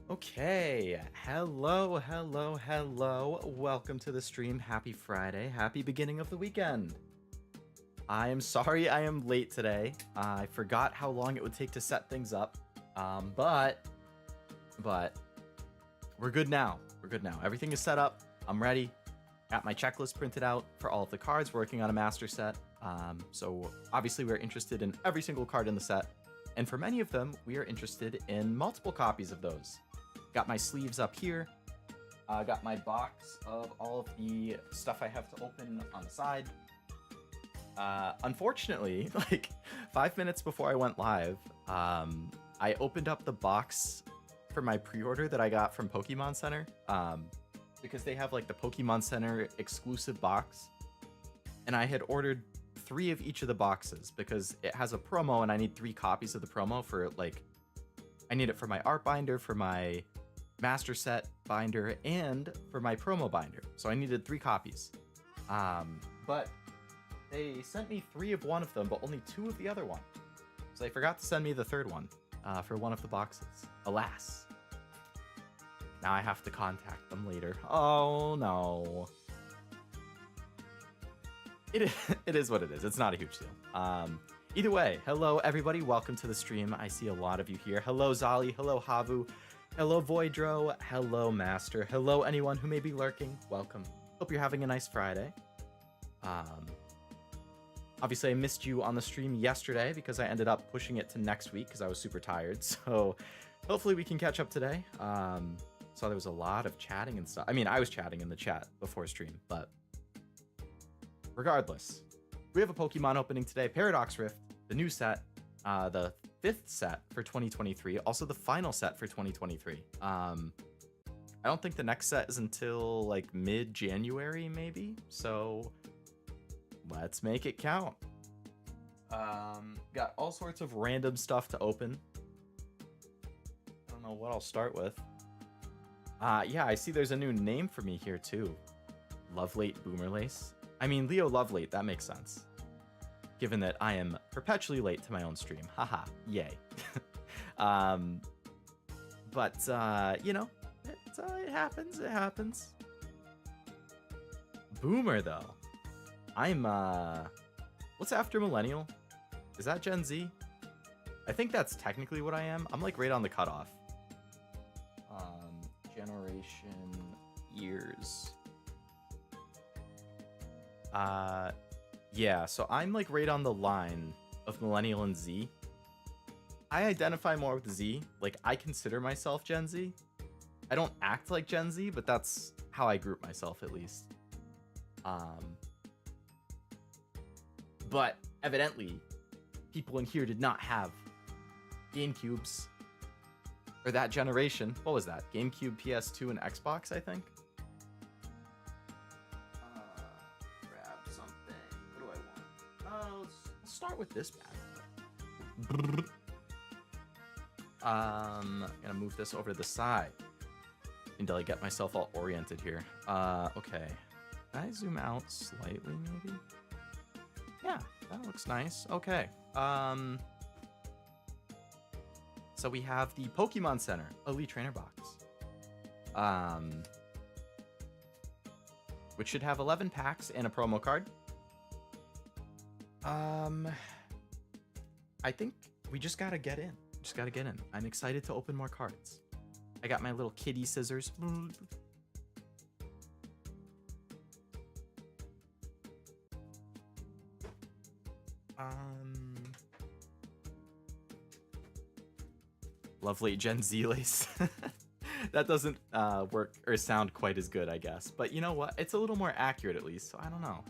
Okay, hello. Welcome to the stream. Happy Friday. Happy beginning of the weekend. I am sorry I am late today. I forgot how long it would take to set things up. But we're good now. Everything is set up. I'm ready. Got my checklist printed out for all of the cards. Working on a master set. So obviously we're interested in every single card in the set. And for many of them, we are interested in multiple copies of those. Got my sleeves up here. Got my box of all of the stuff I have to open on the side. Unfortunately, like 5 minutes before I went live, I opened up the box for my pre-order that I got from Pokemon Center, because they have like the Pokemon Center exclusive box, and I had ordered 3 of each of the boxes because it has a promo and I need 3 copies of the promo for like, I need it for my art binder, for my master set binder, and for my promo binder. So I needed 3 copies. But they sent me 3 of one of them, but only 2 of the other one. So they forgot to send me the 3rd one for one of the boxes. Alas. Now I have to contact them later. Oh no. It is what it is. It's not a huge deal. Either way, hello everybody. Welcome to the stream. I see a lot of you here. Hello Zali. Hello Havu. Hello Voidro. Hello Master. Hello anyone who may be lurking. Welcome. Hope you're having a nice Friday. Obviously I missed you on the stream yesterday because I ended up pushing it to next week because I was super tired. So hopefully we can catch up today. Saw there was a lot of chatting and stuff. I mean, I was chatting in the chat before stream, but regardless, we have a Pokemon opening today. Paradox Rift, the new set, the 5th set for 2023, also the final set for 2023. I don't think the next set is until like mid-January, maybe. So let's make it count. Got all sorts of random stuff to open. I don't know what I'll start with. Yeah, I see there's a new name for me here too. Lovelate Boomerlace. I mean, Leo Lovelace, that makes sense. Given that I am perpetually late to my own stream. Haha, yay. But, you know, it happens. Boomer, though. I'm, what's after Millennial? Is that Gen Z? I think that's technically what I am. I'm, like, right on the cutoff. Generation years. Yeah, so I'm like right on the line of Millennial and Z. I identify more with Z. Like, I consider myself Gen Z. I don't act like Gen Z, but that's how I group myself, at least. But evidently, people in here did not have GameCubes. Or that generation. What was that? GameCube, PS2, and Xbox, I think? Grab something. What do I want? Let's start with this bad. I'm gonna move this over to the side until I get myself all oriented here. Okay. Can I zoom out slightly, maybe? Yeah, that looks nice. Okay. So we have the Pokemon Center Elite Trainer box, which should have 11 packs and a promo card. I think we just gotta get in. I'm excited to open more cards. I got my little kitty scissors. Lovely Gen Z lace. That doesn't work or sound quite as good, I guess. But you know what? It's a little more accurate at least, so I don't know.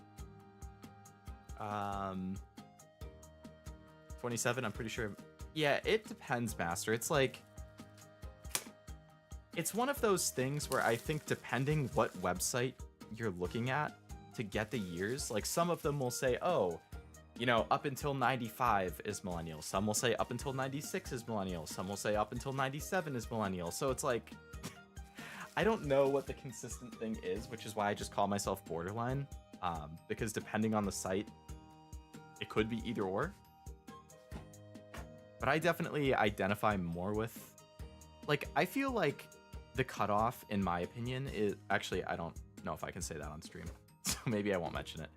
27, I'm pretty sure. Yeah, it depends, Master. It's like, it's one of those things where I think depending what website you're looking at to get the years, like some of them will say, oh, you know, up until 95 is millennial. Some will say up until 96 is millennial. Some will say up until 97 is millennial. So it's like, I don't know what the consistent thing is, which is why I just call myself borderline. Because depending on the site, it could be either or. But I definitely identify more with like, I feel like the cutoff, in my opinion, is actually, I don't know if I can say that on stream, so maybe I won't mention it.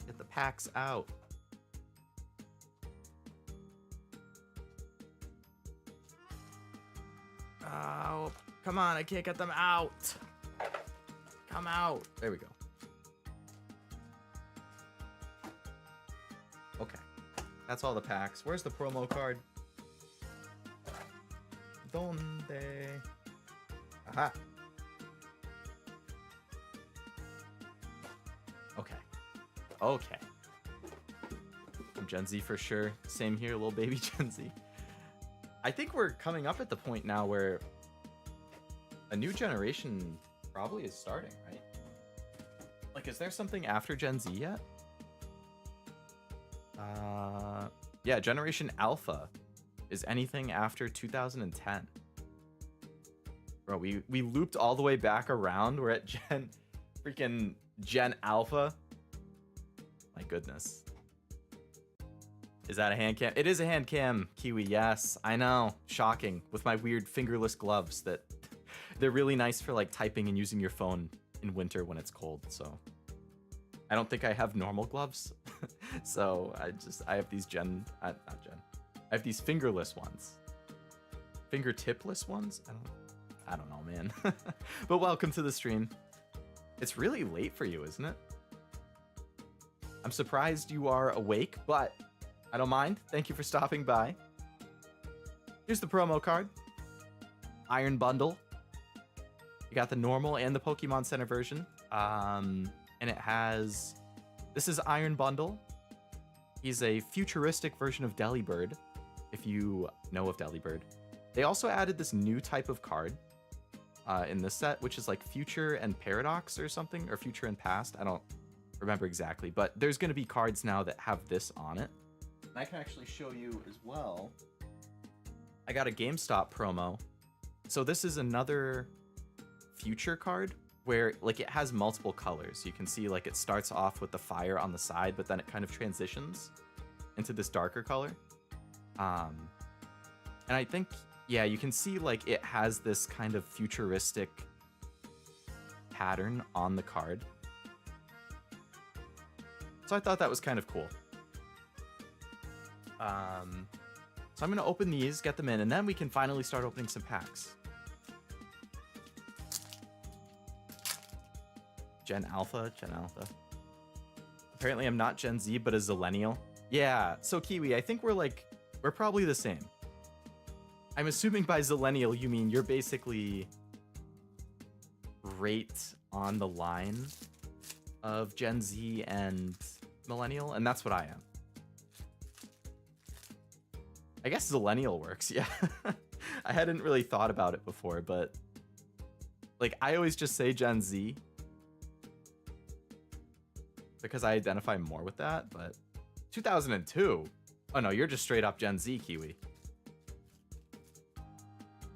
Get the packs out. Oh, come on, I can't get them out. Come out. There we go. Okay, that's all the packs. Where's the promo card? Donde? Aha. Okay. Okay. I'm Gen Z for sure. Same here, little baby Gen Z. I think we're coming up at the point now where a new generation probably is starting, right? Like, is there something after Gen Z yet? Yeah, Generation Alpha is anything after 2010. Bro, we looped all the way back around. We're at Gen Alpha. My goodness. Is that a hand cam? It is a hand cam, Kiwi. Yes, I know. Shocking. With my weird fingerless gloves that they're really nice for like typing and using your phone in winter when it's cold. So I don't think I have normal gloves. So I have these I have these fingerless ones. Fingertipless ones? I don't know, man. But welcome to the stream. It's really late for you, isn't it? I'm surprised you are awake, but I don't mind. Thank you for stopping by. Here's the promo card. Iron Bundle. You got the normal and the Pokemon Center version. And it has... This is Iron Bundle. He's a futuristic version of Delibird, if you know of Delibird. They also added this new type of card in this set, which is like Future and Paradox or something, or Future and Past. I don't remember exactly, but there's going to be cards now that have this on it. And I can actually show you as well. I got a GameStop promo. So this is another Future card where like it has multiple colors. You can see like it starts off with the fire on the side, but then it kind of transitions into this darker color. And I think, yeah, you can see like it has this kind of futuristic pattern on the card. So I thought that was kind of cool. So I'm going to open these, get them in, and then we can finally start opening some packs. Gen Alpha. Apparently I'm not Gen Z, but a Zillennial. Yeah, so Kiwi, I think we're probably the same. I'm assuming by Zillennial you mean you're basically right on the line of Gen Z and Millennial, and that's what I am. I guess Zillennial works, yeah. I hadn't really thought about it before, but like I always just say Gen Z because I identify more with that, but 2002? Oh no, you're just straight up Gen Z, Kiwi.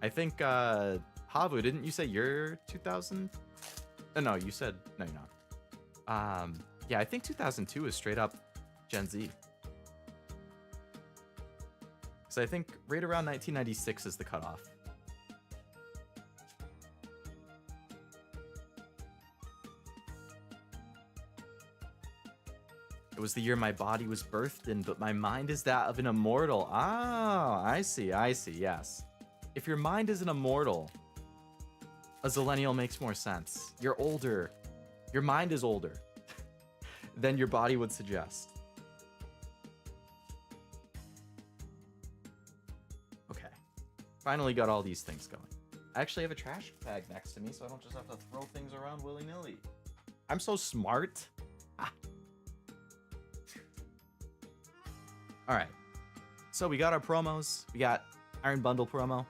I think, Havu, didn't you say you're 2000? Oh, no, you said, no, you're not. Yeah, I think 2002 is straight up Gen Z. So I think right around 1996 is the cutoff. It was the year my body was birthed in, but my mind is that of an immortal. Ah, I see, yes. If your mind is an immortal, a Zillennial makes more sense. You're older. Your mind is older than your body would suggest. Okay. Finally got all these things going. I actually have a trash bag next to me, so I don't just have to throw things around willy-nilly. I'm so smart. Ah. All right. So we got our promos. We got Iron Bundle promo.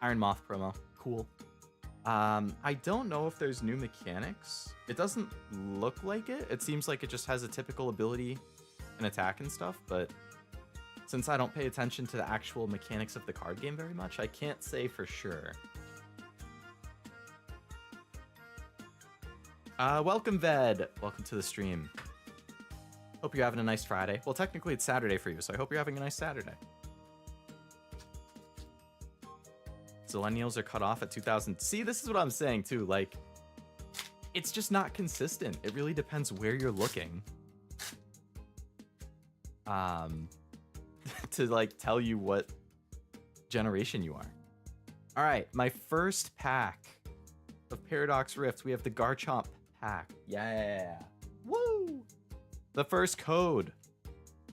Iron Moth promo. Cool. I don't know if there's new mechanics. It doesn't look like it. It seems like it just has a typical ability and attack and stuff, but since I don't pay attention to the actual mechanics of the card game very much, I can't say for sure. Welcome, Ved. Welcome to the stream. Hope you're having a nice Friday. Well, technically it's Saturday for you, so I hope you're having a nice Saturday. Zillennials are cut off at 2000. See, this is what I'm saying too. Like, it's just not consistent. It really depends where you're looking. To like tell you what generation you are. All right, my first pack of Paradox Rift. We have the Garchomp pack. Yeah. Woo! The first code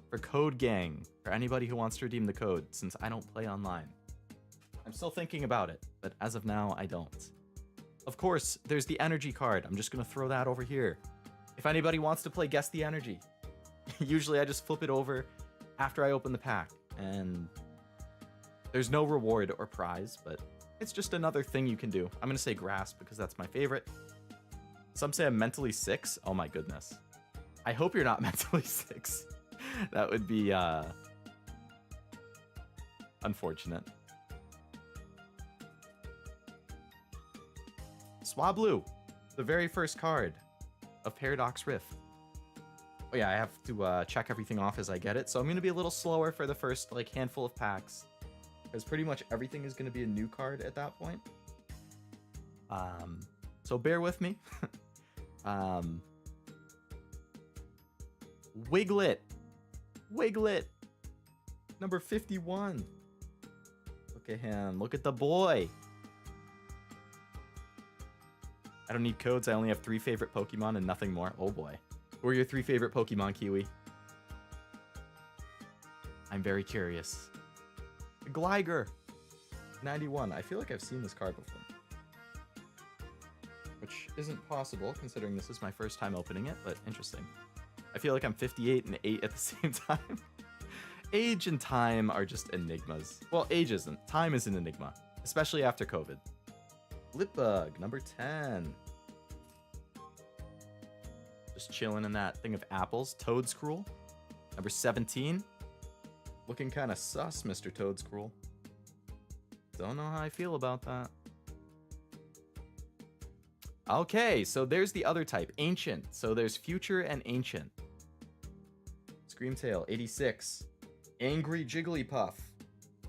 for Code Gang. For anybody who wants to redeem the code, since I don't play online. I'm still thinking about it, but as of now, I don't. Of course, there's the energy card. I'm just gonna throw that over here. If anybody wants to play Guess the Energy, usually I just flip it over after I open the pack, and there's no reward or prize, but it's just another thing you can do. I'm gonna say grass because that's my favorite. Some say I'm mentally 6. Oh my goodness. I hope you're not mentally 6. That would be unfortunate. Swablu, the very first card of Paradox Rift. Oh yeah, I have to check everything off as I get it, so I'm going to be a little slower for the first like handful of packs, because pretty much everything is going to be a new card at that point. So bear with me. Wiglet, number 51. Look at him. Look at the boy. I don't need codes. I only have 3 favorite Pokemon and nothing more. Oh boy. Who are your 3 favorite Pokemon, Kiwi? I'm very curious. Gligar, 91. I feel like I've seen this card before. Which isn't possible, considering this is my first time opening it, but interesting. I feel like I'm 58 and 8 at the same time. Age and time are just enigmas. Well, age isn't. Time is an enigma, especially after COVID. Litbug, number 10. Just chilling in that thing of apples. Toadscruel, number 17. Looking kind of sus, Mr. Toadscruel. Don't know how I feel about that. Okay, so there's the other type, Ancient. So there's Future and Ancient. Screamtail, 86. Angry Jigglypuff,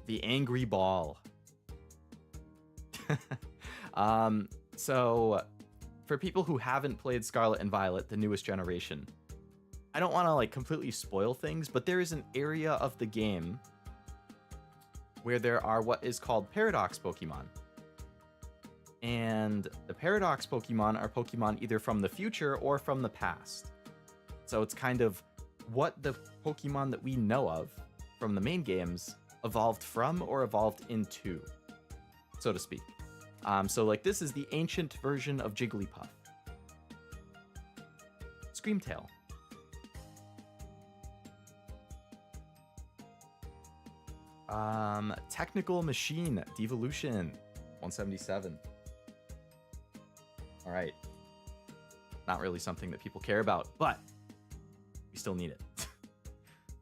the Angry Ball. So for people who haven't played Scarlet and Violet, the newest generation, I don't want to like completely spoil things, but there is an area of the game where there are what is called Paradox Pokemon. And the Paradox Pokemon are Pokemon either from the future or from the past. So it's kind of what the Pokemon that we know of from the main games evolved from or evolved into, so to speak. So like this is the ancient version of Jigglypuff. Screamtail. Technical Machine, Devolution, 177. All right. Not really something that people care about, but we still need it.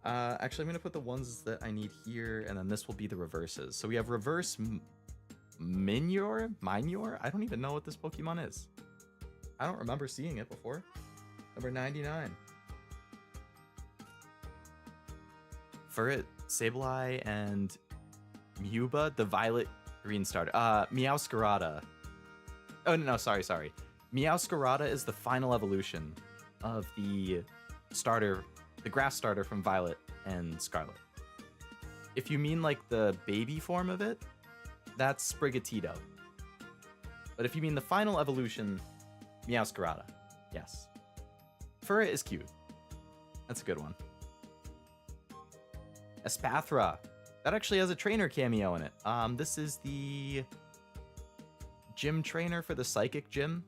Actually, I'm going to put the ones that I need here, and then this will be the reverses. So we have Reverse Minior? I don't even know what this Pokemon is. I don't remember seeing it before. Number 99. Furret, Sableye, and Muba, the Violet Green starter. Meowscarada. Oh, no, sorry. Meowscarada is the final evolution of the starter, the grass starter from Violet and Scarlet. If you mean like the baby form of it, that's Sprigatito. But if you mean the final evolution, Meowscarada. Yes. Furret is cute. That's a good one. Espathra. That actually has a trainer cameo in it. This is the gym trainer for the Psychic Gym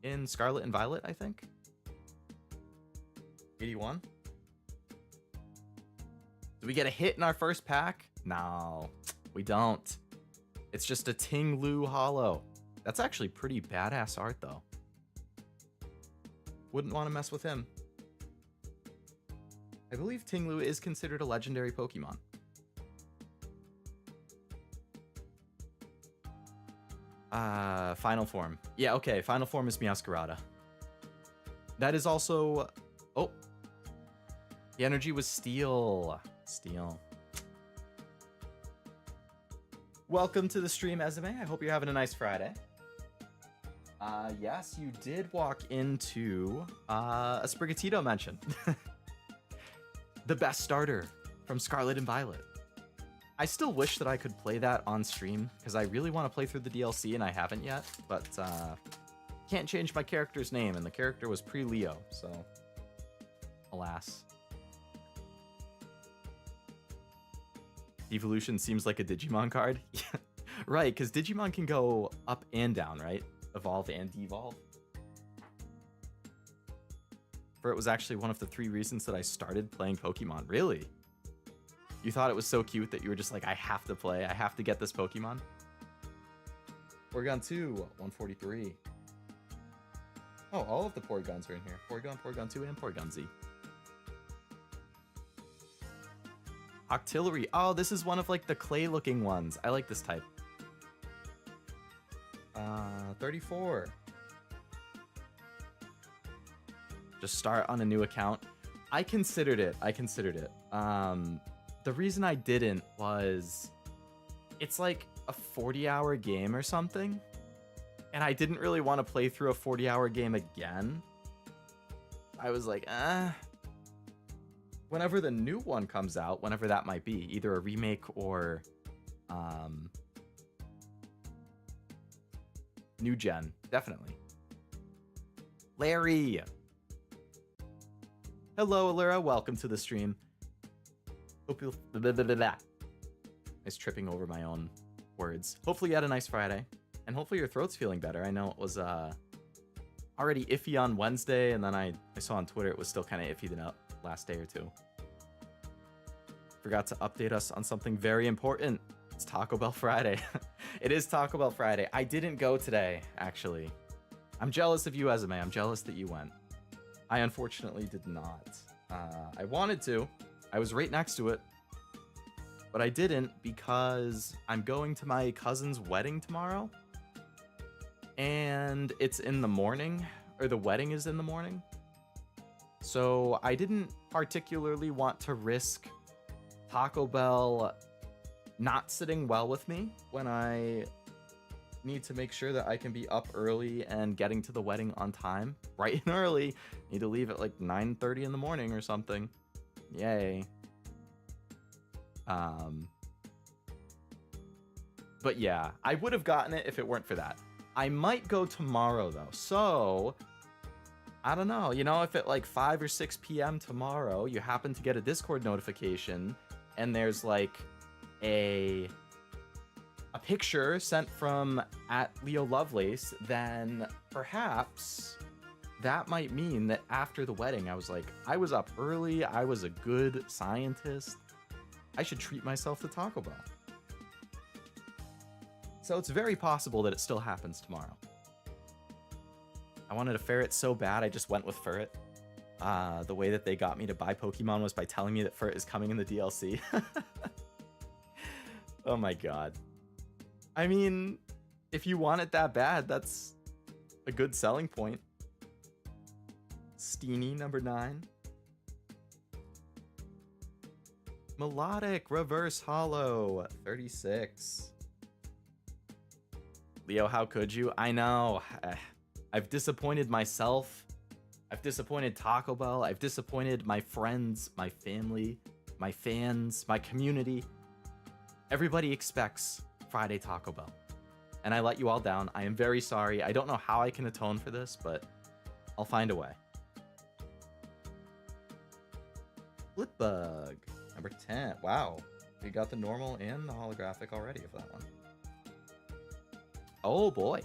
in Scarlet and Violet, I think. 81. Do we get a hit in our first pack? No, we don't. It's just a Ting Lu Hollow. That's actually pretty badass art, though. Wouldn't want to mess with him. I believe Ting Lu is considered a legendary Pokemon. Final form. Yeah, okay, final form is Meowscarada. That is also... Oh. The energy was Steel. Steel. Welcome to the stream, Esme. I hope you're having a nice Friday. Yes, you did walk into a Sprigatito mention. The best starter from Scarlet and Violet. I still wish that I could play that on stream, because I really want to play through the DLC and I haven't yet, but can't change my character's name, and the character was pre-Leo, so alas. Evolution seems like a Digimon card. Yeah, right, because Digimon can go up and down, right? Evolve and devolve. For it was actually one of the 3 reasons that I started playing Pokemon. Really? You thought it was so cute that you were just like, I have to play, I have to get this Pokemon? Porygon 2, 143. Oh, all of the Porygons are in here. Porygon, Porygon 2, and Porygon Z. Octillery. Oh, this is one of like the clay looking ones. I like this type. 34. Just start on a new account. I considered it. The reason I didn't was it's like a 40-hour game or something, and I didn't really want to play through a 40-hour game again. I was like, whenever the new one comes out, whenever that might be, either a remake or new gen, definitely. Larry. Hello, Allura. Welcome to the stream. Hope you'll... I was tripping over my own words. Hopefully you had a nice Friday, and hopefully your throat's feeling better. I know it was already iffy on Wednesday, and then I saw on Twitter it was still kind of iffy the last day or two. Forgot to update us on something very important. It's Taco Bell Friday. It is Taco Bell Friday. I didn't go today, actually. I'm jealous of you, Esme. I'm jealous that you went. I unfortunately did not. I wanted to. I was right next to it. But I didn't because I'm going to my cousin's wedding tomorrow. And it's in the morning, or the wedding is in the morning. So I didn't particularly want to risk Taco Bell not sitting well with me when I need to make sure that I can be up early and getting to the wedding on time. Bright and early. Need to leave at like 9:30 in the morning or something. Yay. But yeah, I would have gotten it if it weren't for that. I might go tomorrow though, so I don't know. You know, if at like 5 or 6 p.m. tomorrow you happen to get a Discord notification and there's like a picture sent from @Leo Lovelace, then perhaps that might mean that after the wedding I was like, I was up early, I was a good scientist, I should treat myself to Taco Bell. So it's very possible that it still happens tomorrow. I wanted a ferret so bad, I just went with ferret. The way that they got me to buy Pokemon was by telling me that ferret is coming in the DLC. Oh my god. I mean, if you want it that bad, that's a good selling point. Steenie, number 9. Melodic, reverse hollow, 36. Leo, how could you? I know. I've disappointed myself. I've disappointed Taco Bell. I've disappointed my friends, my family, my fans, my community. Everybody expects Friday Taco Bell. And I let you all down. I am very sorry. I don't know how I can atone for this, but I'll find a way. Flipbug, number 10. Wow. We got the normal and the holographic already of that one. Oh boy.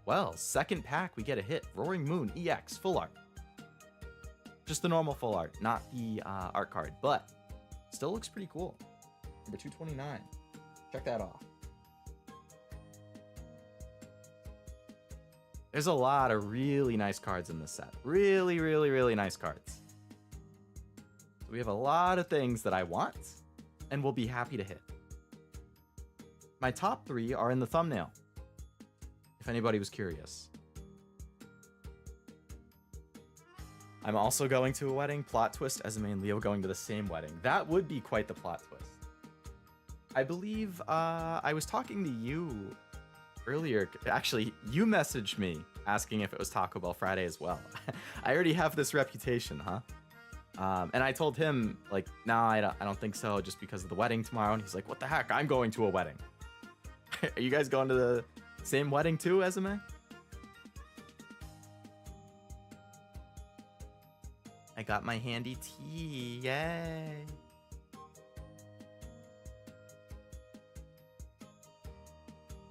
Well, second pack, we get a hit. Roaring Moon EX, full art. Just the normal full art, not the art card, but still looks pretty cool. Number 229. Check that off. There's a lot of really nice cards in this set. Really, really, really nice cards. So we have a lot of things that I want and will be happy to hit. My top 3 are in the thumbnail, if anybody was curious. I'm also going to a wedding. Plot twist, Esme and Leo going to the same wedding. That would be quite the plot twist. I believe I was talking to you earlier. Actually, you messaged me asking if it was Taco Bell Friday as well. I already have this reputation, huh? And I told him, like, no, I don't think so, just because of the wedding tomorrow. And he's like, what the heck? I'm going to a wedding. Are you guys going to the same wedding too, Esme? I got my handy tea. Yay.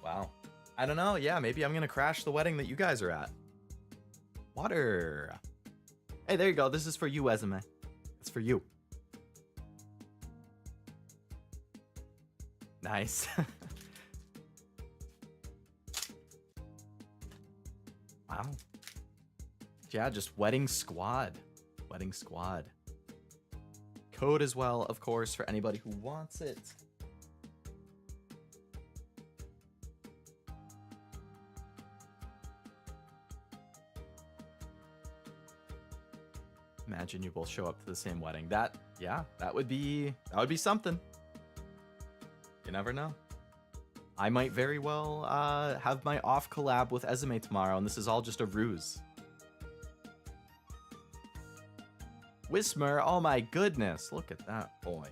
Wow. I don't know. Yeah, maybe I'm going to crash the wedding that you guys are at. Water. Hey, there you go. This is for you, Esme. It's for you. Nice. Wow. Yeah, just wedding squad. Wedding squad. Code as well, of course, for anybody who wants it. Imagine you both show up to the same wedding. That would be something. You never know. I might very well have my off collab with Esme tomorrow, and this is all just a ruse. Wismer, oh my goodness, look at that boy.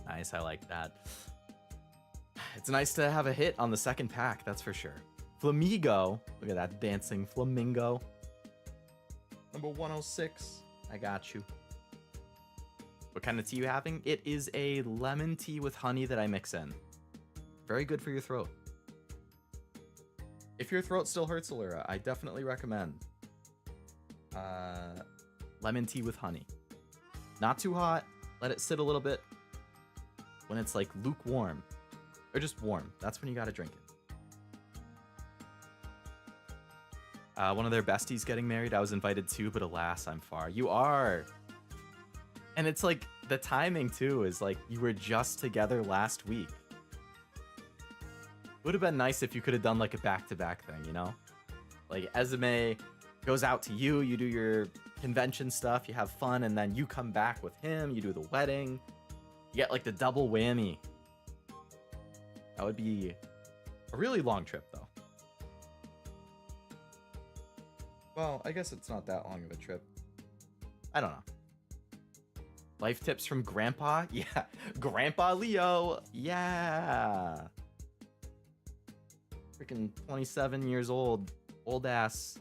Nice, I like that. It's nice to have a hit on the second pack, that's for sure. Flamigo, look at that dancing flamingo. Number 106, I got you. What kind of tea you having? It is a lemon tea with honey that I mix in. Very good for your throat. If your throat still hurts, Allura, I definitely recommend lemon tea with honey. Not too hot. Let it sit a little bit. When it's like lukewarm, or just warm, that's when you gotta drink it. One of their besties getting married. I was invited too, but alas, I'm far. You are. And it's like, the timing too is like, you were just together last week. It would have been nice if you could have done like a back-to-back thing, you know? Like, Esme goes out to you, you do your convention stuff, you have fun, and then you come back with him, you do the wedding. You get like the double whammy. That would be a really long trip though. Well, I guess it's not that long of a trip. I don't know. Life tips from Grandpa? Yeah. Grandpa Leo. Yeah. Freaking 27 years old. Old ass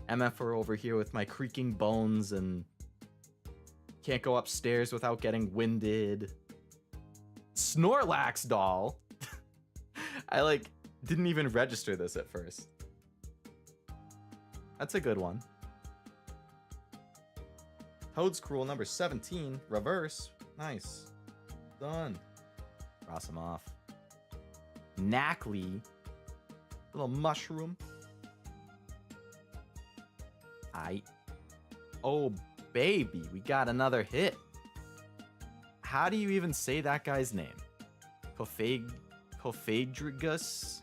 MFer over here with my creaking bones and can't go upstairs without getting winded. Snorlax doll. I like didn't even register this at first. That's a good one. Toadscruel number 17, reverse. Nice. Done. Cross him off. Knackley. Little mushroom. Oh, baby. We got another hit. How do you even say that guy's name? Cofadrigus? Cofadrigus?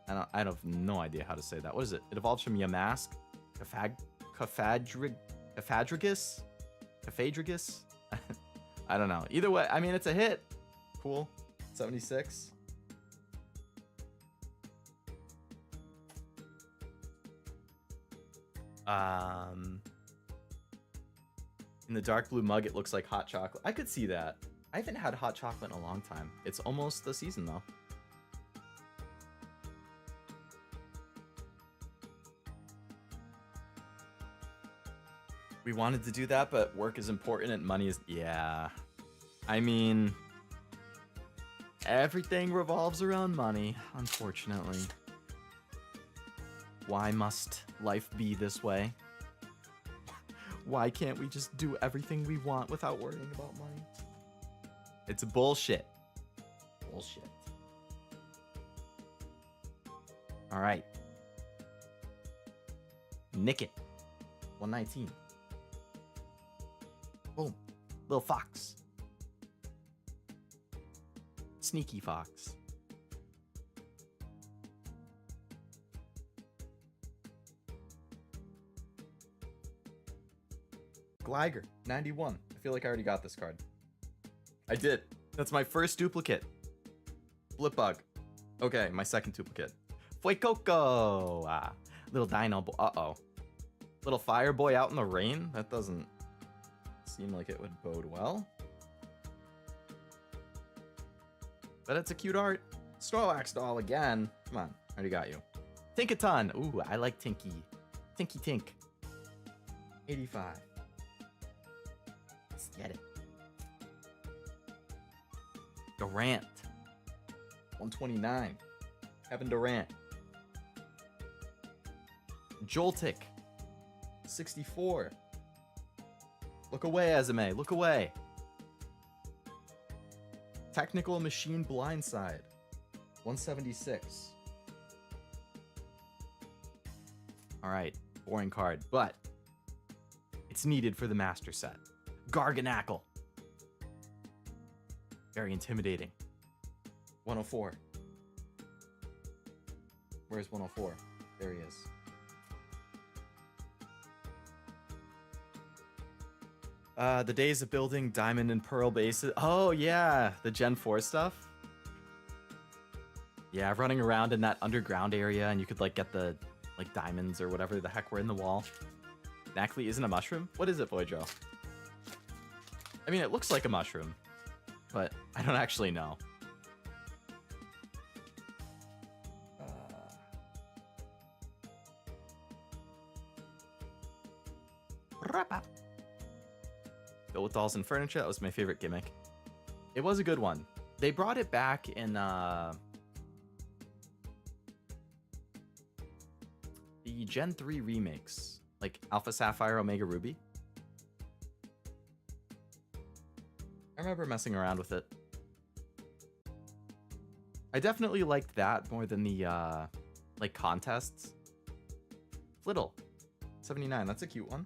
I have no idea how to say that. What is it? It evolves from Yamask? Cofadrigus? Cofadrigus? I don't know. Either way, I mean, it's a hit. Cool. 76. In the dark blue mug, it looks like hot chocolate. I could see that. I haven't had hot chocolate in a long time. It's almost the season, though. We wanted to do that, but work is important and money is... Yeah. I mean... Everything revolves around money, unfortunately. Why must life be this way? Why can't we just do everything we want without worrying about money? It's bullshit. Bullshit. All right. Nick it. 119. Boom. Little fox. Sneaky fox. Gliger, 91. I feel like I already got this card. I did. That's my first duplicate. Flipbug. Okay, my second duplicate. Fuecoco. Little dino boy. Uh-oh. Little fire boy out in the rain? That doesn't seem like it would bode well. But it's a cute art. Snorlax doll again. Come on, I already got you. Tinkaton. Ooh, I like Tinky. Tinky Tink. 85. Let's get it. Durant. 129. Kevin Durant. Joltik. 64. Look away, Azame. Look away. Technical Machine Blindside. 176. Alright, boring card, but it's needed for the master set. Garganackle. Very intimidating. 104. Where's 104? There he is. The days of building diamond and pearl bases. Oh yeah, the Gen 4 stuff. Yeah, running around in that underground area, and you could like get the like diamonds or whatever the heck were in the wall. Knackley isn't a mushroom? What is it, Voidro? I mean, it looks like a mushroom, but I don't actually know. Built with dolls and furniture, that was my favorite gimmick. It was a good one. They brought it back in the Gen 3 remakes, like Alpha Sapphire, Omega Ruby. I remember messing around with it. I definitely liked that more than the like contests. Flittle, 79, that's a cute one.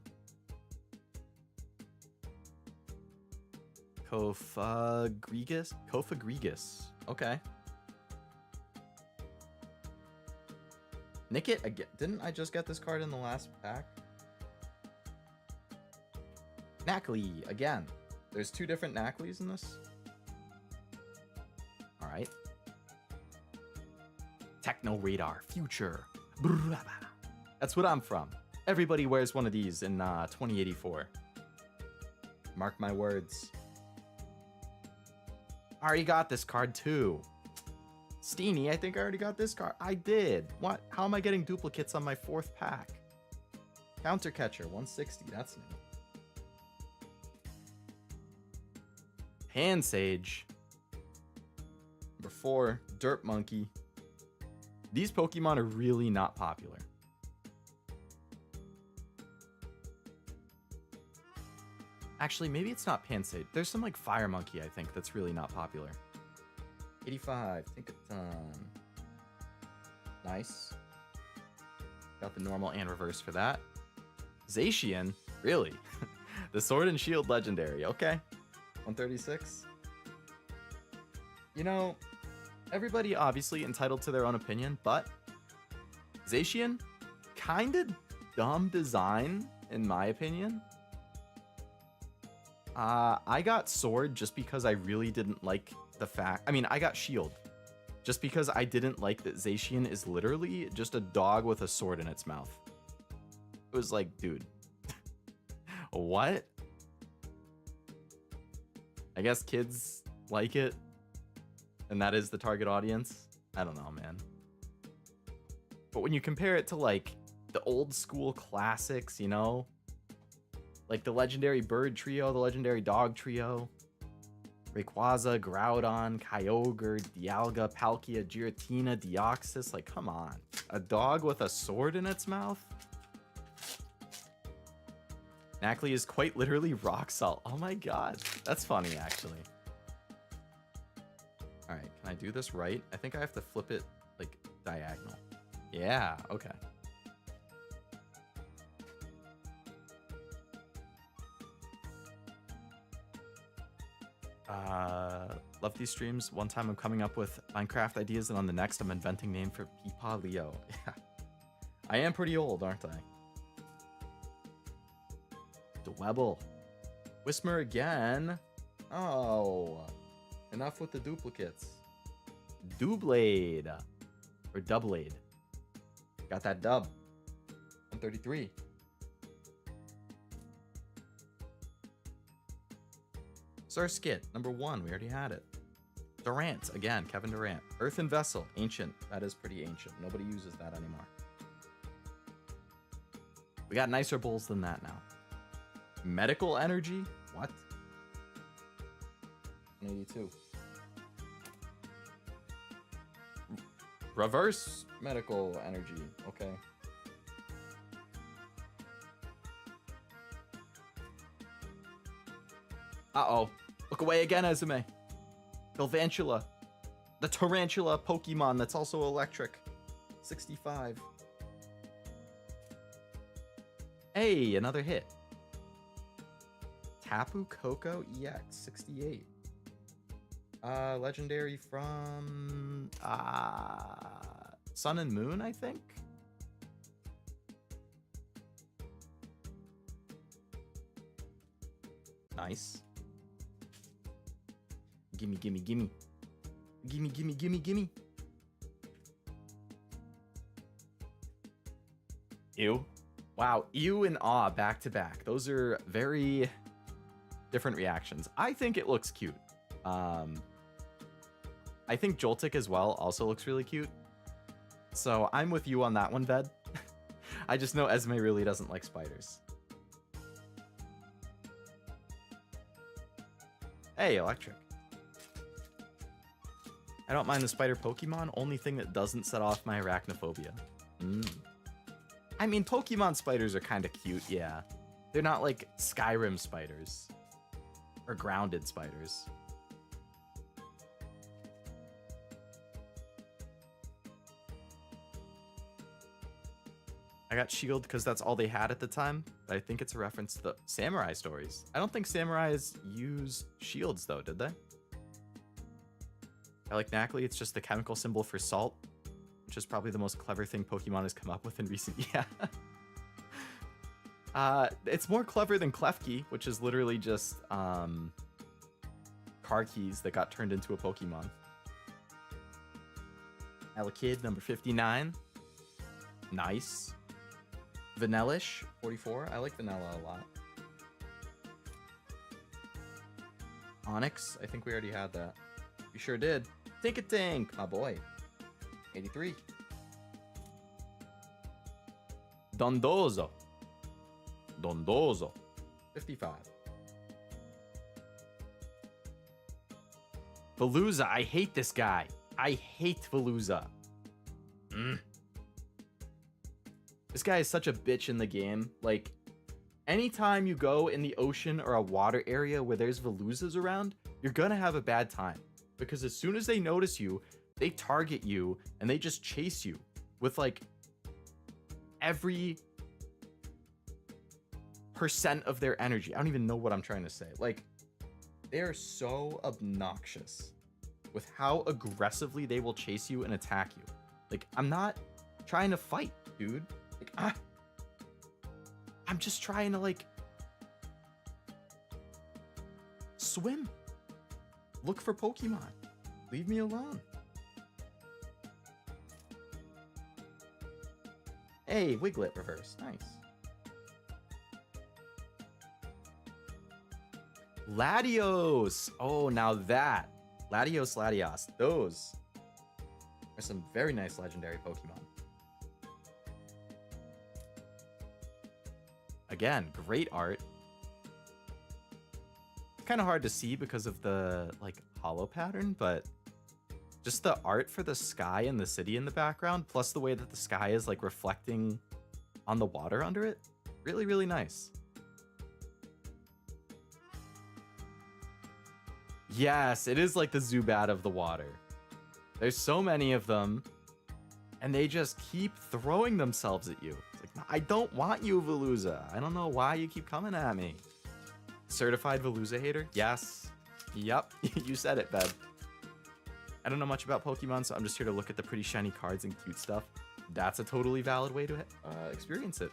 Kofagrigus? Kofagrigus. Okay. Nick it again. Didn't I just get this card in the last pack? Knackley again. There's two different Knackleys in this. Alright. Techno Radar Future. That's what I'm from. Everybody wears one of these in 2084. Mark my words. I already got this card too. Steenie, I think I already got this card. I did. What? How am I getting duplicates on my fourth pack? Countercatcher, 160. That's new. Pansage. Number 4, Dirt Monkey. These Pokemon are really not popular. Actually, maybe it's not Pansage. There's some like Fire Monkey, I think, that's really not popular. 85, Tinkaton. Nice. Got the normal and reverse for that. Zacian? Really? The Sword and Shield Legendary. Okay. 136. You know, everybody obviously entitled to their own opinion, but Zacian, kind of dumb design, in my opinion. I got Sword just because I really didn't like the fact... I mean, I got Shield just because I didn't like that Zacian is literally just a dog with a sword in its mouth. It was like, dude. What? I guess kids like it, and that is the target audience. I don't know, man. But when you compare it to, like, the old school classics, you know? Like the legendary bird trio, the legendary dog trio, Rayquaza, Groudon, Kyogre, Dialga, Palkia, Giratina, Deoxys. Like, come on. A dog with a sword in its mouth? Knackley is quite literally rock salt. Oh my god. That's funny, actually. Alright, can I do this right? I think I have to flip it, like, diagonal. Yeah, okay. Love these streams. One time I'm coming up with Minecraft ideas, and on the next I'm inventing name for Peepaw Leo. Yeah. I am pretty old, aren't I? Dwebble. Whismer again. Oh. Enough with the duplicates. Doublade. Or Doublade. Got that dub. 133. Skit, number 1. We already had it. Durant, again, Kevin Durant. Earthen Vessel, ancient. That is pretty ancient. Nobody uses that anymore. We got nicer bowls than that now. Medical Energy? What? 182. Reverse Medical Energy. Okay. Uh-oh. Look away again, Ezume. Galvantula. The Tarantula Pokemon that's also electric. 65. Hey, another hit. Tapu Koko EX. 68. Legendary from Sun and Moon, I think. Nice. Gimme, gimme, gimme. Gimme, gimme, gimme, gimme. Ew. Wow, ew and awe back to back. Those are very different reactions. I think it looks cute. I think Joltik as well also looks really cute. So I'm with you on that one, Ved. I just know Esme really doesn't like spiders. Hey, electric. I don't mind the spider Pokemon. Only thing that doesn't set off my arachnophobia. I mean, Pokemon spiders are kind of cute, yeah. They're not like Skyrim spiders. Or grounded spiders. I got Shield because that's all they had at the time, but I think it's a reference to the samurai stories. I don't think samurais used shields though, did they? I like Knackley, it's just the chemical symbol for salt, which is probably the most clever thing Pokemon has come up with in recent it's more clever than Klefki, which is literally just car keys that got turned into a Pokemon. Alakid, number 59. Nice. Vanillish, 44. I like vanilla a lot. Onyx, I think we already had that. We sure did. Tink-a-tink, my boy. 83. Dondozo. Dondozo. 55. Veluza, I hate this guy. I hate Veluza. This guy is such a bitch in the game. Like, anytime you go in the ocean or a water area where there's Veluzas around, you're gonna have a bad time. Because as soon as they notice you, they target you and they just chase you with like every percent of their energy. I don't even know what I'm trying to say. Like, they're so obnoxious with how aggressively they will chase you and attack you. Like, I'm not trying to fight, dude. Like, I'm just trying to like swim. Look for Pokemon. Leave me alone. Hey, Wiglet reverse. Nice. Latios. Oh, now that. Latios. Those are some very nice legendary Pokemon. Again, great art. It's kind of hard to see because of the like hollow pattern, but just the art for the sky and the city in the background, plus the way that the sky is like reflecting on the water under it. Really, really nice. Yes, it is like the Zubat of the water. There's so many of them, and they just keep throwing themselves at you. It's like, I don't want you, Veluza. I don't know why you keep coming at me. Certified Veluza hater? Yes. Yep, you said it, Beb. I don't know much about Pokemon, so I'm just here to look at the pretty shiny cards and cute stuff. That's a totally valid way to experience it.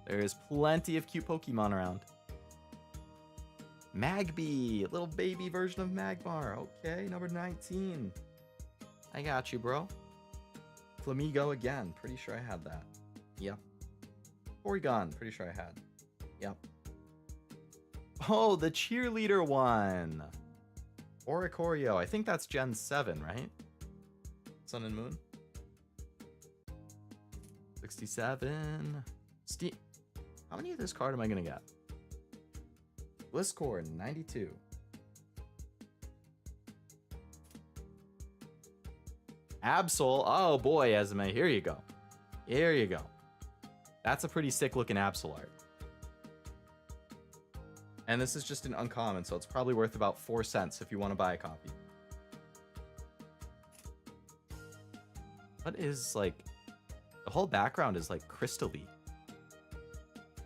There's plenty of cute Pokemon around. Magby, a little baby version of Magmar. Okay, number 19. I got you, bro. Flamigo again. Pretty sure I had that. Yep. Porygon. Pretty sure I had. Yep. Oh, the cheerleader one. Oricorio. I think that's Gen 7, right? Sun and Moon. 67. How many of this card am I going to get? Gliscor, 92. Absol. Oh boy, Esme. Here you go. Here you go. That's a pretty sick looking Absol art. And this is just an uncommon, so it's probably worth about 4 cents if you want to buy a copy. What is, like... The whole background is, like, crystal-y.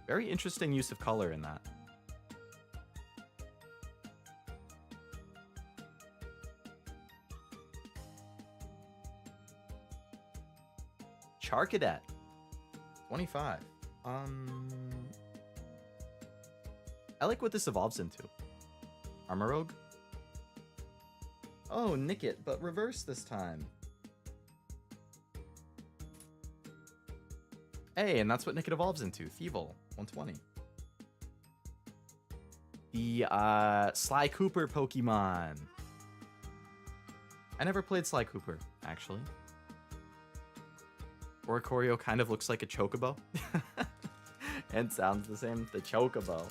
Very interesting use of color in that. Charcadet. 25. I like what this evolves into. Armorogue. Oh, Nickit, but reverse this time. Hey, and that's what Nickit evolves into. Thievul, 120. The Sly Cooper Pokemon. I never played Sly Cooper, actually. Oricorio kind of looks like a Chocobo. And sounds the same. The Chocobo.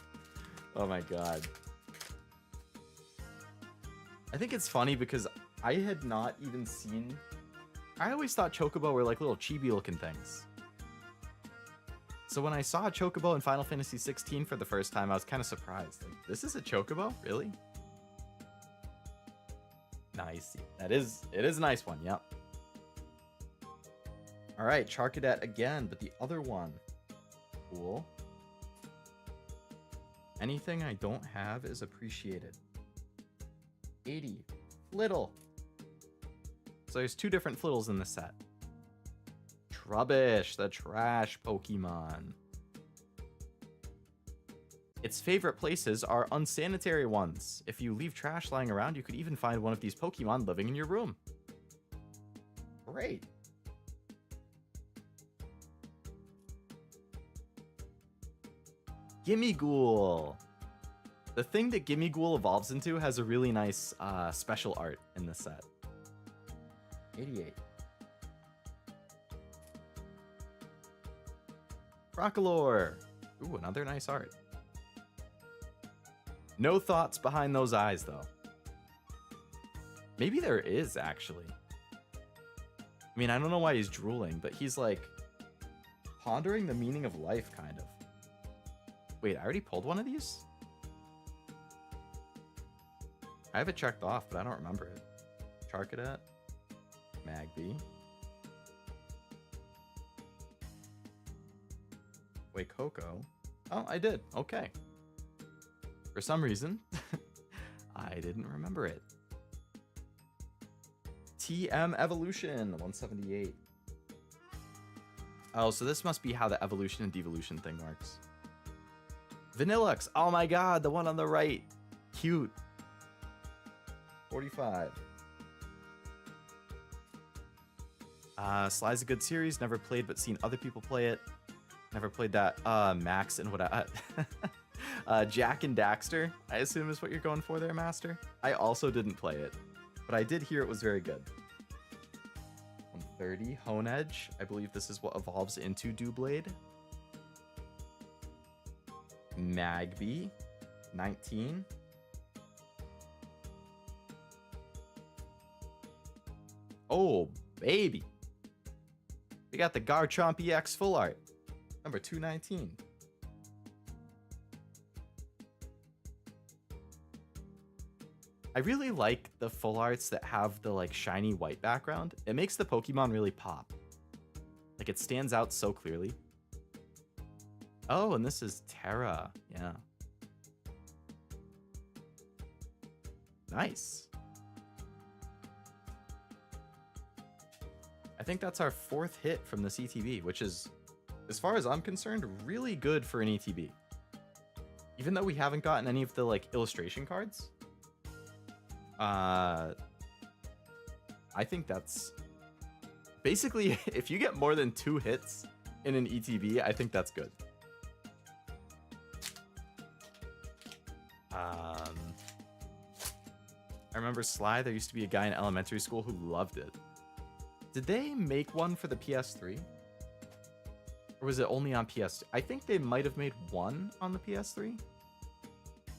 Oh my god. I think it's funny because I had not even seen... I always thought Chocobo were like little chibi looking things. So when I saw a Chocobo in Final Fantasy 16 for the first time, I was kind of surprised. Like, this is a Chocobo? Really? Nice. It is a nice one, yep. Alright, Charcadet again, but the other one. Cool. Anything I don't have is appreciated. 80. Flittle. So there's 2 different Flittles in the set. Trubbish, the trash Pokemon. Its favorite places are unsanitary ones. If you leave trash lying around, you could even find one of these Pokemon living in your room. Great. Gimmighoul. The thing that Gimmighoul evolves into has a really nice special art in this set. 88. Crocalor. Ooh, another nice art. No thoughts behind those eyes, though. Maybe there is, actually. I mean, I don't know why he's drooling, but he's, like, pondering the meaning of life, kind of. Wait, I already pulled one of these? I have it checked off, but I don't remember it. Charcadet. Magby. Wait, Coco. Oh, I did. Okay. For some reason, I didn't remember it. TM Evolution, 178. Oh, so this must be how the evolution and devolution thing works. Vanillux. Oh my god, the one on the right. Cute. 45. Sly's a good series. Never played, but seen other people play it. Never played that. Max and what Jack and Daxter, I assume is what you're going for there, Master. I also didn't play it, but I did hear it was very good. 130. Honedge. I believe this is what evolves into Doublade. Magby. 19. Oh, baby. We got the Garchomp EX full art. Number 219. I really like the full arts that have the like shiny white background. It makes the Pokemon really pop. Like it stands out so clearly. Oh, and this is Terra. Yeah. Nice. I think that's our 4th hit from the CTV, which is as far as I'm concerned, really good for an ETB. Even though we haven't gotten any of the like illustration cards, I think that's basically if you get more than 2 hits in an ETB, I think that's good. I remember Sly, there used to be a guy in elementary school who loved it. Did they make one for the PS3? Or was it only on PS2? I think they might have made one on the PS3.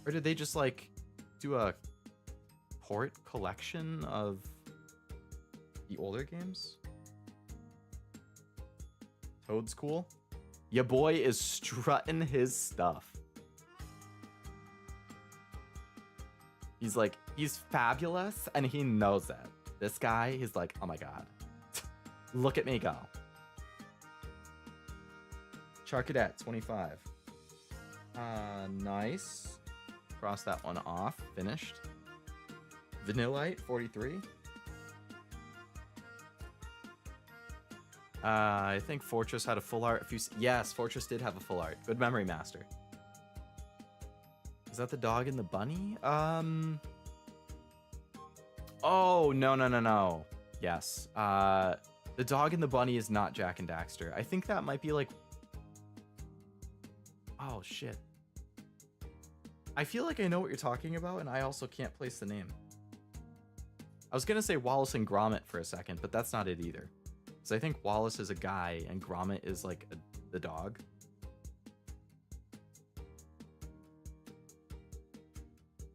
Or did they just like do a port collection of the older games? Toad's cool. Ya boy is strutting his stuff. He's like, he's fabulous, and he knows that. This guy, he's like, oh my god. Look at me go. Charcadet, 25. Nice. Cross that one off. Finished. Vanillite, 43. I think Fortress had a full art. Yes, Fortress did have a full art. Good memory, Master. Is that the dog and the bunny? Oh, no. Yes. The dog and the bunny is not Jak and Daxter. I think that might be like... Oh, shit. I feel like I know what you're talking about, and I also can't place the name. I was gonna say Wallace and Gromit for a second, but that's not it either. So I think Wallace is a guy, and Gromit is like the dog.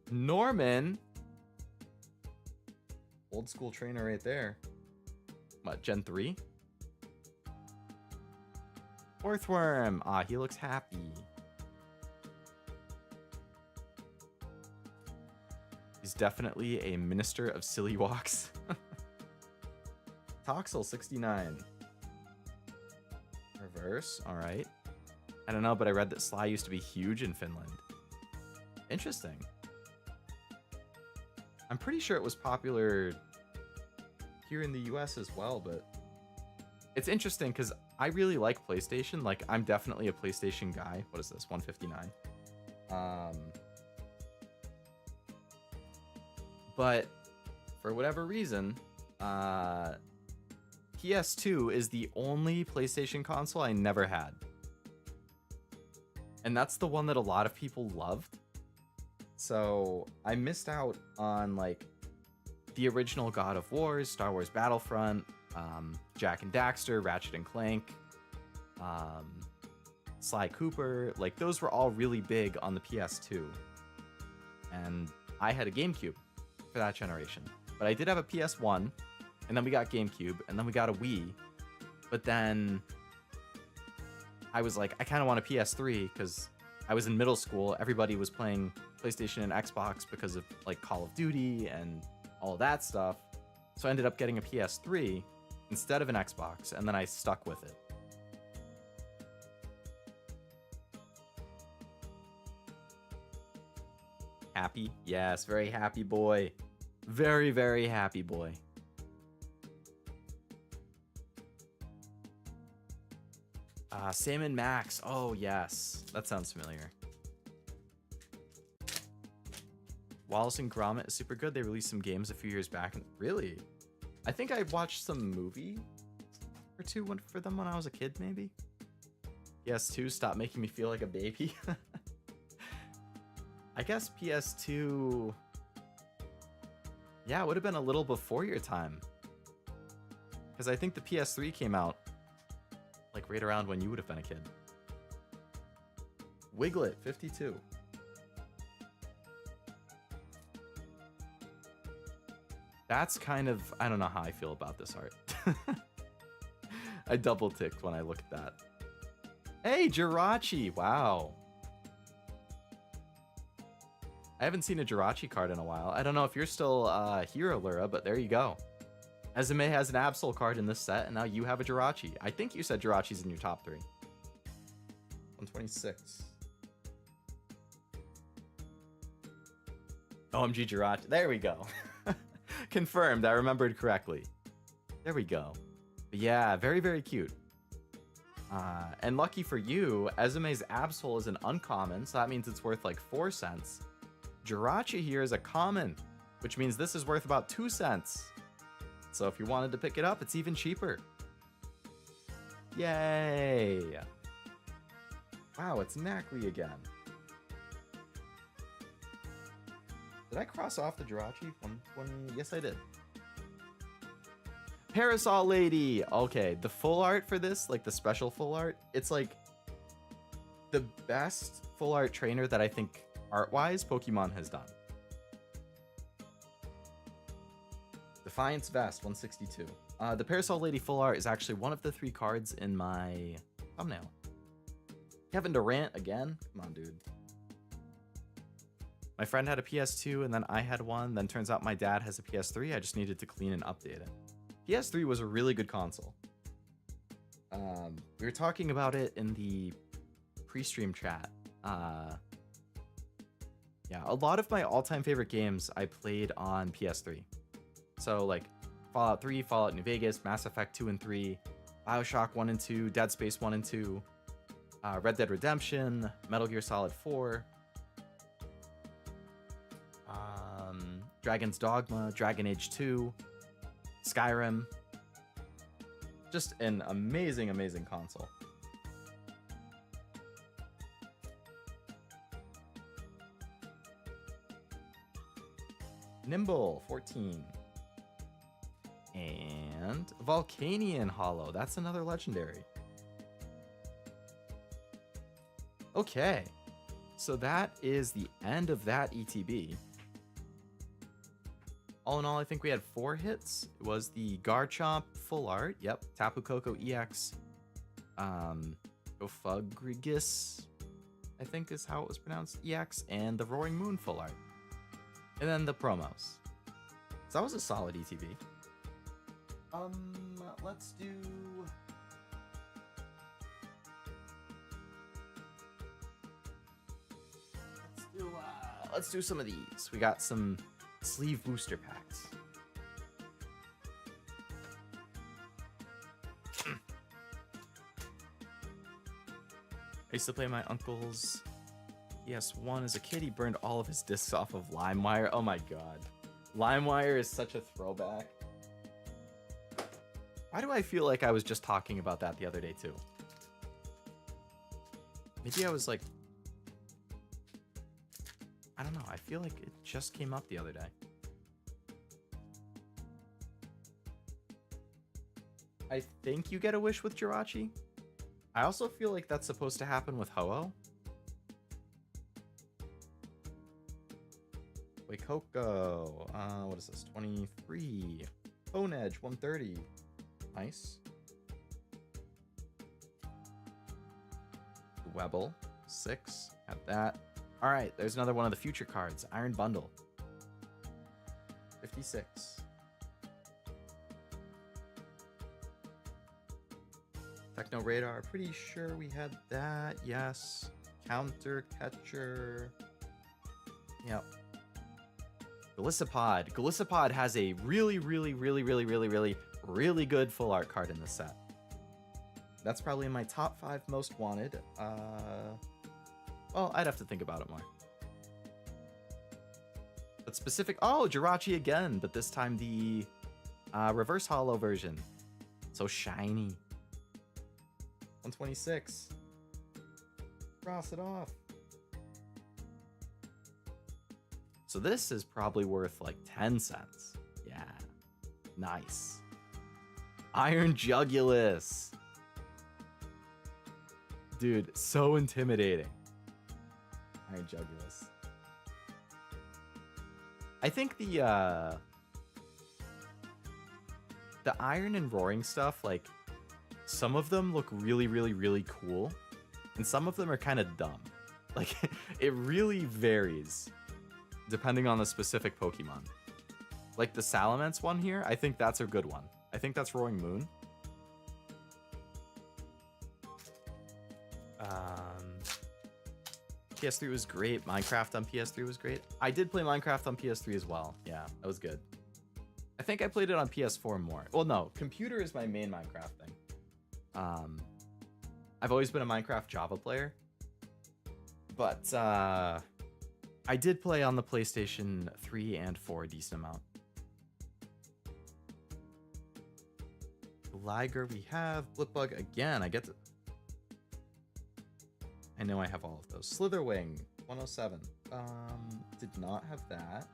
Norman! Old school trainer right there. What, Gen 3? Earthworm! Ah, he looks happy. He's definitely a minister of silly walks. Toxel, 69. Reverse, alright. I don't know, but I read that Sly used to be huge in Finland. Interesting. I'm pretty sure it was popular here in the US as well, but it's interesting because I really like PlayStation. Like, I'm definitely a PlayStation guy. What is this? 159. But for whatever reason, PS2 is the only PlayStation console I never had. And that's the one that a lot of people loved. So I missed out on like the original God of Wars, Star Wars Battlefront, Jak and Daxter, Ratchet and Clank, Sly Cooper. Like, those were all really big on the PS2. And I had a GameCube for that generation. But I did have a PS1, and then we got GameCube, and then we got a Wii. But then I was like, I kind of want a PS3 because I was in middle school. Everybody was playing PlayStation and Xbox because of like Call of Duty and all of that stuff. So I ended up getting a PS3 instead of an Xbox, and then I stuck with it. Happy? Yes, very happy boy. Very, very happy boy. Sam and Max. Oh, yes. That sounds familiar. Wallace and Gromit is super good. They released some games a few years back. Really? I think I watched some movie or two for them when I was a kid, maybe? PS2, stop making me feel like a baby. I guess PS2... Yeah, it would have been a little before your time. Because I think the PS3 came out like right around when you would have been a kid. Wiglet, 52. That's kind of... I don't know how I feel about this art. I double ticked when I looked at that. Hey, Jirachi! Wow. I haven't seen a Jirachi card in a while. I don't know if you're still here, Allura, but there you go. Ezume has an Absol card in this set, and now you have a Jirachi. I think you said Jirachi's in your top 3. 126. OMG Jirachi. There we go. Confirmed. I remembered correctly. There we go. But yeah, very, very cute. And lucky for you, Ezume's Absol is an uncommon, so that means it's worth like 4 cents. Jirachi here is a common, which means this is worth about 2 cents. So if you wanted to pick it up, it's even cheaper. Yay! Wow, it's Nackley again. Did I cross off the Jirachi? 120? Yes, I did. Parasol Lady! Okay, the full art for this, like the special full art, it's like the best full art trainer that I think art-wise Pokemon has done. Defiance Vest, 162. The Parasol Lady full art is actually one of the 3 cards in my thumbnail. Kevin Durant again? Come on, dude. My friend had a PS2 and then I had one. Then turns out my dad has a PS3. I just needed to clean and update it. PS3 was a really good console. We were talking about it in the pre-stream chat. Yeah, a lot of my all-time favorite games I played on PS3. So like Fallout 3, Fallout New Vegas, Mass Effect 2 and 3, BioShock 1 and 2, Dead Space 1 and 2, Red Dead Redemption, Metal Gear Solid 4, Dragon's Dogma, Dragon Age 2, Skyrim. Just an amazing, amazing console. Nimble, 14. And Volcanion Hollow. That's another legendary. Okay. So that is the end of that ETB. All in all, I think we had 4 hits. It was the Garchomp full art. Yep. Tapu Koko EX. Gofugrigus, I think is how it was pronounced. EX. And the Roaring Moon full art. And then the promos. So that was a solid ETB. Let's do... Let's do some of these. We got some sleeve booster packs. I used to play my uncle's PS1 as a kid. He burned all of his discs off of LimeWire. Oh my god. LimeWire is such a throwback. Why do I feel like I was just talking about that the other day too? Maybe I was like... I don't know. I feel like it just came up the other day. I think you get a wish with Jirachi. I also feel like that's supposed to happen with Ho-Oh. Wait, Coco. What is this? 23. Phone Edge, 130. Nice. Webble, 6. Have that. All right, there's another one of the future cards. Iron Bundle, 56. Techno Radar, pretty sure we had that. Yes. Counter Catcher. Yep. Golisopod. Golisopod has a really good full art card in this set. That's probably in my top 5 most wanted. Well, I'd have to think about it more. But specific... Oh, Jirachi again, but this time the reverse holo version. So shiny. 126. Cross it off. So this is probably worth like 10 cents. Yeah. Nice. Iron Jugulus. Dude, so intimidating. Iron Jugulus. I think the Iron and Roaring stuff, like, some of them look really cool, and some of them are kind of dumb. Like, it really varies depending on the specific Pokemon. Like the Salamence one here, I think that's a good one. I think that's Roaring Moon. PS3 was great. Minecraft on PS3 was great. I did play Minecraft on PS3 as well. Yeah, that was good. I think I played it on PS4 more. Well, no, computer is my main Minecraft thing. I've always been a Minecraft Java player, but I did play on the PlayStation 3 and 4 a decent amount. Liger we have. Blipbug again. I know I have all of those. Slitherwing 107. Did not have that.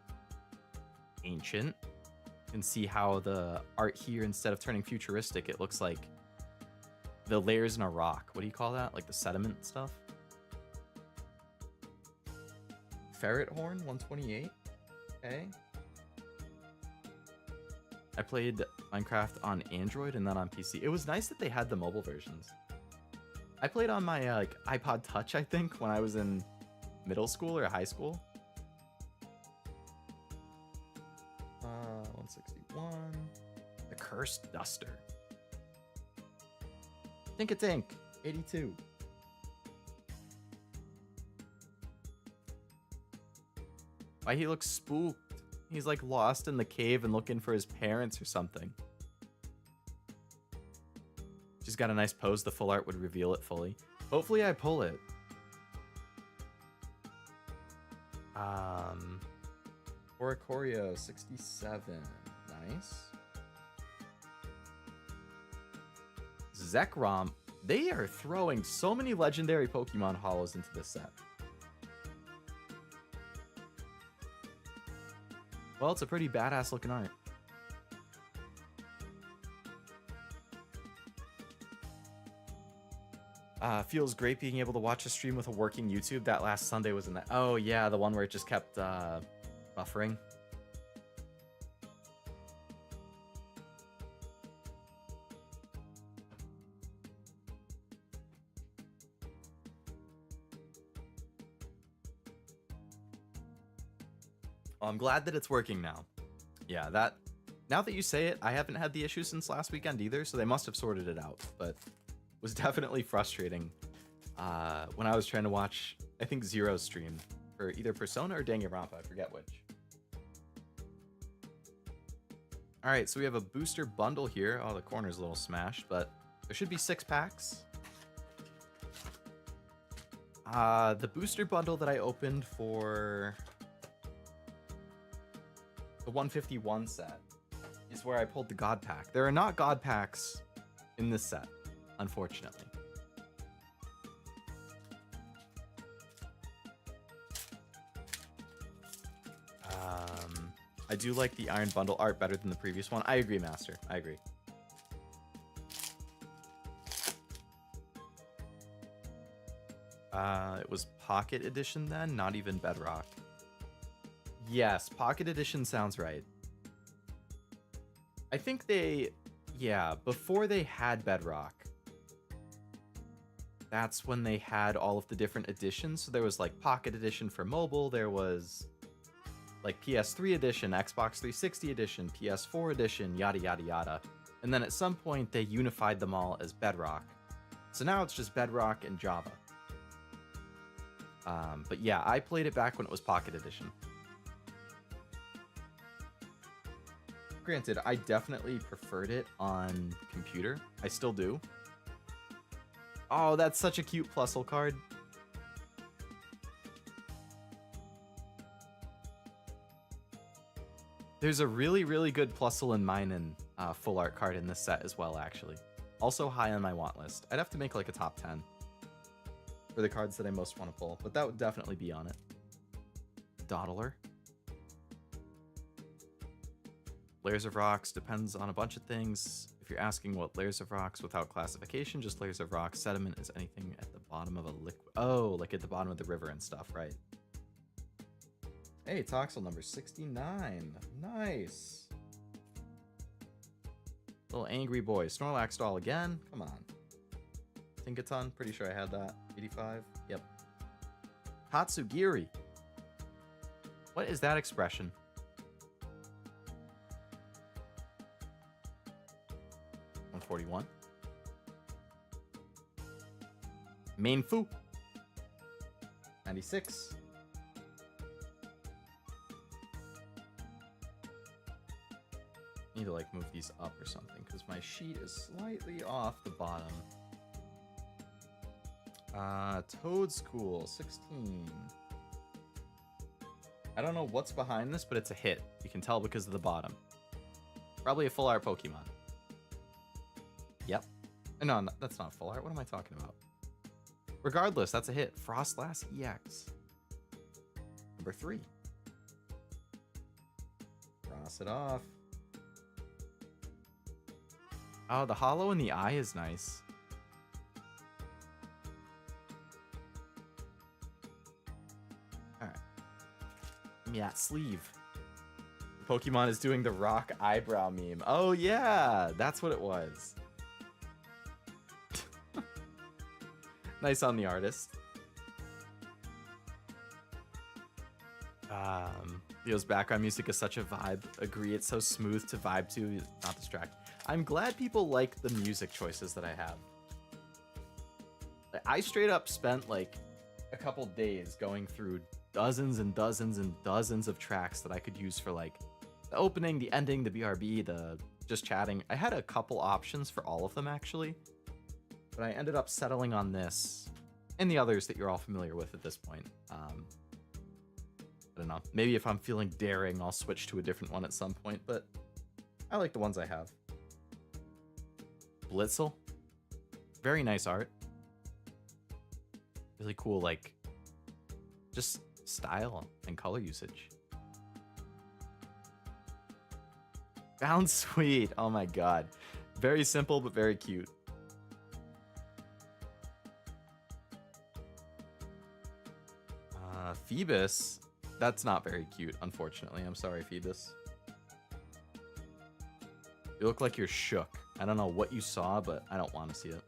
Ancient. You can see how the art here, instead of turning futuristic, it looks like the layers in a rock. What do you call that? Like the sediment stuff? Ferret Horn 128. Okay. I played Minecraft on Android and then on PC. It was nice that they had the mobile versions. I played on my like iPod Touch, I think, when I was in middle school or high school. 161. The Cursed Duster. Think-a-Tink 82. Why he looks spooked? He's like lost in the cave and looking for his parents or something. She's got a nice pose. The full art would reveal it fully. Hopefully I pull it. Oricorio 67. Nice. Zekrom. They are throwing so many legendary Pokemon holos into this set. Well, it's a pretty badass looking art. Feels great being able to watch a stream with a working YouTube. That last Sunday was in that. Oh yeah, the one where it just kept buffering. Well, I'm glad that it's working now. Yeah, now that you say it, I haven't had the issue since last weekend either, so they must have sorted it out. But it was definitely frustrating when I was trying to watch, I think, Zero's stream for either Persona or Danganronpa, I forget which. All right, so we have a booster bundle here. Oh, the corner's a little smashed, but there should be 6 packs. The booster bundle that I opened for the 151 set is where I pulled the God Pack. There are not God Packs in this set, unfortunately. I do like the Iron Bundle art better than the previous one. I agree, Master. I agree. It was Pocket Edition then, not even Bedrock. Yes, Pocket Edition sounds right. I think before they had Bedrock, that's when they had all of the different editions. So there was like Pocket Edition for mobile, there was like PS3 edition, Xbox 360 edition, PS4 edition, yada yada yada. And then at some point they unified them all as Bedrock. So now it's just Bedrock and Java. But yeah, I played it back when it was Pocket Edition. Granted, I definitely preferred it on computer. I still do. Oh, that's such a cute Plusle card. There's a really, really good Plusle and Minun full art card in this set as well, actually. Also high on my want list. I'd have to make like a top 10 for the cards that I most want to pull, but that would definitely be on it. Dawdler. Layers of Rocks depends on a bunch of things. If you're asking what Layers of Rocks without classification, just Layers of Rocks. Sediment is anything at the bottom of a liquid. Oh, like at the bottom of the river and stuff, right? Hey, Toxel number 69. Nice. Little angry boy. Snorlax doll again. Come on. Tinkaton. Pretty sure I had that. 85. Yep. Tatsugiri. What is that expression? $141. Mainfu. 96. Need to like move these up or something because my sheet is slightly off the bottom. Toad's cool, 16. I don't know what's behind this, but it's a hit. You can tell because of the bottom. Probably a full art Pokemon. Yep. No, that's not full art. What am I talking about? Regardless, that's a hit. Frostlass EX. Number 3. Cross it off. Oh, the hollow in the eye is nice. Alright. Give me that sleeve. Pokemon is doing the rock eyebrow meme. Oh yeah, that's what it was. Nice on the artist. Leo's background music is such a vibe. Agree, it's so smooth to vibe to, not distract. I'm glad people like the music choices that I have. I straight up spent like a couple days going through dozens and dozens and dozens of tracks that I could use for like the opening, the ending, the BRB, the just chatting. I had a couple options for all of them actually, but I ended up settling on this and the others that you're all familiar with at this point. I don't know. Maybe if I'm feeling daring, I'll switch to a different one at some point, but I like the ones I have. Blitzel. Very nice art. Really cool, like, just style and color usage. Found sweet. Oh my god. Very simple, but very cute. Phoebus. That's not very cute, unfortunately. I'm sorry, Phoebus. You look like you're shook. I don't know what you saw, but I don't want to see it.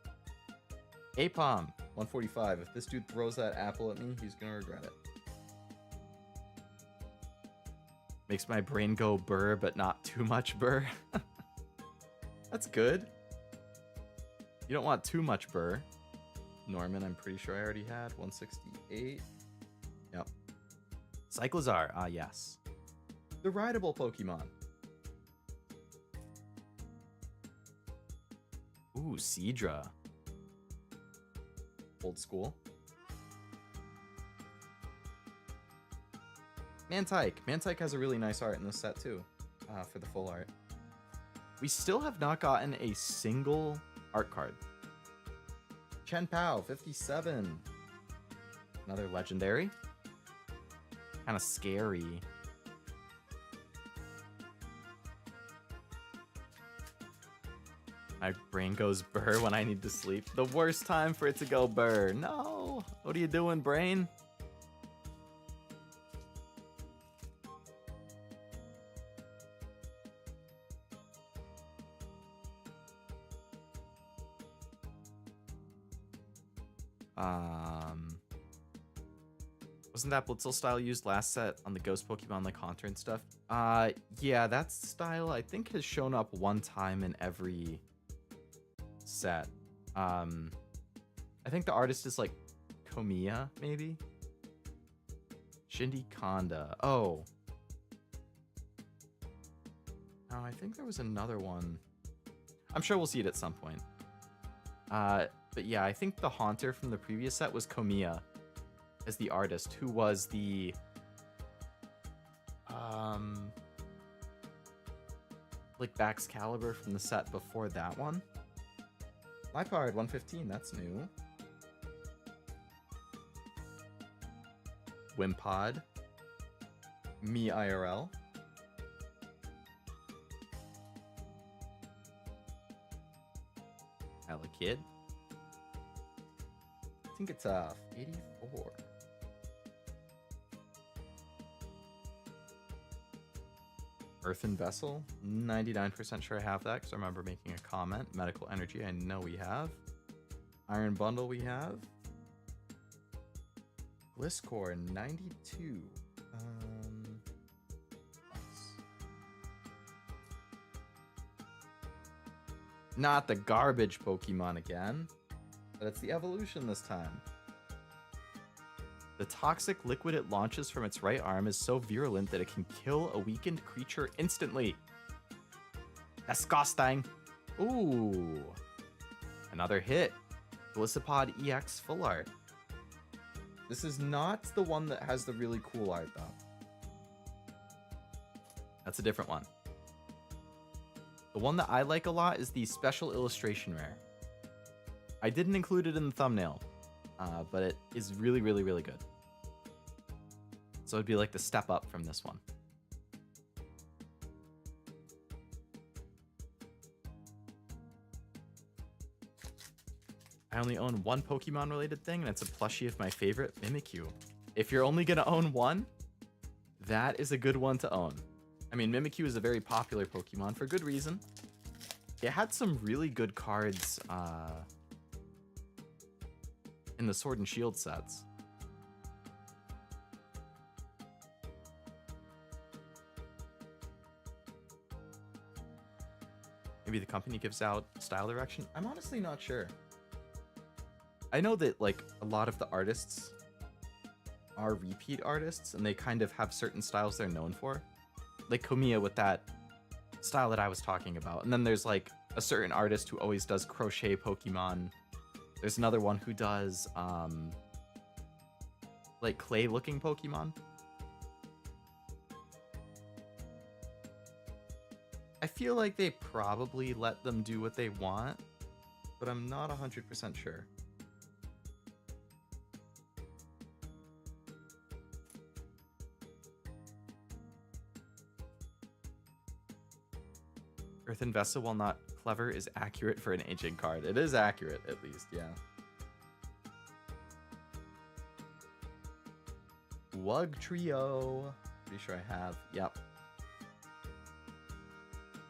Apom, 145. If this dude throws that apple at me, he's gonna regret it. Makes my brain go burr, but not too much burr. That's good. You don't want too much burr. Norman, I'm pretty sure I already had. 168. Yep. Cyclizar, ah yes. The rideable Pokemon. Ooh, Seadra. Old school. Mantike. Mantike has a really nice art in this set too, for the full art. We still have not gotten a single art card. Chen Pao, 57. Another legendary. Kind of scary. My brain goes burr when I need to sleep. The worst time for it to go burr. No! What are you doing, brain? Wasn't that Blitzel style used last set on the Ghost Pokemon like Haunter and stuff? Yeah, that style I think has shown up one time in every set. I think the artist is like Komiya, maybe? Shindy Konda. Oh. Oh, I think there was another one. I'm sure we'll see it at some point. But yeah, I think the Haunter from the previous set was Komiya as the artist, who was the like Baxcalibur from the set before that one. Liepard 115, that's new. Wimpod. Me IRL. Kid. I think it's 84. Earthen Vessel, 99% sure I have that because I remember making a comment. Medical Energy, I know we have. Iron Bundle, we have. Gliscor, 92. Not the garbage Pokemon again, but it's the evolution this time. The toxic liquid it launches from its right arm is so virulent that it can kill a weakened creature instantly. Disgusting. Ooh. Another hit. Gliscopod EX Full Art. This is not the one that has the really cool art, though. That's a different one. The one that I like a lot is the special illustration rare. I didn't include it in the thumbnail, but it is really, really, really good. So it'd be like the step up from this one. I only own one Pokemon related thing, and it's a plushie of my favorite, Mimikyu. If you're only gonna own one, that is a good one to own. I mean, Mimikyu is a very popular Pokemon for good reason. It had some really good cards in the Sword and Shield sets. Maybe the company gives out style direction? I'm honestly not sure. I know that like a lot of the artists are repeat artists and they kind of have certain styles they're known for. Like Komiya with that style that I was talking about. And then there's like a certain artist who always does crochet Pokemon. There's another one who does like clay looking Pokemon. I feel like they probably let them do what they want, but I'm not 100% sure. Earthen Vessel, while not clever, is accurate for an ancient card. It is accurate, at least, yeah. Wug Trio. Pretty sure I have. Yep.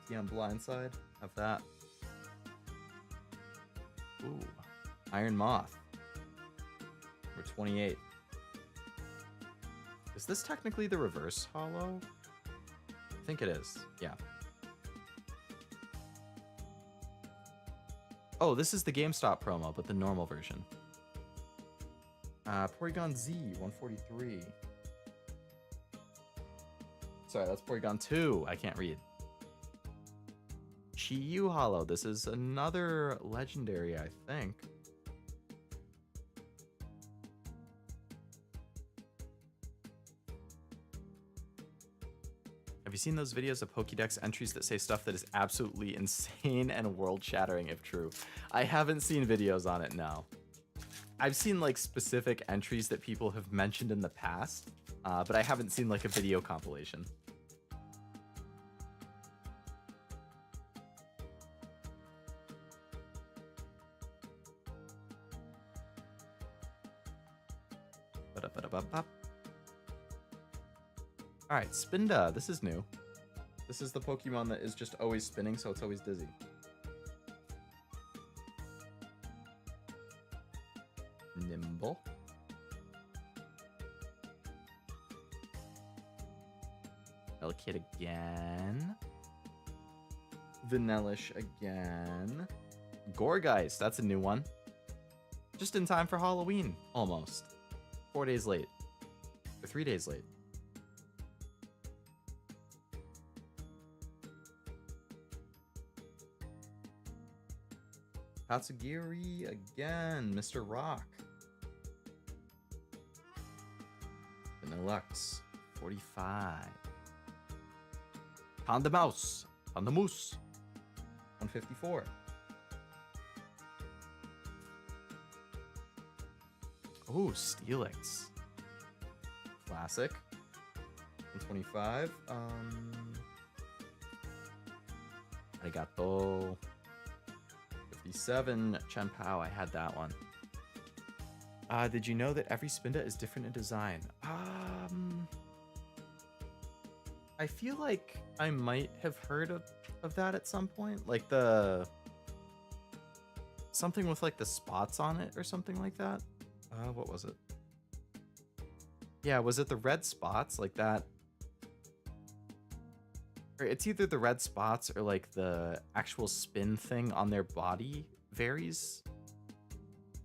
See on Blindside? Have that. Ooh. Iron Moth. We're 28. Is this technically the reverse holo? I think it is. Yeah. Oh, this is the GameStop promo, but the normal version. Porygon Z, 143. Sorry, that's Porygon 2. I can't read. YuGiOh Holo. This is another legendary, I think. Have you seen those videos of Pokédex entries that say stuff that is absolutely insane and world-shattering if true? I haven't seen videos on it, no. I've seen like specific entries that people have mentioned in the past, but I haven't seen like a video compilation. Alright, Spinda. This is new. This is the Pokemon that is just always spinning, so it's always dizzy. Nimble. Elkid again. Vanillish again. Gourgeist. That's a new one. Just in time for Halloween, almost. 4 days late. Or 3 days late. Tatsugiri again, Mr. Rock. Vanillux, 45. Panda Mouse, 154. Oh, Steelix. Classic. 125. Arigato. 57. Chenpao, I had that one. Did you know that every Spinda is different in design? I feel like I might have heard of that at some point. Like the... something with like the spots on it or something like that. What was it? Yeah, was it the red spots like that? Or it's either the red spots or like the actual spin thing on their body varies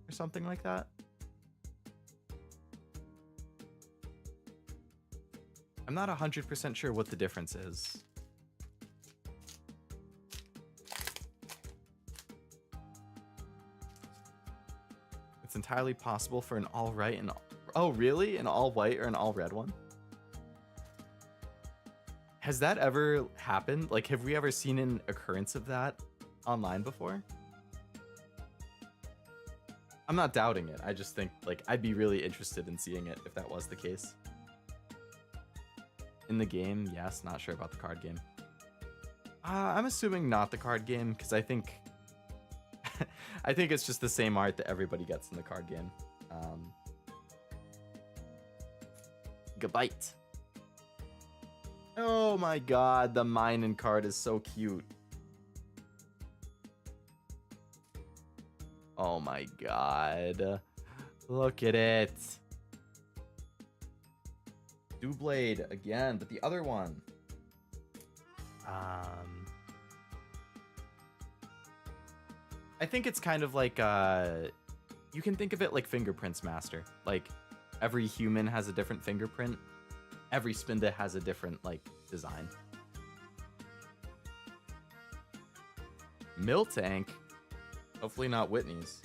or something like that. I'm not 100% sure what the difference is. It's entirely possible for an alright and Oh, really? An all white or an all red one? Has that ever happened? Like, have we ever seen an occurrence of that online before? I'm not doubting it. I just think, like, I'd be really interested in seeing it if that was the case. In the game, yes. Not sure about the card game. I'm assuming not the card game, because I think... I think it's just the same art that everybody gets in the card game. Goodbye. Oh my god, the Minen card is so cute. Oh my god. Look at it. Doublade again, but the other one. I think it's kind of like, you can think of it like Fingerprints Master. Like, every human has a different fingerprint. Every Spinda has a different, like, design. Miltank. Hopefully not Whitney's.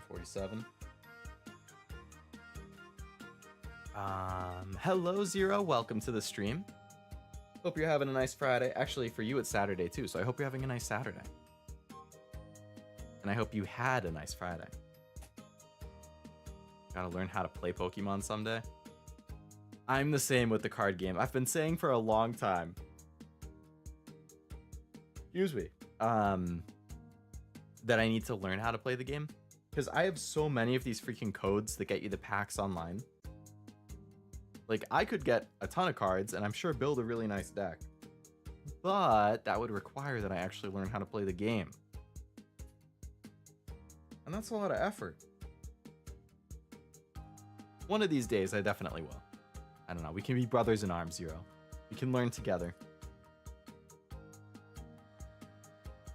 47. Hello, Zero. Welcome to the stream. Hope you're having a nice Friday. Actually, for you, it's Saturday, too, so I hope you're having a nice Saturday. And I hope you had a nice Friday. Gotta learn how to play Pokemon someday. I'm the same with the card game. I've been saying for a long time. Excuse me. That I need to learn how to play the game. Because I have so many of these freaking codes that get you the packs online. Like, I could get a ton of cards and I'm sure build a really nice deck. But that would require that I actually learn how to play the game. And that's a lot of effort. One of these days, I definitely will. I don't know. We can be brothers in arms, Zero. We can learn together.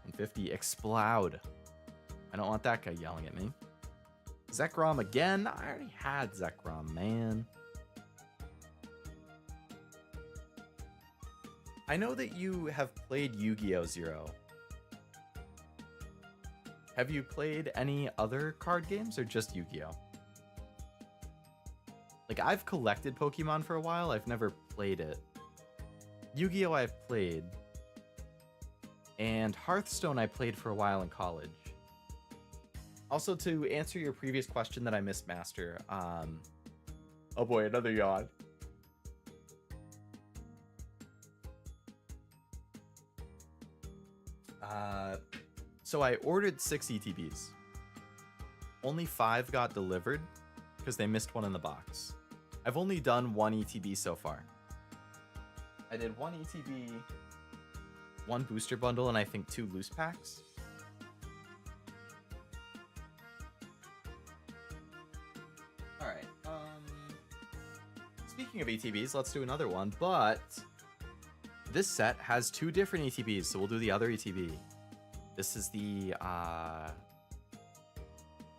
150, Explode. I don't want that guy yelling at me. Zekrom again? I already had Zekrom, man. I know that you have played YuGiOh, Zero. Have you played any other card games or just YuGiOh? Like, I've collected Pokemon for a while. I've never played it. YuGiOh I've played. And Hearthstone I played for a while in college. Also, to answer your previous question that I missed, Master. Oh boy, another yawn. So I ordered 6 ETBs. Only 5 got delivered because they missed one in the box. I've only done 1 ETB so far. I did 1 ETB, 1 booster bundle, and I think 2 loose packs. Alright, speaking of ETBs, let's do another one, but this set has 2 different ETBs, so we'll do the other ETB. This is the,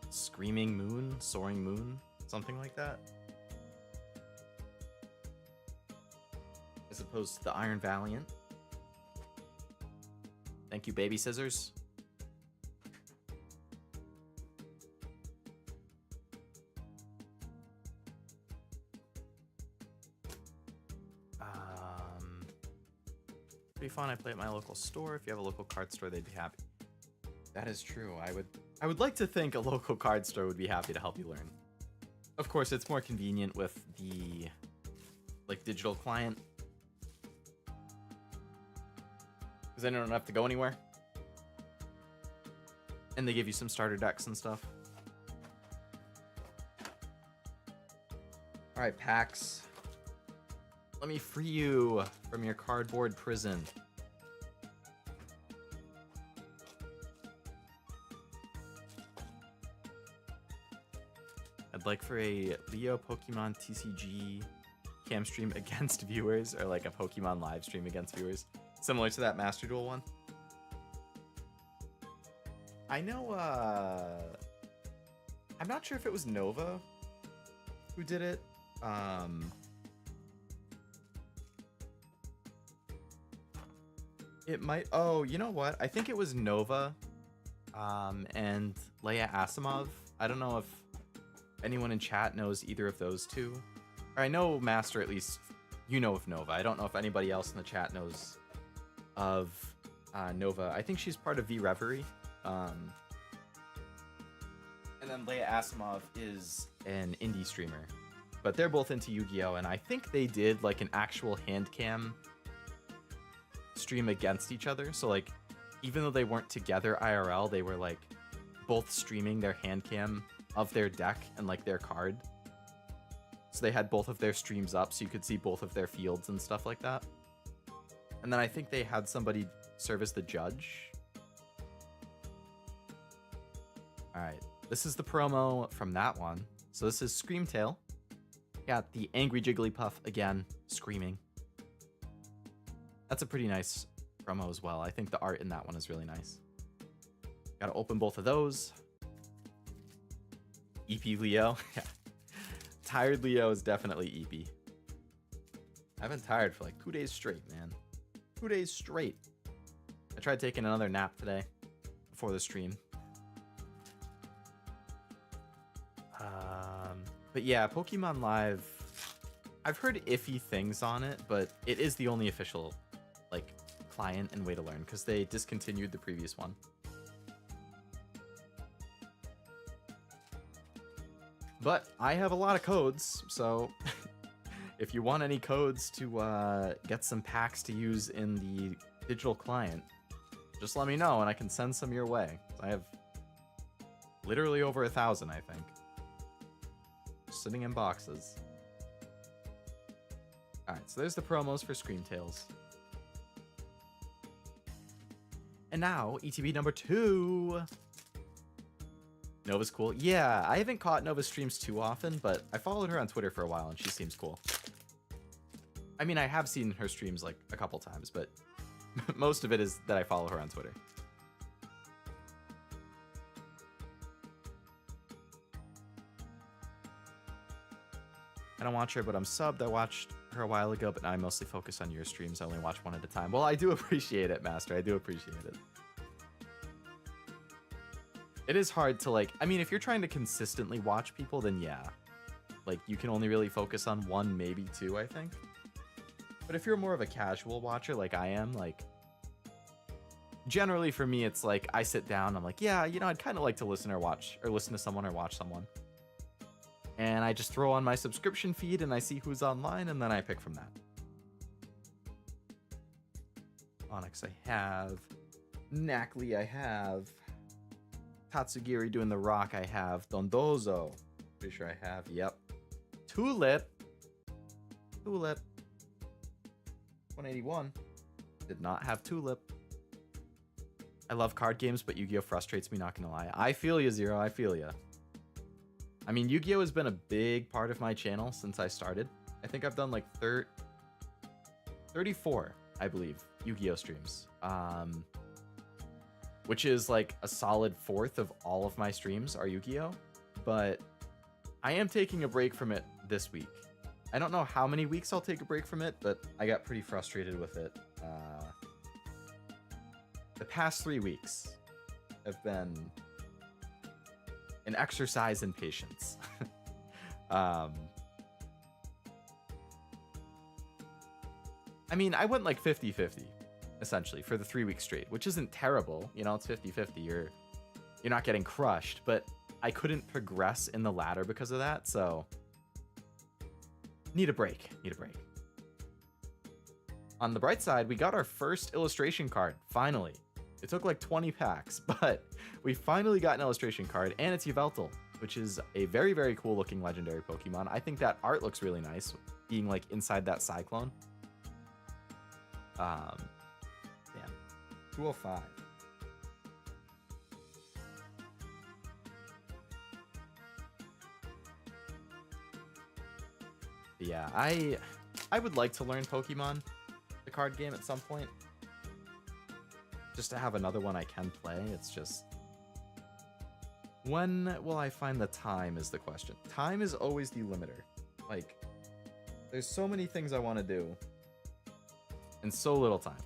Screaming Moon, Soaring Moon, something like that. As opposed to the Iron Valiant. Thank you, Baby Scissors. Pretty fun. I play at my local store. If you have a local card store, they'd be happy. That is true. I would like to think a local card store would be happy to help you learn. Of course, it's more convenient with the, like, digital client. Because then you don't have to go anywhere. And they give you some starter decks and stuff. Alright, packs. Let me free you from your cardboard prison. I'd like for a Leo Pokemon TCG cam stream against viewers, or like a Pokemon live stream against viewers. Similar to that Master Duel one. I know, I'm not sure if it was Nova who did it. It might, oh, you know what? I think it was Nova, and Leia Asimov. I don't know if anyone in chat knows either of those two. Or I know Master, at least you know of Nova. I don't know if anybody else in the chat knows of Nova. I think she's part of V Reverie. And then Leia Asimov is an indie streamer. But they're both into Yu-Gi-Oh! And I think they did like an actual hand cam stream against each other. So like, even though they weren't together IRL, they were like both streaming their hand cam of their deck and like their card. So they had both of their streams up so you could see both of their fields and stuff like that. And then I think they had somebody serve as the judge. All right, this is the promo from that one. So this is Screamtail. Got the angry Jigglypuff again, screaming. That's a pretty nice promo as well. I think the art in that one is really nice. Gotta open both of those. EP Leo. Yeah. Tired Leo is definitely EP. I've been tired for like 2 days straight, man. 2 days straight. I tried taking another nap today before the stream. But yeah, Pokemon Live, I've heard iffy things on it, but it is the only official like client and way to learn because they discontinued the previous one. But I have a lot of codes, so if you want any codes to get some packs to use in the digital client, just let me know and I can send some your way. I have literally over 1,000, I think, sitting in boxes. Alright, so there's the promos for Screamtails. And now, ETB number 2. Nova's cool. Yeah, I haven't caught Nova's streams too often, but I followed her on Twitter for a while and she seems cool. I mean, I have seen her streams like a couple times, but most of it is that I follow her on Twitter. I don't watch her, but I'm subbed. I watched her a while ago, but now I mostly focus on your streams. I only watch one at a time. Well, I do appreciate it, Master. I do appreciate it. It is hard to like, I mean, if you're trying to consistently watch people, then yeah. Like, you can only really focus on one, maybe two, I think. But if you're more of a casual watcher like I am, like, generally for me, it's like, I sit down, I'm like, yeah, you know, I'd kind of like to listen to someone or watch someone. And I just throw on my subscription feed and I see who's online and then I pick from that. Onyx I have. Knackley I have. Tatsugiri doing the rock I have. Dondozo. Pretty sure I have. Yep. Tulip. 181. Did not have Tulip. I love card games, but Yu-Gi-Oh! Frustrates me, not gonna lie. I feel you, Zero. I feel you. I mean, Yu-Gi-Oh! Has been a big part of my channel since I started. I think I've done like 34, I believe, Yu-Gi-Oh! Streams. Which is like a solid fourth of all of my streams are Yu-Gi-Oh! But I am taking a break from it this week. I don't know how many weeks I'll take a break from it, but I got pretty frustrated with it. The past 3 weeks have been an exercise in patience. I mean, I went like 50-50, essentially, for the 3 weeks straight, which isn't terrible. You know, it's 50-50. You're not getting crushed, but I couldn't progress in the ladder because of that, so need a break. On the bright side, we got our first illustration card, finally. It took like 20 packs, but we finally got an illustration card, and it's Yveltal, which is a very, very cool looking legendary Pokemon. I think that art looks really nice, being like inside that Cyclone. Damn. 205. Yeah, I would like to learn Pokemon, the card game, at some point. Just to have another one I can play. It's just, when will I find the time is the question. Time is always the limiter. Like, there's so many things I want to do and so little time.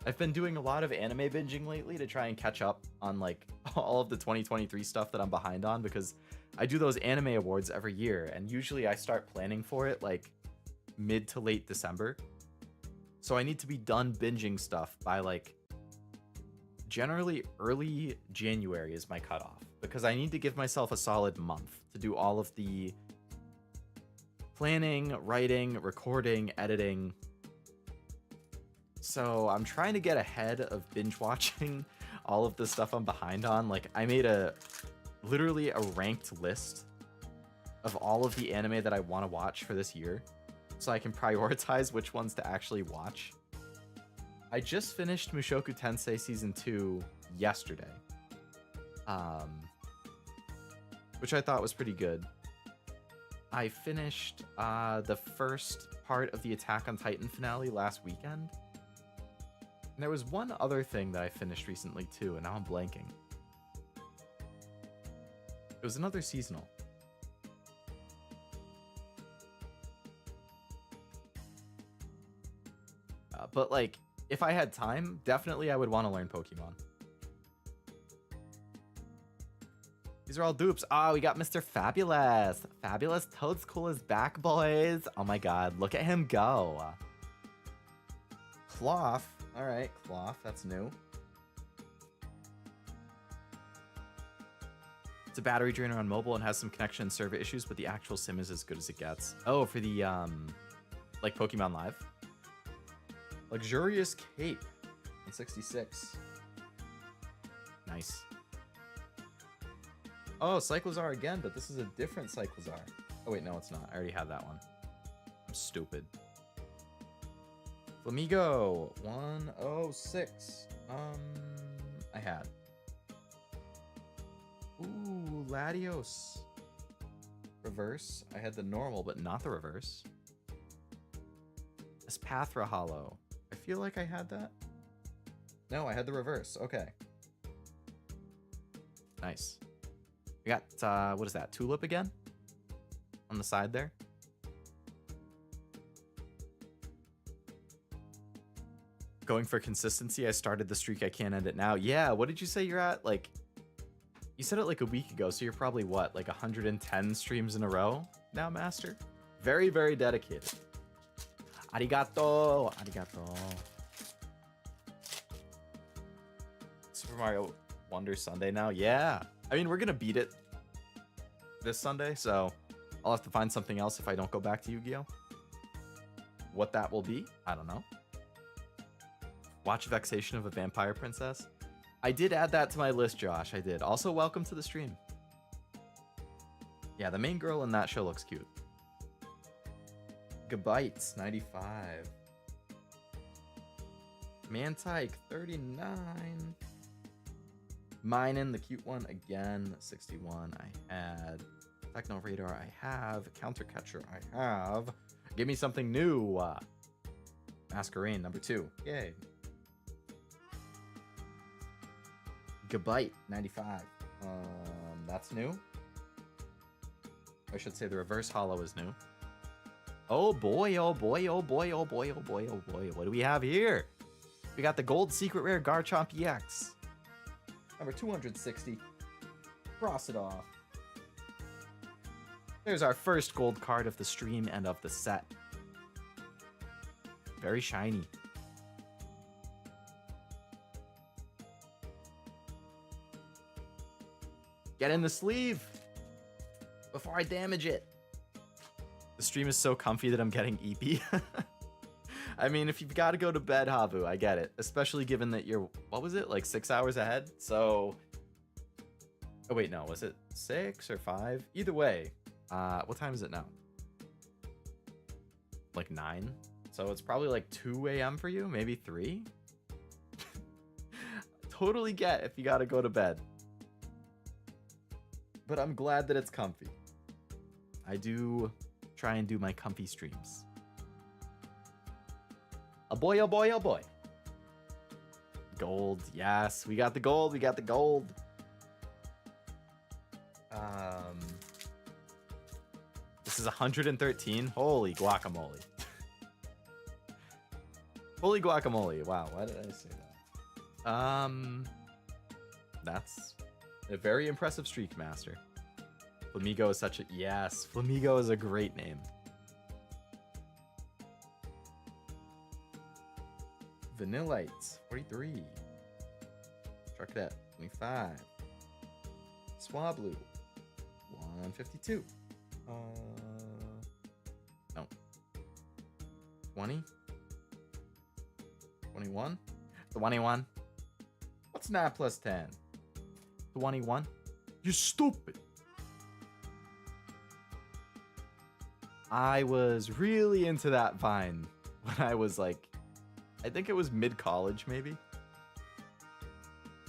I've been doing a lot of anime binging lately to try and catch up on like all of the 2023 stuff that I'm behind on, because I do those anime awards every year, and usually I start planning for it like mid to late December. So I need to be done binging stuff by like generally early January is my cutoff, because I need to give myself a solid month to do all of the planning, writing, recording, editing. So I'm trying to get ahead of binge watching all of the stuff I'm behind on. Like I made literally a ranked list of all of the anime that I want to watch for this year, so I can prioritize which ones to actually watch. I just finished Mushoku Tensei Season 2 yesterday, which I thought was pretty good. I finished the first part of the Attack on Titan finale last weekend. And there was one other thing that I finished recently too, and now I'm blanking. It was another seasonal. But like, if I had time, definitely I would want to learn Pokemon. These are all dupes. Ah, we got Mr. Fabulous. Fabulous Toadstool is back, boys. Oh my god, look at him go. Cloth. All right, Cloth, that's new. It's a battery drainer on mobile and has some connection and server issues, but the actual sim is as good as it gets. Oh, for the, like Pokemon Live? Luxurious Cape on 66. Nice. Oh, Cyclozar again, but this is a different Cyclozar. Oh wait, no, it's not. I already had that one. I'm stupid. Flamigo 106. I had. Ooh, Latios. Reverse. I had the normal, but not the reverse. Espathra Hollow. I feel like I had that. No, I had the reverse. Okay. Nice. We got, what is that? Tulip again? On the side there. Going for consistency. I started the streak. I can't end it now. Yeah, what did you say you're at? Like, you said it like a week ago, so you're probably what? Like 110 streams in a row now, Master? Very, very dedicated. Arigato! Arigato. Super Mario Wonder Sunday now? Yeah. I mean, we're gonna beat it this Sunday, so I'll have to find something else if I don't go back to Yu-Gi-Oh! What that will be, I don't know. Watch Vexation of a Vampire Princess. I did add that to my list, Josh. I did. Also, welcome to the stream. Yeah, the main girl in that show looks cute. Gabites, 95. Mantike, 39. Minin, the cute one, again, 61. I had Techno Radar, I have Countercatcher, I have. Give me something new. Masquerain, number 2. Yay. Gabite, 95. That's new. I should say the reverse hollow is new. Oh boy, oh boy, oh boy, oh boy, oh boy, oh boy. What do we have here? We got the gold secret rare Garchomp EX. Number 260. Cross it off. There's our first gold card of the stream and of the set. Very shiny. Get in the sleeve before I damage it. The stream is so comfy that I'm getting eepy. I mean, if you've got to go to bed, Havu, I get it. Especially given that you're, what was it, like 6 hours ahead? So, oh wait, no, was it 6 or 5? Either way, what time is it now? Like 9? So it's probably like 2 a.m. for you, maybe 3? Totally get if you got to go to bed. But I'm glad that it's comfy. I do try and do my comfy streams. Oh boy, oh boy, oh boy. Gold, yes. We got the gold, we got the gold. This is 113. Holy guacamole. Holy guacamole. Wow, why did I say that? That's a very impressive streak, Master. Flamigo is such a... Yes, Flamigo is a great name. Vanillite, 43. Truckette, 25. Swablu, 152. No. 20? 21? 21? What's 9 plus 10? 21? You stupid! I was really into that Vine when I was like, I think it was mid-college maybe.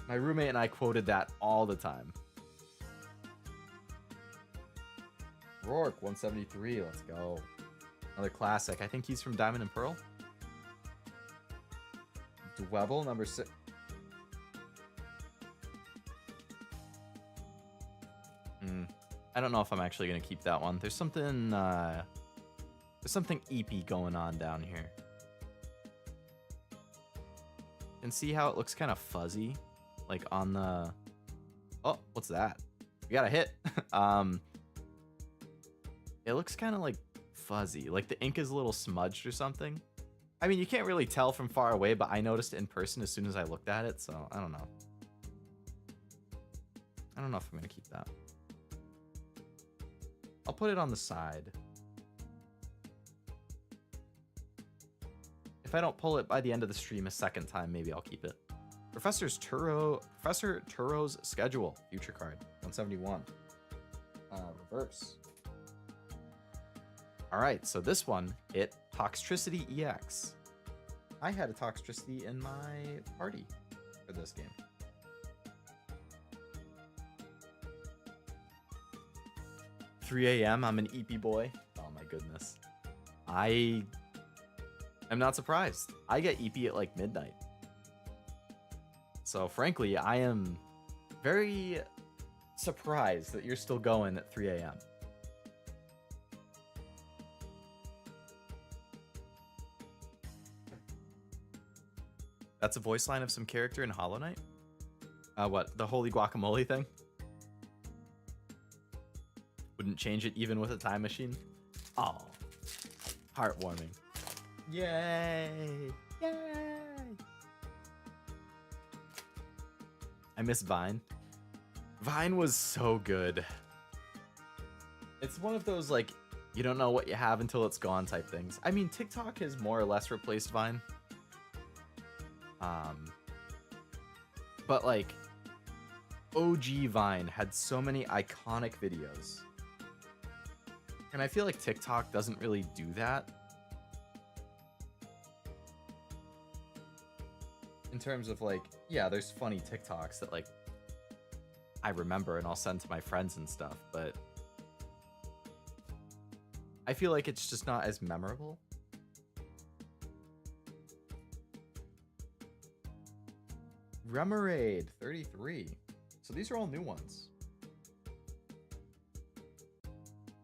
My roommate and I quoted that all the time. Rourke, 173, let's go. Another classic. I think he's from Diamond and Pearl. Dwebble, number 6. I don't know if I'm actually gonna keep that one. There's something eepy going on down here. And see how it looks kind of fuzzy, like on the. Oh, what's that? We got a hit. It looks kind of like fuzzy, like the ink is a little smudged or something. I mean, you can't really tell from far away, but I noticed it in person as soon as I looked at it, so I don't know. I don't know if I'm gonna keep that. I'll put it on the side. If I don't pull it by the end of the stream a second time, maybe I'll keep it. Professor Turo's schedule, future card, 171. Reverse. All right, so this one hit Toxtricity EX. I had a Toxtricity in my party for this game. $3 a.m. I'm an EP boy. Oh my goodness. I am not surprised. I get EP at like midnight. So frankly, I am very surprised that you're still going at 3 a.m. That's a voice line of some character in Hollow Knight? What, the holy guacamole thing? Wouldn't change it even with a time machine? Oh, heartwarming. Yay! Yay! I miss Vine. Vine was so good. It's one of those, like, you don't know what you have until it's gone type things. I mean, TikTok has more or less replaced Vine. But, like, OG Vine had so many iconic videos. And I feel like TikTok doesn't really do that. In terms of, like, yeah, there's funny TikToks that, like, I remember and I'll send to my friends and stuff, but I feel like it's just not as memorable. Remoraid, 33. So these are all new ones.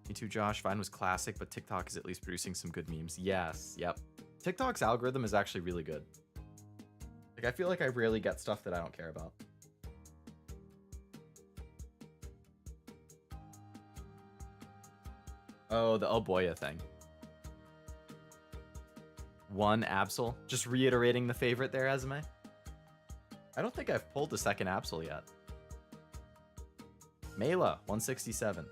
Me too, Josh. Vine was classic, but TikTok is at least producing some good memes. Yes, yep. TikTok's algorithm is actually really good. Like, I feel like I rarely get stuff that I don't care about. Oh, the Oboya thing. One Absol. Just reiterating the favorite there, Esme. I don't think I've pulled the second Absol yet. Mela, 167.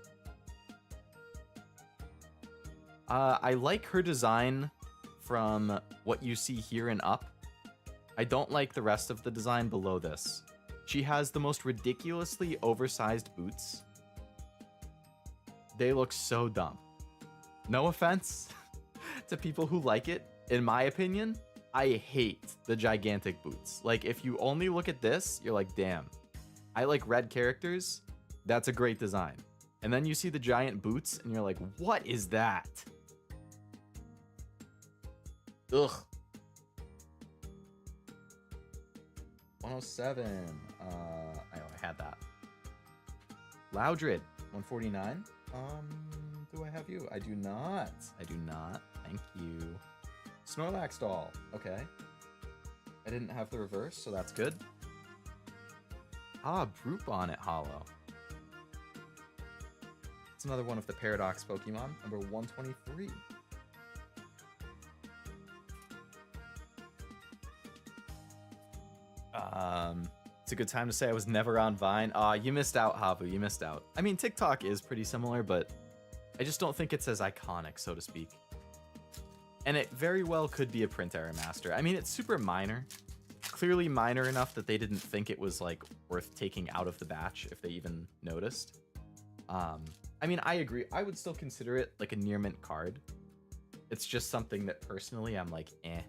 I like her design from what you see here and up. I don't like the rest of the design below this. She has the most ridiculously oversized boots. They look so dumb. No offense to people who like it. In my opinion, I hate the gigantic boots. Like, if you only look at this, you're like, damn. I like red characters. That's a great design. And then you see the giant boots, and you're like, what is that? Ugh. 107. I had that. Loudred, 149. Do I have you? I do not. I do not. Thank you. Snorlax doll. Okay. I didn't have the reverse, so that's good. Ah, Brute Bonnet Hollow. It's another one of the Paradox Pokemon, number 123. It's a good time to say I was never on Vine. Aw, you missed out, Havu. You missed out. I mean, TikTok is pretty similar, but I just don't think it's as iconic, so to speak. And it very well could be a print error master. I mean, it's super minor. Clearly minor enough that they didn't think it was, like, worth taking out of the batch, if they even noticed. I mean, I agree. I would still consider it, like, a near mint card. It's just something that, personally, I'm like, eh.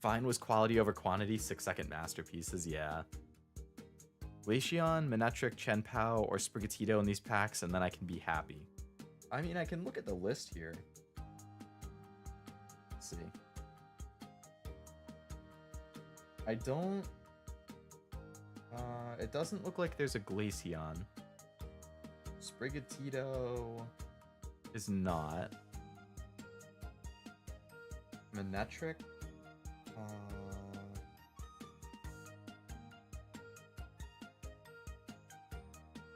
Vine was quality over quantity, 6-second masterpieces, yeah. Glaceon, Manectric, Chenpao, or Sprigatito in these packs, and then I can be happy. I mean, I can look at the list here. Let's see. I don't... it doesn't look like there's a Glaceon. Sprigatito is not. Manectric?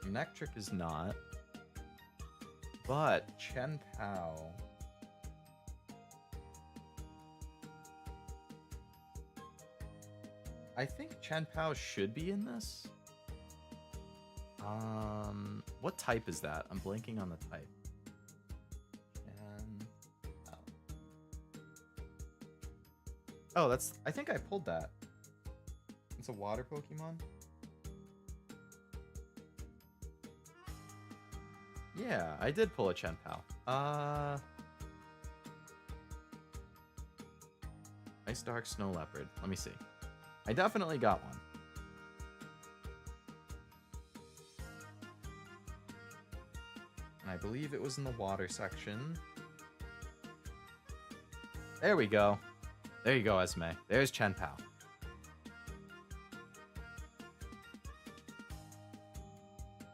Manectric is not. But Chenpao. I think Chenpao should be in this. What type is that? I'm blanking on the type. Oh, that's... I think I pulled that. It's a water Pokemon? Yeah, I did pull a Chenpao. Ice Dark Snow Leopard. Let me see. I definitely got one. And I believe it was in the water section. There we go. There you go, Esme. There's Chenpao.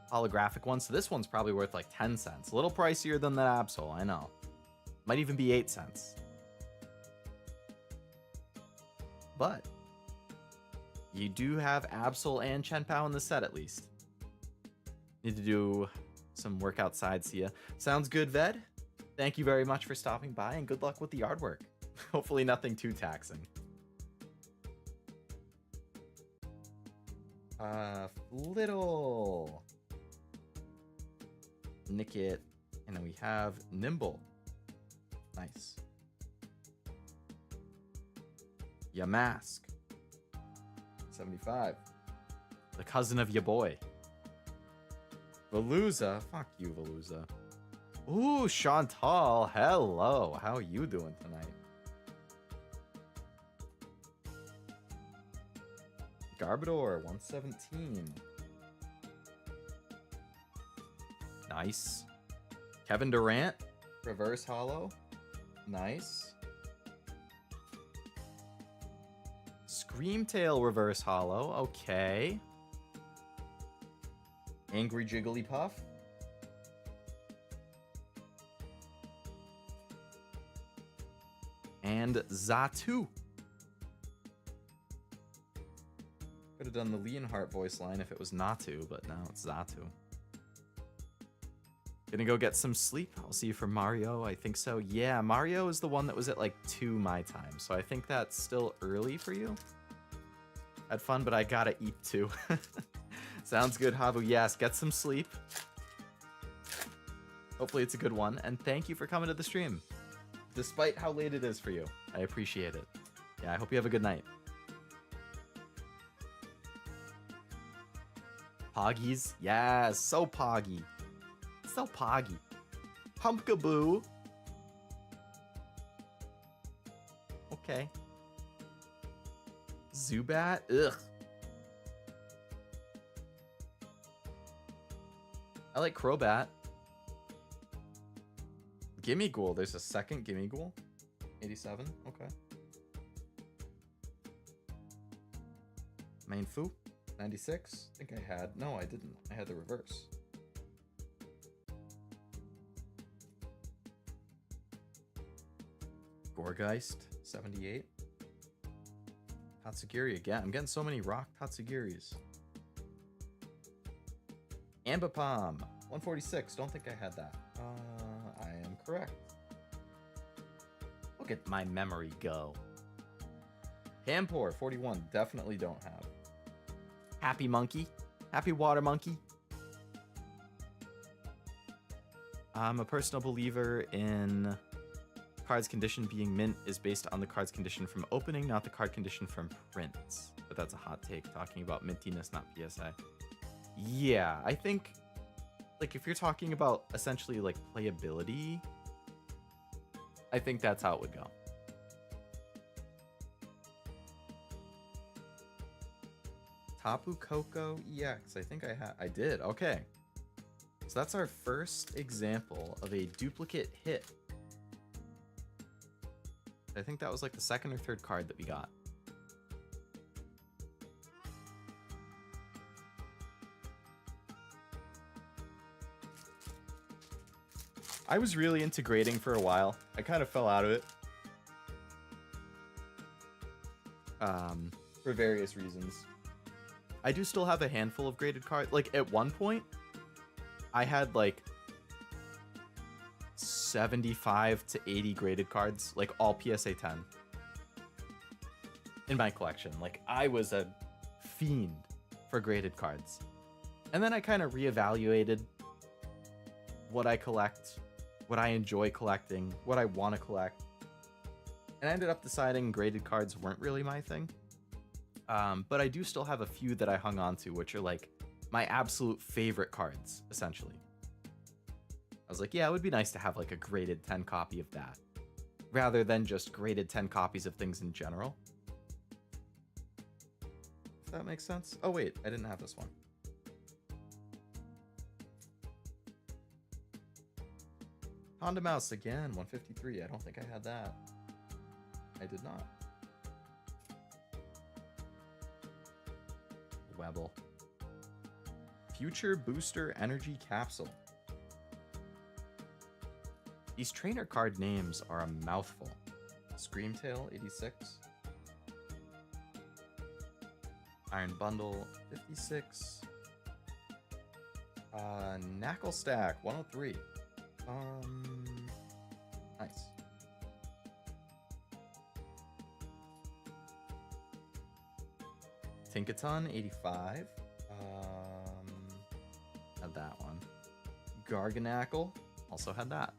Holographic one. So this one's probably worth like 10 cents. A little pricier than that Absol, I know. Might even be 8 cents. But you do have Absol and Chenpao in the set at least. Need to do some work outside, see ya. Sounds good, Ved. Thank you very much for stopping by and good luck with the artwork. Hopefully nothing too taxing. Little Nickit, and then we have Nimble. Nice. Yamask. 75. The cousin of your boy. Veluza. Fuck you, Veluza. Ooh, Chantal. Hello. How are you doing tonight? Garbodor, 117. Nice. Kevin Durant, reverse hollow. Nice. Screamtail, reverse hollow. Okay. Angry Jigglypuff. And Zatu. Could have done the Leonhardt voice line if it was Natu, but now it's Zatu. Gonna go get some sleep. I'll see you for Mario. I think so. Yeah, Mario is the one that was at like 2 my time, so I think that's still early for you. Had fun, but I gotta eat too. Sounds good, Havu. Yes, get some sleep. Hopefully it's a good one, and thank you for coming to the stream. Despite how late it is for you. I appreciate it. Yeah, I hope you have a good night. Poggies? Yeah, so poggy. So poggy. Pumpkaboo. Okay. Zubat? Ugh. I like Crobat. Gimmighoul. There's a second Gimmighoul. 87. Okay. Mainfu. 96. I think I had. No, I didn't. I had the reverse. Gourgeist. 78. Tatsugiri again. I'm getting so many rock Tatsugiris. Ambipom, 146. Don't think I had that. I am correct. Look at my memory go. Hampour, 41. Definitely don't have. Happy Monkey. Happy Water Monkey. I'm a personal believer in card's condition being mint is based on the card's condition from opening, not the card condition from prints. But that's a hot take, talking about mintiness, not PSA. Yeah, I think, like, if you're talking about essentially, like, playability, I think that's how it would go. Tapu Koko EX. I think I did. Okay. So that's our first example of a duplicate hit. I think that was like the second or third card that we got. I was really into grading for a while. I kind of fell out of it. For various reasons. I do still have a handful of graded cards. Like, at one point, I had, like, 75 to 80 graded cards. Like, all PSA 10. In my collection. Like, I was a fiend for graded cards. And then I kind of reevaluated what I collect, what I enjoy collecting, what I want to collect. And I ended up deciding graded cards weren't really my thing. But I do still have a few that I hung on to, which are like my absolute favorite cards, essentially. I was like, yeah, it would be nice to have like a graded 10 copy of that, rather than just graded 10 copies of things in general. If that makes sense. Oh wait, I didn't have this one. Honda Mouse again, 153. I don't think I had that. I did not. Webble. Future Booster Energy Capsule. These trainer card names are a mouthful. Screamtail, 86. Iron Bundle, 56. Knackle Stack, 103. Nice. Tinkaton, 85. Had that one. Garganackle, also had that.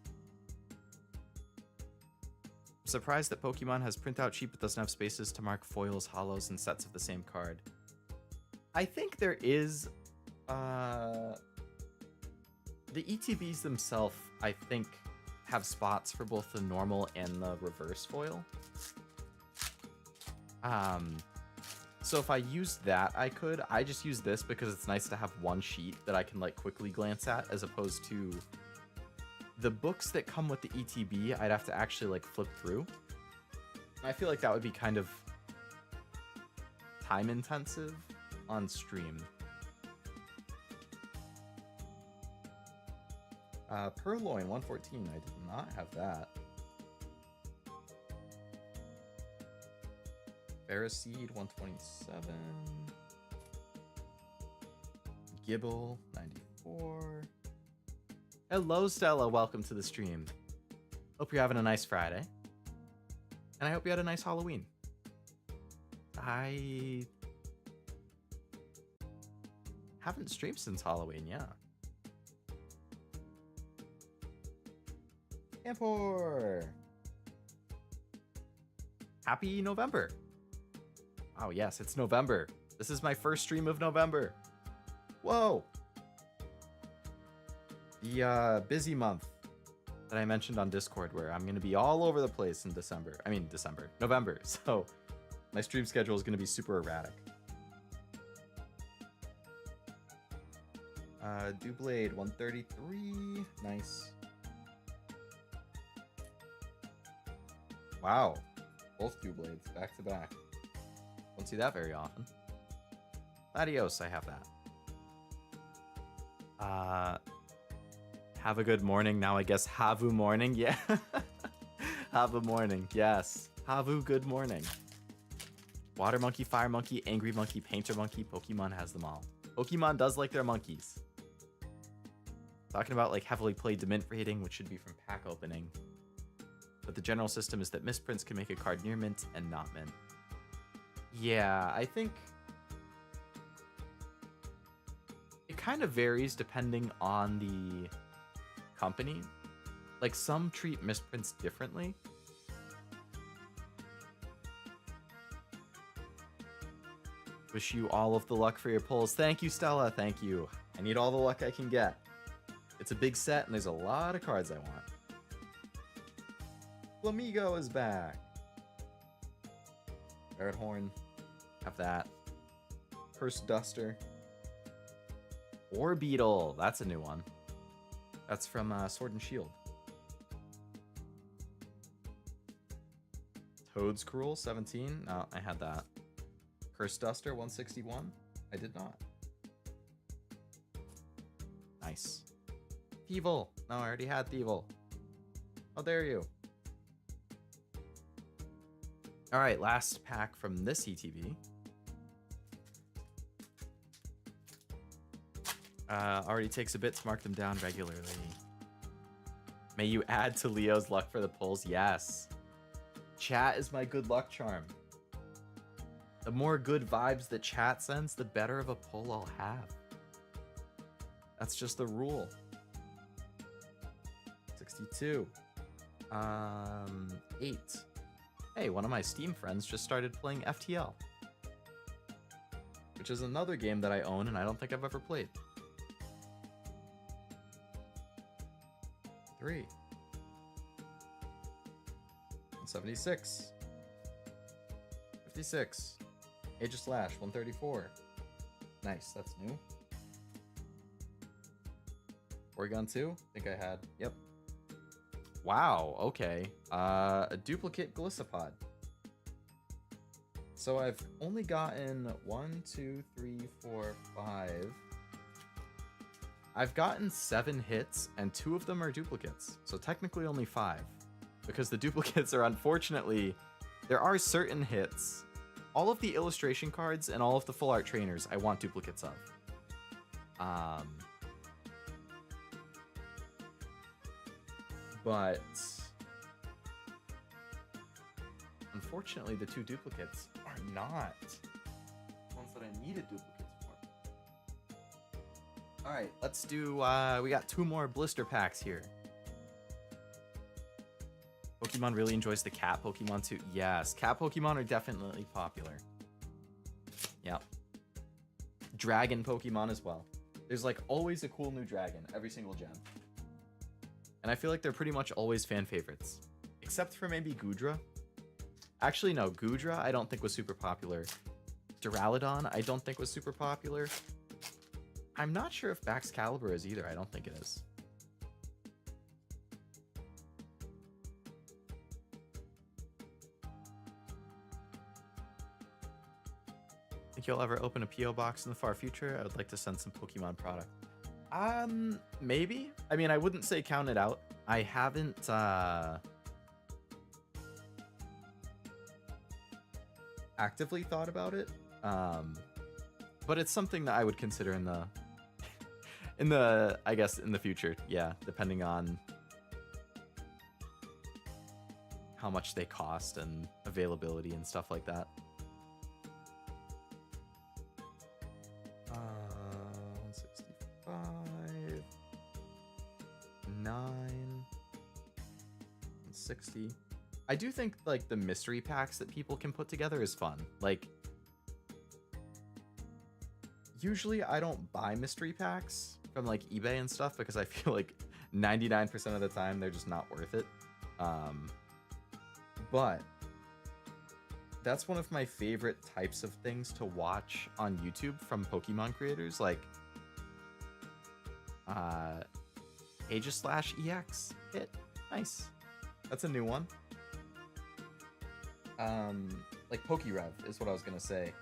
I'm surprised that Pokemon has printout sheet but doesn't have spaces to mark foils, holos, and sets of the same card. I think there is, the ETBs themselves, I think, have spots for both the normal and the reverse foil. So if I used that, I just use this because it's nice to have one sheet that I can like quickly glance at, as opposed to the books that come with the ETB, I'd have to actually like flip through. I feel like that would be kind of time intensive on stream. Purloin, 114. I did not have that. Ferroseed, 127. Gibble, 94. Hello, Stella. Welcome to the stream. Hope you're having a nice Friday. And I hope you had a nice Halloween. I haven't streamed since Halloween, yeah. Ampor! Happy November! Oh yes, it's November. This is my first stream of November. Whoa! The busy month that I mentioned on Discord, where I'm going to be all over the place in November. So my stream schedule is going to be super erratic. Doublade, 133. Nice. Wow. Both Doublades, back to back. Don't see that very often. Latios, I have that. Have a good morning. Now I guess Havu morning. Yeah. Havu morning. Yes. Havu good morning. Water monkey, fire monkey, angry monkey, painter monkey. Pokemon has them all. Pokemon does like their monkeys. Talking about like heavily played to mint rating, which should be from pack opening. But the general system is that misprints can make a card near mint and not mint. Yeah, I think it kind of varies depending on the company. Like some treat misprints differently. Wish you all of the luck for your pulls. Thank you, Stella. Thank you. I need all the luck I can get. It's a big set and there's a lot of cards I want. Flamigo is back. Barret Horn. Have that. Cursed Duster. Orbeetle. That's a new one. That's from Sword and Shield. Toad's Cruel, 17. No, I had that. Cursed Duster, 161. I did not. Nice. Thievel. No, I already had Thievel. How dare you? Alright, last pack from this ETB. Already takes a bit to mark them down regularly. May you add to Leo's luck for the pulls? Yes. Chat is my good luck charm. The more good vibes that chat sends, the better of a pull I'll have. That's just the rule. 62. 8. Hey, one of my Steam friends just started playing FTL. Which is another game that I own and I don't think I've ever played. 3. 76. 56. Age of Slash, 134. Nice, that's new. Oregon 2? Think I had. Yep. Wow, okay. A duplicate Glisopod. So I've only gotten 1, 2, 3, 4, 5. I've gotten 7 hits, and 2 of them are duplicates. So technically only 5. Because the duplicates are unfortunately... There are certain hits. All of the illustration cards and all of the full art trainers I want duplicates of. But unfortunately the 2 duplicates are not ones that I needed duplicates for. Alright, let's do we got 2 more blister packs here. Pokemon really enjoys the cat Pokemon too. Yes, cat Pokemon are definitely popular. Yep. Dragon Pokemon as well. There's like always a cool new dragon every single gen. And I feel like they're pretty much always fan favorites. Except for maybe Goodra. Actually, no, Goodra I don't think was super popular. Duraludon I don't think was super popular. I'm not sure if Baxcalibur is either. I don't think it is. Think you'll ever open a P.O. box in the far future? I would like to send some Pokemon product. Maybe. I mean, I wouldn't say count it out. I haven't, actively thought about it. But it's something that I would consider in the, I guess, in the future. Yeah, depending on how much they cost and availability and stuff like that. 165, 9, 60. I do think like the mystery packs that people can put together is fun. Like, usually I don't buy mystery packs from like eBay and stuff because I feel like 99% of the time they're just not worth it. But that's one of my favorite types of things to watch on YouTube from Pokemon creators, like Aegislash hit. Nice. That's a new one. Like Pokerev is what I was gonna say.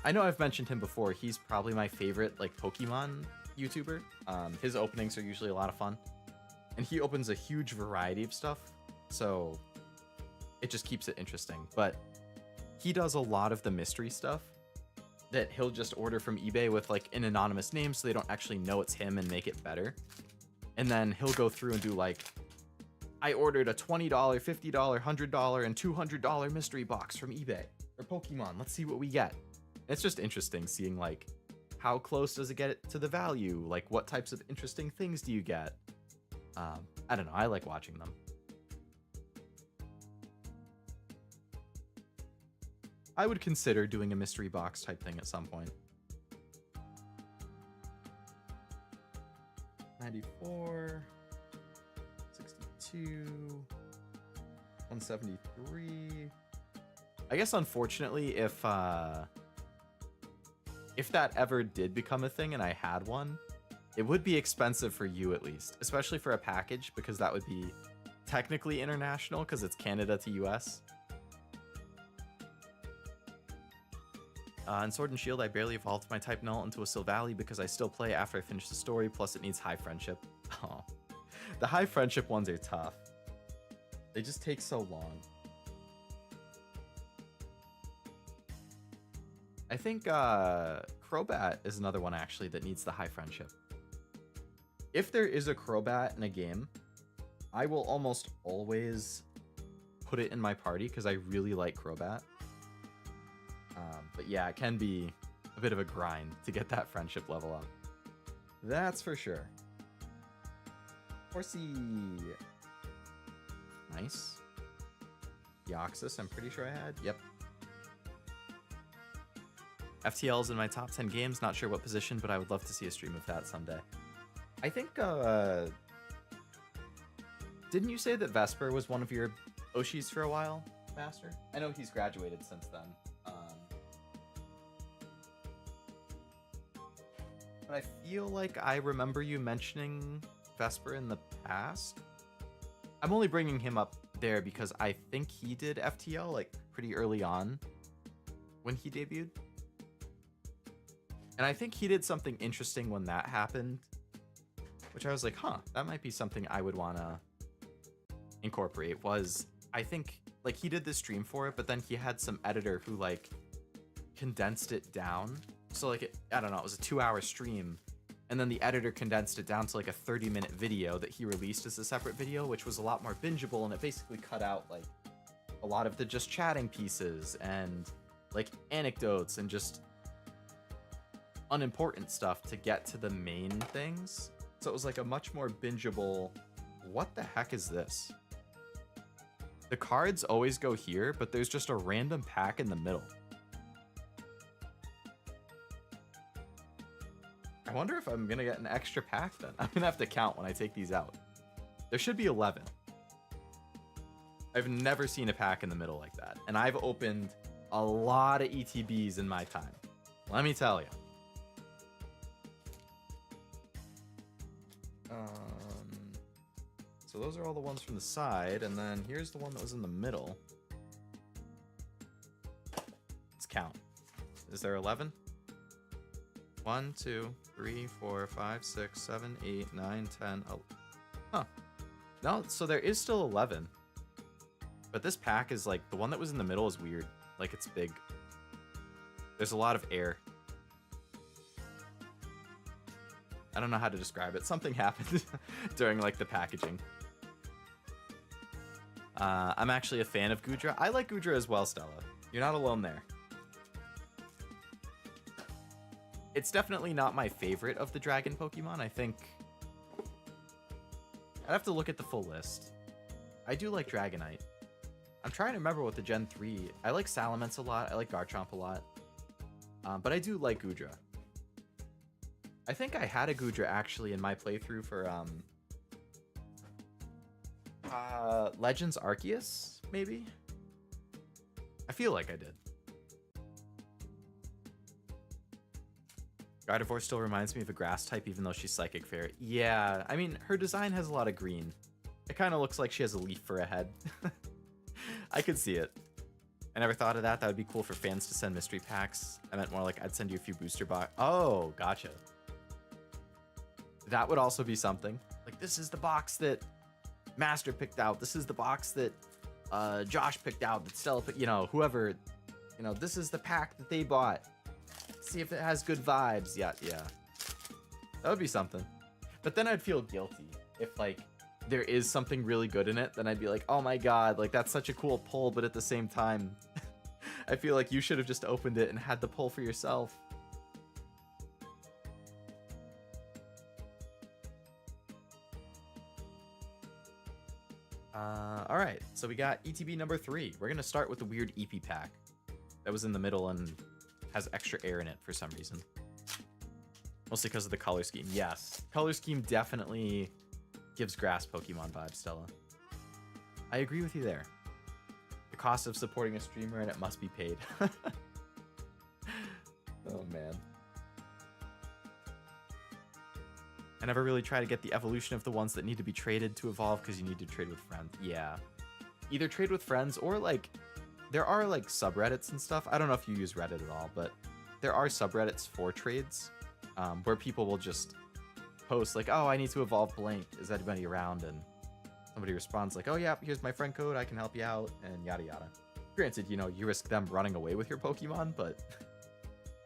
I know I've mentioned him before. He's probably my favorite like Pokemon YouTuber. His openings are usually a lot of fun, and he opens a huge variety of stuff, so it just keeps it interesting. But he does a lot of the mystery stuff that he'll just order from eBay with like an anonymous name so they don't actually know it's him and make it better. And then he'll go through and do like, I ordered a $20, $50, $100, and $200 mystery box from eBay or Pokemon. Let's see what we get. It's just interesting seeing like, how close does it get to the value? Like, what types of interesting things do you get? I don't know. I like watching them. I would consider doing a mystery box type thing at some point. 94, 62, 173. I guess unfortunately, if that ever did become a thing and I had one, it would be expensive for you at least, especially for a package, because that would be technically international because it's Canada to US. In Sword and Shield, I barely evolved my type null into a Sylvally because I still play after I finish the story, plus it needs high friendship. Oh, the high friendship ones are tough. They just take so long. I think Crobat is another one actually that needs the high friendship. If there is a Crobat in a game, I will almost always put it in my party because I really like Crobat. But yeah, it can be a bit of a grind to get that friendship level up. That's for sure. Horsey. Nice. Deoxys, I'm pretty sure I had. Yep. FTL is in my top 10 games. Not sure what position, but I would love to see a stream of that someday. I think, didn't you say that Vesper was one of your Oshis for a while, Master? I know he's graduated since then. But I feel like I remember you mentioning Vesper in the past. I'm only bringing him up there because I think he did FTL like pretty early on when he debuted. And I think he did something interesting when that happened, which I was like, huh, that might be something I would want to incorporate. Was, I think, like, he did this stream for it, but then he had some editor who like condensed it down. So like, I don't know, it was a 2-hour stream, and then the editor condensed it down to like a 30-minute video that he released as a separate video, which was a lot more bingeable, and it basically cut out like a lot of the just chatting pieces and like anecdotes and just unimportant stuff to get to the main things. So it was like a much more bingeable, what the heck is this? The cards always go here, but there's just a random pack in the middle. I wonder if I'm gonna get an extra pack then. I'm gonna have to count when I take these out. There should be 11. I've never seen a pack in the middle like that. And I've opened a lot of ETBs in my time. Let me tell you. So those are all the ones from the side, and then here's the one that was in the middle. Let's count. Is there 11? 1, 2, 3, 4, 5, 6, 7, 8, 9, 10, 11. Huh. No, so there is still 11. But this pack is like, the one that was in the middle is weird. Like, it's big. There's a lot of air. I don't know how to describe it. Something happened during like the packaging. I'm actually a fan of Goodra. I like Goodra as well, Stella. You're not alone there. It's definitely not my favorite of the dragon Pokemon. I think I'd have to look at the full list. I do like Dragonite. I'm trying to remember what the Gen 3... I like Salamence a lot. I like Garchomp a lot. But I do like Goodra. I think I had a Goodra actually in my playthrough for Legends Arceus, maybe? I feel like I did. Gardevoir still reminds me of a grass type even though she's Psychic Fairy. Yeah, I mean, her design has a lot of green. It kind of looks like she has a leaf for a head. I could see it. I never thought of that. That would be cool for fans to send mystery packs. I meant more like I'd send you a few booster box. Oh, gotcha. That would also be something. Like, this is the box that Master picked out. This is the box that Josh picked out. That Stella picked, you know, whoever, you know, this is the pack that they bought. See if it has good vibes. Yeah. That would be something. But then I'd feel guilty if like there is something really good in it, then I'd be like, oh my god, like that's such a cool pull, but at the same time, I feel like you should have just opened it and had the pull for yourself. Alright, so we got ETB number 3. We're gonna start with the weird EP pack that was in the middle and has extra air in it for some reason. Mostly because of the color scheme. Yes, color scheme definitely gives grass Pokemon vibes, Stella. I agree with you there. The cost of supporting a streamer and it must be paid. Oh man. I never really try to get the evolution of the ones that need to be traded to evolve because you need to trade with friends. Yeah. Either trade with friends or like, there are like subreddits and stuff. I don't know if you use Reddit at all, but there are subreddits for trades where people will just post like, oh, I need to evolve blank. Is anybody around? And somebody responds like, oh yeah, here's my friend code. I can help you out and yada yada. Granted, you know, you risk them running away with your Pokemon, but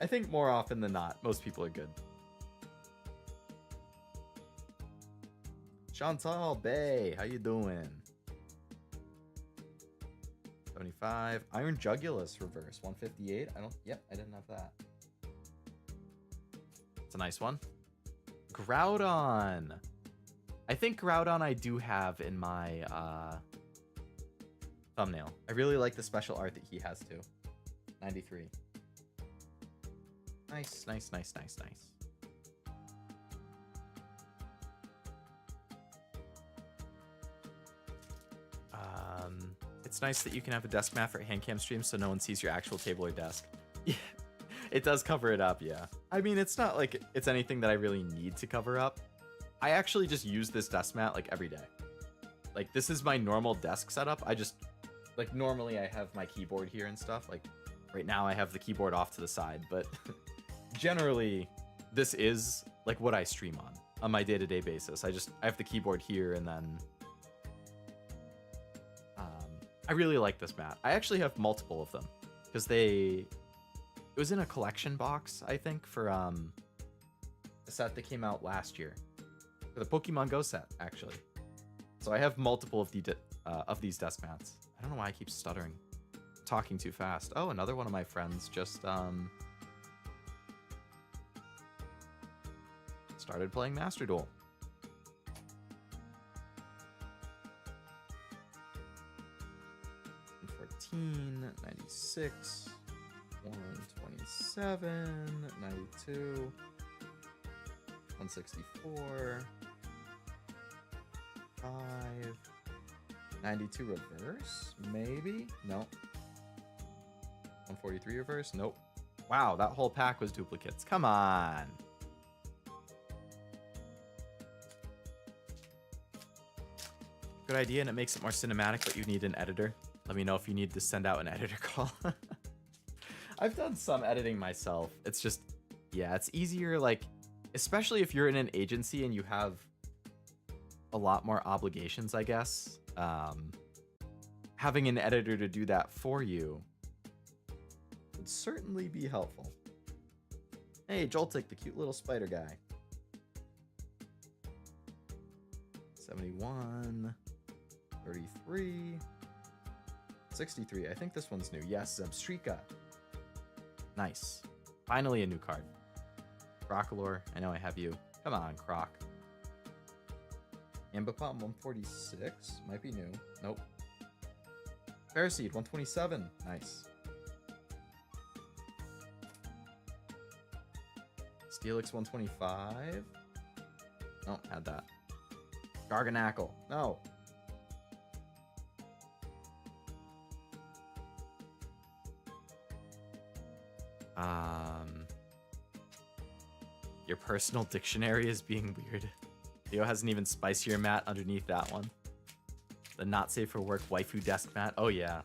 I think more often than not, most people are good. Chantal Bay, how you doing? 75. Iron Jugulus reverse, 158. I didn't have that. It's a nice one. Groudon. I think Groudon I do have in my thumbnail. I really like the special art that he has too. 93. Nice, nice, nice, nice, nice. It's nice that you can have a desk mat for hand cam streams so no one sees your actual table or desk. Yeah, it does cover it up, yeah. I mean, it's not like it's anything that I really need to cover up. I actually just use this desk mat like every day. Like this is my normal desk setup. I just, like normally I have my keyboard here and stuff. Like right now I have the keyboard off to the side, but generally this is like what I stream on my day-to-day basis. I have the keyboard here and then I really like this mat. I actually have multiple of them because it was in a collection box, I think, for a set that came out last year for the Pokemon Go set, actually. So I have multiple of these desk mats. I don't know why I keep stuttering, talking too fast. Oh, another one of my friends just started playing Master Duel. 96, 127, 92, 164, 5, 92 reverse, maybe? No. 143 reverse? Nope. Wow, that whole pack was duplicates. Come on. Good idea, and it makes it more cinematic, but you need an editor. Let me know if you need to send out an editor call. I've done some editing myself. It's just, yeah, it's easier, like, especially if you're in an agency and you have a lot more obligations, I guess. Having an editor to do that for you would certainly be helpful. Hey, Joltik, the cute little spider guy. 71, 33, 63. I think this one's new. Yes, Zebstrika. Nice. Finally a new card. Crocalor. I know I have you. Come on, Croc. Ambipom 146. Might be new. Nope. Paraseed 127. Nice. Steelix 125. Oh, had that. Garganackle. No. Your personal dictionary is being weird. Leo has an even spicier mat underneath that one. The not safe for work waifu desk mat. Oh yeah.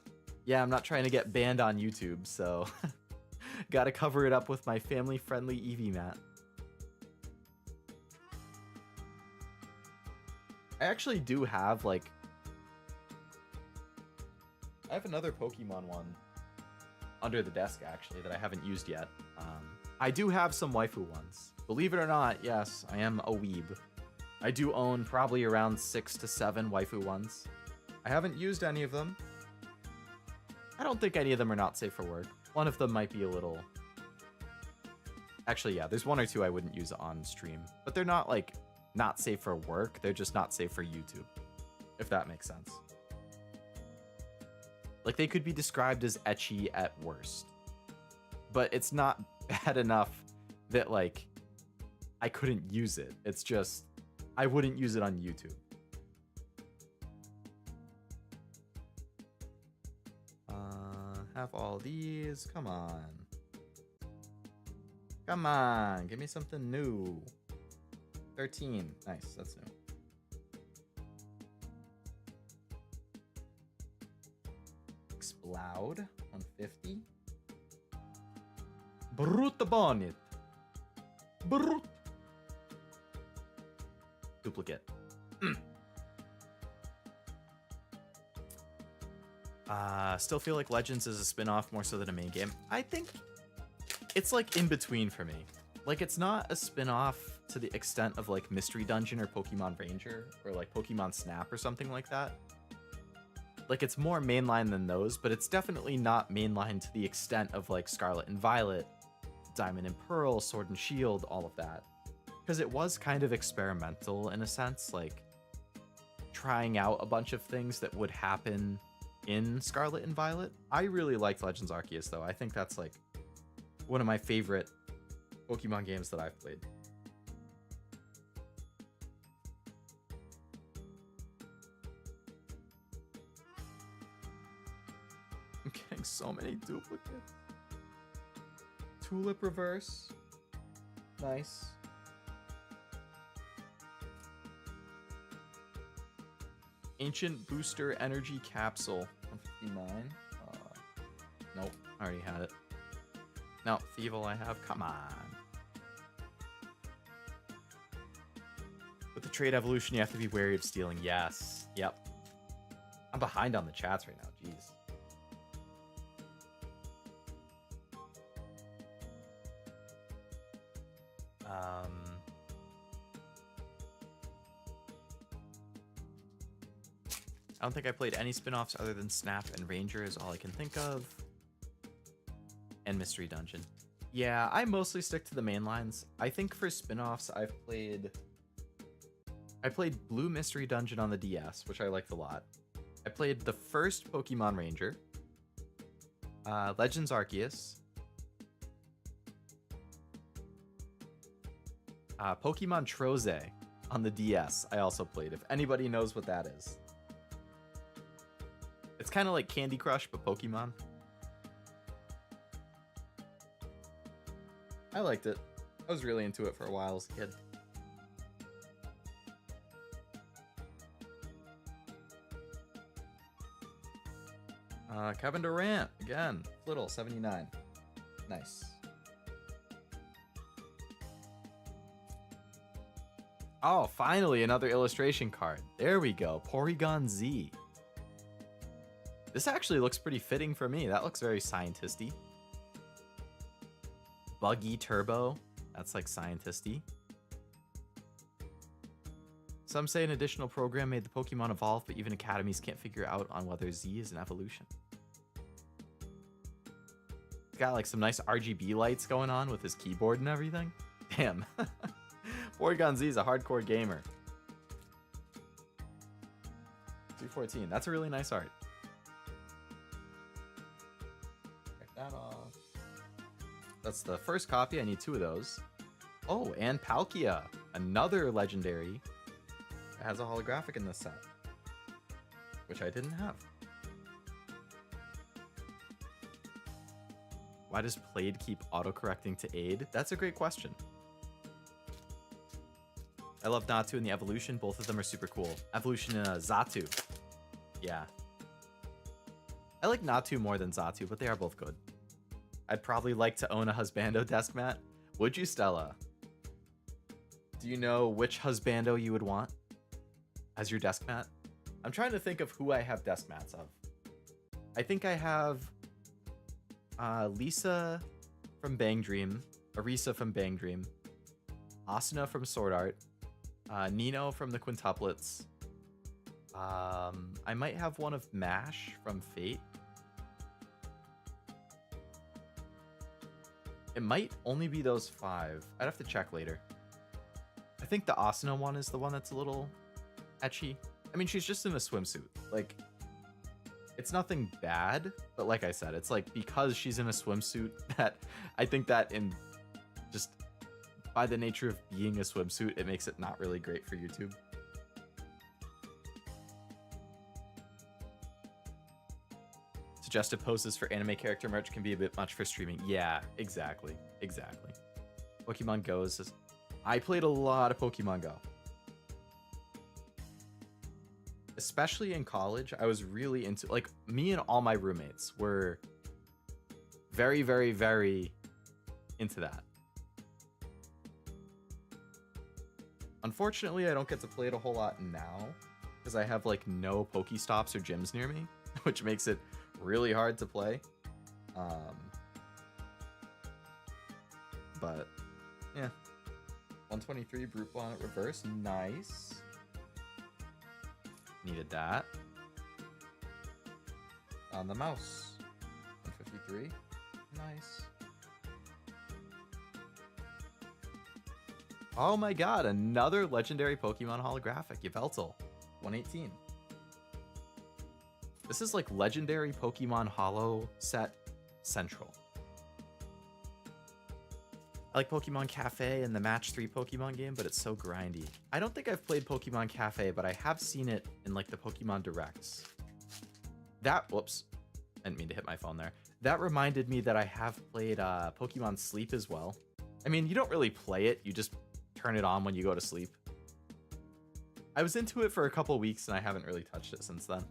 Yeah, I'm not trying to get banned on YouTube, so gotta cover it up with my family-friendly Eevee mat. I actually do have, like... I have another Pokemon one under the desk, actually, that I haven't used yet. I do have some waifu ones. Believe it or not, yes, I am a weeb. I do own probably around 6 to 7 waifu ones. I haven't used any of them. I don't think any of them are not safe for work. One of them might be a little... Actually, yeah, there's 1 or 2 I wouldn't use on stream. But they're not, like, not safe for work. They're just not safe for YouTube. If that makes sense. Like, they could be described as ecchi at worst. But it's not bad enough that, like, I couldn't use it. It's just, I wouldn't use it on YouTube. Have all these. Come on. Come on. Give me something new. 13. Nice. That's new. Explode. 150. Brute bonnet. Brute. Duplicate. Still feel like Legends is a spin-off more so than a main game. I think it's like in between for me. Like, it's not a spin-off to the extent of like Mystery Dungeon or Pokemon Ranger or like Pokemon Snap or something like that. Like, it's more mainline than those, but it's definitely not mainline to the extent of like Scarlet and Violet, Diamond and Pearl, Sword and Shield, all of that. Because it was kind of experimental in a sense, like trying out a bunch of things that would happen in Scarlet and Violet. I really liked Legends Arceus though. I think that's like one of my favorite Pokemon games that I've played. I'm getting so many duplicates. Tulip Reverse. Nice. Ancient Booster Energy Capsule. 159. Nope. I already had it. No, Feeble I have. Come on. With the trade evolution, you have to be wary of stealing. Yes. Yep. I'm behind on the chats right now. Jeez. I don't think I played any spin-offs other than Snap and Ranger is all I can think of. And Mystery Dungeon. Yeah, I mostly stick to the main lines. I think for spin-offs, I played Blue Mystery Dungeon on the DS, which I liked a lot. I played the first Pokemon Ranger, Legends Arceus, Pokemon Troze on the DS. I also played, if anybody knows what that is. It's kind of like Candy Crush, but Pokemon. I liked it. I was really into it for a while as a kid. Kevin Durant, again. Little, 79. Nice. Oh, finally, another illustration card. There we go. Porygon Z. This actually looks pretty fitting for me. That looks very scientist-y. Buggy Turbo. That's like scientist-y. Some say an additional program made the Pokemon evolve, but even academies can't figure out on whether Z is an evolution. He's got like some nice RGB lights going on with his keyboard and everything. Damn. Porygon Z is a hardcore gamer. 214. That's a really nice art. That off. That's the first copy. I need 2 of those. Oh, and Palkia, another legendary. It has a holographic in this set, which I didn't have. Why does Played keep autocorrecting to aid? That's a great question. I love Natu and the evolution. Both of them are super cool. Evolution in Zatu. Yeah. I like Natu more than Zatu, but they are both good. I'd probably like to own a Husbando desk mat. Would you, Stella? Do you know which Husbando you would want as your desk mat? I'm trying to think of who I have desk mats of. I think I have Lisa from Bang Dream, Arisa from Bang Dream, Asuna from Sword Art, Nino from the quintuplets. I might have one of Mash from Fate. It might only be those 5. I'd have to check later. I think the Asuna one is the one that's a little etchy. I mean, she's just in a swimsuit. Like, it's nothing bad, but like I said, it's like because she's in a swimsuit that I think that in just by the nature of being a swimsuit, it makes it not really great for YouTube. Suggested poses for anime character merch can be a bit much for streaming. Yeah, exactly. Exactly. Pokemon Go is just... I played a lot of Pokemon Go. Especially in college, I was really into... Like, me and all my roommates were very, very, very into that. Unfortunately, I don't get to play it a whole lot now because I have, like, no Pokestops or gyms near me, which makes it really hard to play. But yeah, 123 Brute Bonnet reverse, nice. Needed that. On the mouse, 153, nice. Oh my god, another legendary Pokemon holographic, Yveltal, 118. This is like legendary Pokemon Holo set central. I like Pokemon Cafe and the Match 3 Pokemon game, but it's so grindy. I don't think I've played Pokemon Cafe, but I have seen it in like the Pokemon Directs. Whoops, I didn't mean to hit my phone there. That reminded me that I have played Pokemon Sleep as well. I mean, you don't really play it, you just turn it on when you go to sleep. I was into it for a couple weeks and I haven't really touched it since then.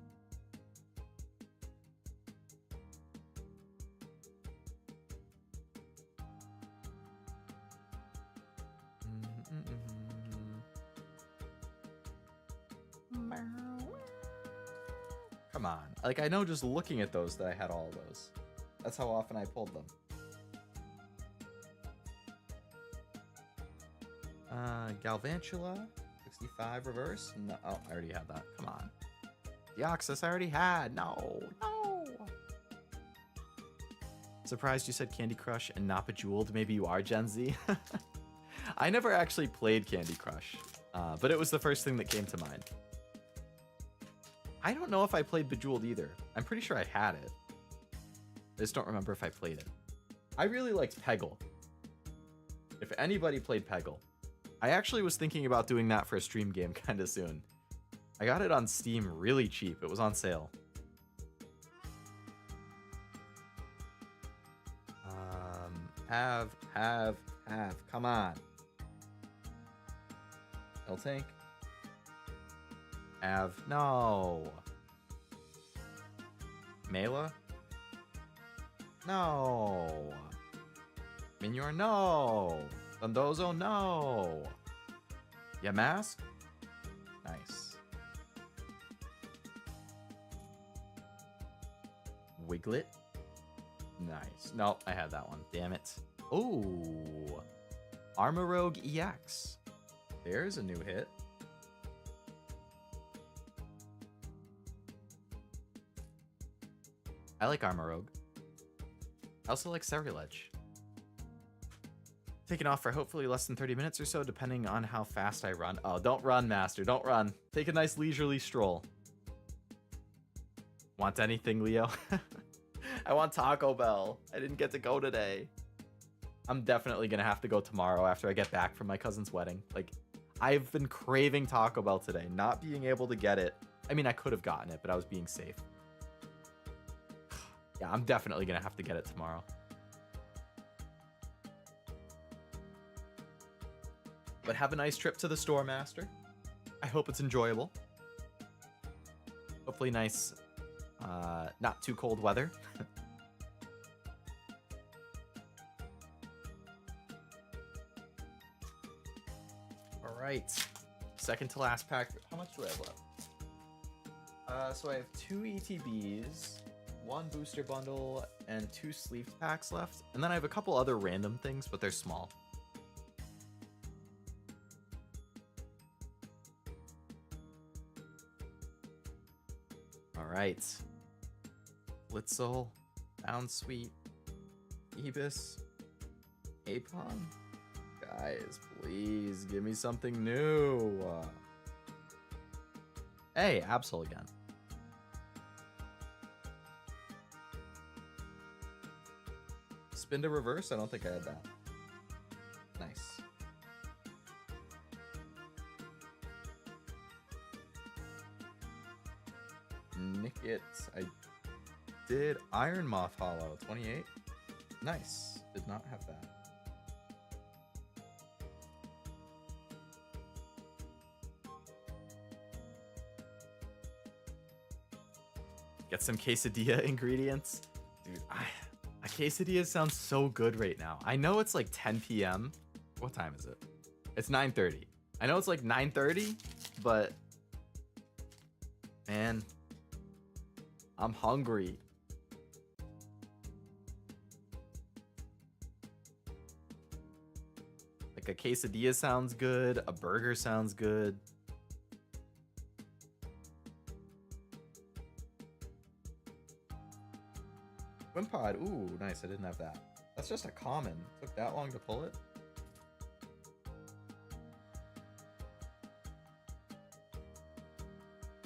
Come on. Like, I know just looking at those that I had all of those. That's how often I pulled them. Galvantula, 65 reverse. No, oh, I already had that. Come on. Deoxys I already had. No, no. Surprised you said Candy Crush and not Bejeweled. Maybe you are Gen Z. I never actually played Candy Crush, but it was the first thing that came to mind. I don't know if I played Bejeweled either. I'm pretty sure I had it. I just don't remember if I played it. I really liked Peggle. If anybody played Peggle. I actually was thinking about doing that for a stream game kind of soon. I got it on Steam really cheap. It was on sale. Have. Come on. Tank. No. Mela? No. Minior, no. Dondozo, no. Yamask? Nice. Wiglet? Nice. Nope, I had that one. Damn it. Ooh. Armorogue EX. There's a new hit. I like Armorogue. I also like Ceruledge. Taking off for hopefully less than 30 minutes or so, depending on how fast I run. Oh, don't run, Master. Don't run. Take a nice leisurely stroll. Want anything, Leo? I want Taco Bell. I didn't get to go today. I'm definitely gonna have to go tomorrow after I get back from my cousin's wedding. Like, I've been craving Taco Bell today, not being able to get it. I mean, I could have gotten it, but I was being safe. Yeah, I'm definitely gonna have to get it tomorrow. But have a nice trip to the store, Master. I hope it's enjoyable. Hopefully nice, not too cold weather. All right, second to last pack. How much do I have left? So I have 2 ETBs, 1 booster bundle, and 2 sleeved packs left. And then I have a couple other random things, but they're small. right. Blitzel, Bounsweet, Ibis, Apon. Guys, please give me something new. Hey, Absol again. Spin to reverse? I don't think I had that. Nice. Nick it. I did Iron Moth Hollow, 28. Nice. Did not have that. Get some quesadilla ingredients. Dude, a quesadilla sounds so good right now. I know it's like 10 p.m. What time is it? It's 9:30. I know it's like 9:30, but man, I'm hungry. Like a quesadilla sounds good. A burger sounds good. Wimpod, ooh, nice. I didn't have that. That's just a common. Took that long to pull it.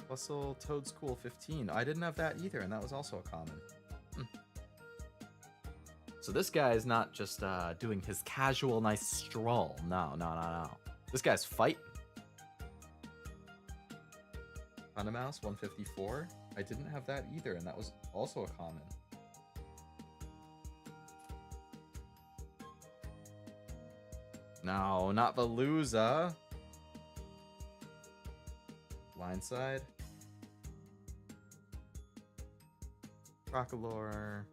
Bustle, Toad's Cool 15. I didn't have that either, and that was also a common. So this guy is not just doing his casual, nice stroll. No. This guy's fighting. Mouse 154. I didn't have that either, and that was also a common. No, not Veluza. Blindside. Crocalor.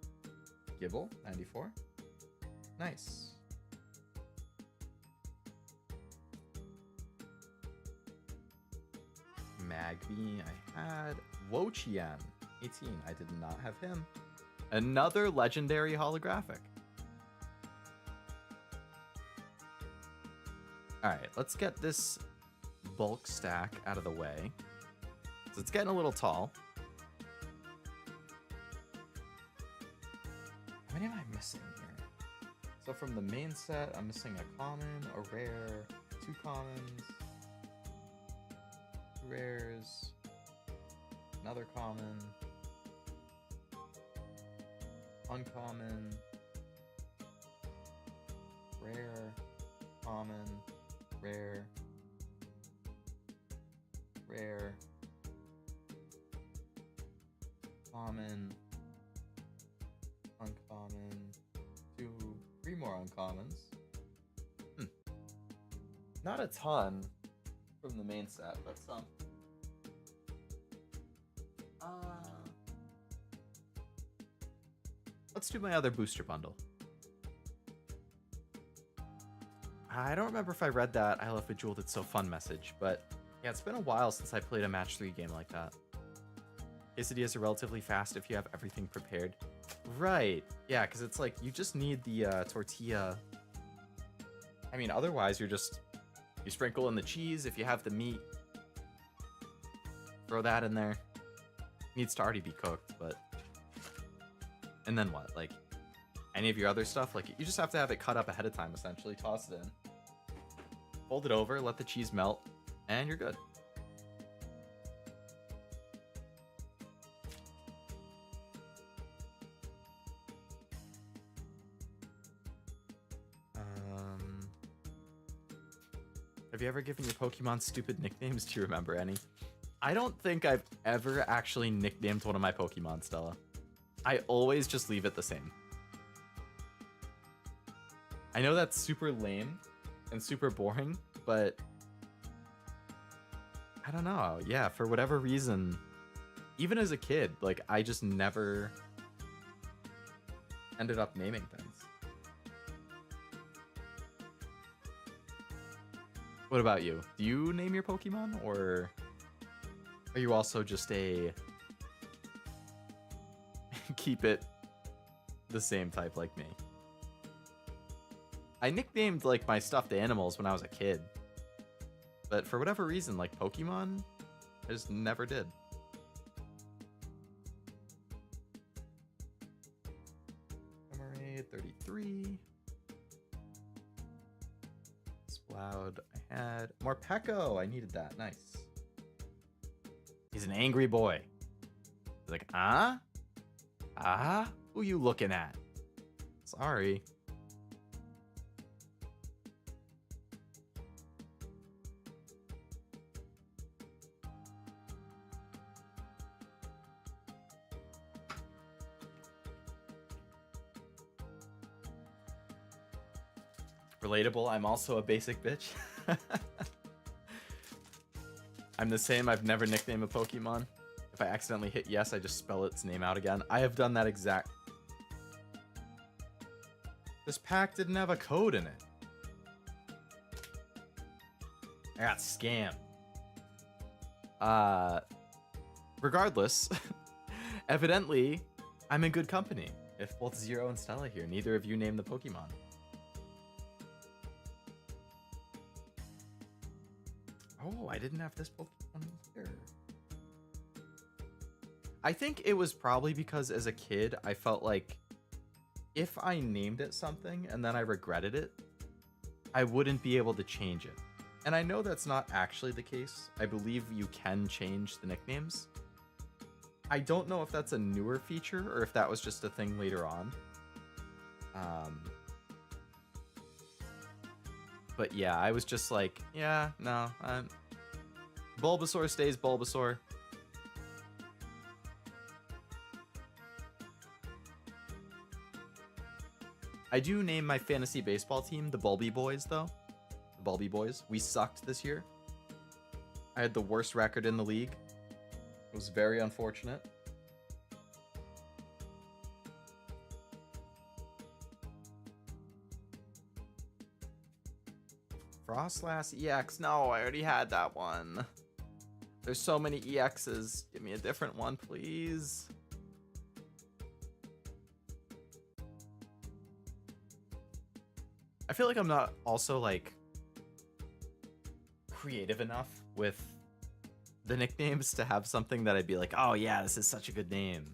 Gibble, 94. Nice. Magby, I had. Wochian, 18. I did not have him. Another legendary holographic. Alright, let's get this bulk stack out of the way. So it's getting a little tall. How many am I missing here? So from the main set, I'm missing a common, a rare, 2 commons, 2 rares, another common, uncommon, rare, common, rare, rare, common, uncommon, 3 more uncommons. Not a ton from the main set, but some. Let's do my other booster bundle. I don't remember if I read that I Love Bejeweled It's So Fun message, but yeah, it's been a while since I played a match 3 game like that. Quesadillas are relatively fast if you have everything prepared. Right, yeah, because it's like you just need the tortilla. I mean, otherwise you sprinkle in the cheese if you have the meat. Throw that in there. Needs to already be cooked, but... And then what? Like, any of your other stuff? Like, you just have to have it cut up ahead of time, essentially. Toss it in. Fold it over, let the cheese melt, and you're good. Have you ever given your Pokemon stupid nicknames? Do you remember any? I don't think I've ever actually nicknamed one of my Pokemon, Stella. I always just leave it the same. I know that's super lame and super boring, but I don't know. Yeah, for whatever reason, even as a kid, like, I just never ended up naming things. What about you? Do you name your Pokemon, or are you also just a keep it the same type like me? I nicknamed like my stuffed animals when I was a kid, but for whatever reason, like Pokemon, I just never did. Remoraid, 33. Sploud, I had. Morpeko, I needed that. Nice. He's an angry boy. He's like, huh? Ah? Who you looking at? Sorry. Relatable, I'm also a basic bitch. I'm the same, I've never nicknamed a Pokemon. If I accidentally hit yes, I just spell its name out again. I have done that exact... This pack didn't have a code in it. I got scammed. Regardless, evidently, I'm in good company. If both Zero and Stella here, neither of you named the Pokemon. Oh, I didn't have this Pokemon here. I think it was probably because as a kid, I felt like if I named it something and then I regretted it, I wouldn't be able to change it. And I know that's not actually the case. I believe you can change the nicknames. I don't know if that's a newer feature or if that was just a thing later on. But yeah, I was just like, yeah, no, Bulbasaur stays Bulbasaur. I do name my fantasy baseball team the Bulby Boys, though. The Bulby Boys. We sucked this year. I had the worst record in the league. It was very unfortunate. Frostlass EX. No, I already had that one. There's so many EXs. Give me a different one, please. I feel like I'm not also like creative enough with the nicknames to have something that I'd be like, oh yeah, this is such a good name.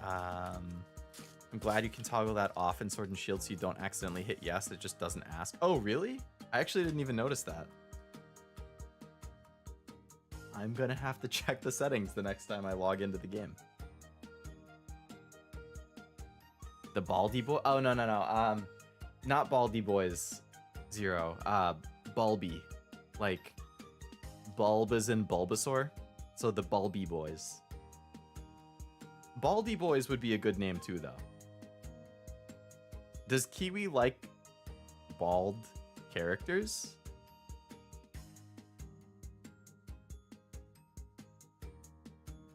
I'm glad you can toggle that off in Sword and Shield so you don't accidentally hit yes. It just doesn't ask. Oh, really? I actually didn't even notice that. I'm gonna have to check the settings the next time I log into the game. The Baldy Boy? Oh, no. Not Baldy Boys. Zero. Bulby. Like, Bulb is in Bulbasaur. So the Bulby Boys. Baldy Boys would be a good name too, though. Does Kiwi like bald characters?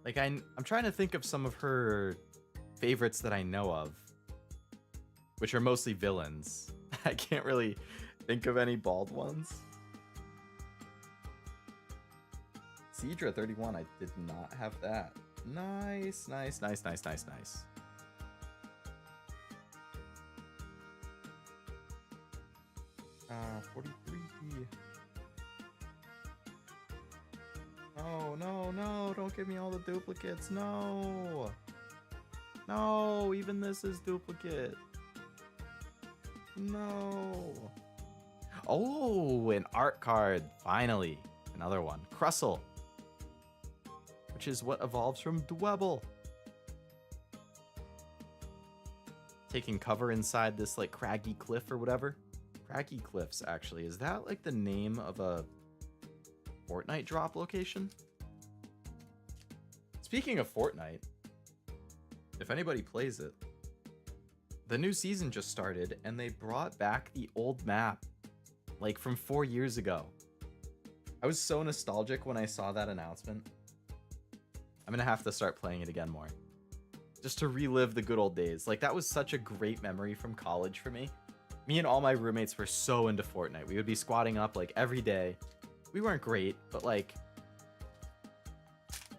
Like, I'm trying to think of some of her favorites that I know of, which are mostly villains. I can't really think of any bald ones. Seadra 31, I did not have that. Nice. 43. Oh, no, don't give me all the duplicates, no! No, even this is duplicate. No. Oh, an art card, finally. Another one. Crustle, which is what evolves from Dwebble. Taking cover inside this like craggy cliff or whatever. Craggy Cliffs, actually. Is that like the name of a Fortnite drop location? Speaking of Fortnite, if anybody plays it, the new season just started and they brought back the old map, like from 4 years ago. I was so nostalgic when I saw that announcement. I'm gonna have to start playing it again more, just to relive the good old days. Like, that was such a great memory from college for me. Me and all my roommates were so into Fortnite. We would be squatting up like every day. We weren't great, but like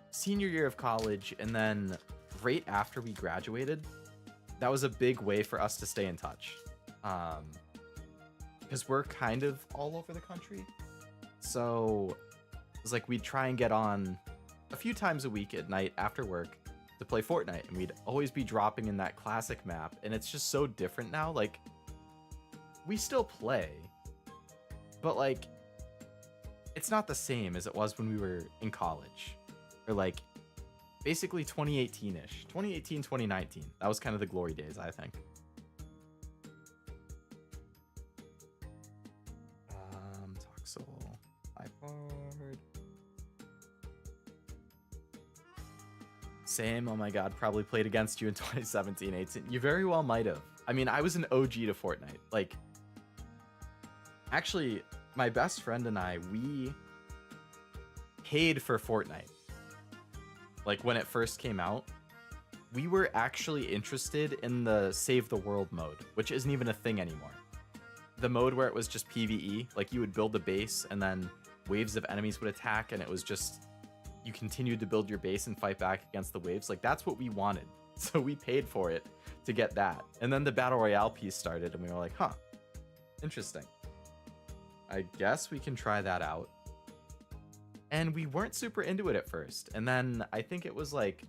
senior year of college and then right after we graduated, that was a big way for us to stay in touch. Because we're kind of all over the country. So it was like we'd try and get on a few times a week at night after work to play Fortnite, and we'd always be dropping in that classic map, and it's just so different now. Like, we still play, but like, it's not the same as it was when we were in college, or like basically 2018-ish, 2018, 2019. That was kind of the glory days, I think. Toxel, iPod. Same. Oh my god, probably played against you in 2017, 18. You very well might have. I mean, I was an OG to Fortnite. Like, actually, my best friend and I, we paid for Fortnite. Like, when it first came out, we were actually interested in the Save the World mode, which isn't even a thing anymore. The mode where it was just PvE, like you would build a base and then waves of enemies would attack, and it was just, you continued to build your base and fight back against the waves. Like, that's what we wanted. So we paid for it to get that. And then the Battle Royale piece started, and we were like, huh, interesting. I guess we can try that out. And we weren't super into it at first. And then I think it was like,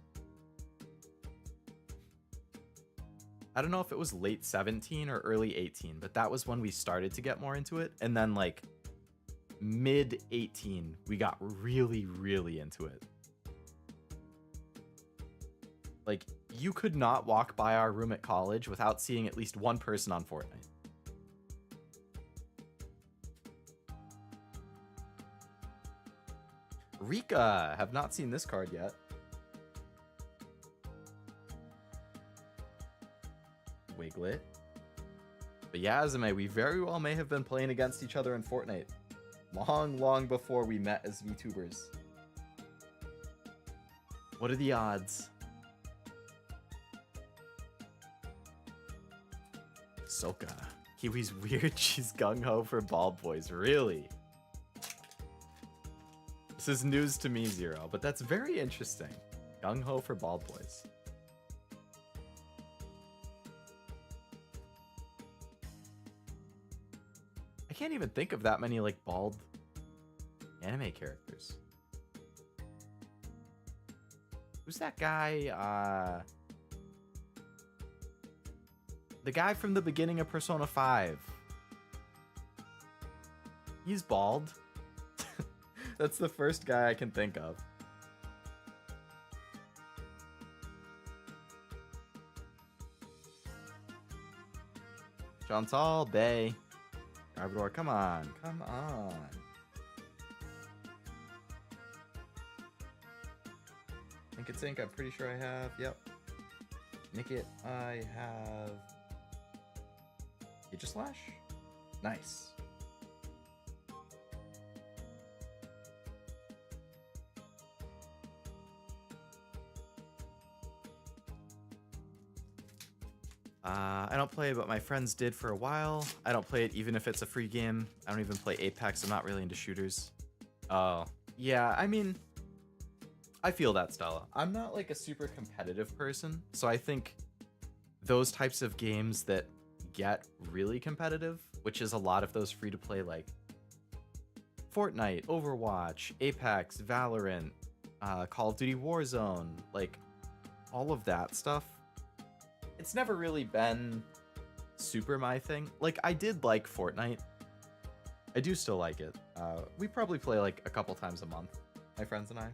I don't know if it was late 17 or early 18, but that was when we started to get more into it. And then like mid 18, we got really, really into it. Like, you could not walk by our room at college without seeing at least one person on Fortnite. Rika, have not seen this card yet. Wiglet. But yeah, Azame, we very well may have been playing against each other in Fortnite. Long, long before we met as VTubers. What are the odds? Soka. Kiwi's weird, she's gung-ho for bald boys. Really? This is news to me, Zero, but that's very interesting. Gung-ho for bald boys. I can't even think of that many, like, bald anime characters. Who's that guy? The guy from the beginning of Persona 5. He's bald. That's the first guy I can think of. Chantal Bay. Garbodor, come on. Come on. Ink it's Ink, I'm pretty sure I have. Yep. Nickit, I have... Aegislash? Nice. I don't play, but my friends did for a while. I don't play it even if it's a free game. I don't even play Apex. I'm not really into shooters. Oh, yeah, I mean, I feel that, Stella. I'm not like a super competitive person, so I think those types of games that get really competitive, which is a lot of those free-to-play like Fortnite, Overwatch, Apex, Valorant, Call of Duty Warzone, like all of that stuff, it's never really been super my thing. Like, I did like Fortnite. I do still like it. We probably play like a couple times a month, my friends and I.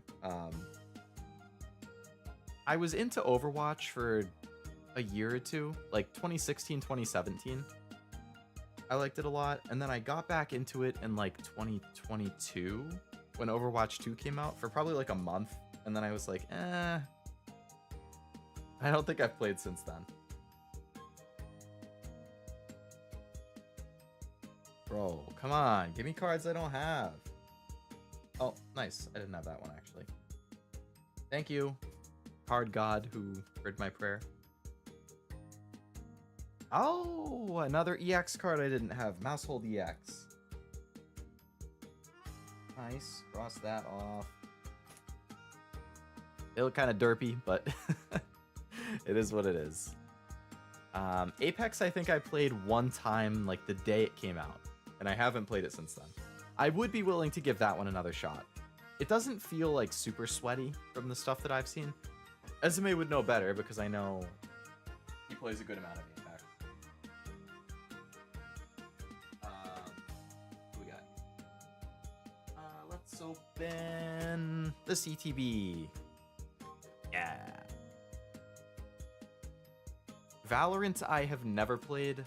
I was into Overwatch for a year or two, like 2016, 2017. I liked it a lot, and then I got back into it in like 2022 when Overwatch 2 came out for probably like a month, and then I was like, I don't think I've played since then. Bro, come on, give me cards I don't have. Oh, nice. I didn't have that one, actually. Thank you, card god who heard my prayer. Oh, another EX card I didn't have. Mousehold EX. Nice. Cross that off. They look kind of derpy, but it is what it is. Apex, I think I played one time, like the day it came out, and I haven't played it since then. I would be willing to give that one another shot. It doesn't feel like super sweaty from the stuff that I've seen. Esme would know better because I know he plays a good amount of Apex. Who we got? Let's open the CTB. Yeah. Valorant I have never played.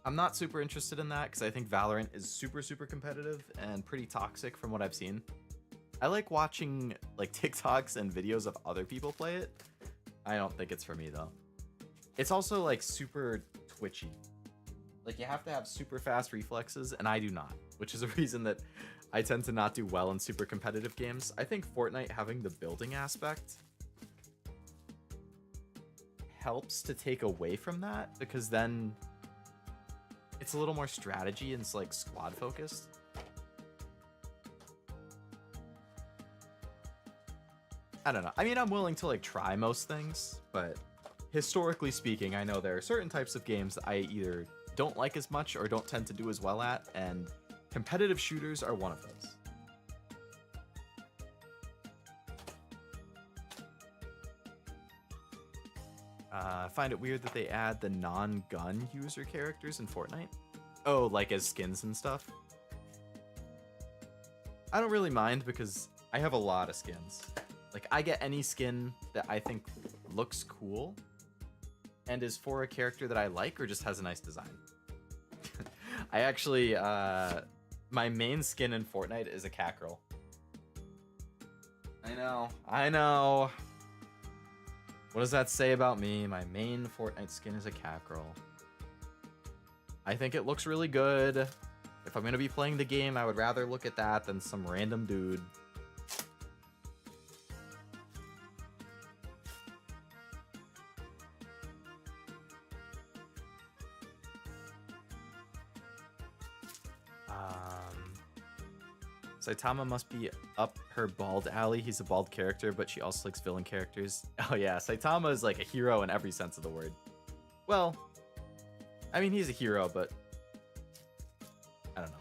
I'm not super interested in that because I think Valorant is super competitive and pretty toxic from what I've seen. I like watching like TikToks and videos of other people play it. I don't think it's for me though. It's also like super twitchy. Like you have to have super fast reflexes and I do not, which is a reason that I tend to not do well in super competitive games. I think Fortnite having the building aspect helps to take away from that because then it's a little more strategy and it's like squad focused. I don't know. I mean, I'm willing to like try most things, but historically speaking, I know there are certain types of games that I either don't like as much or don't tend to do as well at, and competitive shooters are one of those. I find it weird that they add the non-gun user characters in Fortnite. Oh, like as skins and stuff? I don't really mind because I have a lot of skins. Like, I get any skin that I think looks cool and is for a character that I like or just has a nice design. I actually, my main skin in Fortnite is a cat girl. I know. What does that say about me? My main Fortnite skin is a cat girl. I think it looks really good. If I'm gonna be playing the game, I would rather look at that than some random dude. Saitama must be up her bald alley. He's a bald character, but she also likes villain characters. Oh yeah, Saitama is like a hero in every sense of the word. Well, I mean, he's a hero, but I don't know.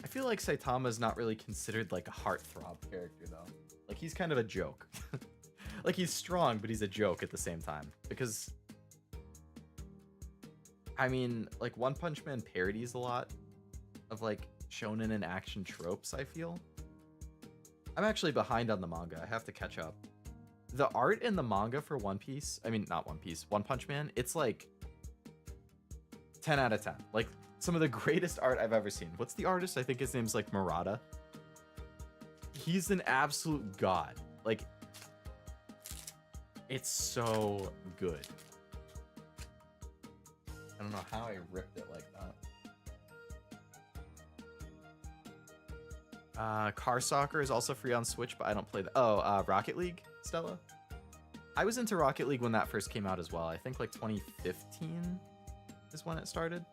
I feel like Saitama is not really considered like a heartthrob character though. Like he's kind of a joke. Like he's strong, but he's a joke at the same time because I mean, like One Punch Man parodies a lot of like shonen and action tropes, I feel. I'm actually behind on the manga. I have to catch up. The art in the manga for One Punch Man, it's like 10 out of 10. Like some of the greatest art I've ever seen. What's the artist? I think his name's like Murata. He's an absolute god. Like, it's so good. I don't know how I ripped it like that. Car Soccer is also free on Switch, but I don't play that. Oh, Rocket League, Stella? I was into Rocket League when that first came out as well. I think like 2015 is when it started.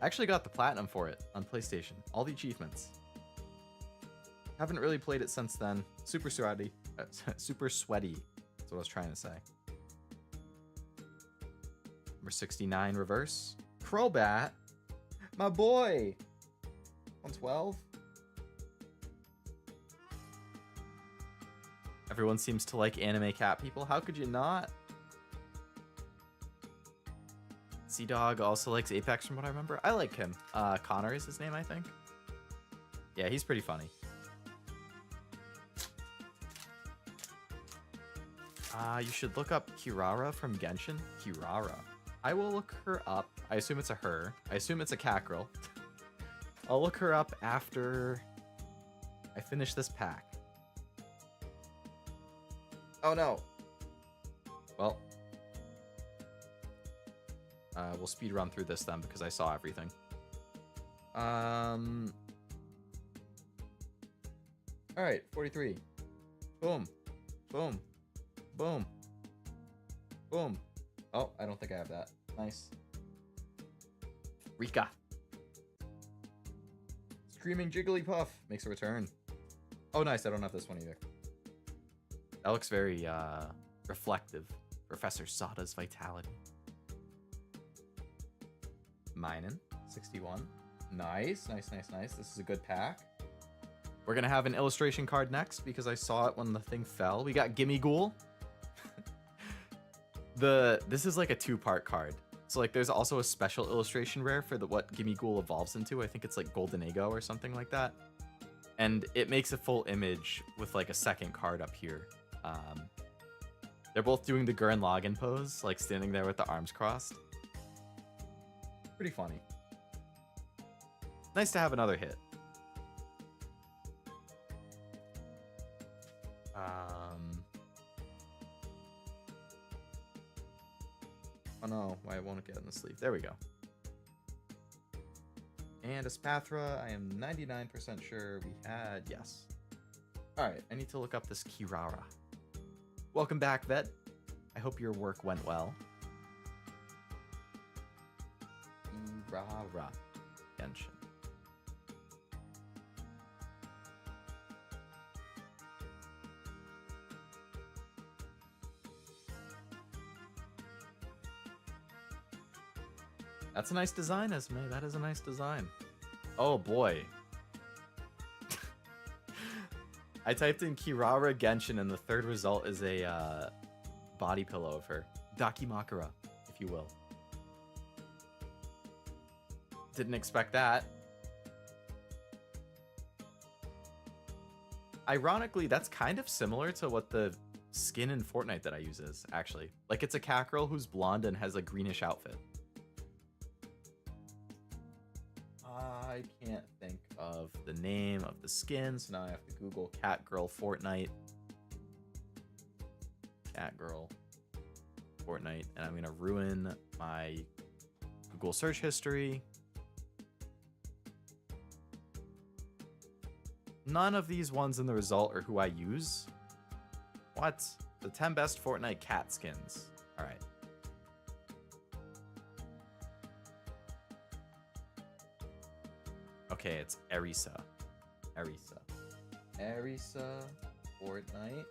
I actually got the platinum for it on PlayStation. All the achievements. Haven't really played it since then. Super sweaty. Super sweaty. That's what I was trying to say. Number 69, reverse. Crobat. My boy. 112. Everyone seems to like anime cat people. How could you not? Sea-Dog also likes Apex from what I remember. I like him. Connor is his name, I think. Yeah, he's pretty funny. You should look up Kirara from Genshin. Kirara. I will look her up. I assume it's a her. I assume it's a cat girl. I'll look her up after I finish this pack. Oh no. Well. We'll speed run through this then because I saw everything. Alright, 43. Boom. Boom. Boom. Boom. Oh, I don't think I have that. Nice. Rika. Screaming Jigglypuff makes a return. Oh, nice. I don't have this one either. That looks very reflective Professor Sada's Vitality. Minin, 61. Nice. This is a good pack. We're gonna have an illustration card next because I saw it when the thing fell. We got Gimme Ghoul. This is like a 2-part card. So like there's also a special illustration rare for what Gimme Ghoul evolves into. I think it's like Golden Ego or something like that. And it makes a full image with like a second card up here. They're both doing the Gurren Lagann pose, like standing there with the arms crossed. Pretty funny. Nice to have another hit. Oh no, why won't it get in the sleeve? There we go. And Espathra, I am 99% sure we had, yes. Alright, I need to look up this Kirara. Welcome back, Vet. I hope your work went well. Kirara Genshin. That's a nice design, Esme. That is a nice design. Oh boy. I typed in Kirara Genshin and the third result is a body pillow of her. Dakimakura, if you will. Didn't expect that. Ironically, that's kind of similar to what the skin in Fortnite that I use is, actually. Like, it's a cat girl who's blonde and has a greenish outfit. I can't think of the name of the skin, so now I have to Google cat girl Fortnite. Cat girl Fortnite, and I'm gonna ruin my Google search history. None of these ones in the result are who I use. What? The 10 best Fortnite cat skins. All right. Okay, it's Erisa. Erisa Fortnite.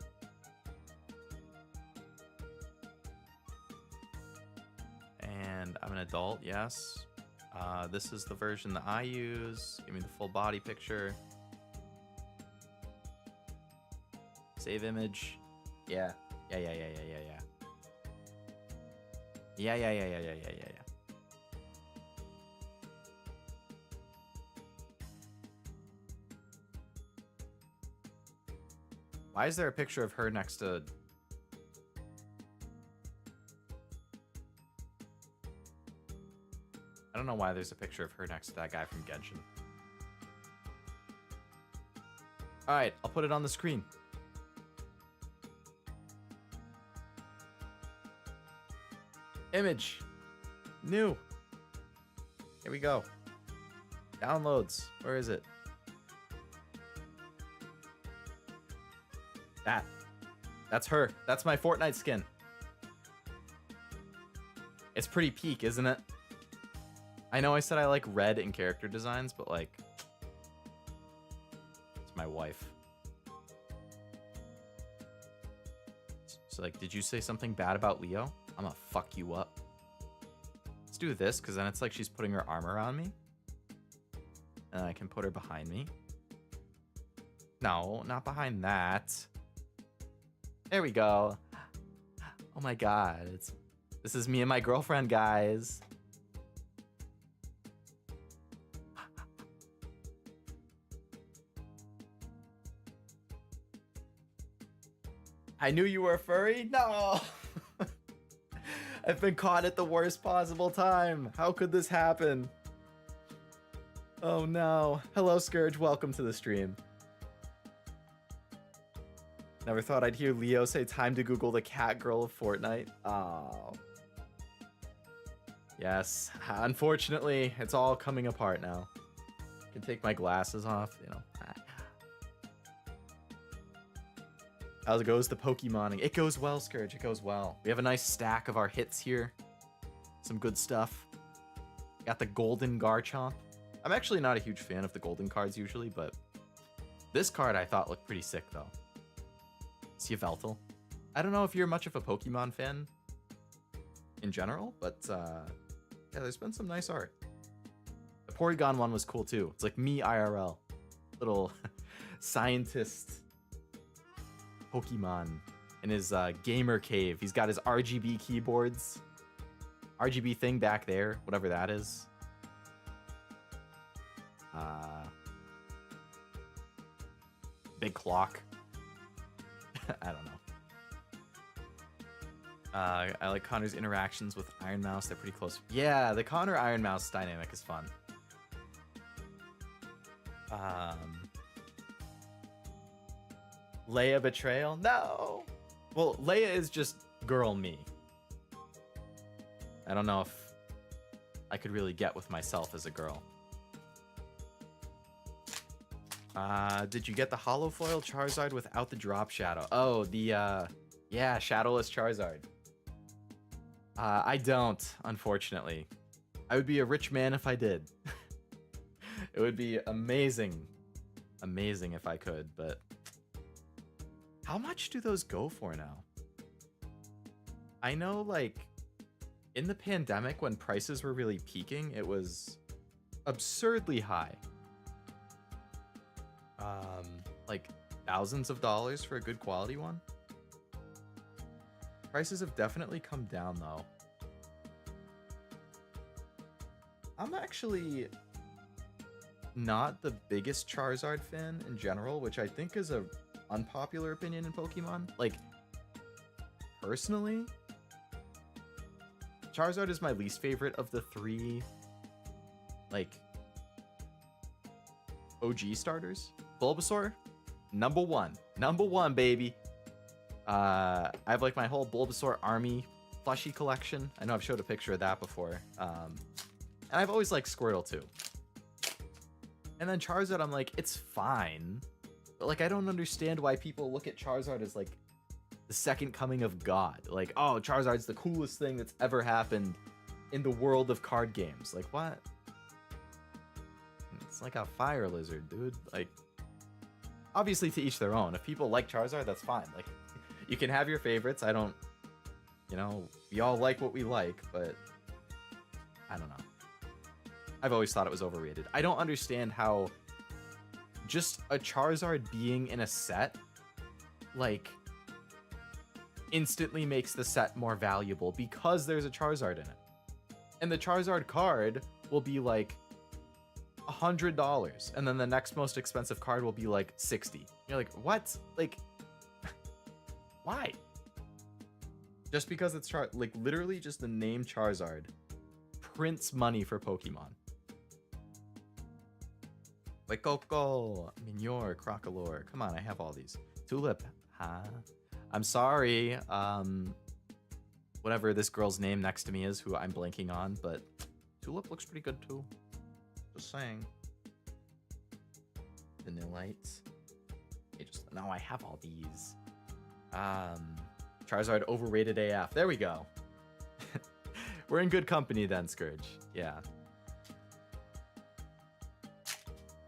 And I'm an adult, yes. This is the version that I use. Give me the full body picture. Save image. Yeah. Yeah. Why is there a picture of her next to... I don't know why there's a picture of her next to that guy from Genshin. Alright, I'll put it on the screen. Image. New. Here we go. Downloads. Where is it? That's her. That's my Fortnite skin. It's pretty peak, isn't it? I know I said I like red in character designs, but like... It's my wife. So like, did you say something bad about Leo? I'm gonna fuck you up. Let's do this, because then it's like she's putting her arm around me. And I can put her behind me. No, not behind that. There we go. Oh my god. This is me and my girlfriend, guys. I knew you were a furry? No! I've been caught at the worst possible time. How could this happen? Oh no. Hello, Scourge. Welcome to the stream. Never thought I'd hear Leo say time to Google the cat girl of Fortnite. Oh. Yes. Unfortunately, it's all coming apart now. I can take my glasses off, you know. How goes the Pokemoning? It goes well, Scourge. It goes well. We have a nice stack of our hits here. Some good stuff. Got the Golden Garchomp. I'm actually not a huge fan of the golden cards usually, but this card I thought looked pretty sick, though. Yveltal. I don't know if you're much of a Pokemon fan, in general, but yeah, there's been some nice art. The Porygon one was cool too. It's like me IRL, little scientist Pokemon in his gamer cave. He's got his RGB keyboards, RGB thing back there, whatever that is. Big clock. I don't know. I like Connor's interactions with Iron Mouse. They're pretty close. Yeah, the Connor Iron Mouse dynamic is fun. Leia betrayal? No. Well, Leia is just girl me. I don't know if I could really get with myself as a girl. Did you get the Hollow Foil Charizard without the drop shadow? Oh, the yeah, Shadowless Charizard. I don't, unfortunately. I would be a rich man if I did. It would be amazing. Amazing if I could, but how much do those go for now? I know, like, in the pandemic when prices were really peaking, it was absurdly high. Like thousands of dollars for a good quality one. Prices have definitely come down though. I'm actually not the biggest Charizard fan in general, which I think is a unpopular opinion in Pokemon. Like, personally, Charizard is my least favorite of the three, like, OG starters. Bulbasaur, number one, baby. I have like my whole Bulbasaur army plushie collection. I know I've showed a picture of that before. And I've always liked Squirtle too. And then Charizard, I'm like, it's fine, but like I don't understand why people look at Charizard as like the second coming of God. Like, oh, Charizard's the coolest thing that's ever happened in the world of card games. Like, what? It's like a fire lizard, dude. Like, obviously to each their own. If people like Charizard, that's fine. Like, you can have your favorites. I don't, you know, we all like what we like, but I don't know. I've always thought it was overrated. I don't understand how just a Charizard being in a set, like, instantly makes the set more valuable because there's a Charizard in it. And the Charizard card will be like $100, and then the next most expensive card will be like 60. You're like, what? Like, why? Just because it's like literally just the name Charizard prints money for Pokemon. Like Coco, Minior, Crocolore. Come on, I have all these. Tulip, huh? I'm sorry. Whatever this girl's name next to me is, who I'm blanking on, but Tulip looks pretty good too. Just saying. Vanillite. No, I have all these. Charizard overrated AF. There we go. We're in good company then, Scourge. Yeah.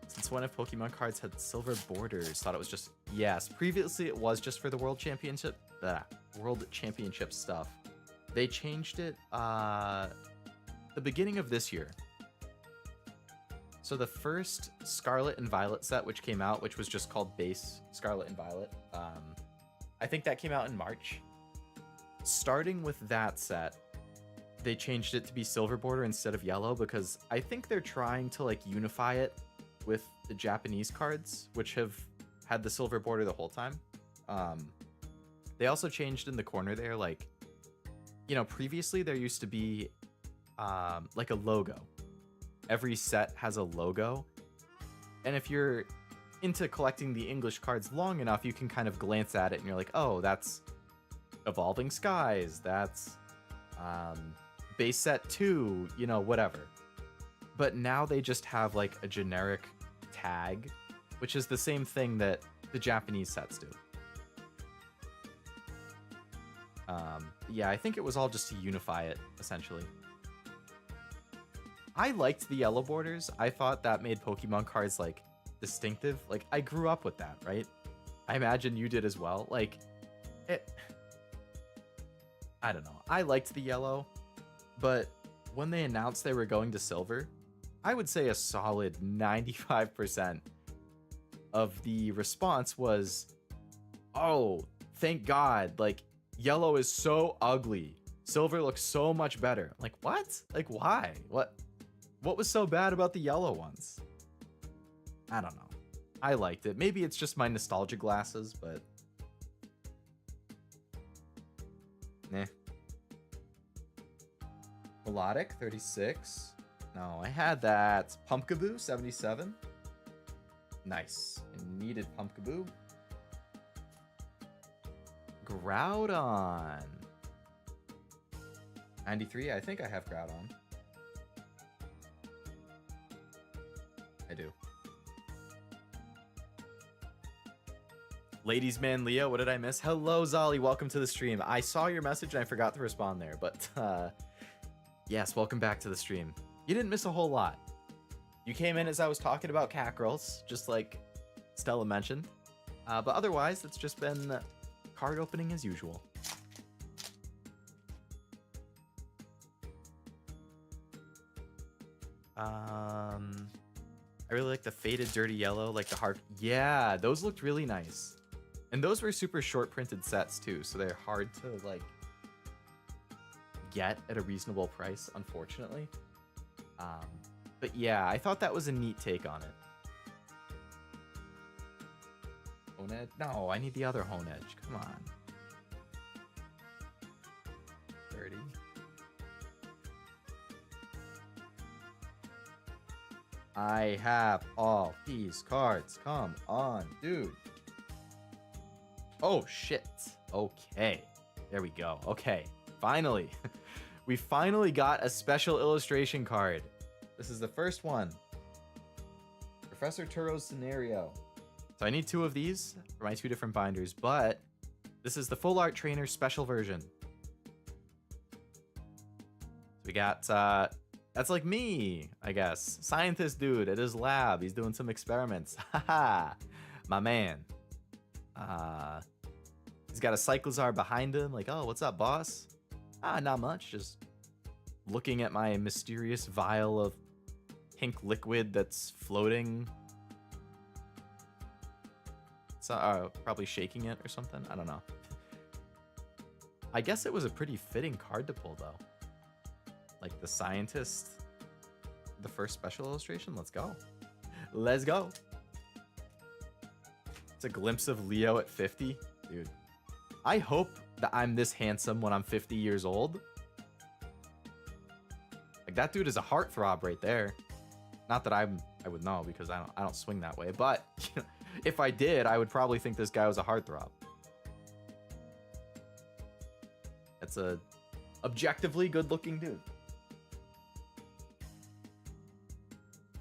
Since when have Pokemon cards had silver borders? Thought it was just... Yes, previously it was just for the World Championship. World Championship stuff. They changed it the beginning of this year. So the first Scarlet and Violet set, which came out, which was just called base Scarlet and Violet, I think that came out in March. Starting with that set, they changed it to be silver border instead of yellow because I think they're trying to like unify it with the Japanese cards, which have had the silver border the whole time. They also changed in the corner there, like, you know, previously there used to be like a logo. Every set has a logo, and if you're into collecting the English cards long enough, you can kind of glance at it and you're like, oh, that's Evolving Skies, that's base set 2, you know, whatever. But now they just have like a generic tag, which is the same thing that the Japanese sets do. Yeah, I think it was all just to unify it, essentially. I liked the yellow borders. I thought that made Pokemon cards, like, distinctive. Like, I grew up with that, right? I imagine you did as well. Like, I don't know. I liked the yellow. but when they announced they were going to silver, I would say a solid 95% of the response was, oh, thank God, like, yellow is so ugly. Silver looks so much better. Like, what? Like, why? What was so bad about the yellow ones? I don't know. I liked it. Maybe it's just my nostalgia glasses, but... Nah. Melodic, 36. No, I had that. Pumpkaboo, 77. Nice. I needed Pumpkaboo. Groudon. 93. I think I have Groudon. I do. Ladies man Leo, what did I miss? Hello Zolly, welcome to the stream. I saw your message and I forgot to respond there, but yes, welcome back to the stream. You didn't miss a whole lot. You came in as I was talking about cat girls, just like Stella mentioned. But otherwise, it's just been card opening as usual. I really like the faded dirty yellow, like the heart. Yeah, those looked really nice. And those were super short printed sets too, so they're hard to like get at a reasonable price, unfortunately. But yeah, I thought that was a neat take on it. Honedge? No, I need the other Honedge. Come on. 30. I have all these cards. Come on, dude. Oh, shit. Okay. There we go. Okay. Finally. We finally got a special illustration card. This is the first one. Professor Turo's Scenario. So I need 2 of these for my 2 different binders, but this is the Full Art Trainer special version. So we got, that's like me, I guess. Scientist dude at his lab. He's doing some experiments. Haha, my man. He's got a Cyclizar behind him. Like, oh, what's up, boss? Not much. Just looking at my mysterious vial of pink liquid that's floating. So, probably shaking it or something. I don't know. I guess it was a pretty fitting card to pull, though. Like the scientist, the first special illustration. Let's go. Let's go. It's a glimpse of Leo at 50. Dude, I hope that I'm this handsome when I'm 50 years old. Like, that dude is a heartthrob right there. Not that I would know, because I don't swing that way, but if I did, I would probably think this guy was a heartthrob. That's a objectively good-looking dude.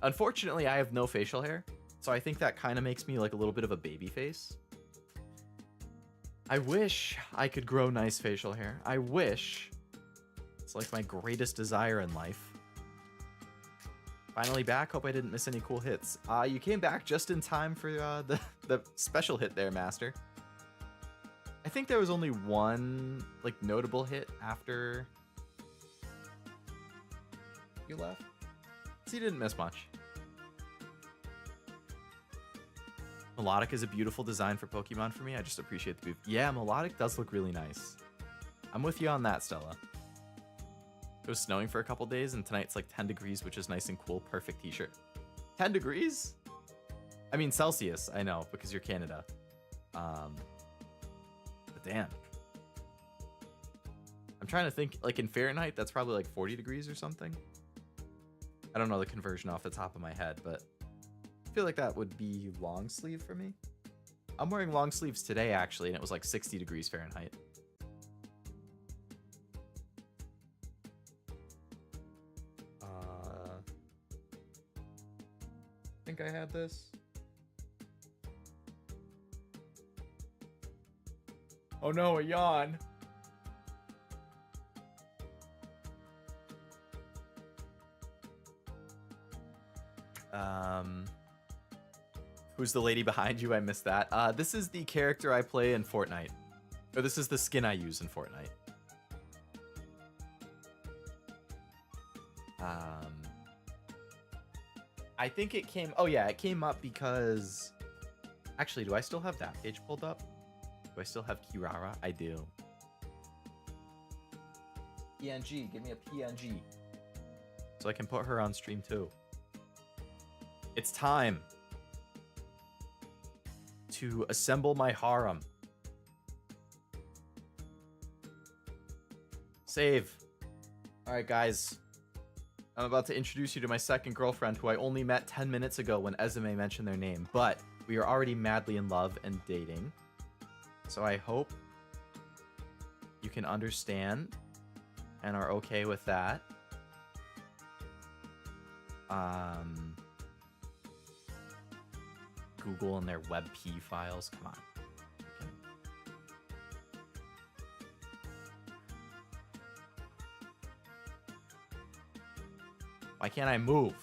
Unfortunately, I have no facial hair, so I think that kind of makes me like a little bit of a baby face. I wish I could grow nice facial hair. I wish. It's like my greatest desire in life. Finally back. Hope I didn't miss any cool hits. You came back just in time for the special hit there, Master. I think there was only one like notable hit after you left. So you didn't miss much. Melodic is a beautiful design for Pokemon for me. I just appreciate the booth. Yeah, Melodic does look really nice. I'm with you on that, Stella. It was snowing for a couple days, and tonight's like 10 degrees, which is nice and cool. Perfect t-shirt. 10 degrees? I mean, Celsius, I know, because you're Canada. But damn. I'm trying to think, like in Fahrenheit, that's probably like 40 degrees or something. I don't know the conversion off the top of my head, but I feel like that would be long sleeve for me. I'm wearing long sleeves today, actually, and it was like 60 degrees Fahrenheit. I think I had this. Oh no, a yawn. Who's the lady behind you? I missed that. This is the character I play in Fortnite. Or this is the skin I use in Fortnite. Um, I think it came. Oh yeah, it came up because. Actually, do I still have that page pulled up? Do I still have Kirara? I do. PNG, give me a PNG. So I can put her on stream too. It's time to assemble my harem. Save. Alright guys. I'm about to introduce you to my second girlfriend who I only met 10 minutes ago when Ezume mentioned their name. But we are already madly in love and dating. So I hope you can understand and are okay with that. Google and their WebP files. Come on. Why can't I move?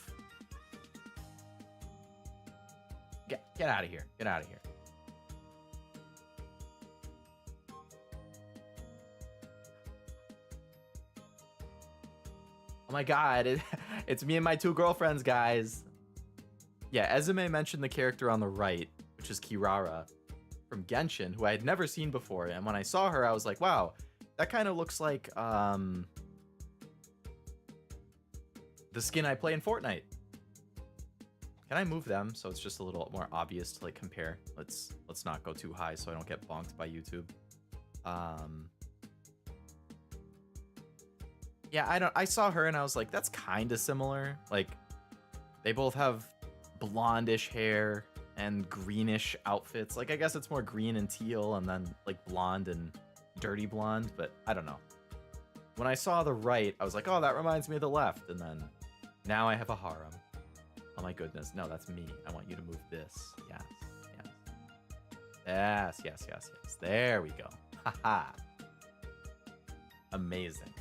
Get out of here. Get out of here. Oh my god, it's me and my two girlfriends, guys. Yeah, Ezume mentioned the character on the right, which is Kirara from Genshin, who I had never seen before. And when I saw her, I was like, wow, that kind of looks like the skin I play in Fortnite. Can I move them so it's just a little more obvious to like compare? Let's not go too high so I don't get bonked by YouTube. Yeah, I saw her and I was like, that's kind of similar. Like, they both have blondish hair and greenish outfits. Like, I guess it's more green and teal and then like blonde and dirty blonde, but I don't know. When I saw the right, I was like, oh, that reminds me of the left. And then now I have a harem. Oh my goodness. No, that's me. I want you to move this. Yes. Yes. Yes. There we go. Haha. Amazing.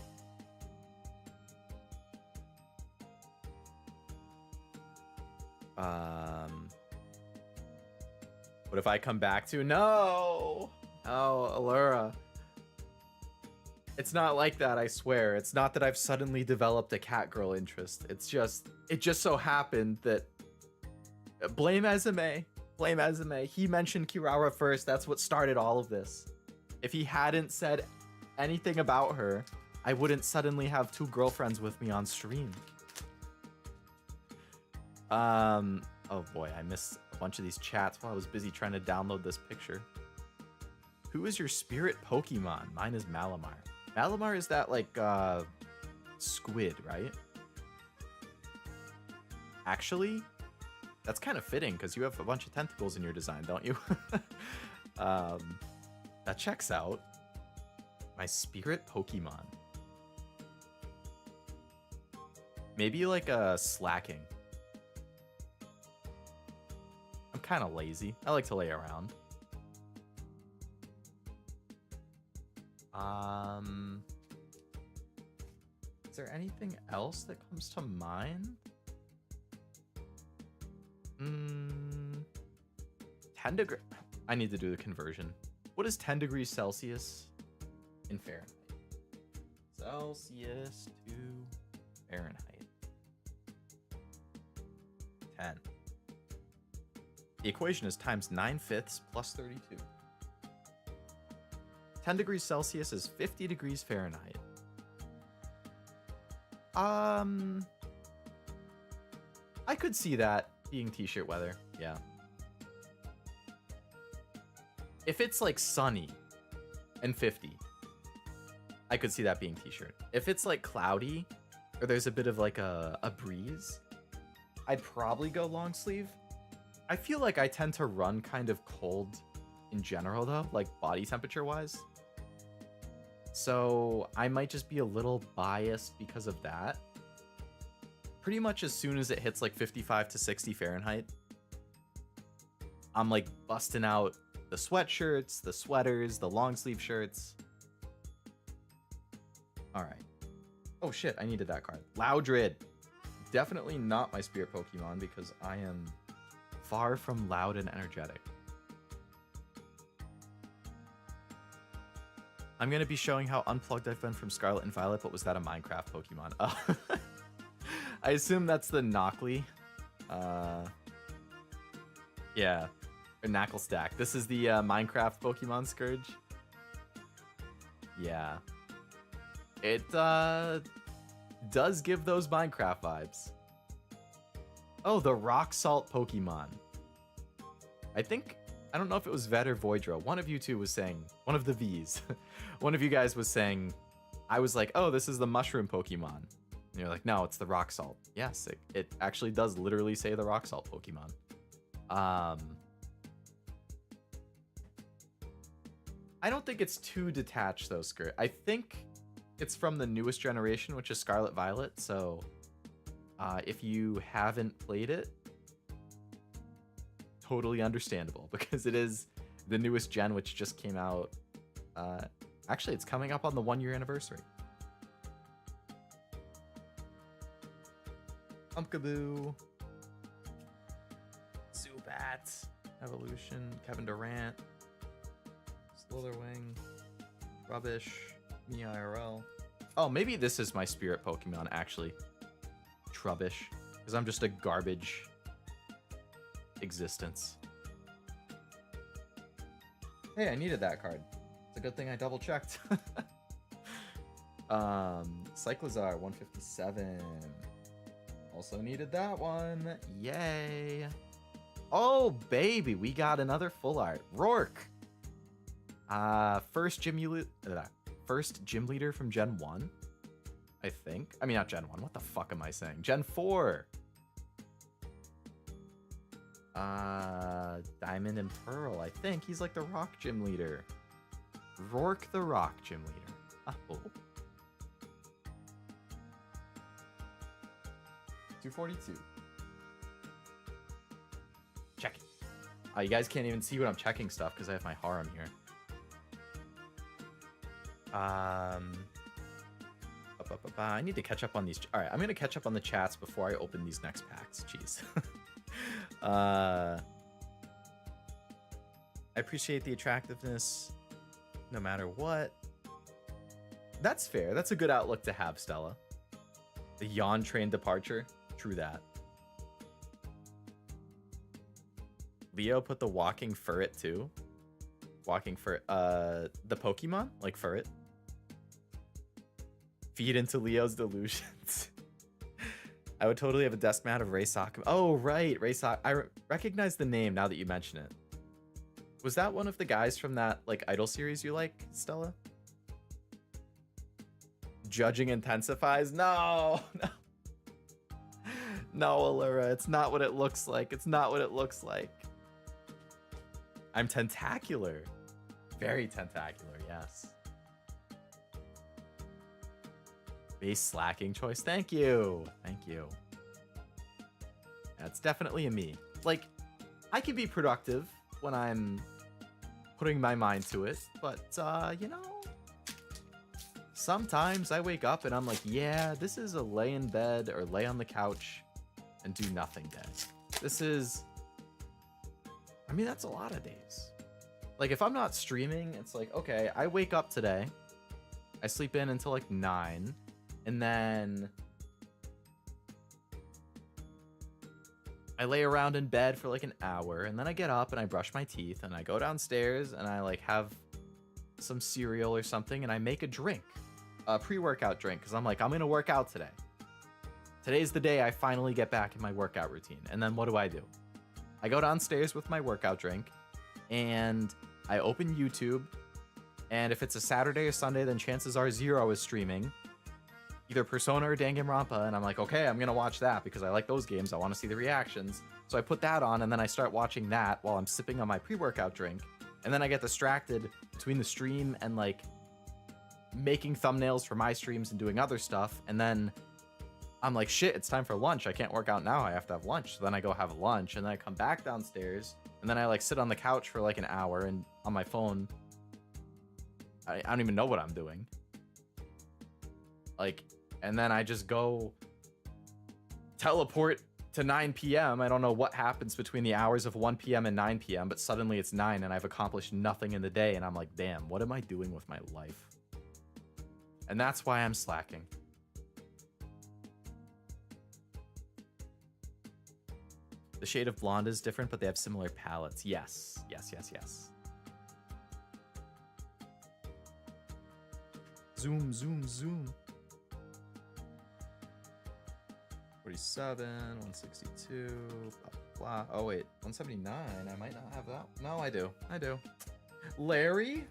What if I come back to no? Oh, Allura. It's not like that, I swear. It's not that I've suddenly developed a catgirl interest. It just so happened that blame Ezume. Blame Ezume. He mentioned Kirara first. That's what started all of this. If he hadn't said anything about her, I wouldn't suddenly have two girlfriends with me on stream. Oh boy, I missed a bunch of these chats while I was busy trying to download this picture. Who is your spirit Pokemon? Mine is Malamar. Malamar is that like squid, right? Actually, that's kind of fitting because you have a bunch of tentacles in your design, don't you? That checks out. My spirit Pokemon. Maybe like a slacking. I'm kind of lazy. I like to lay around. Is there anything else that comes to mind? 10 degrees. I need to do the conversion. What is 10 degrees Celsius in Fahrenheit? Celsius to Fahrenheit. 10. The equation is times 9/5 plus 32. 10 degrees Celsius is 50 degrees Fahrenheit. I could see that being t-shirt weather. Yeah. If it's like sunny and 50, I could see that being t-shirt. If it's like cloudy or there's a bit of like a breeze, I'd probably go long sleeve. I feel like I tend to run kind of cold in general though, like body temperature wise. So I might just be a little biased because of that. Pretty much as soon as it hits like 55 to 60 Fahrenheit, I'm like busting out the sweatshirts, the sweaters, the long sleeve shirts. All right. Oh shit, I needed that card. Loudred. Definitely not my spirit Pokemon because I am far from loud and energetic. I'm going to be showing how unplugged I've been from Scarlet and Violet, but was that a Minecraft Pokemon? I assume that's the Knockley. Yeah. Or Knackle Stack. This is the Minecraft Pokemon Scourge. Yeah. It does give those Minecraft vibes. Oh, the Rock Salt Pokemon. I don't know if it was Vet or Voidro. One of you two was saying, one of the Vs. One of you guys was saying, I was like, oh, this is the Mushroom Pokemon. And you're like, no, it's the Rock Salt. Yes, it actually does literally say the Rock Salt Pokemon. I don't think it's too detached though, Skirt. I think it's from the newest generation, which is Scarlet Violet. So if you haven't played it, totally understandable because it is the newest gen, which just came out. Actually, it's coming up on the 1-year anniversary. Pumpkaboo, Zubat, Evolution, Kevin Durant, Slitherwing, Rubbish, me IRL. Oh, maybe this is my spirit Pokemon, actually. Trubbish, because I'm just a garbage existence. Hey, I needed that card. It's a good thing I double checked. Cyclizar 157. Also needed that one. Yay. Oh, baby, we got another full art. Rourke. First gym leader from Gen 1, I think. I mean, not Gen 1. What the fuck am I saying? Gen 4. Diamond and Pearl. I think he's like the Rock gym leader. Rourke the Rock gym leader. Oh. 242. Check it. You guys can't even see what I'm checking stuff because I have my harem here. I need to catch up on these. All right, I'm gonna catch up on the chats before I open these next packs. Jeez. I appreciate the attractiveness, no matter what. That's fair. That's a good outlook to have, Stella. The yawn train departure. True that. Leo put the walking furret too. Walking furret. The Pokemon? Like furret? Feed into Leo's delusions. I would totally have a desk mat of Ray Sock. Oh, right. Ray Sock. I recognize the name now that you mention it. Was that one of the guys from that like Idol series you like, Stella? Judging intensifies? No, no. No, Allura, it's not what it looks like. It's not what it looks like. I'm tentacular. Very tentacular, yes. Base slacking choice. Thank you. Thank you. That's definitely a me. Like, I can be productive when I'm putting my mind to it, but, you know, sometimes I wake up and I'm like, yeah, this is a lay in bed or lay on the couch and do nothing day. This is, I mean, that's a lot of days. Like, if I'm not streaming, it's like, okay, I wake up today, I sleep in until like 9, and then I lay around in bed for like an hour, and then I get up and I brush my teeth, and I go downstairs and I like have some cereal or something, and I make a drink, a pre-workout drink, because I'm like, I'm gonna work out today. Today's the day I finally get back in my workout routine. And then what do? I go downstairs with my workout drink, and I open YouTube, and if it's a Saturday or Sunday, then chances are Zero is streaming either Persona or Danganronpa, and I'm like, okay, I'm gonna watch that because I like those games. I want to see the reactions. So I put that on, and then I start watching that while I'm sipping on my pre-workout drink, and then I get distracted between the stream and like making thumbnails for my streams and doing other stuff, and then I'm like, shit, it's time for lunch. I can't work out now. I have to have lunch. So then I go have lunch, and then I come back downstairs, and then I like sit on the couch for like an hour and on my phone. I don't even know what I'm doing. Like, and then I just go teleport to 9 p.m. I don't know what happens between the hours of 1 p.m. and 9 p.m., but suddenly it's 9 and I've accomplished nothing in the day. And I'm like, damn, what am I doing with my life? And that's why I'm slacking. The shade of blonde is different, but they have similar palettes. Yes. Yes, yes, yes. Zoom, zoom, zoom. 47, 162, blah, blah. Oh, wait, 179. I might not have that. No, I do. I do. Larry?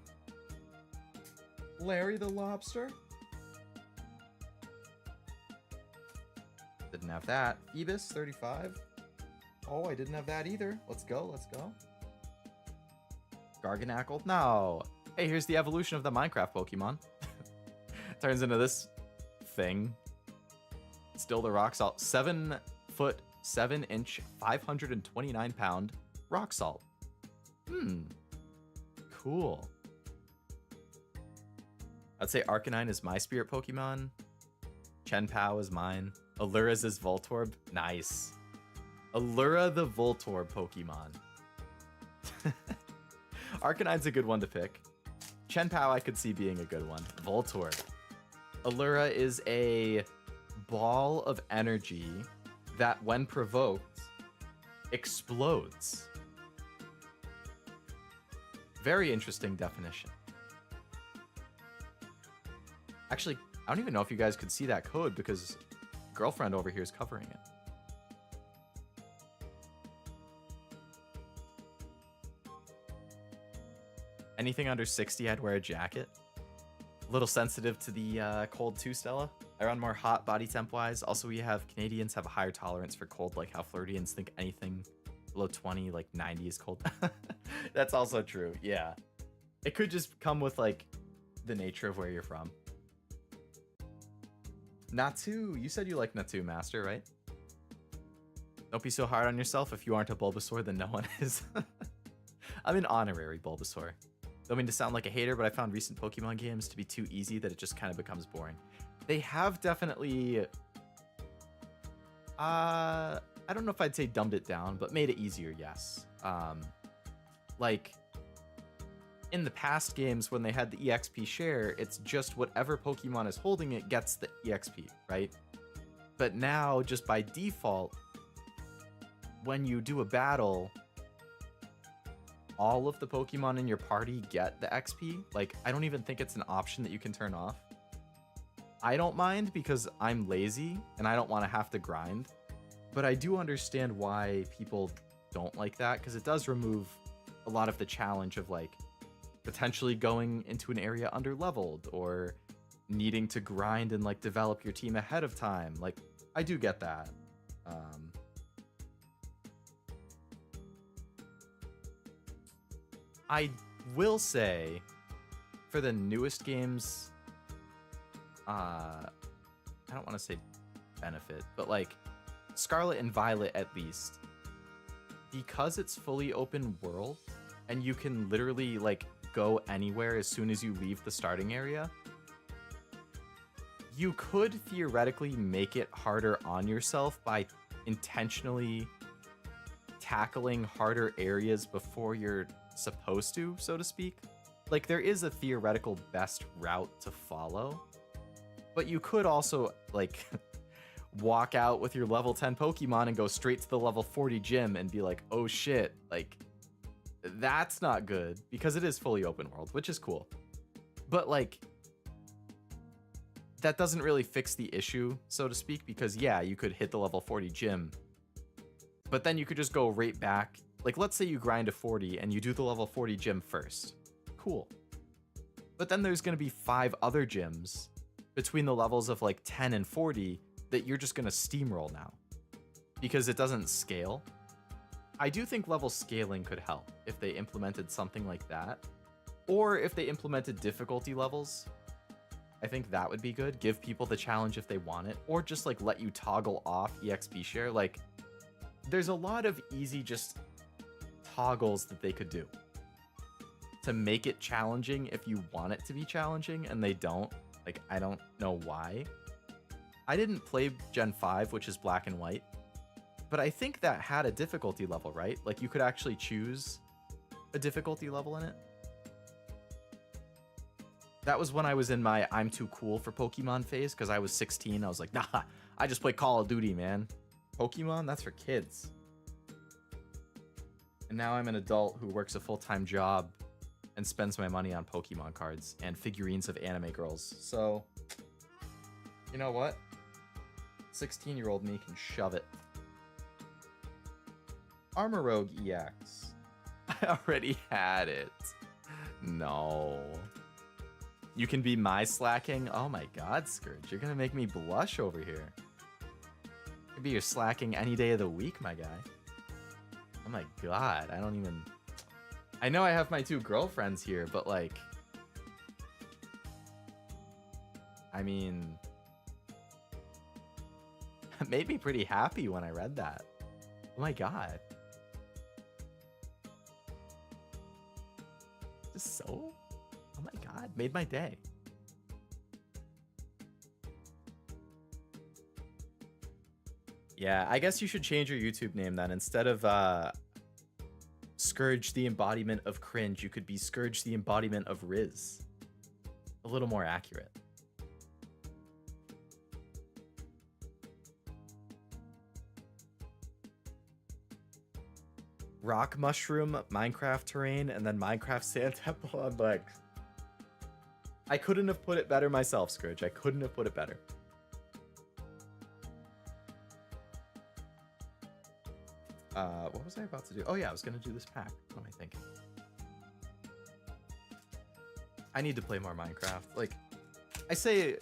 Larry the lobster? Didn't have that. Phoebus, 35. Oh, I didn't have that either. Let's go, let's go. Garganackle? No. Hey, here's the evolution of the Minecraft Pokemon. Turns into this thing. Still the rock salt. 7 foot, 7 inch, 529 pound rock salt. Cool. I'd say Arcanine is my spirit Pokemon. Chenpao is mine. Allura's is Voltorb. Nice. Allura the Voltorb Pokemon. Arcanine's a good one to pick. Chenpao I could see being a good one. Voltorb. Allura is a ball of energy that, when provoked, explodes. Very interesting definition. Actually, I don't even know if you guys could see that code because girlfriend over here is covering it. Anything under 60, I'd wear a jacket. A little sensitive to the cold too, Stella. I run more hot body temp wise. Also, we have Canadians have a higher tolerance for cold, like how Floridians think anything below 20, like 90 is cold. That's also true. Yeah. It could just come with like the nature of where you're from. Natu, you said you like Natu, Master, right? Don't be so hard on yourself. If you aren't a Bulbasaur, then no one is. I'm an honorary Bulbasaur. Don't mean to sound like a hater, but I found recent Pokemon games to be too easy that it just kind of becomes boring. They have definitely, I don't know if I'd say dumbed it down, but made it easier, yes. Like, in the past games, when they had the EXP share, it's just whatever Pokemon is holding it gets the EXP, right? But now, just by default, when you do a battle, all of the Pokemon in your party get the XP. Like, I don't even think it's an option that you can turn off. I don't mind because I'm lazy and I don't want to have to grind. But I do understand why people don't like that, because it does remove a lot of the challenge of like potentially going into an area under-leveled or needing to grind and like develop your team ahead of time. Like, I do get that. I will say, for the newest games, I don't want to say benefit, but like Scarlet and Violet at least, because it's fully open world and you can literally like go anywhere as soon as you leave the starting area, you could theoretically make it harder on yourself by intentionally tackling harder areas before you're supposed to, so to speak. Like, there is a theoretical best route to follow, but you could also like walk out with your level 10 Pokemon and go straight to the level 40 gym and be like, oh shit, like that's not good, because it is fully open world, which is cool. But like, that doesn't really fix the issue, so to speak, because yeah, you could hit the level 40 gym, but then you could just go right back. Like, let's say you grind to 40 and you do the level 40 gym first. Cool. But then there's going to be 5 other gyms between the levels of like 10 and 40 that you're just going to steamroll now because it doesn't scale. I do think level scaling could help if they implemented something like that, or if they implemented difficulty levels. I think that would be good. Give people the challenge if they want it, or just like let you toggle off EXP share. Like, there's a lot of easy just toggles that they could do to make it challenging if you want it to be challenging, and they don't. Like, I don't know why. I didn't play Gen 5, which is black and white, but I think that had a difficulty level, right? Like, you could actually choose a difficulty level in it. That was when I was in my I'm too cool for Pokemon phase, because I was 16. I was like, nah, I just play Call of Duty, man. Pokemon, that's for kids. And now I'm an adult who works a full-time job and spends my money on Pokemon cards and figurines of anime girls. So, you know what? 16-year-old me can shove it. Armor Rogue EX. I already had it. No. You can be my slacking? Oh my god, Scourge. You're gonna make me blush over here. Could be your slacking any day of the week, my guy. Oh my god, I don't even... I know I have my 2 girlfriends here, but like... I mean... It made me pretty happy when I read that. Oh my god. Just so... Oh my god, made my day. Yeah, I guess you should change your YouTube name then. Instead of Scourge the embodiment of cringe, you could be Scourge the embodiment of Riz. A little more accurate. Rock mushroom, Minecraft terrain, and then Minecraft sand temple on legs. I couldn't have put it better myself, Scourge. I couldn't have put it better. What was I about to do? Oh yeah, I was gonna do this pack. What am I thinking? I need to play more Minecraft. Like, I say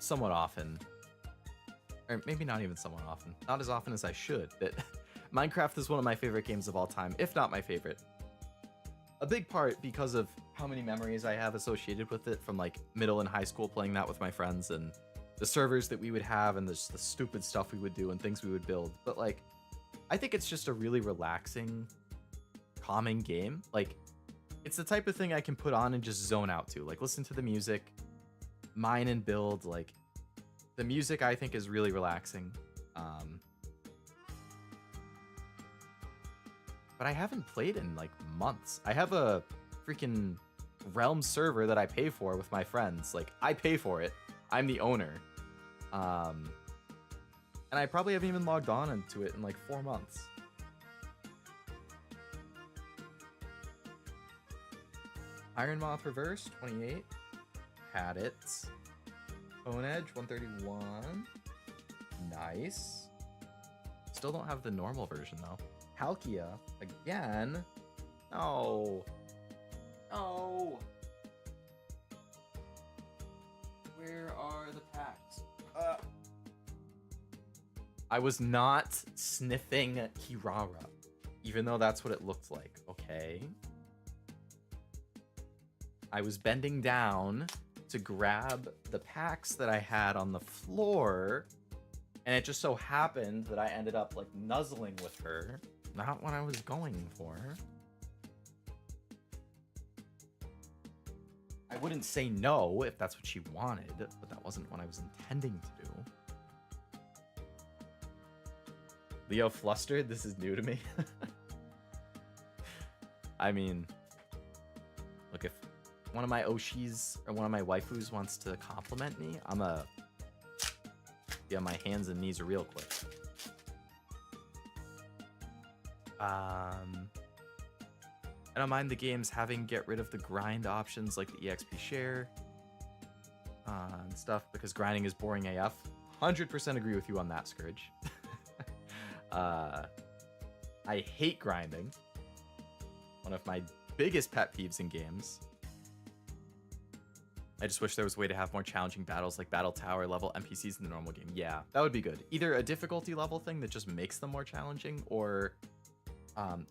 somewhat often, or maybe not even somewhat often. Not as often as I should, that Minecraft is one of my favorite games of all time, if not my favorite. A big part because of how many memories I have associated with it from like middle and high school playing that with my friends and the servers that we would have and the stupid stuff we would do and things we would build. But like, I think it's just a really relaxing, calming game. Like, it's the type of thing I can put on and just zone out to. Like, listen to the music, mine and build. Like, the music I think is really relaxing. But I haven't played in like months. I have a freaking Realm server that I pay for with my friends. Like, I pay for it. I'm the owner. And I probably haven't even logged on into it in like 4 months. Iron Moth Reverse, 28. Had it. Bone Edge, 131. Nice. Still don't have the normal version though. Palkia, again. No. No. Where are the packs? I was not sniffing Kirara, even though that's what it looked like, okay? I was bending down to grab the packs that I had on the floor, and it just so happened that I ended up like nuzzling with her. Not what I was going for. I wouldn't say no if that's what she wanted, but that wasn't what I was intending to do. Leo flustered? This is new to me. I mean, look, if one of my Oshis or one of my waifus wants to compliment me, I'm a... Yeah, my hands and knees are real quick. I don't mind the games having get rid of the grind options like the EXP share and stuff because grinding is boring AF. 100% agree with you on that, Scourge. I hate grinding. One of my biggest pet peeves in games. I just wish there was a way to have more challenging battles like battle tower level NPCs in the normal game. Yeah, that would be good. Either a difficulty level thing that just makes them more challenging, or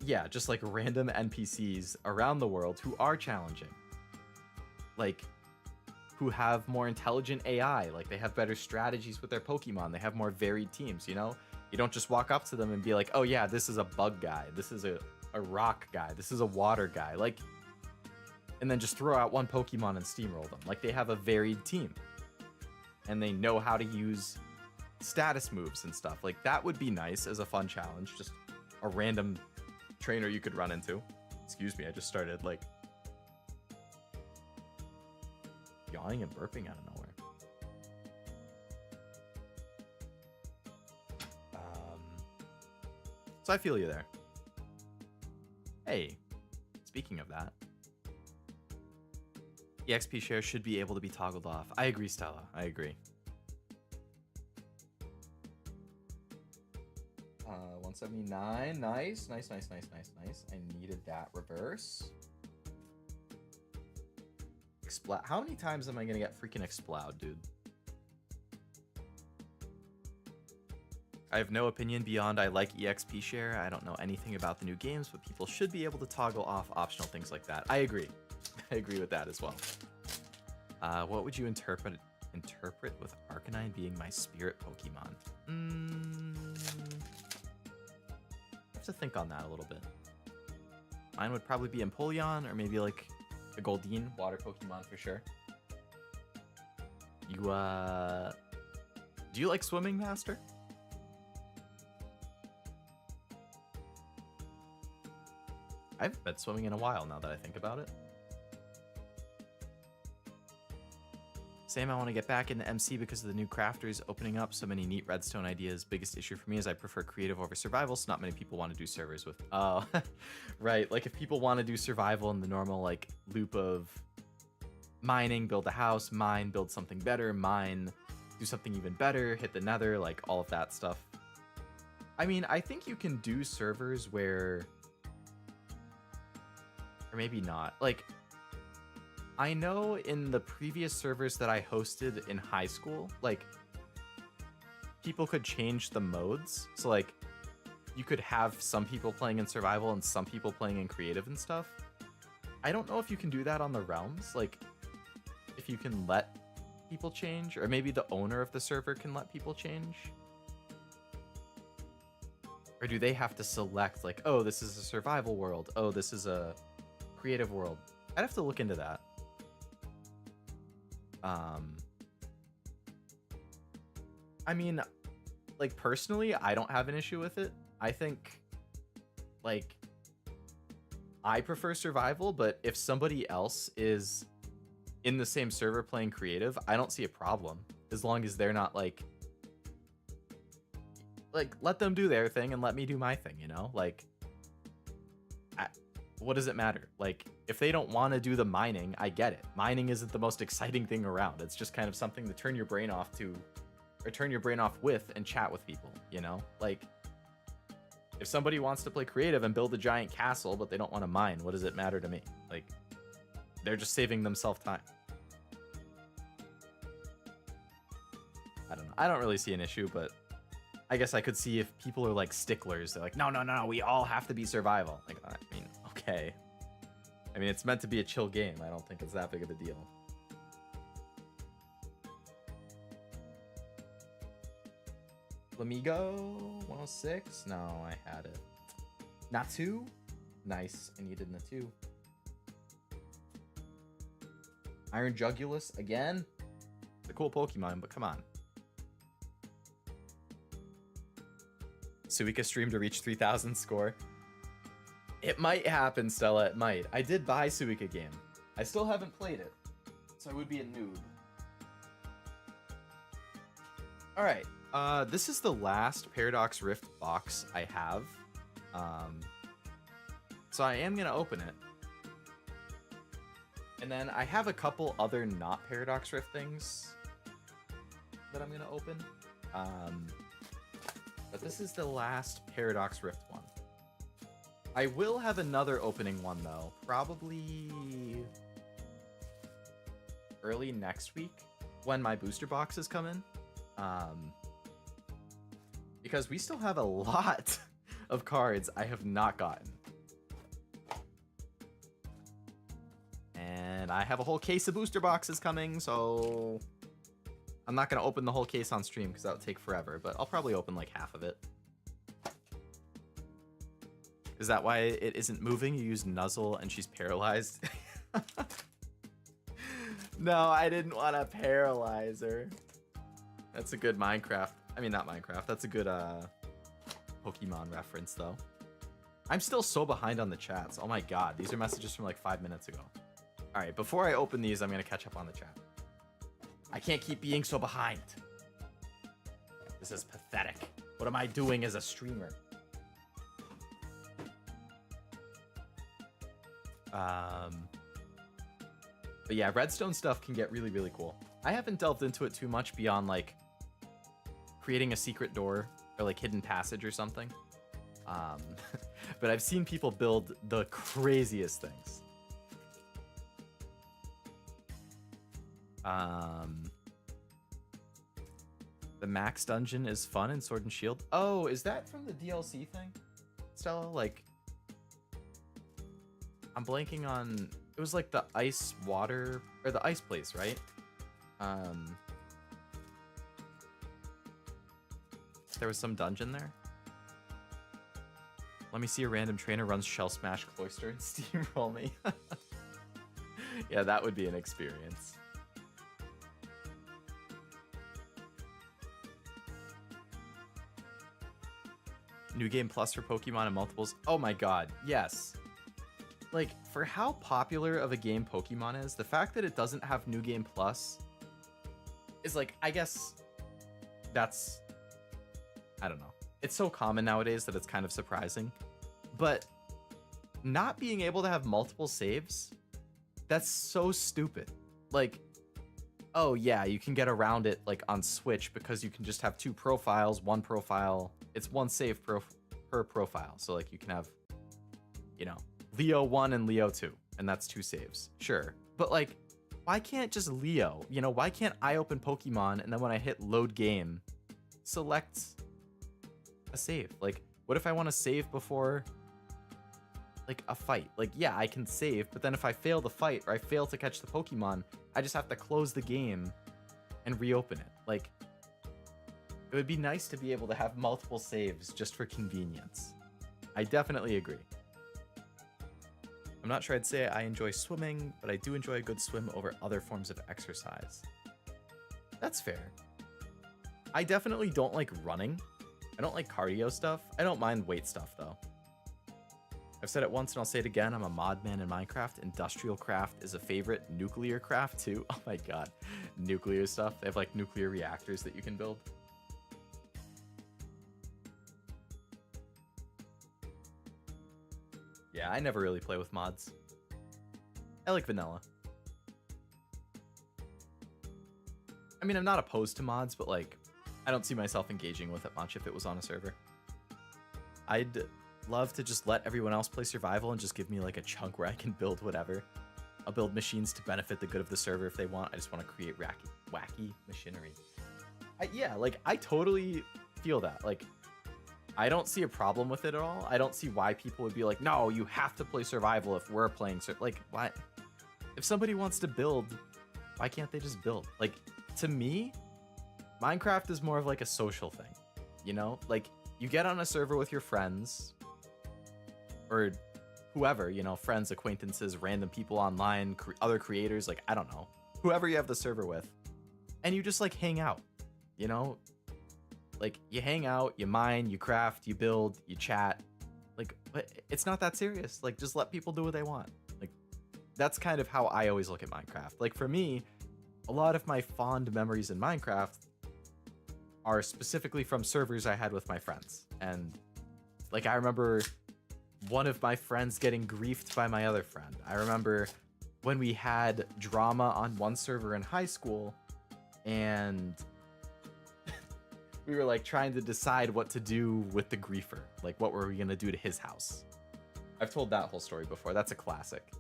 yeah, just like random NPCs around the world who are challenging. Like, who have more intelligent AI, like they have better strategies with their Pokemon, they have more varied teams, you know? You don't just walk up to them and be like, oh yeah, this is a bug guy, this is a rock guy, this is a water guy, like, and then just throw out one Pokemon and steamroll them. Like, they have a varied team. And they know how to use status moves and stuff. Like, that would be nice as a fun challenge, just a random trainer you could run into. Excuse me, I just started, like, yawning and burping out of nowhere. So I feel you there. Hey, speaking of that, EXP share should be able to be toggled off. I agree, Stella. I agree. 179. Nice. I needed that reverse. How many times am I gonna get freaking explode, dude? I have no opinion beyond I like EXP share. I don't know anything about the new games, but people should be able to toggle off optional things like that. I agree. I agree with that as well. What would you interpret with Arcanine being my spirit Pokemon? I have to think on that a little bit. Mine would probably be Empoleon, or maybe like a Goldeen, water Pokemon for sure. You, do you like swimming, Master? I haven't been swimming in a while now that I think about it. Same, I want to get back into MC because of the new crafters opening up so many neat redstone ideas. Biggest issue for me is I prefer creative over survival, so not many people want to do servers with... Oh, right. Like if people want to do survival in the normal like loop of mining, build a house, mine, build something better, mine, do something even better, hit the nether, like all of that stuff. I mean, I think you can do servers where... Or maybe not. Like... I know in the previous servers that I hosted in high school, like, people could change the modes. So, like, you could have some people playing in survival and some people playing in creative and stuff. I don't know if you can do that on the realms. Like, if you can let people change, or maybe the owner of the server can let people change. Or do they have to select, like, oh, this is a survival world. Oh, this is a creative world. I'd have to look into that. I mean, like, personally, I don't have an issue with it. I think, like, I prefer survival, but if somebody else is in the same server playing creative, I don't see a problem. As long as they're not, like, let them do their thing and let me do my thing, you know? Like, what does it matter? Like, if they don't want to do the mining, I get it. Mining isn't the most exciting thing around. It's just kind of something to turn your brain off to, or turn your brain off with and chat with people, you know? Like, if somebody wants to play creative and build a giant castle, but they don't want to mine, what does it matter to me? Like, they're just saving themselves time. I don't know. I don't really see an issue, but I guess I could see if people are like sticklers. They're like, no, we all have to be survival. Like, I mean, okay. I mean, it's meant to be a chill game. I don't think it's that big of a deal. Flamigo 106? No, I had it. Natu? Nice. I needed Natu. Iron Jugulus again? It's a cool Pokemon, but come on. Suika stream to reach 3,000 score. It might happen, Stella. It might. I did buy Suika game. I still haven't played it, so I would be a noob. All right. This is the last Paradox Rift box I have. So I am gonna open it. And then I have a couple other not Paradox Rift things that I'm gonna open. But this is the last Paradox Rift one. I will have another opening one though, probably early next week when my booster boxes come in. Because we still have a lot of cards I have not gotten. And I have a whole case of booster boxes coming, so I'm not going to open the whole case on stream because that would take forever, but I'll probably open like half of it. Is that why it isn't moving? You use Nuzzle and she's paralyzed? No, I didn't want to paralyze her. That's a good Minecraft. I mean, not Minecraft. That's a good Pokemon reference, though. I'm still so behind on the chats. Oh my god, these are messages from like 5 minutes ago. All right, before I open these, I'm going to catch up on the chat. I can't keep being so behind. This is pathetic. What am I doing as a streamer? Um, but yeah, redstone stuff can get really, really cool. I haven't delved into it too much beyond like creating a secret door or like hidden passage or something. But I've seen people build the craziest things. The max dungeon is fun in Sword and Shield. Oh, is that from the DLC thing, Stella? Like, I'm blanking on. It was like the ice water or the ice place, right? There was some dungeon there. Let me see a random trainer runs Shell Smash Cloister and steamroll me. Yeah, that would be an experience. New Game Plus for Pokemon and multiples. Oh my god, yes. Like, for how popular of a game Pokemon is, the fact that it doesn't have New Game Plus is like, I guess that's, I don't know. It's so common nowadays that it's kind of surprising. But not being able to have multiple saves, that's so stupid. Like, oh yeah, you can get around it like on Switch because you can just have two profiles, one profile. It's one save per profile. So like you can have, you know, Leo 1 and Leo 2, and that's two saves. Sure. But like, why can't just Leo? You know, why can't I open Pokemon and then when I hit load game, select a save? Like, what if I want to save before like a fight? Like, yeah, I can save, but then if I fail the fight or I fail to catch the Pokemon, I just have to close the game and reopen it. Like, it would be nice to be able to have multiple saves just for convenience. I definitely agree. I'm not sure I'd say I enjoy swimming, but I do enjoy a good swim over other forms of exercise. That's fair. I definitely don't like running. I don't like cardio stuff. I don't mind weight stuff, though. I've said it once and I'll say it again. I'm a mod man in Minecraft. Industrial craft is a favorite. Nuclear craft, too. Oh my god. Nuclear stuff. They have, like, nuclear reactors that you can build. Yeah, I never really play with mods. I like vanilla. I mean, I'm not opposed to mods, but like, I don't see myself engaging with it much if it was on a server. I'd love to just let everyone else play survival and just give me like a chunk where I can build whatever. I'll build machines to benefit the good of the server if they want. I just want to create wacky machinery. Yeah, like, I totally feel that. Like, I don't see a problem with it at all. I don't see why people would be like, no, you have to play survival if we're playing. Like, why? If somebody wants to build, why can't they just build? Like, to me, Minecraft is more of like a social thing, you know? Like, you get on a server with your friends or whoever, you know, friends, acquaintances, random people online, other creators, like, I don't know, whoever you have the server with, and you just like hang out, you know? Like, you hang out, you mine, you craft, you build, you chat. Like, but it's not that serious. Like, just let people do what they want. Like, that's kind of how I always look at Minecraft. Like, for me, a lot of my fond memories in Minecraft are specifically from servers I had with my friends. And, like, I remember one of my friends getting griefed by my other friend. I remember when we had drama on one server in high school, and we were like trying to decide what to do with the griefer. Like, what were we gonna do to his house? I've told that whole story before. That's a classic.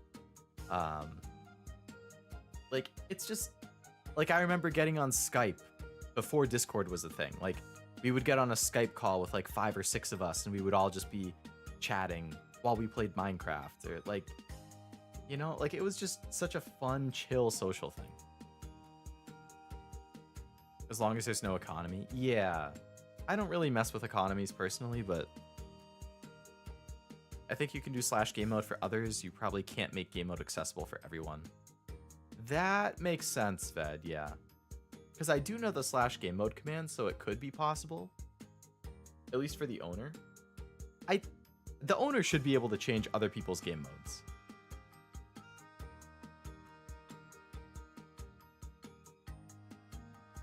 Like, it's just like, I remember getting on Skype before Discord was a thing. Like, we would get on a Skype call with like 5 or 6 of us, and we would all just be chatting while we played Minecraft, or like, you know, like, it was just such a fun, chill social thing. As long as there's no economy. Yeah. I don't really mess with economies personally, but I think you can do /game mode for others. You probably can't make game mode accessible for everyone. That makes sense, Ved, yeah. Because I do know the /game mode command, so it could be possible. At least for the owner. The owner should be able to change other people's game modes.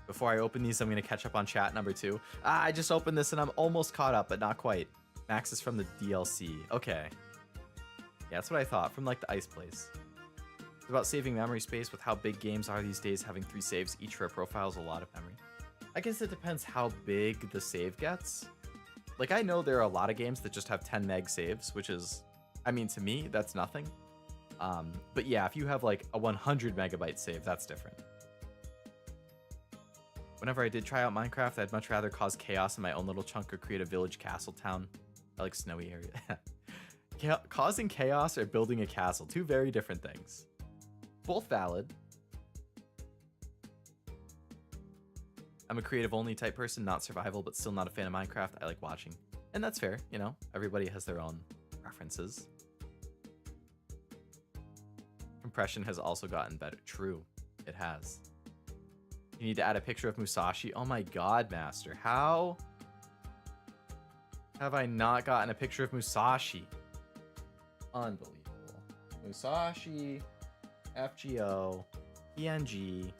Before I open these, I'm going to catch up on chat number 2. I just opened this and I'm almost caught up, but not quite. Max is from the DLC. Okay. Yeah, that's what I thought from like the ice place. It's about saving memory space. With how big games are these days, having 3 saves each for a profile is a lot of memory. I guess it depends how big the save gets. Like, I know there are a lot of games that just have 10 meg saves, which is, I mean, to me, that's nothing. But yeah, if you have like a 100 megabyte save, that's different. Whenever I did try out Minecraft, I'd much rather cause chaos in my own little chunk or create a village castle town. I like snowy area. Causing chaos or building a castle, 2 very different things. Both valid. I'm a creative only type person, not survival, but still not a fan of Minecraft. I like watching. And that's fair, you know, everybody has their own preferences. Compression has also gotten better. True, it has. You need to add a picture of Musashi. Oh my god, Master. How have I not gotten a picture of Musashi? Unbelievable. Musashi, FGO, PNG.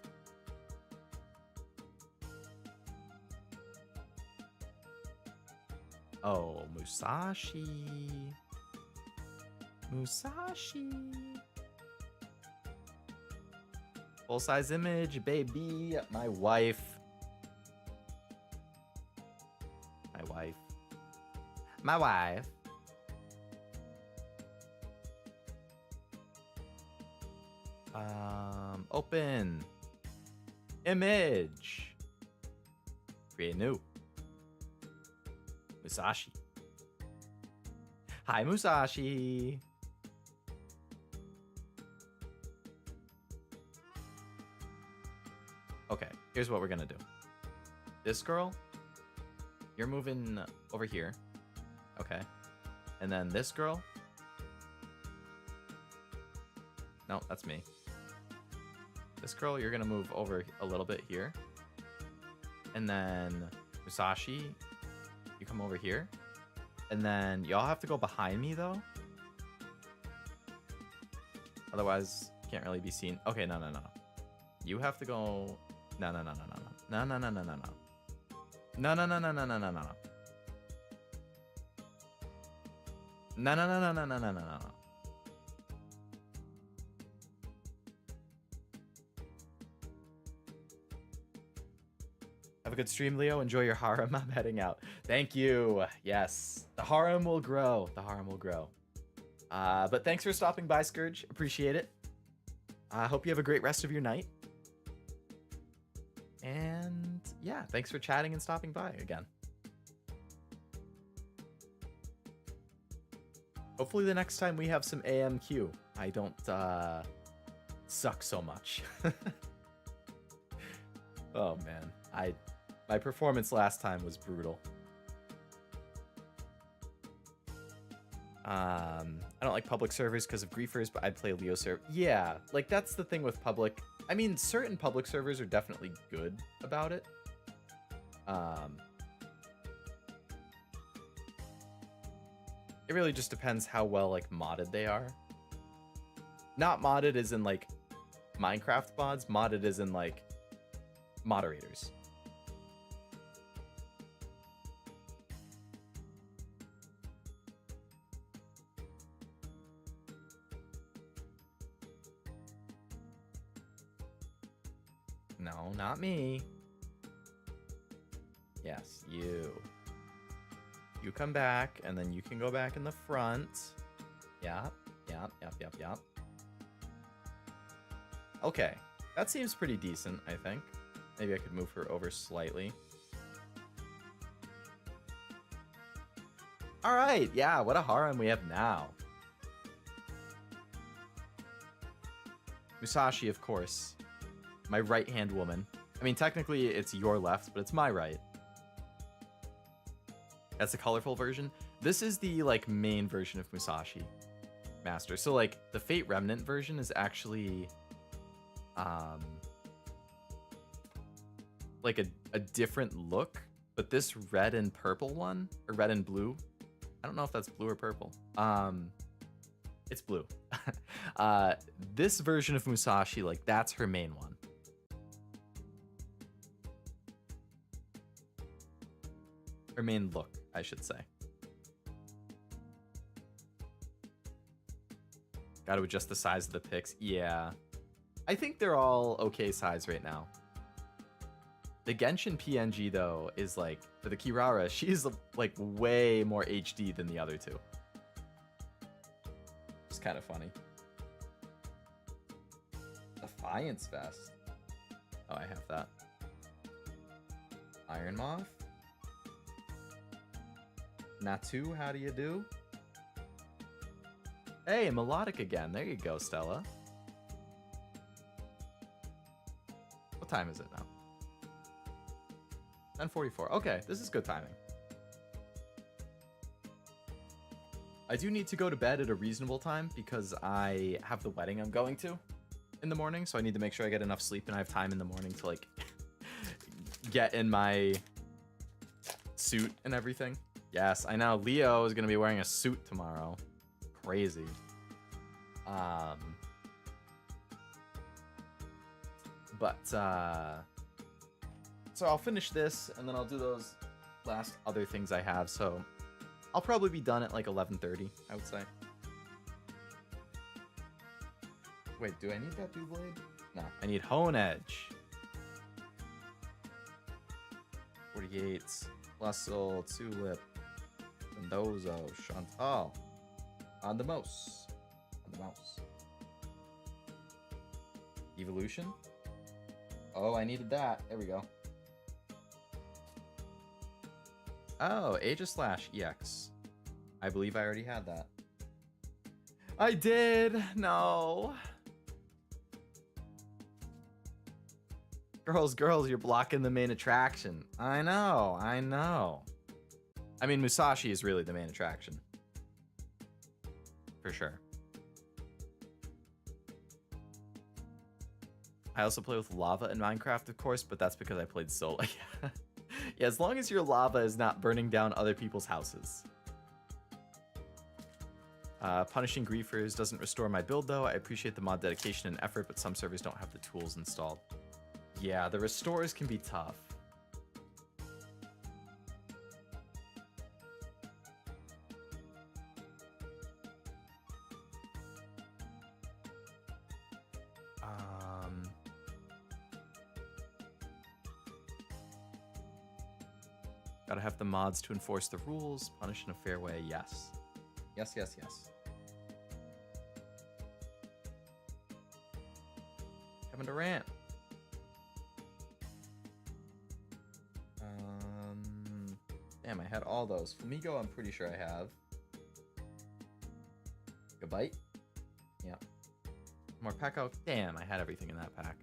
Oh, Musashi. Musashi. Full-size image, baby. My wife. My wife. My wife. Open. Image. Create new. Musashi. Hi, Musashi. Okay, here's what we're gonna do. This girl, you're moving over here. Okay. And then this girl. No, that's me. This girl, you're gonna move over a little bit here. And then Musashi, you come over here. And then y'all have to go behind me though. Otherwise, can't really be seen. Okay, no. You have to go. No. No. Have a good stream, Leo. Enjoy your harem. I'm heading out. Thank you. Yes, the harem will grow. The harem will grow. But thanks for stopping by, Scourge. Appreciate it. I hope you have a great rest of your night. And yeah, thanks for chatting and stopping by again. Hopefully the next time we have some AMQ. I don't suck so much. Oh man, my performance last time was brutal. I don't like public servers because of griefers, but I'd play Leo server. Yeah, like that's the thing with public. I mean, certain public servers are definitely good about it. It really just depends how well like modded they are. Not modded as in like Minecraft mods, modded as in like moderators. No, not me. Yes, you. You come back, and then you can go back in the front. Yep. Okay, that seems pretty decent, I think. Maybe I could move her over slightly. All right, yeah, what a harem we have now. Musashi, of course. My right-hand woman. I mean, technically it's your left, but it's my right. That's the colorful version. This is the like main version of Musashi Master. So like the Fate Remnant version is actually like a different look, but this red and purple one, or red and blue, I don't know if that's blue or purple. It's blue. This version of Musashi, like that's her main one. Her main look, I should say. Got to adjust the size of the pics. Yeah. I think they're all okay size right now. The Genshin PNG, though, is like, for the Kirara, she's like way more HD than the other two. It's kind of funny. Defiance Vest. Oh, I have that. Iron Moth. Natu, how do you do? Hey, melodic again. There you go, Stella. What time is it now? 10:44. Okay, this is good timing. I do need to go to bed at a reasonable time because I have the wedding I'm going to in the morning, so I need to make sure I get enough sleep and I have time in the morning to like get in my suit and everything. Yes, I know Leo is going to be wearing a suit tomorrow. Crazy. So I'll finish this and then I'll do those last other things I have. So I'll probably be done at like 11:30, I would say. Wait, do I need that Dew Blade? No, I need Hone Edge. 48, Bustle, Tulip, Mendoza, Chantal. On the mouse. On the mouse. Evolution. Oh, I needed that. There we go. Oh, Aegislash EX. I believe I already had that. I did! No! Girls, you're blocking the main attraction. I know. I mean, Musashi is really the main attraction. For sure. I also play with lava in Minecraft, of course, but that's because I played solo. Yeah, as long as your lava is not burning down other people's houses. Punishing Griefers doesn't restore my build, though. I appreciate the mod dedication and effort, but some servers don't have the tools installed. Yeah, the restores can be tough. Gotta have the mods to enforce the rules. Punish in a fair way. Yes. Yes. Kevin Durant. Damn, I had all those. Flamigo, I'm pretty sure I have. Gigabyte. Yeah. More pack out. Damn, I had everything in that pack.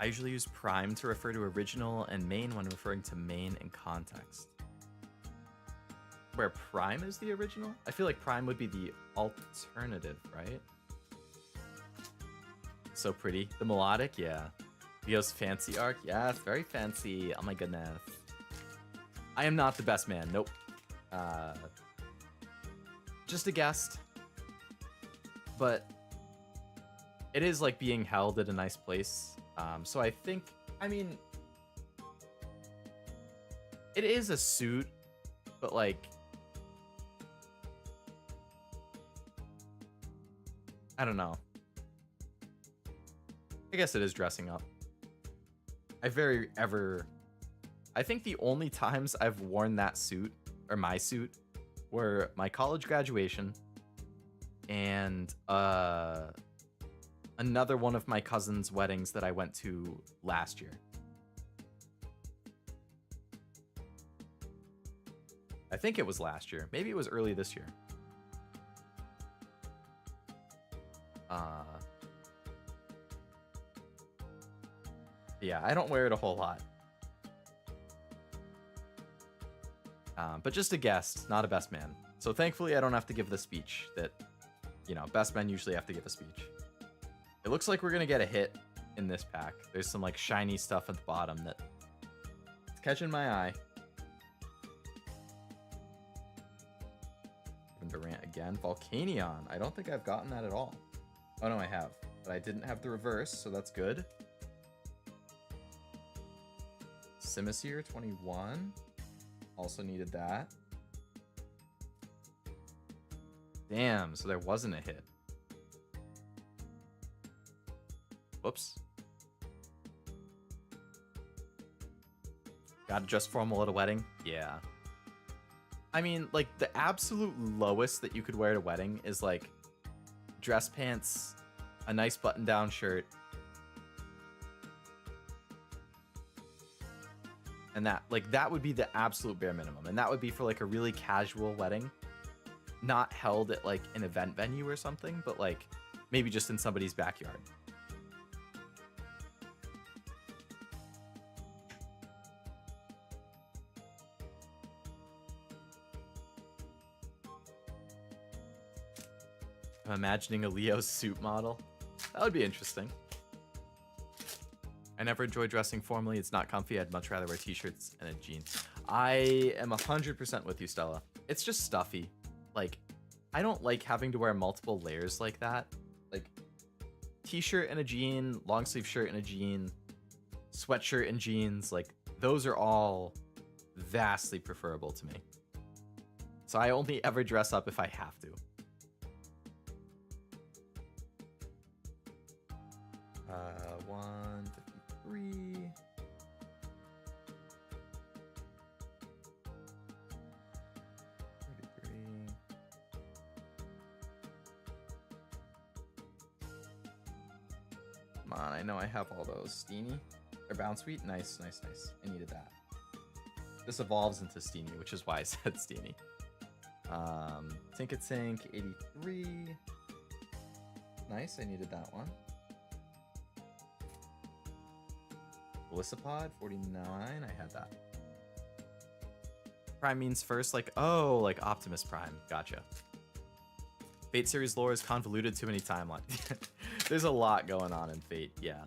I usually use prime to refer to original and main when referring to main in context. Where prime is the original? I feel like prime would be the alternative, right? So pretty. The melodic, yeah. Leo's fancy arc, yeah, it's very fancy. Oh my goodness. I am not the best man, nope. Just a guest. But it is like being held at a nice place. So I think, I mean, it is a suit, but like, I don't know. I guess it is dressing up. I think the only times I've worn that suit, or my suit, were my college graduation and another one of my cousin's weddings that I went to last year. I think it was last year. Maybe it was early this year. Yeah, I don't wear it a whole lot. But just a guest, not a best man. So thankfully I don't have to give the speech that, you know, best men usually have to give a speech. It looks like we're gonna get a hit in this pack. There's some like shiny stuff at the bottom that it's catching my eye. Durant again. Volcanion. I don't think I've gotten that at all. Oh no, I have. But I didn't have the reverse, so that's good. Simisear 21. Also needed that. Damn, so there wasn't a hit. Whoops. Gotta dress formal at a wedding? Yeah. I mean, like, the absolute lowest that you could wear at a wedding is, like, dress pants, a nice button-down shirt, and that, like, that would be the absolute bare minimum. And that would be for, like, a really casual wedding. Not held at, like, an event venue or something, but, like, maybe just in somebody's backyard. I'm imagining a Leo suit model. That would be interesting. I never enjoy dressing formally. It's not comfy. I'd much rather wear t-shirts and a jean. I am 100% with you, Stella. It's just stuffy. Like, I don't like having to wear multiple layers like that. Like, t-shirt and a jean, long sleeve shirt and a jean, sweatshirt and jeans. Like, those are all vastly preferable to me. So I only ever dress up if I have to. 153. Come on, I know I have all those. Steenie? Or Bounce Sweet? Nice, nice, nice. I needed that. This evolves into Steenie, which is why I said Steenie. Tink 83. Nice, I needed that one. Blissapod 49, I had that. Prime means first, like, oh, like Optimus Prime. Gotcha. Fate series lore is convoluted, too many timelines. There's a lot going on in Fate, yeah.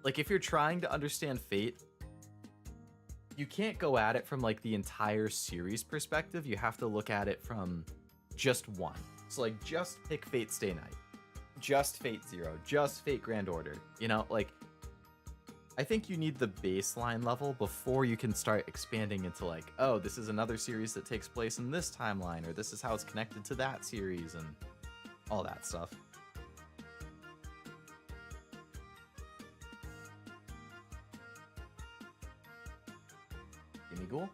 Like, if you're trying to understand Fate, you can't go at it from, like, the entire series perspective. You have to look at it from just one. So, like, just pick Fate Stay Night. Just Fate Zero. Just Fate Grand Order. You know, like, I think you need the baseline level before you can start expanding into, like, oh, this is another series that takes place in this timeline, or this is how it's connected to that series, and all that stuff. Gimme Ghoul.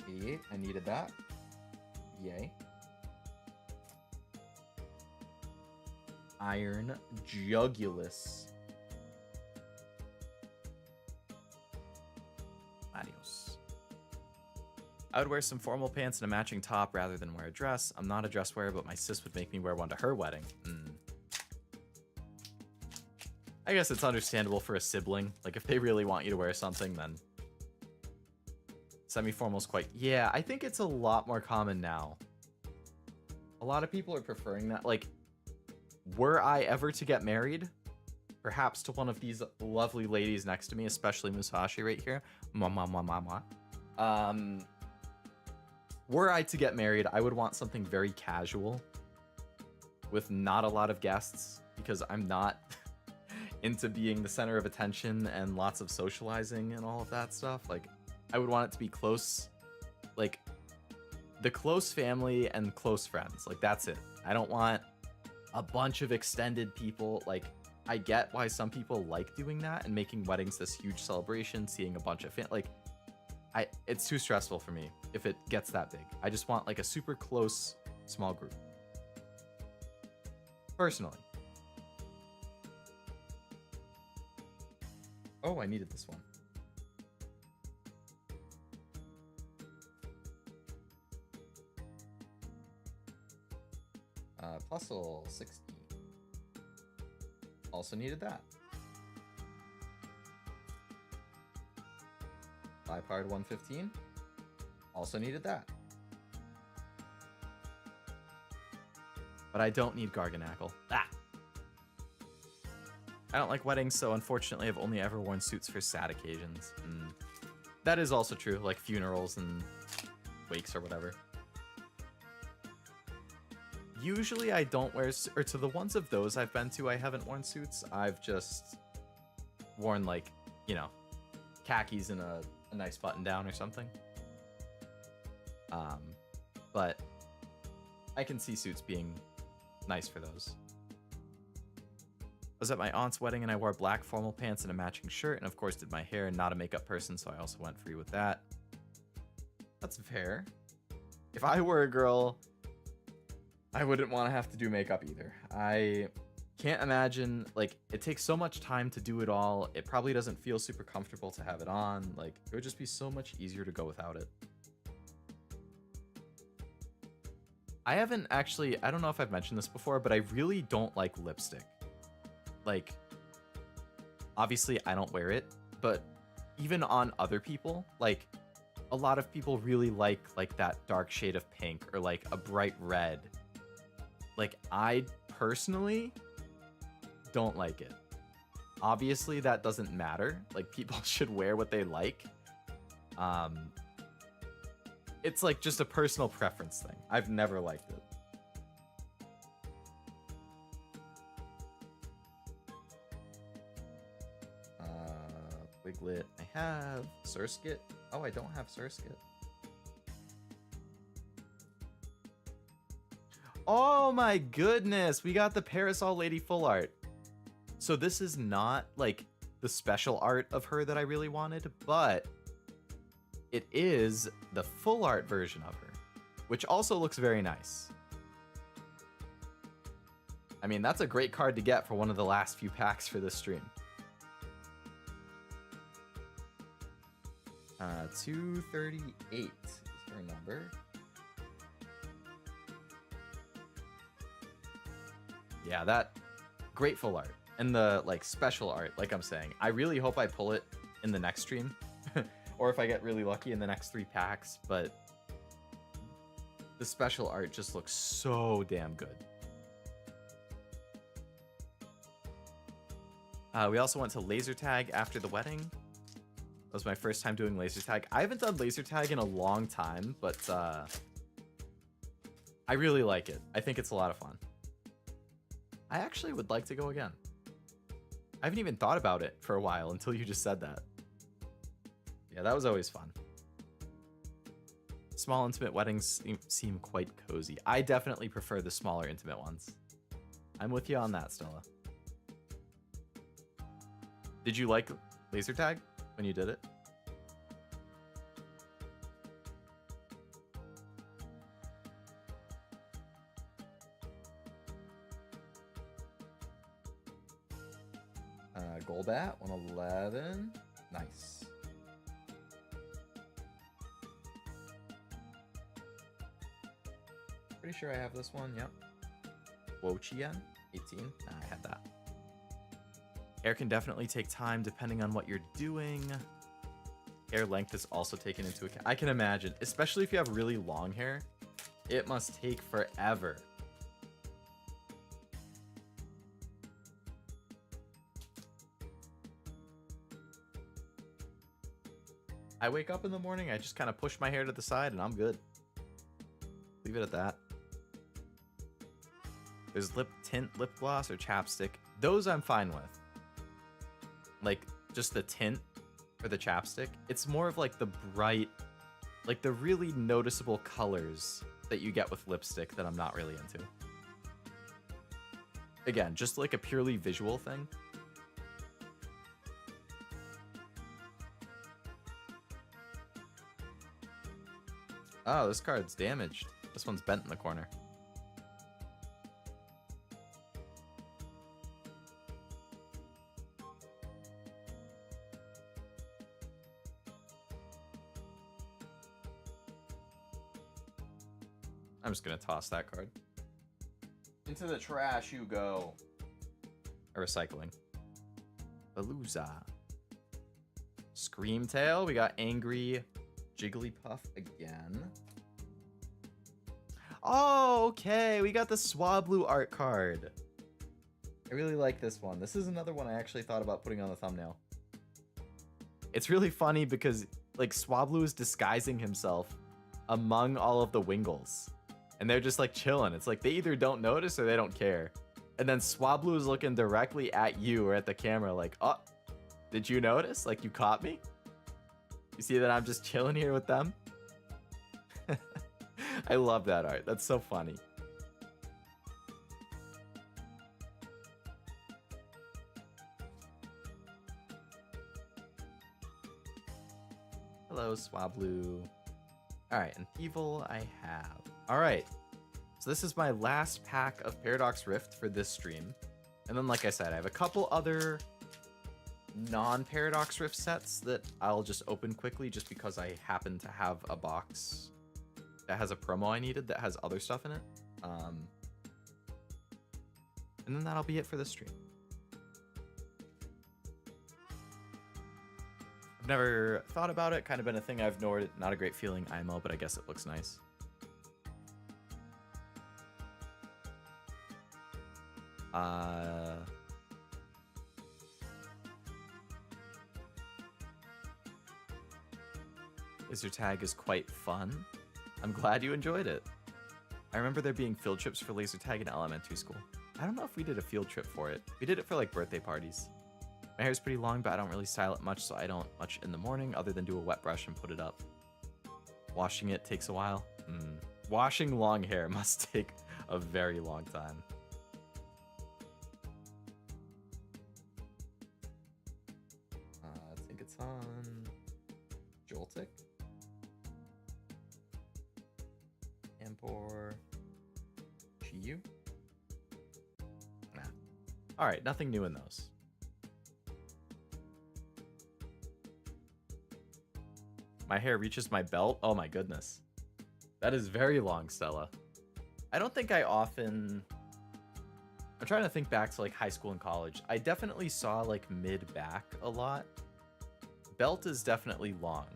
88, I needed that. Yay. Iron Jugulus. Adios. I would wear some formal pants and a matching top rather than wear a dress. I'm not a dress wearer, but my sis would make me wear one to her wedding. I guess it's understandable for a sibling. Like, if they really want you to wear something, then semi-formal is quite... Yeah, I think it's a lot more common now. A lot of people are preferring that. Like, were I ever to get married, perhaps to one of these lovely ladies next to me, especially Musashi right here. Were I to get married, I would want something very casual with not a lot of guests, because I'm not into being the center of attention and lots of socializing and all of that stuff. Like, I would want it to be close, like the close family and close friends. Like, that's it. I don't want a bunch of extended people. Like, I get why some people like doing that and making weddings this huge celebration, seeing a bunch of it's too stressful for me if it gets that big. I just want, like, a super close small group. Personally. Oh, I needed this one. Puzzle 60. Also needed that. Bipard 115. Also needed that. But I don't need Garganackle. Ah! I don't like weddings, so unfortunately I've only ever worn suits for sad occasions. That is also true, like funerals and wakes or whatever. Usually I don't wear, or to the ones of those I've been to, I haven't worn suits. I've just worn, like, you know, khakis and a nice button down or something. But I can see suits being nice for those. I was at my aunt's wedding and I wore black formal pants and a matching shirt, and of course did my hair, and not a makeup person, so I also went free with that. That's fair. If I were a girl, I wouldn't want to have to do makeup either. I can't imagine, like, it takes so much time to do it all. It probably doesn't feel super comfortable to have it on. Like, it would just be so much easier to go without it. I haven't actually, I don't know if I've mentioned this before, but I really don't like lipstick. Like, obviously I don't wear it, but even on other people, like, a lot of people really like that dark shade of pink or like a bright red. Like, I personally don't like it. Obviously that doesn't matter. Like, people should wear what they like. It's like just a personal preference thing. I've never liked it. Wiglet, I have. Surskit. Oh, I don't have Surskit. Oh my goodness, we got the Parasol Lady full art. So this is not like the special art of her that I really wanted, but it is the full art version of her, which also looks very nice. I mean, that's a great card to get for one of the last few packs for this stream. 238 is her number. Yeah, that great full art. And the like special art, like I'm saying, I really hope I pull it in the next stream. Or if I get really lucky in the next 3 packs, but the special art just looks so damn good. We also went to laser tag after the wedding. That was my first time doing laser tag. I haven't done laser tag in a long time, but I really like it. I think it's a lot of fun. I actually would like to go again. I haven't even thought about it for a while until you just said that. Yeah, that was always fun. Small intimate weddings seem quite cozy. I definitely prefer the smaller intimate ones. I'm with you on that, Stella. Did you like laser tag when you did it? Golbat, 111. Nice. Pretty sure I have this one, yep. Wochien, 18. Nah, I had that. Hair can definitely take time depending on what you're doing. Hair length is also taken into account. I can imagine, especially if you have really long hair, it must take forever. I wake up in the morning, I just kind of push my hair to the side and I'm good. Leave it at that. There's lip tint, lip gloss, or chapstick. Those I'm fine with. Like, just the tint or the chapstick. It's more of like the bright, like the really noticeable colors that you get with lipstick that I'm not really into. Again, just like a purely visual thing. Oh, this card's damaged. This one's bent in the corner. I'm just gonna toss that card. Into the trash you go. Or recycling. Palooza. Screamtail. We got Angry Jigglypuff again. Oh, okay. We got the Swablu art card. I really like this one. This is another one I actually thought about putting on the thumbnail. It's really funny because like Swablu is disguising himself among all of the Wingles. And they're just like chilling. It's like they either don't notice or they don't care. And then Swablu is looking directly at you or at the camera like, oh, did you notice? Like, you caught me? You see that I'm just chilling here with them? I love that art. That's so funny. Hello, Swablu. Alright, and evil I have. Alright. So this is my last pack of Paradox Rift for this stream. And then, like I said, I have a couple other non-Paradox Rift sets that I'll just open quickly just because I happen to have a box that has a promo I needed that has other stuff in it. And then that'll be it for this stream. I've never thought about it, kind of been a thing I've ignored. Not a great feeling, IMO, but I guess it looks nice. Laser tag is quite fun. I'm glad you enjoyed it. I remember there being field trips for laser tag in elementary school. I don't know if we did a field trip for it. We did it for like birthday parties. My hair's pretty long, but I don't really style it much, so I don't much in the morning other than do a wet brush and put it up. Washing it takes a while. Washing long hair must take a very long time. I think it's on Joltik. Ampor. YuGiOh. Nah. Alright, nothing new in those. My hair reaches my belt. Oh my goodness. That is very long, Stella. I don't think I often... I'm trying to think back to like high school and college. I definitely saw like mid-back a lot. Belt is definitely long.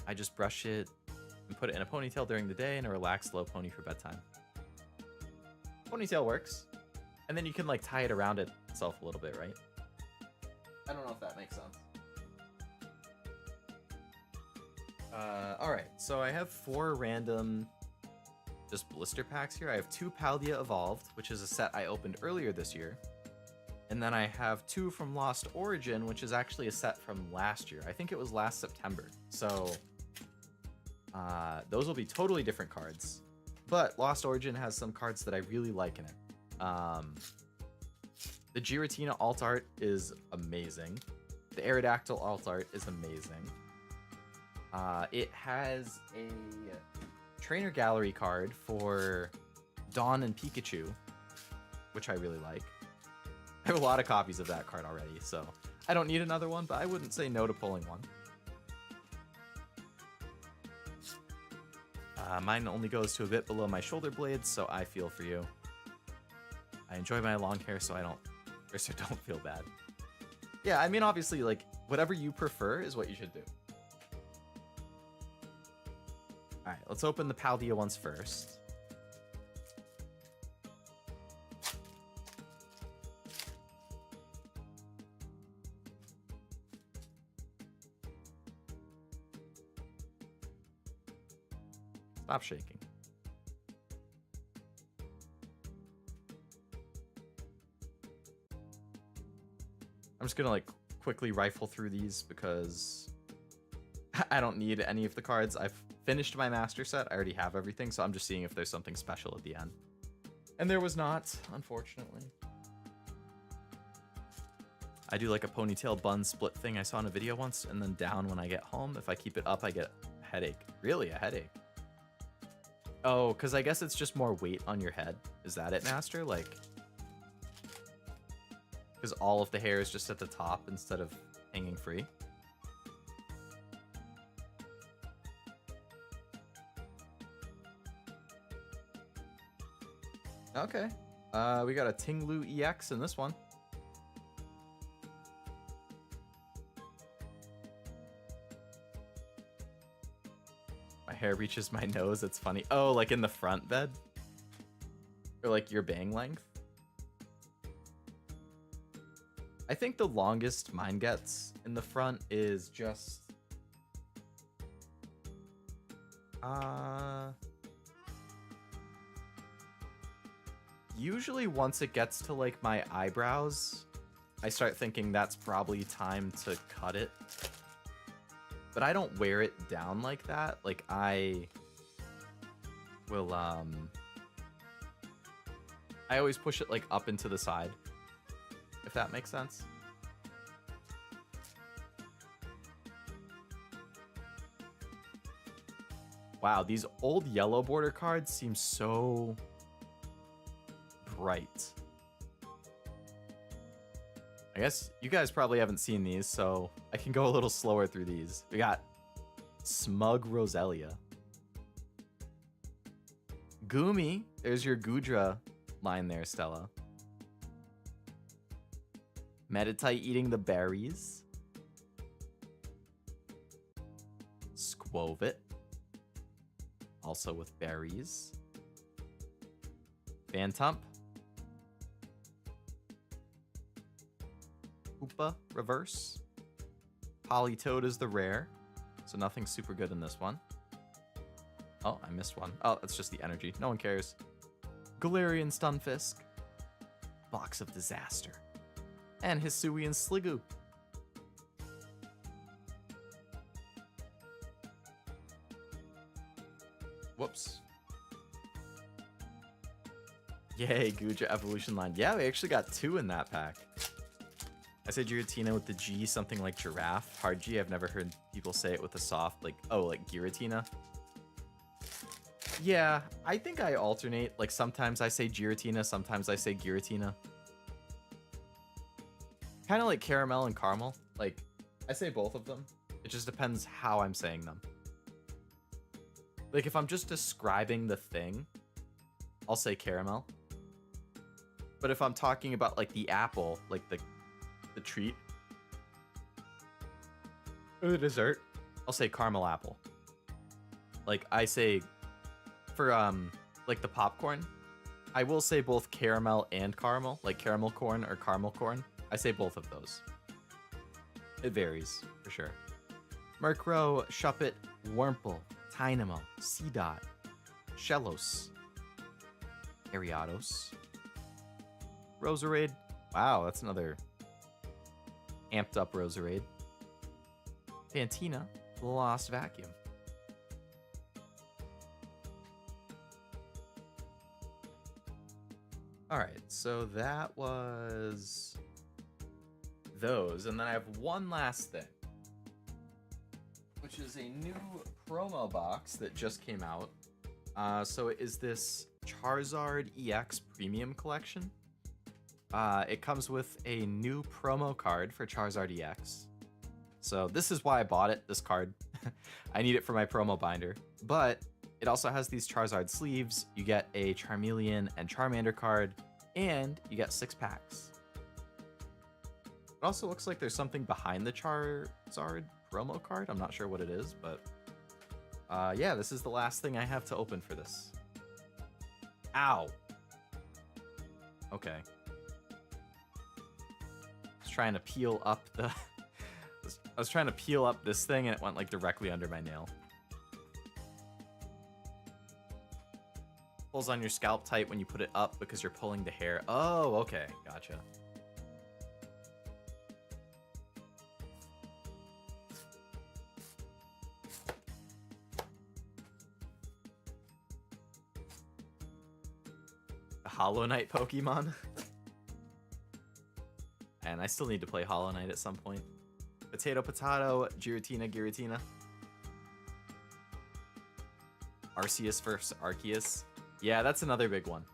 I just brush it and put it in a ponytail during the day and a relaxed low pony for bedtime. Ponytail works. And then you can like tie it around itself a little bit, right? I don't know if that makes sense. Alright, so I have 4 random just blister packs here. I have 2 Paldea Evolved, which is a set I opened earlier this year. And then I have 2 from Lost Origin, which is actually a set from last year. I think it was last September. So those will be totally different cards. But Lost Origin has some cards that I really like in it. The Giratina alt art is amazing. The Aerodactyl alt art is amazing. It has a trainer gallery card for Dawn and Pikachu, which I really like. I have a lot of copies of that card already, so I don't need another one, but I wouldn't say no to pulling one. Mine only goes to a bit below my shoulder blades, so I feel for you. I enjoy my long hair, so I don't feel bad. Yeah, I mean, obviously, like, whatever you prefer is what you should do. Alright, let's open the Paldea ones first. Stop shaking. I'm just gonna like quickly rifle through these because I don't need any of the cards. I've finished my master set. I already have everything, so I'm just seeing if there's something special at the end. And there was not, unfortunately. I do like a ponytail bun split thing I saw in a video once, and then down when I get home. If I keep it up, I get a headache. Really, a headache? Oh, because I guess it's just more weight on your head. Is that it, Master? Like, because all of the hair is just at the top instead of hanging free? Okay. We got a Tinglu EX in this one. My hair reaches my nose. It's funny. Oh, like in the front bed? Or like your bang length? I think the longest mine gets in the front is just... Usually once it gets to like my eyebrows, I start thinking that's probably time to cut it. But I don't wear it down like that. Like I will, I always push it like up into the side, if that makes sense. Wow, these old yellow border cards seem so bright. I guess you guys probably haven't seen these, so I can go a little slower through these. We got Smug Roselia. Gumi, there's your Gudra line there, Stella. Meditite eating the berries. Squovit, also with berries. Phantump. Hoopa, reverse. Politoed is the rare, so nothing super good in this one. Oh, I missed one. Oh, that's just the energy. No one cares. Galarian Stunfisk. Box of Disaster. And Hisuian Sliggoo. Whoops. Yay, Gudra evolution line. Yeah, we actually got 2 in that pack. I said Giratina with the G, something like giraffe. Hard G, I've never heard people say it with a soft, like, oh, like Giratina. Yeah, I think I alternate. Like, sometimes I say Giratina, sometimes I say Giratina. Kind of like caramel and caramel. Like, I say both of them. It just depends how I'm saying them. Like, if I'm just describing the thing, I'll say caramel. But if I'm talking about, like, the apple, like the treat, or the dessert, I'll say caramel apple. Like, I say, for, like, the popcorn, I will say both caramel and caramel, like caramel corn or caramel corn. I say both of those. It varies, for sure. Murkrow, Shuppet, Wurmple, Tynamo, Seedot, Shellos, Ariados, Roserade. Wow, that's another amped up Roserade. Fantina, Lost Vacuum. Alright, so that was those. And then I have one last thing, which is a new promo box that just came out. So it is this Charizard EX Premium Collection. It comes with a new promo card for Charizard EX. So this is why I bought it, this card. I need it for my promo binder. But it also has these Charizard sleeves. You get a Charmeleon and Charmander card, and you get 6 packs. It also looks like there's something behind the Charizard promo card. I'm not sure what it is, but yeah, this is the last thing I have to open for this. Ow. Okay. I was trying to peel up the... I was trying to peel up this thing and it went like directly under my nail. Pulls on your scalp tight when you put it up because you're pulling the hair. Oh, okay. Gotcha. A Hollow Knight Pokemon? And I still need to play Hollow Knight at some point. Potato, Giratina. Arceus versus Arceus. Yeah, that's another big one.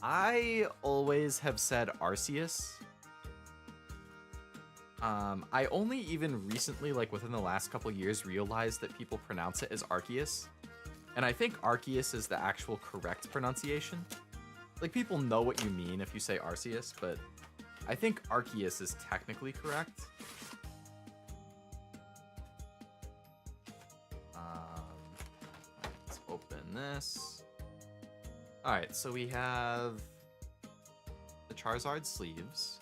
I always have said Arceus. I only even recently, like within the last couple years, realized that people pronounce it as Arceus. And I think Arceus is the actual correct pronunciation. Like, people know what you mean if you say Arceus, but I think Arceus is technically correct. Let's open this. Alright, so we have the Charizard sleeves.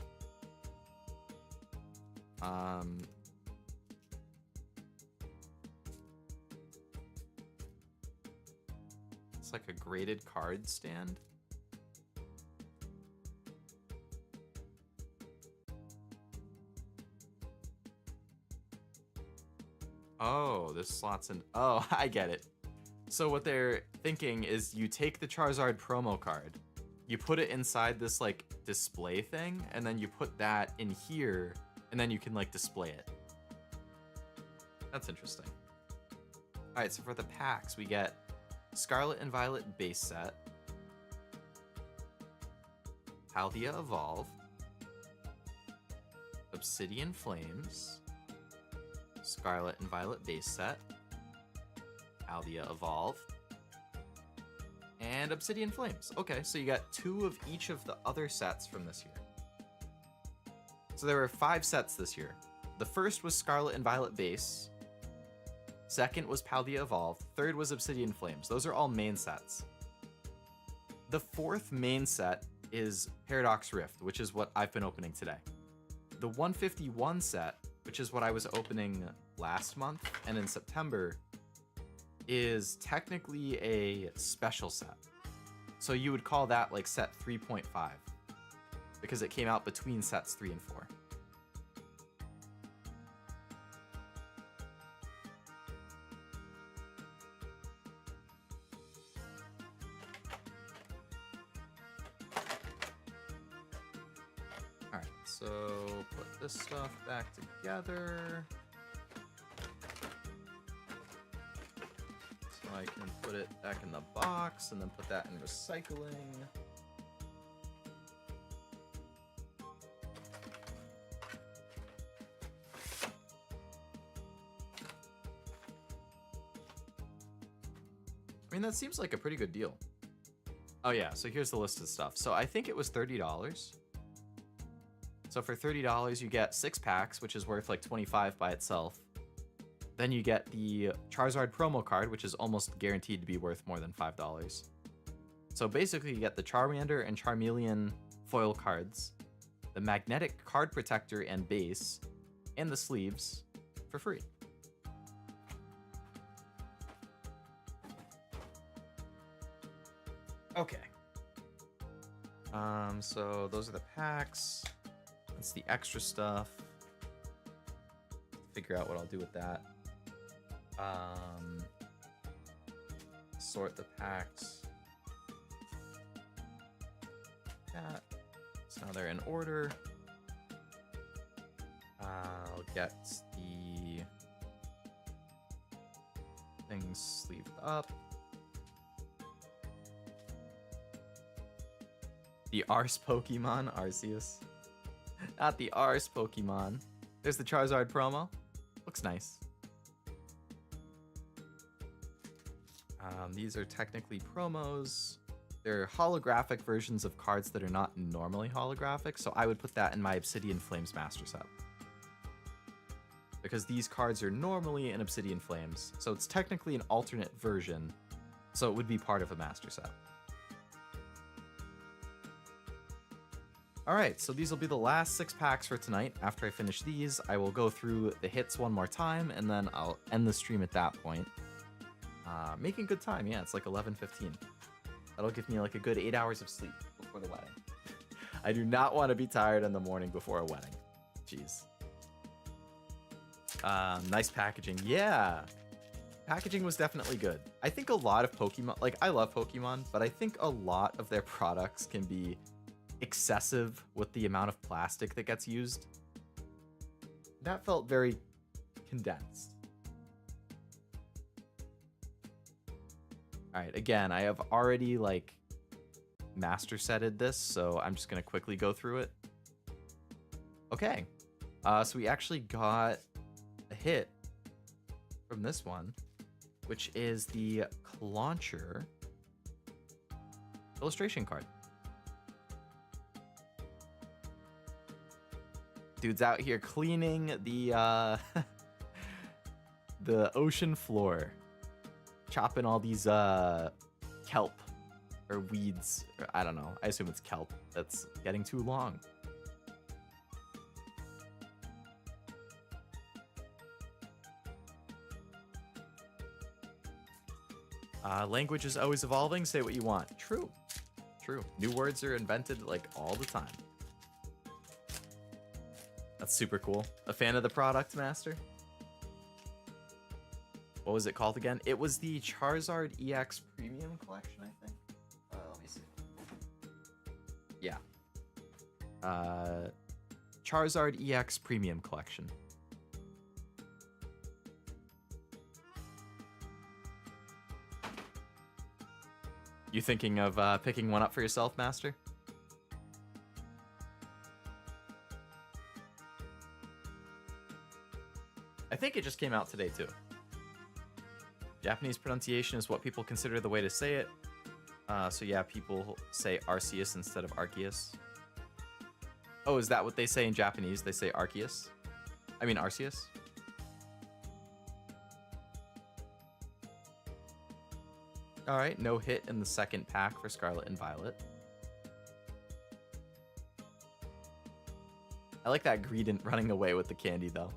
It's like a graded card stand. Oh, this slots in. Oh, I get it. So what they're thinking is you take the Charizard promo card, you put it inside this like display thing, and then you put that in here, and then you can like display it. That's interesting. All right, so for the packs, we get Scarlet and Violet base set, Paldea Evolve, Obsidian Flames, Scarlet and Violet base set, Paldea Evolve, and Obsidian Flames. Okay, so you got 2 of each of the other sets from this year. So there were 5 sets this year. The first was Scarlet and Violet base. Second was Paldea Evolve. Third was Obsidian Flames. Those are all main sets. The 4th main set is Paradox Rift, which is what I've been opening today. The 151 set, which is what I was opening last month and in September, is technically a special set. So you would call that like set 3.5 because it came out between sets 3 and 4. All right, so put this stuff back together. I can put it back in the box and then put that in recycling. I mean, that seems like a pretty good deal. Oh yeah, so here's the list of stuff. So I think it was $30. So for $30, you get 6 packs, which is worth like $25 by itself. Then you get the Charizard promo card, which is almost guaranteed to be worth more than $5. So basically you get the Charmander and Charmeleon foil cards, the magnetic card protector and base, and the sleeves for free. Okay. So those are the packs. That's the extra stuff. Figure out what I'll do with that. Sort the packs. That. So now they're in order. I'll get the things sleeved up. The Arse Pokemon, Arceus. Not the Arse Pokemon. There's the Charizard promo. Looks nice. These are technically promos. They're holographic versions of cards that are not normally holographic, so I would put that in my Obsidian Flames Master Set. Because these cards are normally in Obsidian Flames, so it's technically an alternate version, so it would be part of a Master Set. Alright, so these will be the last 6 packs for tonight. After I finish these, I will go through the hits one more time, and then I'll end the stream at that point. Making good time, yeah, it's like 11:15. That'll give me like a good 8 hours of sleep before the wedding. I do not want to be tired in the morning before a wedding. Jeez. Nice packaging, yeah. Packaging was definitely good. I think a lot of Pokemon, like I love Pokemon, but I think a lot of their products can be excessive with the amount of plastic that gets used. That felt very condensed. All right, again, I have already like master setted this, so I'm just gonna quickly go through it. Okay, so we actually got a hit from this one, which is the Clauncher illustration card. Dude's out here cleaning the the ocean floor, chopping all these kelp or weeds, or I don't know. I assume it's kelp that's getting too long. Language is always evolving. Say what you want. True. True. New words are invented like all the time. That's super cool. A fan of the product, Master? What was it called again? It was the Charizard EX Premium Collection, I think. Let me see. Yeah. Charizard EX Premium Collection. You thinking of picking one up for yourself, Master? I think it just came out today, too. Japanese pronunciation is what people consider the way to say it. So yeah, people say Arceus instead of Arceus. Oh, is that what they say in Japanese? They say Arceus? I mean Arceus? Alright, no hit in the second pack for Scarlet and Violet. I like that Greedent running away with the candy, though.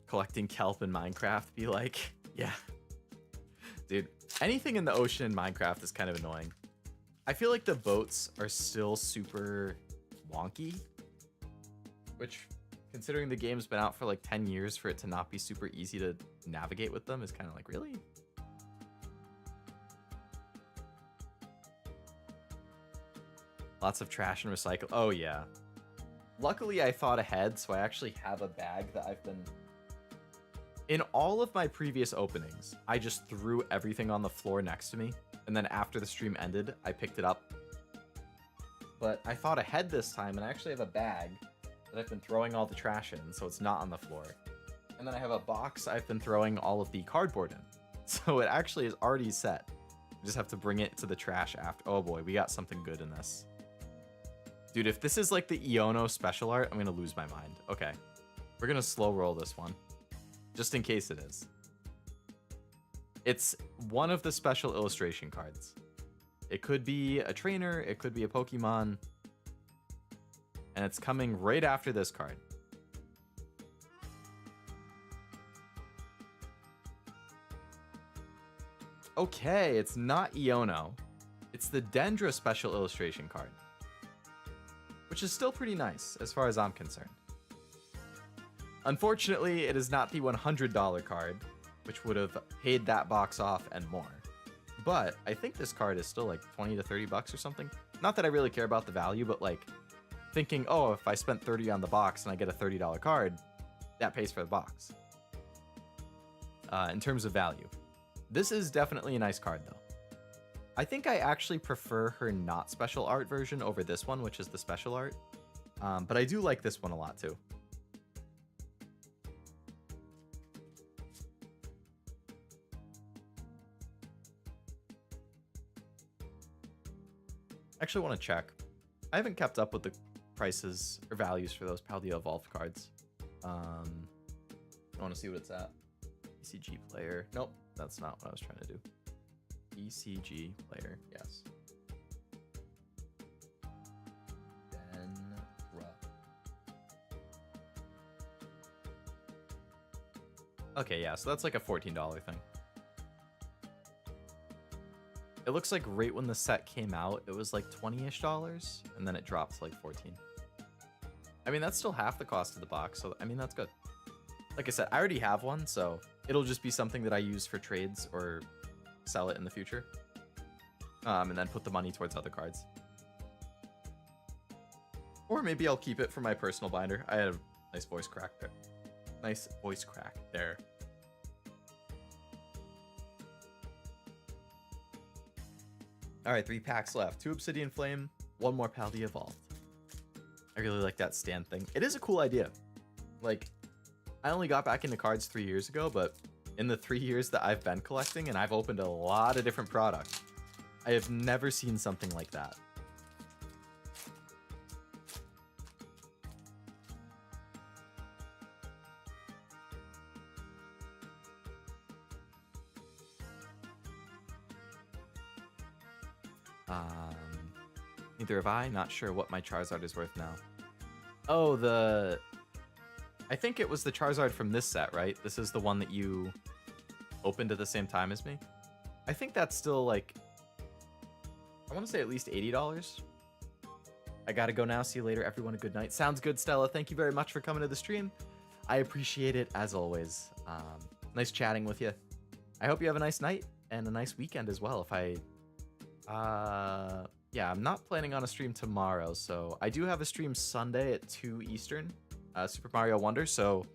Collecting kelp in Minecraft be like, yeah. Dude, anything in the ocean in Minecraft is kind of annoying. I feel like the boats are still super wonky, which, considering the game's been out for like 10 years, for it to not be super easy to navigate with them is kind of like, really? Lots of trash and recycle. Oh, yeah. Luckily, I thought ahead, so I actually have a bag that I've been... In all of my previous openings, I just threw everything on the floor next to me, and then after the stream ended, I picked it up. But I thought ahead this time, and I actually have a bag that I've been throwing all the trash in, so it's not on the floor. And then I have a box I've been throwing all of the cardboard in. So it actually is already set. I just have to bring it to the trash after. Oh boy, we got something good in this. Dude, if this is like the YuGiOh special art, I'm gonna lose my mind. Okay, we're gonna slow roll this one, just in case it is. It's one of the special illustration cards. It could be a trainer, it could be a Pokemon, and it's coming right after this card. Okay, it's not YuGiOh. It's the Dendra special illustration card, which is still pretty nice as far as I'm concerned. Unfortunately, it is not the $100 card, which would have paid that box off and more. But I think this card is still like 20 to 30 bucks or something. Not that I really care about the value, but like thinking, oh, if I spent 30 on the box and I get a $30 card, that pays for the box. In terms of value. This is definitely a nice card though. I think I actually prefer her not special art version over this one, which is the special art. But I do like this one a lot too. I actually want to check. I haven't kept up with the prices or values for those Paldea Evolved cards. I want to see what it's at. ECG player. Nope, that's not what I was trying to do. ECG player, yes. Dendra. Okay, yeah, so that's like a $14 thing. It looks like right when the set came out, it was like $20-ish, and then it dropped to like 14. I mean, that's still half the cost of the box, so I mean, that's good. Like I said, I already have one, so it'll just be something that I use for trades or sell it in the future. And then put the money towards other cards. Or maybe I'll keep it for my personal binder. I had a nice voice crack there. Nice voice crack there. Alright, 3 packs left. 2 Obsidian Flame, 1 more Paldea Evolved. I really like that stand thing. It is a cool idea. Like, I only got back into cards 3 years ago, but in the 3 years that I've been collecting, and I've opened a lot of different products, I have never seen something like that. Neither have I. Not sure what my Charizard is worth now. Oh, I think it was the Charizard from this set, right? This is the one that you opened at the same time as me. I think that's still like, I want to say at least $80. I gotta go now. See you later, everyone. A good night. Sounds good, Stella. Thank you very much for coming to the stream. I appreciate it as always. Nice chatting with you. I hope you have a nice night and a nice weekend as well. Yeah, I'm not planning on a stream tomorrow, so I do have a stream Sunday at 2 Eastern. Super Mario Wonder. So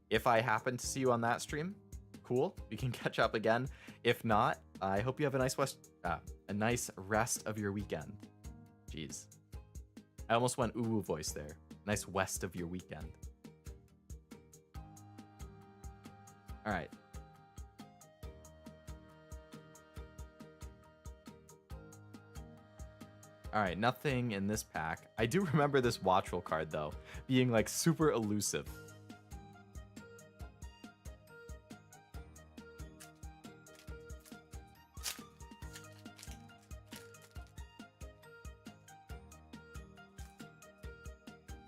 if I happen to see you on that stream, cool, we can catch up again. If not, I hope you have a nice rest of your weekend. Jeez, I almost went ooh voice there. Nice west of your weekend. All right. All right, nothing in this pack. I do remember this watch roll card though, being like super elusive.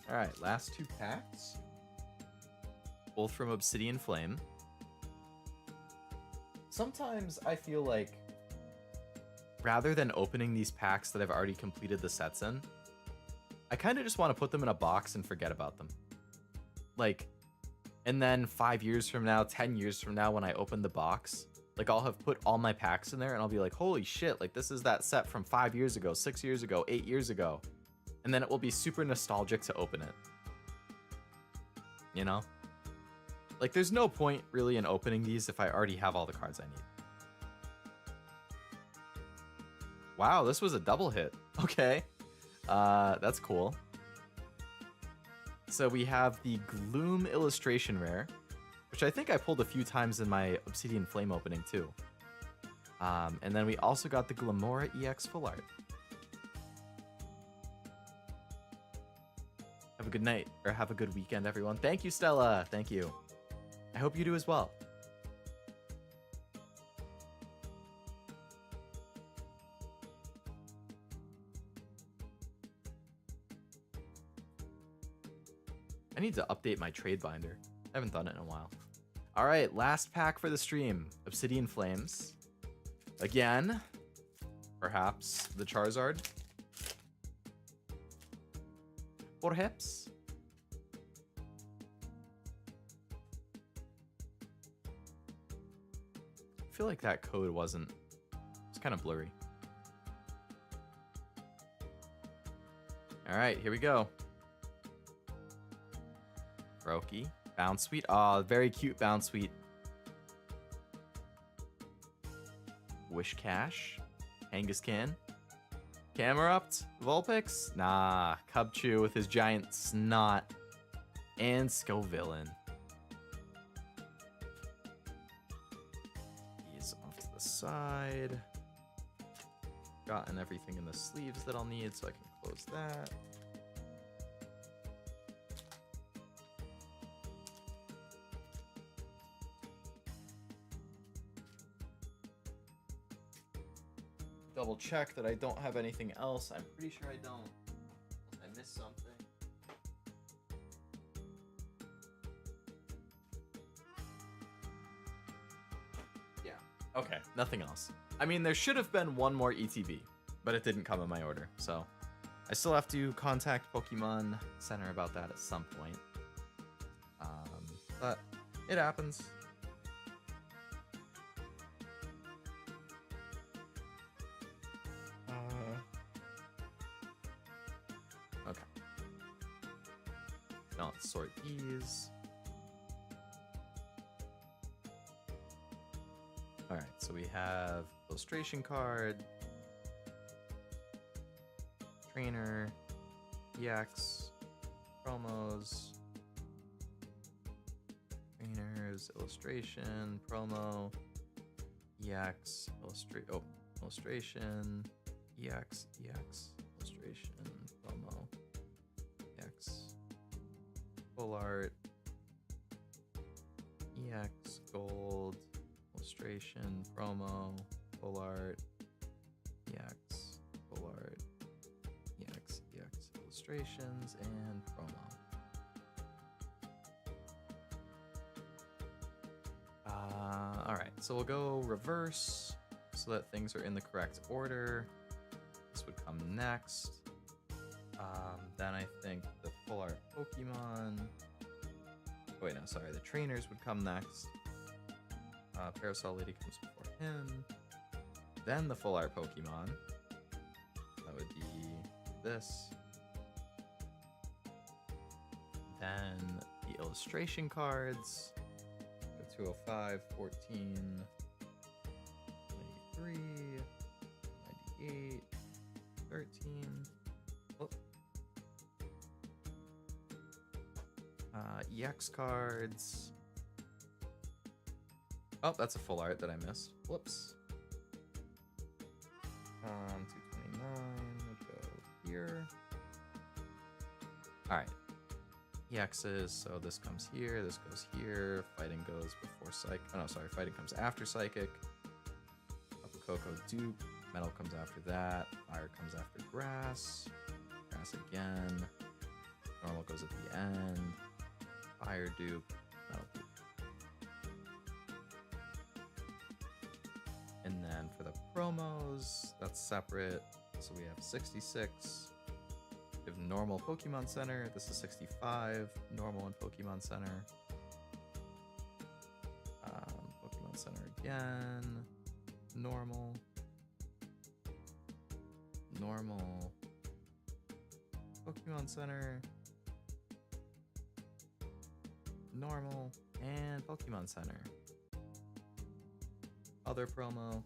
All right, last two packs. Both from Obsidian Flame. Sometimes I feel like rather than opening these packs that I've already completed the sets in, I kind of just want to put them in a box and forget about them. Like, and then 5 years from now, 10 years from now, when I open the box, like I'll have put all my packs in there and I'll be like, holy shit, like this is that set from 5 years ago, 6 years ago, 8 years ago. And then it will be super nostalgic to open it. You know? Like there's no point really in opening these if I already have all the cards I need. Wow, this was a double hit. Okay. That's cool. So we have the Gloom illustration rare, which I think I pulled a few times in my Obsidian Flame opening too. And then we also got the Glamora EX full art. Have a good night, or have a good weekend, everyone. Thank you, Stella. Thank you. I hope you do as well. I need to update my trade binder. I haven't done it in a while. All right, last pack for the stream. Obsidian Flames. Again, perhaps the Charizard. Perhaps. I feel like that code wasn't... It's kind of blurry. All right, here we go. Brokey. Bounce Suite. Aw, very cute Bounce Suite. Wish Cash. Kangaskhan. Camerupt. Vulpix. Nah. Cubchoo with his giant snot. And Scovillain. He's off to the side. Gotten everything in the sleeves that I'll need, so I can close that. Double check that I don't have anything else. I'm pretty sure I don't. I missed something. Yeah. Okay. Nothing else. I mean, there should have been one more ETB, but it didn't come in my order. So I still have to contact Pokemon Center about that at some point. But it happens. Okay. Now let's sort these. Alright, so we have illustration card, trainer, EX, promos, trainers, illustration, promo, EX, illustration, EX, illustration, promo, EX, full art, EX, gold, illustration, promo, full art, EX, full art, EX, illustrations, and promo. Alright, so we'll go reverse so that things are in the correct order. This would come next. Then I think the full art Pokemon. Oh, wait, no, sorry. The trainers would come next. Parasol Lady comes before him. Then the full art Pokemon. That would be this. Then the illustration cards. Go 205, 14, 93, 98, 13. Oh. EX cards. Oh, that's a full art that I missed. Whoops. 229. We'll go here. All right. EXs. So this comes here. This goes here. Fighting goes before psychic. Oh no, sorry. Fighting comes after psychic. Up Coco dupe. Metal comes after that. Fire comes after grass. Grass again. Normal goes at the end. Fire dupe. Metal dupe. And then for the promos, that's separate. So we have 66. We have normal Pokemon Center. This is 65. Normal and Pokemon Center. Pokemon Center again. Normal. Normal. Pokemon Center. Normal. And Pokemon Center. Other promo.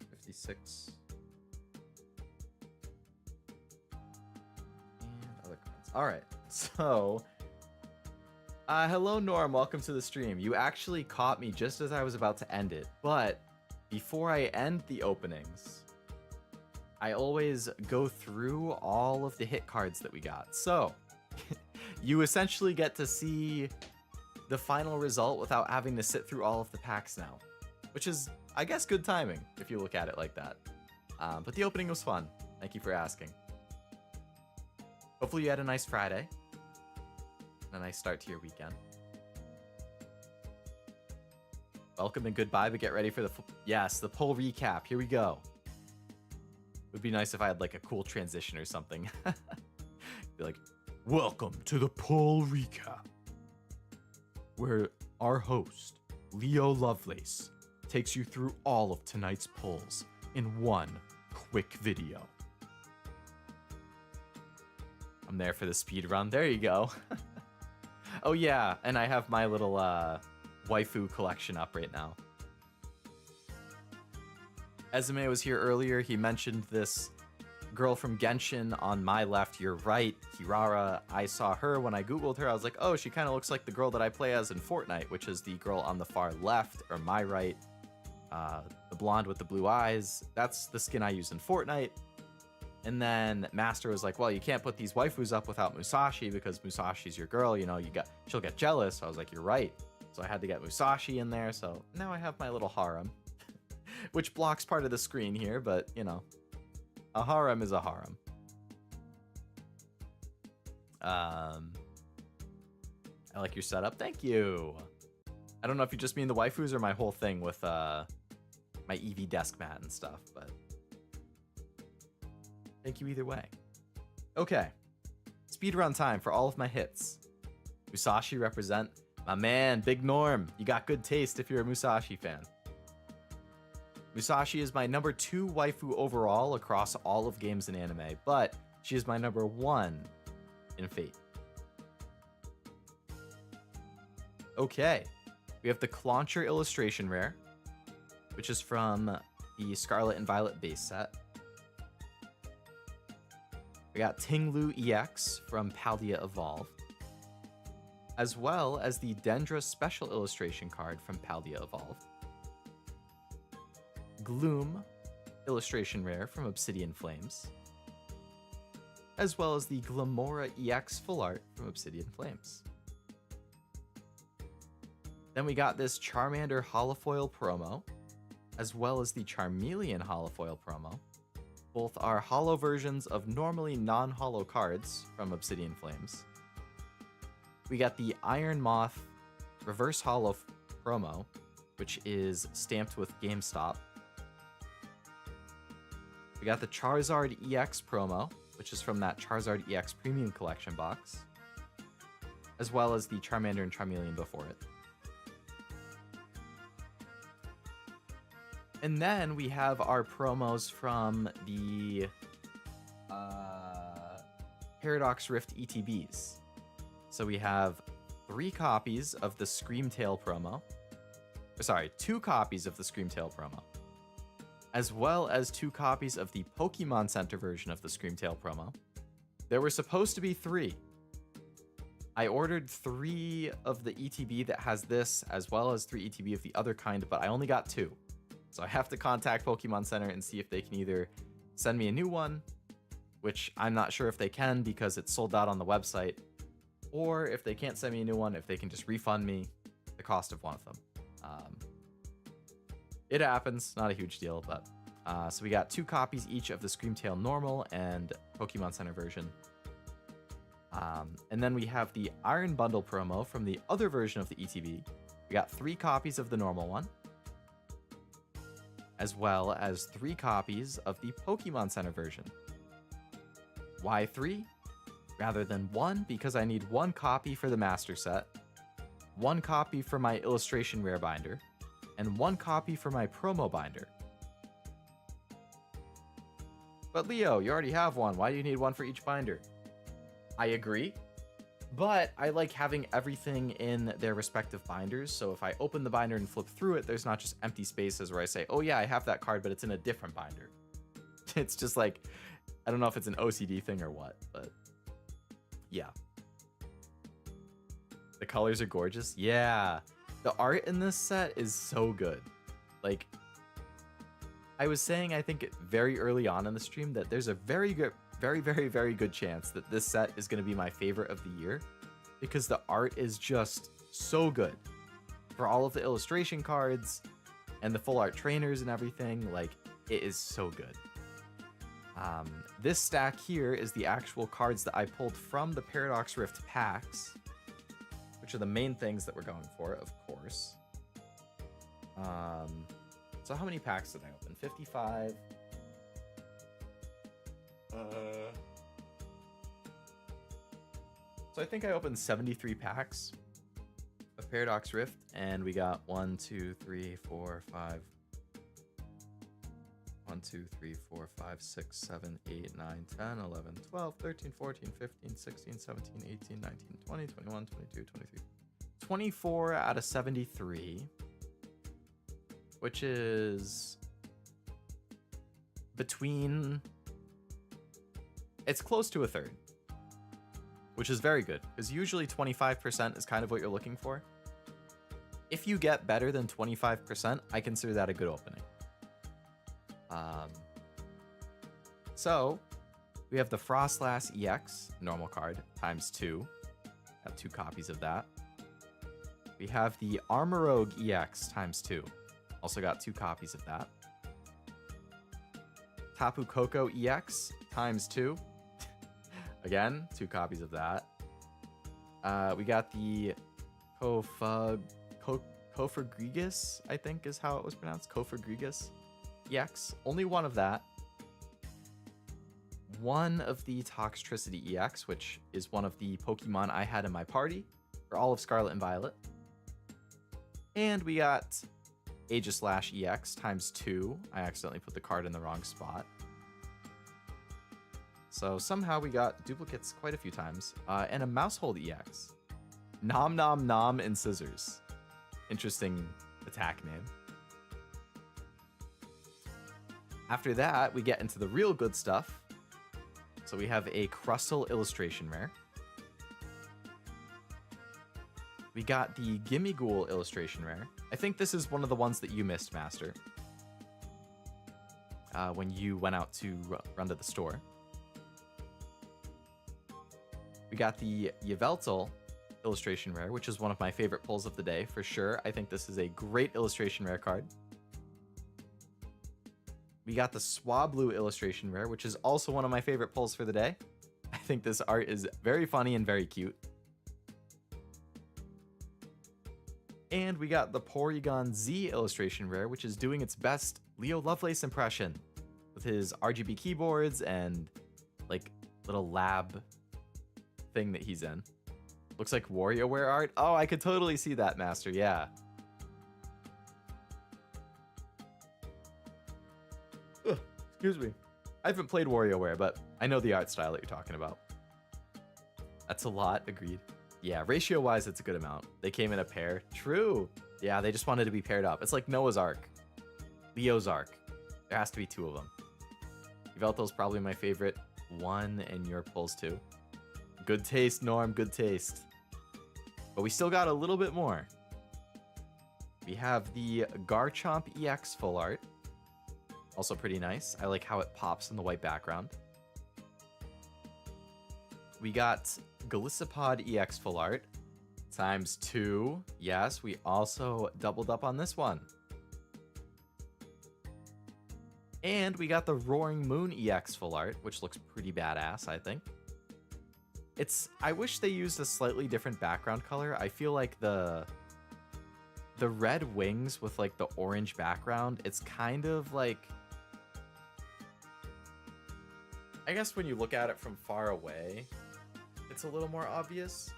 56. And other cards. Alright, so hello Norm, welcome to the stream. You actually caught me just as I was about to end it, but before I end the openings, I always go through all of the hit cards that we got. So you essentially get to see the final result without having to sit through all of the packs now, which is, I guess, good timing if you look at it like that. But the opening was fun. Thank you for asking. Hopefully you had a nice Friday and a nice start to your weekend. Welcome and goodbye, but get ready for the the poll recap. Here we go. It would be nice if I had like a cool transition or something. Be like, welcome to the poll recap, where our host, Leo Lovelace, takes you through all of tonight's polls in one quick video. I'm there for the speed run. There you go. Oh yeah, and I have my little waifu collection up right now. Ezume was here earlier. He mentioned this girl from Genshin on my left, your right, Kirara. I saw her when I googled her. I was like, oh, she kind of looks like the girl that I play as in Fortnite, which is the girl on the far left, or my right. The blonde with the blue eyes. That's the skin I use in Fortnite. And then Master was like, well, you can't put these waifus up without Musashi because Musashi's your girl, you know, she'll get jealous. So I was like, you're right. So I had to get Musashi in there. So now I have my little harem, which blocks part of the screen here, but you know, a harem is a harem. I like your setup. Thank you. I don't know if you just mean the waifus or my whole thing with my Eevee desk mat and stuff, but thank you either way. Okay. Speedrun time for all of my hits. Musashi represent. My man, Big Norm. You got good taste if you're a Musashi fan. Musashi is my number 2 waifu overall across all of games and anime, but she is my number 1 in Fate. Okay. We have the Clauncher illustration rare, which is from the Scarlet and Violet base set. We got Tinglu EX from Paldea Evolved, as well as the Dendra special illustration card from Paldea Evolved. Gloom illustration rare from Obsidian Flames, as well as the Glamora EX full art from Obsidian Flames. Then we got this Charmander holofoil promo, as well as the Charmeleon holofoil promo. Both are holo versions of normally non-holo cards from Obsidian Flames. We got the Iron Moth reverse holo promo, which is stamped with GameStop. We got the Charizard EX promo, which is from that Charizard EX Premium Collection box, as well as the Charmander and Charmeleon before it. And then we have our promos from the Paradox Rift ETBs. So we have 3 copies of the Screamtail promo. Sorry, 2 copies of the Screamtail promo. As well as 2 copies of the Pokemon Center version of the Screamtail promo. There were supposed to be 3. I ordered 3 of the ETB that has this, as well as 3 ETB of the other kind, but I only got 2. So I have to contact Pokemon Center and see if they can either send me a new one, which I'm not sure if they can because it's sold out on the website, or if they can't send me a new one, if they can just refund me the cost of one of them. It happens, not a huge deal, but so we got 2 copies each of the Screamtail normal and Pokemon Center version. And then we have the Iron Bundle promo from the other version of the ETB. We got 3 copies of the normal one, as well as 3 copies of the Pokemon Center version. Why 3? Rather than 1, because I need 1 copy for the Master Set, 1 copy for my Illustration Rare binder, and 1 copy for my promo binder. But Leo, you already have 1. Why do you need 1 for each binder? I agree, but I like having everything in their respective binders, so if I open the binder and flip through it, there's not just empty spaces where I say, oh yeah, I have that card, but it's in a different binder. It's just like, I don't know if it's an OCD thing or what, but yeah. The colors are gorgeous. Yeah. The art in this set is so good. Like, I was saying, I think very early on in the stream that there's a very good chance that this set is going to be my favorite of the year because the art is just so good. For all of the illustration cards and the full art trainers and everything, like, it is so good. This stack here is the actual cards that I pulled from the Paradox Rift packs, which are the main things that we're going for, of course. So how many packs did I open? 55. So I think I opened 73 packs of Paradox Rift, and we got 1, 2, 3, 4, 5. 1, 2, 3, 4, 5, 6, 7, 8, 9, 10, 11, 12, 13, 14, 15, 16, 17, 18, 19, 20, 21, 22, 23. 24 out of 73, which is between... It's close to a third, which is very good, because usually 25% is kind of what you're looking for. If you get better than 25%, I consider that a good opening. So we have the Frostlass EX normal card times 2. Got 2 copies of that. We have the Armorogue EX times 2. Also got 2 copies of that. Tapu Koko EX times 2. Again, 2 copies of that. We got the Kofagrigus, I think is how it was pronounced. Kofagrigus EX. Only 1 of that. 1 of the Toxtricity EX, which is one of the Pokemon I had in my party for all of Scarlet and Violet. And we got Aegislash EX times 2. I accidentally put the card in the wrong spot. So somehow we got duplicates quite a few times. And a Mousehold EX. Nom Nom Nom and Scissors. Interesting attack name. After that, we get into the real good stuff. So we have a Crustle Illustration Rare. We got the Gimmighoul Illustration Rare. I think this is one of the ones that you missed, Master, when you went out to run to the store. We got the Yveltal Illustration Rare, which is one of my favorite pulls of the day, for sure. I think this is a great Illustration Rare card. We got the Swablu Illustration Rare, which is also one of my favorite pulls for the day. I think this art is very funny and very cute. And we got the Porygon Z Illustration Rare, which is doing its best Leo Lovelace impression with his RGB keyboards and like little lab thing that he's in. Looks like WarioWare art. Oh, I could totally see that, Master. Yeah. Excuse me. I haven't played WarioWare, but I know the art style that you're talking about. That's a lot, agreed. Yeah, ratio-wise, it's a good amount. They came in a pair. True. Yeah, they just wanted to be paired up. It's like Noah's Ark. Leo's Ark. There has to be 2 of them. Yvelto's probably my favorite one, and your pulls too. Good taste, Norm, good taste. But we still got a little bit more. We have the Garchomp EX full art. Also pretty nice. I like how it pops in the white background. We got Golisopod EX full art times 2. Yes, we also doubled up on this one. And we got the Roaring Moon EX full art, which looks pretty badass, I think. I wish they used a slightly different background color. I feel like the red wings with like the orange background, it's kind of like, I guess when you look at it from far away, it's a little more obvious.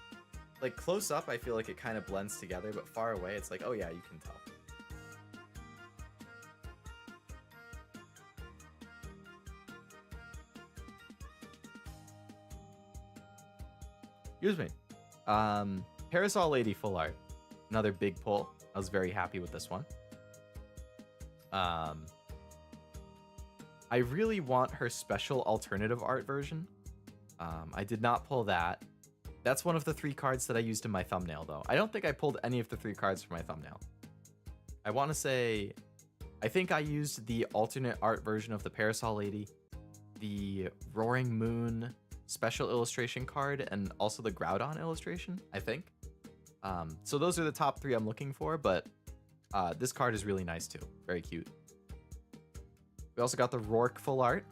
Like close up, I feel like it kind of blends together, but far away, it's like, oh yeah, you can tell. Excuse me. Parasol Lady full art. Another big pull. I was very happy with this one. I really want her special alternative art version. I did not pull that. That's one of the 3 cards that I used in my thumbnail, though. I don't think I pulled any of the 3 cards for my thumbnail. I want to say, I think I used the alternate art version of the Parasol Lady, the Roaring Moon special illustration card, and also the Groudon illustration, I think. So those are the top 3 I'm looking for, but this card is really nice too. Very cute. We also got the Rourke full art,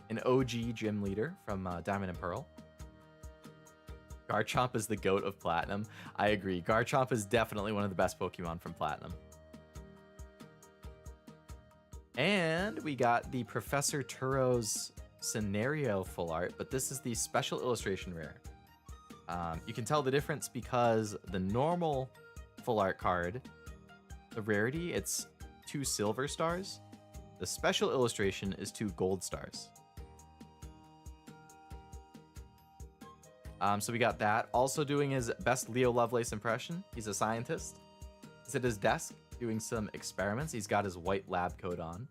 an OG gym leader from Diamond and Pearl. Garchomp is the GOAT of Platinum. I agree. Garchomp is definitely one of the best Pokemon from Platinum. And we got the Professor Turo's Scenario full art, but this is the special illustration rare. You can tell the difference because the normal full art card, the rarity, it's 2 silver stars. The special illustration is 2 gold stars. So we got that. Also doing his best Leo Lovelace impression. He's a scientist. He's at his desk doing some experiments. He's got his white lab coat on.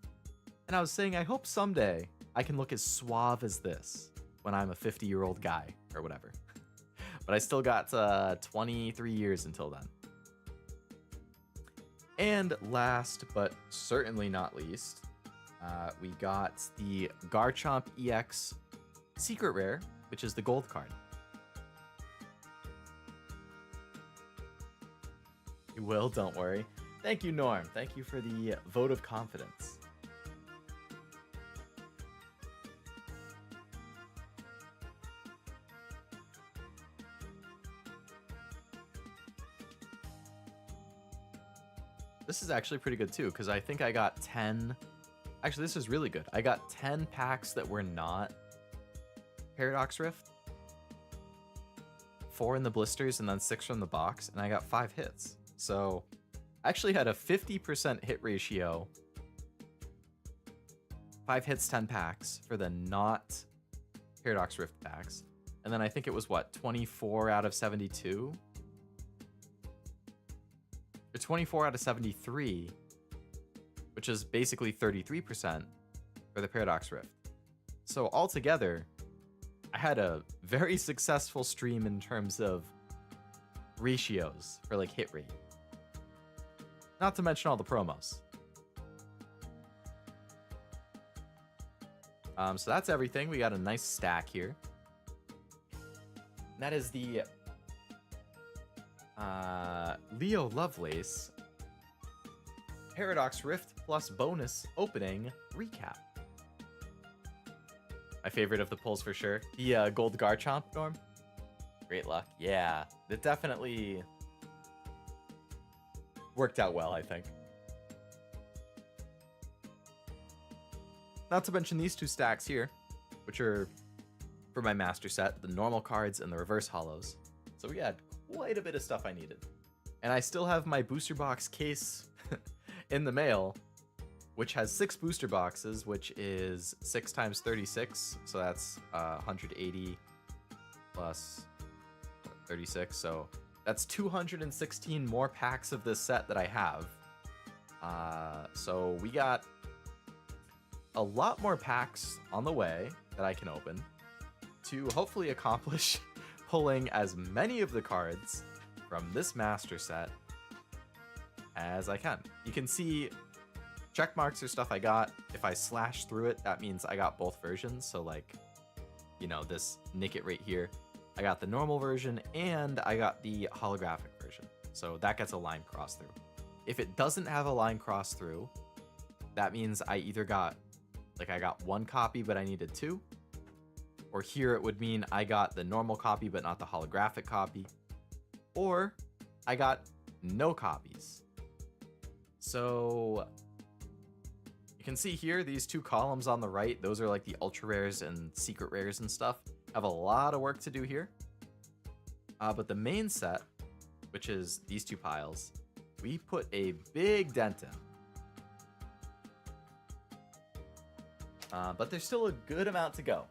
And I was saying, I hope someday I can look as suave as this when I'm a 50-year-old guy or whatever. But I still got 23 years until then. And last but certainly not least, we got the Garchomp EX Secret Rare, which is the gold card. You will, don't worry. Thank you, Norm. Thank you for the vote of confidence. This is actually pretty good too, because I think I got 10. Actually, this is really good. I got 10 packs that were not Paradox Rift, 4 in the blisters, and then 6 from the box, and I got 5 hits. So I actually had a 50% hit ratio. 5 hits, 10 packs for the not Paradox Rift packs. And then I think it was what, 24 out of 72? Or 24 out of 73, which is basically 33% for the Paradox Rift. So altogether, I had a very successful stream in terms of ratios for like hit rate. Not to mention all the promos. So that's everything. We got a nice stack here. And that is the Leo Lovelace Paradox Rift plus bonus opening recap. My favorite of the pulls for sure. The gold Garchomp, Norm. Great luck. Yeah, it definitely worked out well, I think. Not to mention these 2 stacks here, which are for my master set, the normal cards and the reverse holos. So we had quite a bit of stuff I needed. And I still have my booster box case in the mail. which has 6 booster boxes, which is 6 times 36. So that's 180 plus 36. So that's 216 more packs of this set that I have. So we got a lot more packs on the way that I can open to hopefully accomplish pulling as many of the cards from this master set as I can. You can see check marks are stuff I got. If I slash through it, that means I got both versions. So like, you know, this Nick It right here, I got the normal version and I got the holographic version. So that gets a line cross through. If it doesn't have a line cross through, that means I either got, like I got 1 copy, but I needed 2. Or here it would mean I got the normal copy, but not the holographic copy. Or I got no copies. So you can see here, these 2 columns on the right, those are like the ultra rares and secret rares and stuff. Have a lot of work to do here. But the main set, which is these 2 piles, we put a big dent in. But there's still a good amount to go.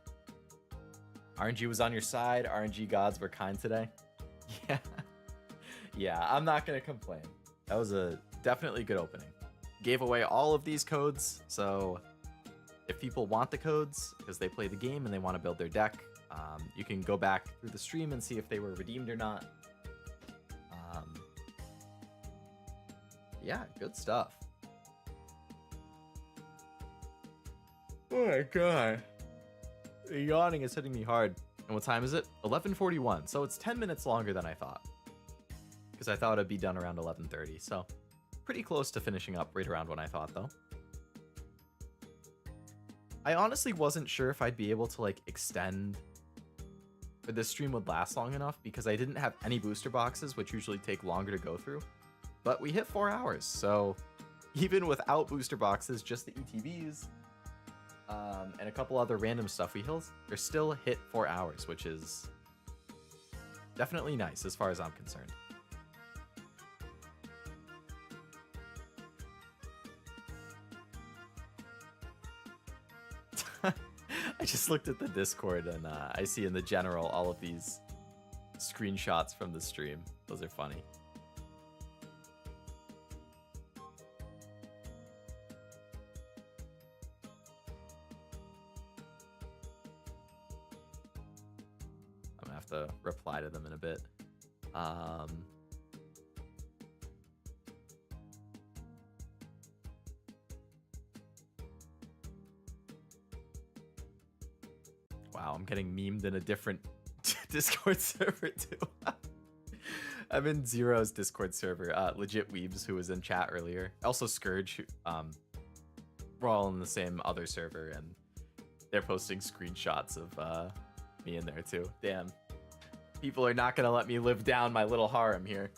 RNG was on your side. RNG gods were kind today. Yeah. Yeah, I'm not going to complain. That was a definitely good opening. Gave away all of these codes, so if people want the codes because they play the game and they want to build their deck, you can go back through the stream and see if they were redeemed or not. Yeah, good stuff. Oh my god. The yawning is hitting me hard. And what time is it? 11:41. So it's 10 minutes longer than I thought. Because I thought it'd be done around 11:30. So pretty close to finishing up right around when I thought, though. I honestly wasn't sure if I'd be able to like extend, or this stream would last long enough, because I didn't have any booster boxes, which usually take longer to go through. But we hit 4 hours, so even without booster boxes, just the ETBs and a couple other random stuff we still hit 4 hours, which is definitely nice as far as I'm concerned. I just looked at the Discord and I see in the general all of these screenshots from the stream. Those are funny. I'm gonna have to reply to them in a bit. Wow, I'm getting memed in a different Discord server too. I'm in Zero's Discord server. Legit Weebs, who was in chat earlier. Also Scourge, we're all in the same other server, and they're posting screenshots of me in there too. Damn. People are not gonna let me live down my little harem here.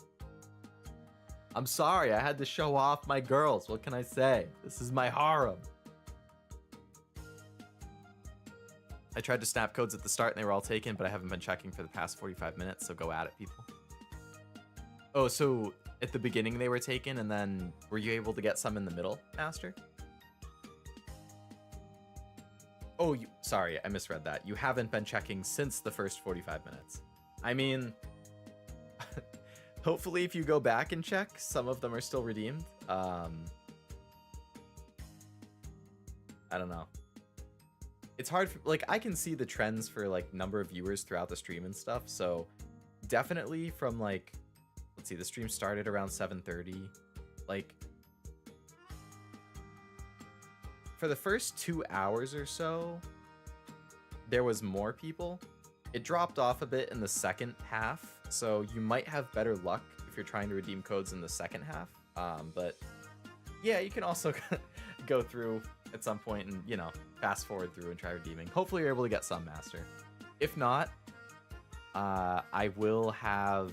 I'm sorry, I had to show off my girls. What can I say? This is my harem. I tried to snap codes at the start and they were all taken, but I haven't been checking for the past 45 minutes, so go at it, people. Oh, so at the beginning they were taken, and then were you able to get some in the middle, Master? Oh, sorry, I misread that. You haven't been checking since the first 45 minutes. I mean, hopefully if you go back and check, some of them are still redeemed. I don't know. It's hard for, like, I can see the trends for like number of viewers throughout the stream and stuff, so definitely from like, let's see, the stream started around 7:30. Like, for the first 2 hours or so, there was more people. It dropped off a bit in the second half, so you might have better luck if you're trying to redeem codes in the second half. But yeah, you can also go through at some point and, you know, fast forward through and try redeeming. Hopefully you're able to get some, Master. If not, I will have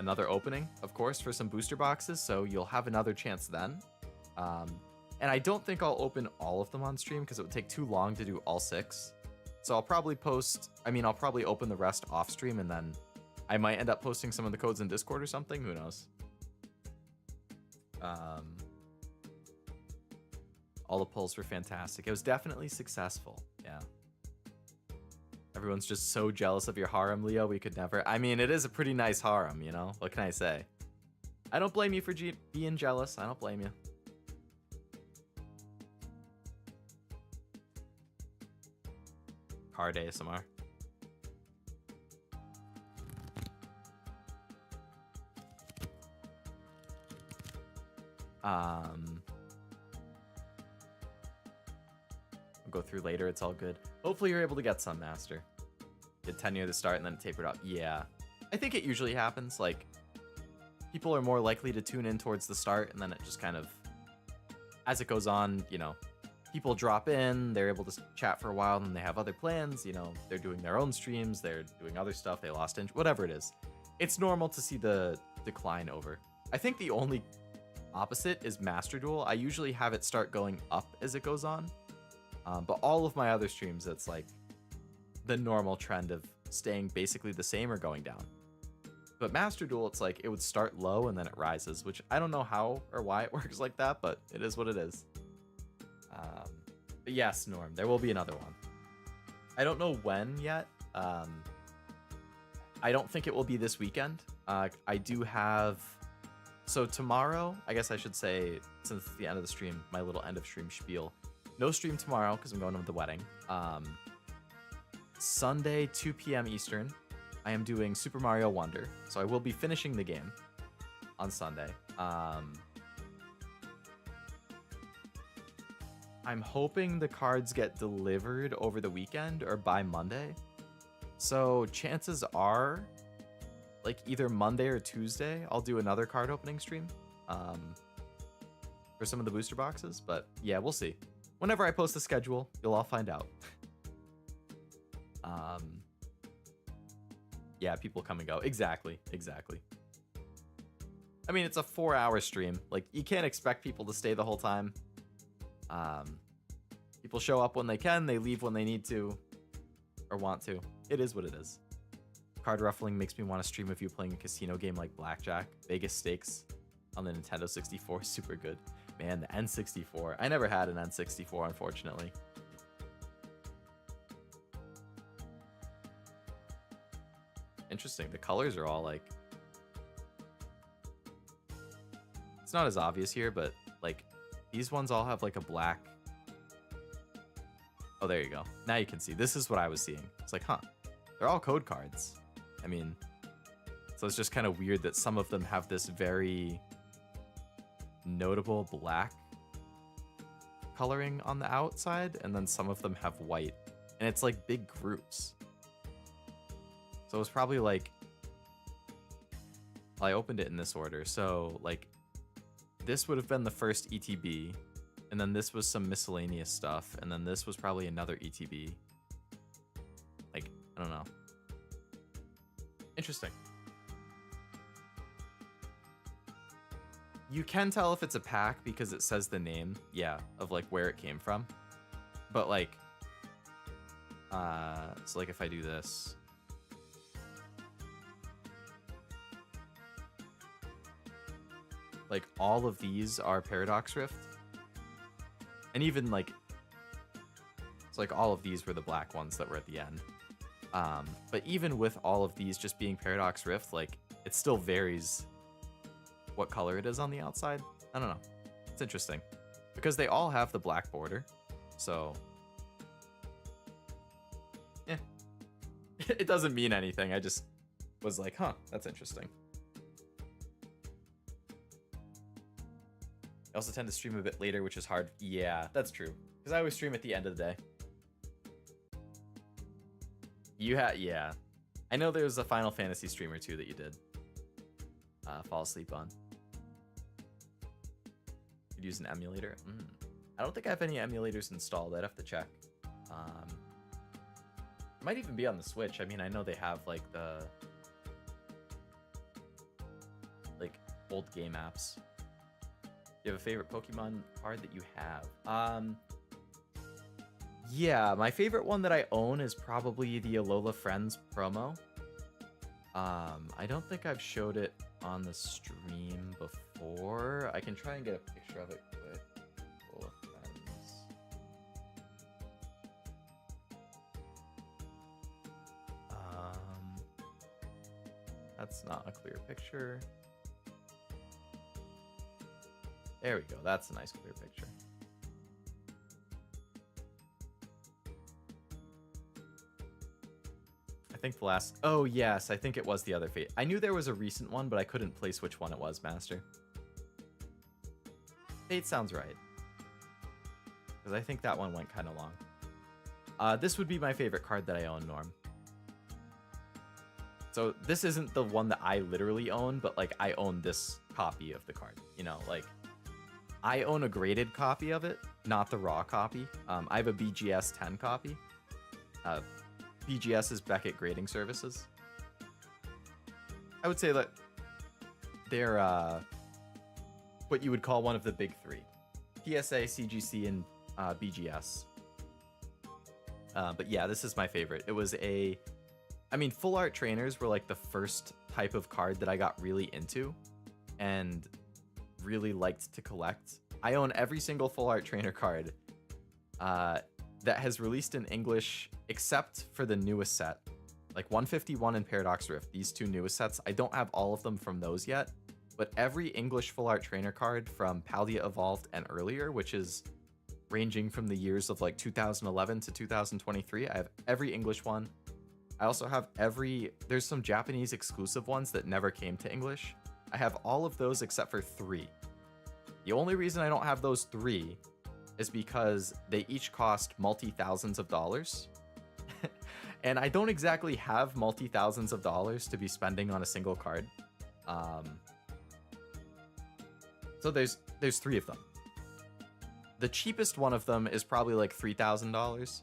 another opening, of course, for some booster boxes, so you'll have another chance then. And I don't think I'll open all of them on stream because it would take too long to do all 6. So I'll probably I'll probably open the rest off stream, and then I might end up posting some of the codes in Discord or something. Who knows? All the polls were fantastic. It was definitely successful. Yeah. Everyone's just so jealous of your harem, Leo. We could never. I mean, it is a pretty nice harem, you know? What can I say? I don't blame you for being jealous. I don't blame you. Card ASMR. I'll go through later. It's all good. Hopefully you're able to get some, Master. Get 10 near the start and then it tapered off. Yeah. I think it usually happens. Like, people are more likely to tune in towards the start and then it just kind of, as it goes on, you know, people drop in, they're able to chat for a while, and then they have other plans, you know, they're doing their own streams, they're doing other stuff, they lost interest, whatever it is. It's normal to see the decline over. I think the only opposite is Master Duel. I usually have it start going up as it goes on. But all of my other streams, it's like the normal trend of staying basically the same or going down. But Master Duel, it's like it would start low and then it rises, which I don't know how or why it works like that, but it is what it is. But yes, Norm, there will be another one. I don't know when yet. I don't think it will be this weekend. I do have... So tomorrow, I guess I should say, since it's the end of the stream, my little end of stream spiel. No stream tomorrow because I'm going to the wedding. Sunday, 2 p.m. Eastern, I am doing Super Mario Wonder. So I will be finishing the game on Sunday. I'm hoping the cards get delivered over the weekend or by Monday. So chances are, like either Monday or Tuesday, I'll do another card opening stream for some of the booster boxes. But yeah, we'll see. Whenever I post the schedule, you'll all find out. Yeah, people come and go. Exactly. I mean, it's a 4-hour stream. Like, you can't expect people to stay the whole time. People show up when they can, they leave when they need to or want to. It is what it is. Card ruffling makes me want to stream of you playing a casino game like Blackjack. Vegas Stakes on the Nintendo 64 is super good. Man, the N64. I never had an N64, unfortunately. Interesting. The colors are all like... It's not as obvious here, but like these ones all have like a black... Oh, there you go. Now you can see. This is what I was seeing. It's like, huh. They're all code cards. I mean, so it's just kind of weird that some of them have this very notable black coloring on the outside, and then some of them have white. And it's like big groups. So it's probably like... Well, I opened it in this order. So, like, this would have been the first ETB. And then this was some miscellaneous stuff. And then this was probably another ETB. Like, I don't know. Interesting. You can tell if it's a pack because it says the name, yeah, of like where it came from. But like, so like if I do this, like all of these are Paradox Rift. And even like, it's like all of these were the black ones that were at the end. But even with all of these just being Paradox Rift, like it still varies what color it is on the outside. I don't know. It's interesting because they all have the black border. So yeah, it doesn't mean anything. I just was like, huh, that's interesting. I also tend to stream a bit later, which is hard. Yeah, that's true. Because I always stream at the end of the day. You had, yeah. I know there was a Final Fantasy stream or two that you did fall asleep on. You'd use an emulator. I don't think I have any emulators installed. I'd have to check. It might even be on the Switch. I mean, I know they have like the old game apps. Do you have a favorite Pokemon card that you have? Yeah, my favorite one that I own is probably the Alola Friends promo. I don't think I've showed it on the stream before. I can try and get a picture of it quick. Alola Friends. That's not a clear picture. There we go. That's a nice clear picture. I think the last... Oh, yes. I think it was the other Fate. I knew there was a recent one, but I couldn't place which one it was, Master. Fate sounds right. Because I think that one went kind of long. This would be my favorite card that I own, Norm. So this isn't the one that I literally own, but like I own this copy of the card. You know, like I own a graded copy of it, not the raw copy. I have a BGS 10 copy. BGS is Beckett Grading Services. I would say that they're what you would call one of the big three. PSA, CGC, and BGS. But yeah, this is my favorite. It was a... I mean, full art trainers were like the first type of card that I got really into and really liked to collect. I own every single full art trainer card that has released in English except for the newest set. Like 151 and Paradox Rift, these two newest sets. I don't have all of them from those yet, but every English full art trainer card from Paldea Evolved and earlier, which is ranging from the years of like 2011 to 2023, I have every English one. I also have there's some Japanese exclusive ones that never came to English. I have all of those except for 3. The only reason I don't have those 3 is because they each cost multi-thousands of dollars. And I don't exactly have multi-thousands of dollars to be spending on a single card. So there's 3 of them. The cheapest one of them is probably like $3,000.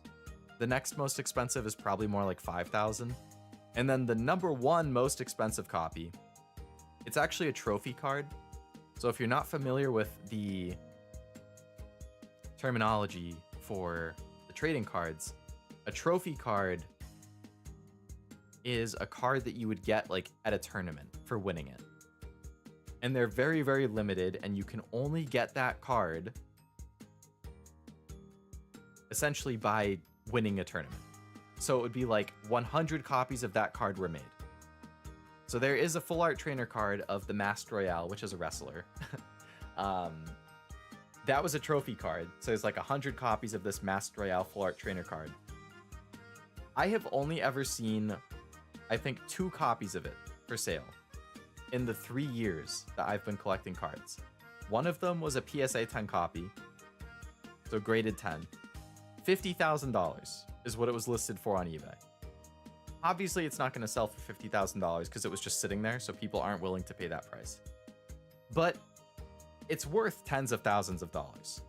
The next most expensive is probably more like $5,000. And then the number 1 most expensive copy, it's actually a trophy card. So if you're not familiar with the terminology for the trading cards, a trophy card is a card that you would get like at a tournament for winning it. And they're very, very limited, and you can only get that card essentially by winning a tournament. So it would be like 100 copies of that card were made. So there is a full art trainer card of the Masked Royale, which is a wrestler. That was a trophy card. So there's like 100 copies of this Masked Royale full art trainer card. I have only ever seen, I think, 2 copies of it for sale in the 3 years that I've been collecting cards. One of them was a PSA 10 copy, so graded 10. $50,000 is what it was listed for on eBay. Obviously, it's not going to sell for $50,000 because it was just sitting there, so people aren't willing to pay that price. But it's worth tens of thousands of dollars.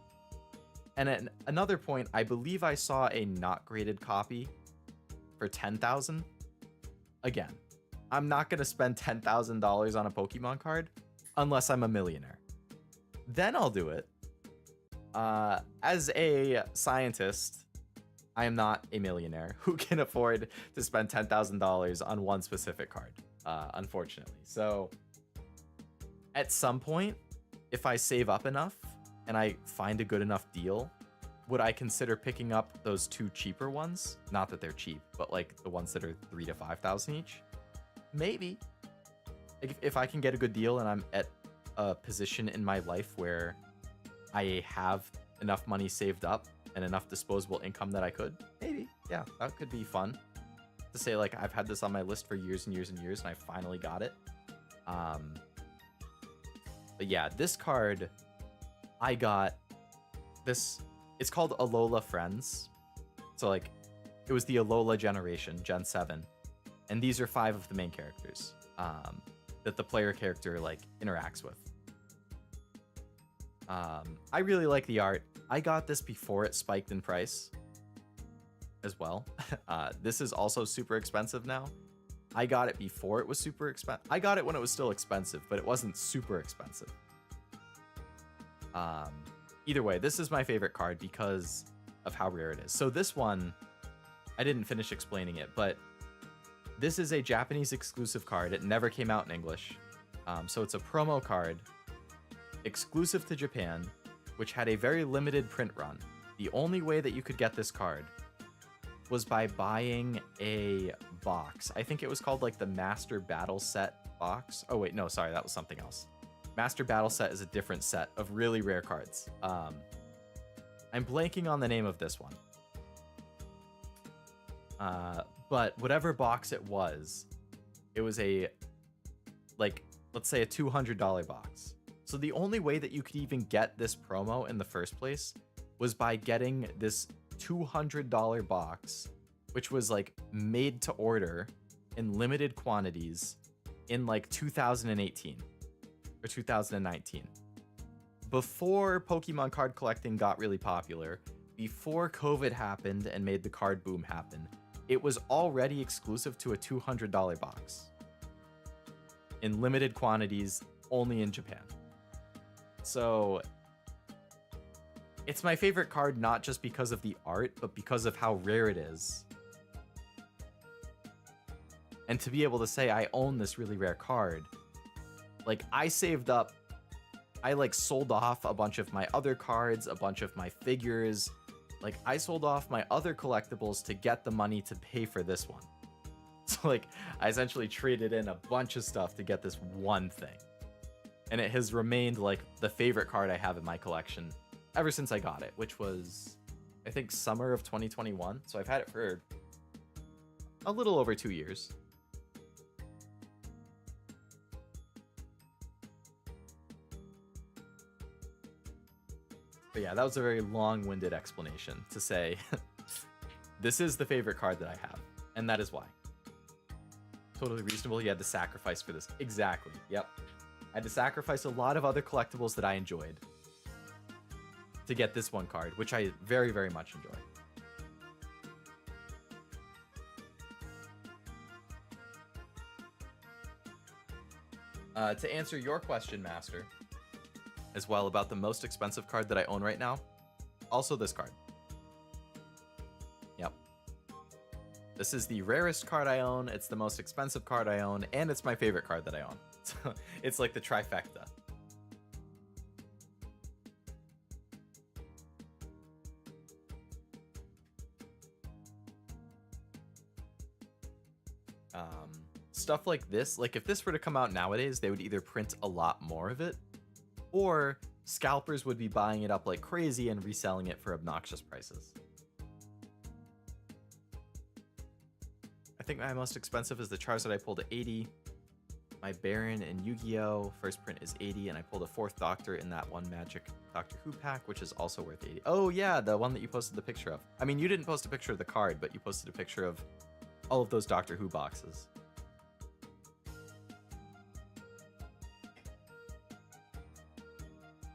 And at another point, I believe I saw a not graded copy for $10,000. Again, I'm not going to spend $10,000 on a Pokemon card unless I'm a millionaire. Then I'll do it. As a scientist, I am not a millionaire who can afford to spend $10,000 on one specific card, unfortunately. So at some point, if I save up enough and I find a good enough deal, would I consider picking up those 2 cheaper ones? Not that they're cheap, but like the ones that are $3,000 to $5,000 each? Maybe. If I can get a good deal and I'm at a position in my life where I have enough money saved up and enough disposable income that I could, maybe. Yeah, that could be fun. To say, like, I've had this on my list for years and years and years, and I finally got it. But yeah, this card, I got this. It's called Alola Friends. So, like, it was the Alola generation, Gen 7. And these are 5 of the main characters that the player character, like, interacts with. I really like the art. I got this before it spiked in price as well. This is also super expensive now. I got it before it was super expensive. I got it when it was still expensive, but it wasn't super expensive. Either way, this is my favorite card because of how rare it is. So this one, I didn't finish explaining it, but this is a Japanese exclusive card. It never came out in English. So it's a promo card exclusive to Japan, which had a very limited print run. The only way that you could get this card was by buying a box. I think it was called like the Master Battle Set box. Oh wait, no, sorry, that was something else. Master Battle Set is a different set of really rare cards. I'm blanking on the name of this one. But whatever box it was a, like, let's say a $200 box. So the only way that you could even get this promo in the first place was by getting this $200 box, which was like made to order in limited quantities in like 2018 or 2019. Before Pokemon card collecting got really popular, before COVID happened and made the card boom happen, it was already exclusive to a $200 box in limited quantities only in Japan. So it's my favorite card, not just because of the art, but because of how rare it is. And to be able to say I own this really rare card, like I saved up, I like sold off a bunch of my other cards, a bunch of my figures. Like I sold off my other collectibles to get the money to pay for this one. So like I essentially traded in a bunch of stuff to get this one thing. And it has remained like the favorite card I have in my collection ever since I got it, which was, I think, summer of 2021. So I've had it for a little over 2 years. But yeah, that was a very long-winded explanation to say this is the favorite card that I have, and that is why. Totally reasonable. You had to sacrifice for this. Exactly. Yep. I had to sacrifice a lot of other collectibles that I enjoyed to get this one card, which I very, very much enjoy. To answer your question, Master, as well, about the most expensive card that I own right now, also this card. Yep. This is the rarest card I own, it's the most expensive card I own, and it's my favorite card that I own. So it's like the trifecta. Stuff like this, like if this were to come out nowadays, they would either print a lot more of it, or scalpers would be buying it up like crazy and reselling it for obnoxious prices. I think my most expensive is the Charizard I pulled at 80. My Baron and YuGiOh first print is 80, and I pulled a 4th Doctor in that one Magic Doctor Who pack, which is also worth 80. Oh yeah, the one that you posted the picture of. I mean, you didn't post a picture of the card, but you posted a picture of all of those Doctor Who boxes.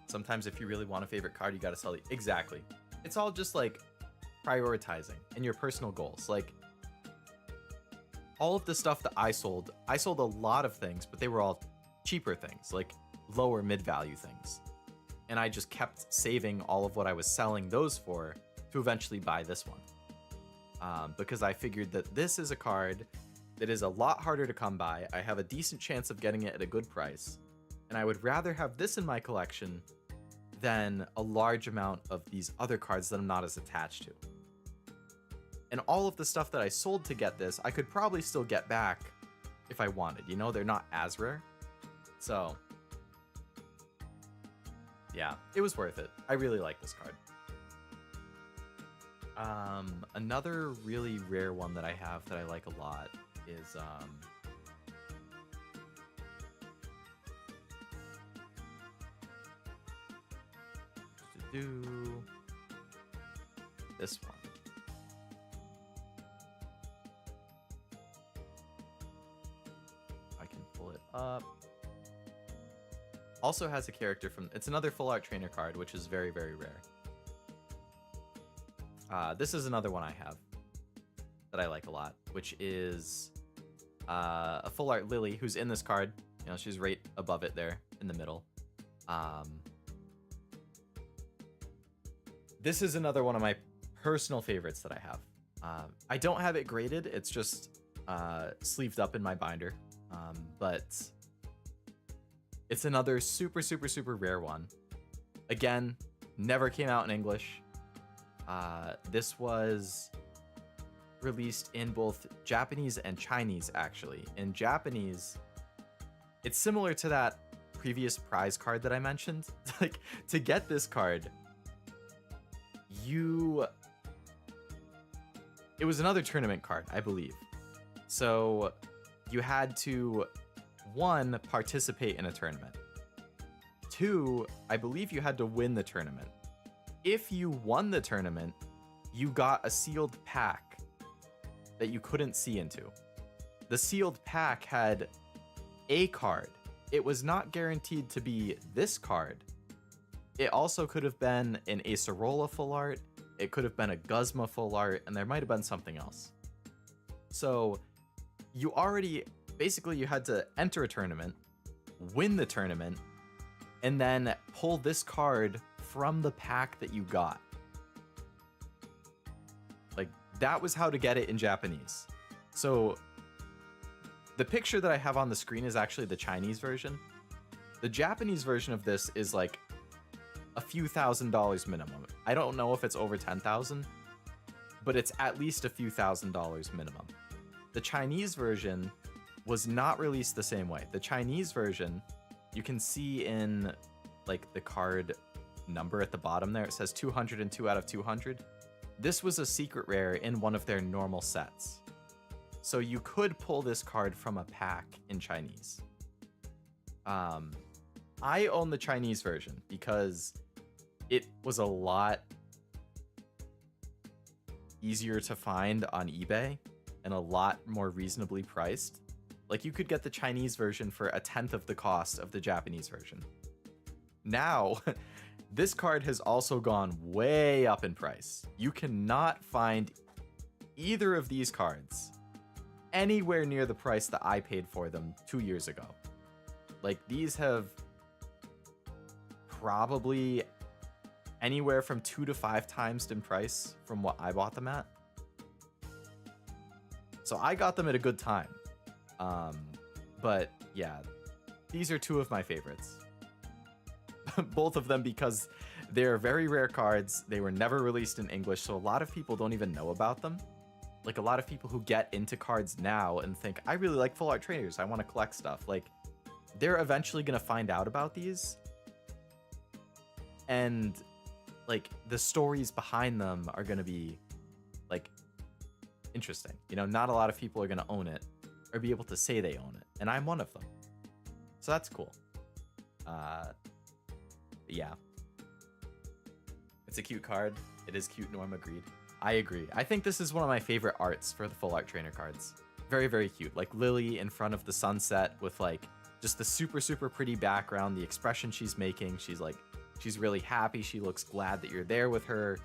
Sometimes if you really want a favorite card, you gotta sell it. Exactly. It's all just like prioritizing and your personal goals. Like all of the stuff that I sold a lot of things, but they were all cheaper things, like lower mid-value things. And I just kept saving all of what I was selling those for to eventually buy this one. Because I figured that this is a card that is a lot harder to come by. I have a decent chance of getting it at a good price. And I would rather have this in my collection than a large amount of these other cards that I'm not as attached to. And all of the stuff that I sold to get this, I could probably still get back if I wanted. You know, they're not as rare. So, yeah, it was worth it. I really like this card. Another really rare one that I have that I like a lot is this one. I can pull it up. Also has a character from, it's another full art trainer card, which is very, very rare. This is another one I have that I like a lot, which is a full art Lily, who's in this card. You know, she's right above it there in the middle. This is another one of my personal favorites that I have. I don't have it graded. It's just sleeved up in my binder. But it's another super, super, super rare one. Again, never came out in English. This was released in both Japanese and Chinese, actually. In Japanese, it's similar to that previous prize card that I mentioned. Like, to get this card, it was another tournament card, I believe. So you had to, 1, participate in a tournament. 2, I believe you had to win the tournament. If you won the tournament, you got a sealed pack that you couldn't see into. The sealed pack had a card. It was not guaranteed to be this card. It also could have been an Acerola full art, it could have been a Guzma full art, and there might have been something else. So you basically you had to enter a tournament, win the tournament, and then pull this card from the pack that you got. Like, that was how to get it in Japanese. So the picture that I have on the screen is actually the Chinese version. The Japanese version of this is like a few $1,000s minimum. I don't know if it's over 10,000, but it's at least a few $1,000s minimum. The Chinese version was not released the same way. The Chinese version, you can see in like the card number at the bottom there, it says 202 out of 200. This was a secret rare in one of their normal sets. So you could pull this card from a pack in Chinese. I own the Chinese version because it was a lot easier to find on eBay and a lot more reasonably priced. Like, you could get the Chinese version for 1/10 of the cost of the Japanese version. Now, this card has also gone way up in price. You cannot find either of these cards anywhere near the price that I paid for them 2 years ago. Like, these have probably anywhere from 2 to 5 times in price from what I bought them at. So I got them at a good time. But yeah, these are 2 of my favorites. Both of them because they're very rare cards. They were never released in English, so a lot of people don't even know about them. Like, a lot of people who get into cards now and think, I really like full art trainers, I want to collect stuff. Like, they're eventually going to find out about these. And, like, the stories behind them are going to be, like, interesting. You know, not a lot of people are going to own it or be able to say they own it. And I'm one of them. So that's cool. Yeah. It's a cute card. It is cute, Norm agreed. I agree. I think this is one of my favorite arts for the full art trainer cards. Very, very cute. Like Lily in front of the sunset with like just the super, super pretty background, the expression she's making. She's really happy. She looks glad that you're there with her.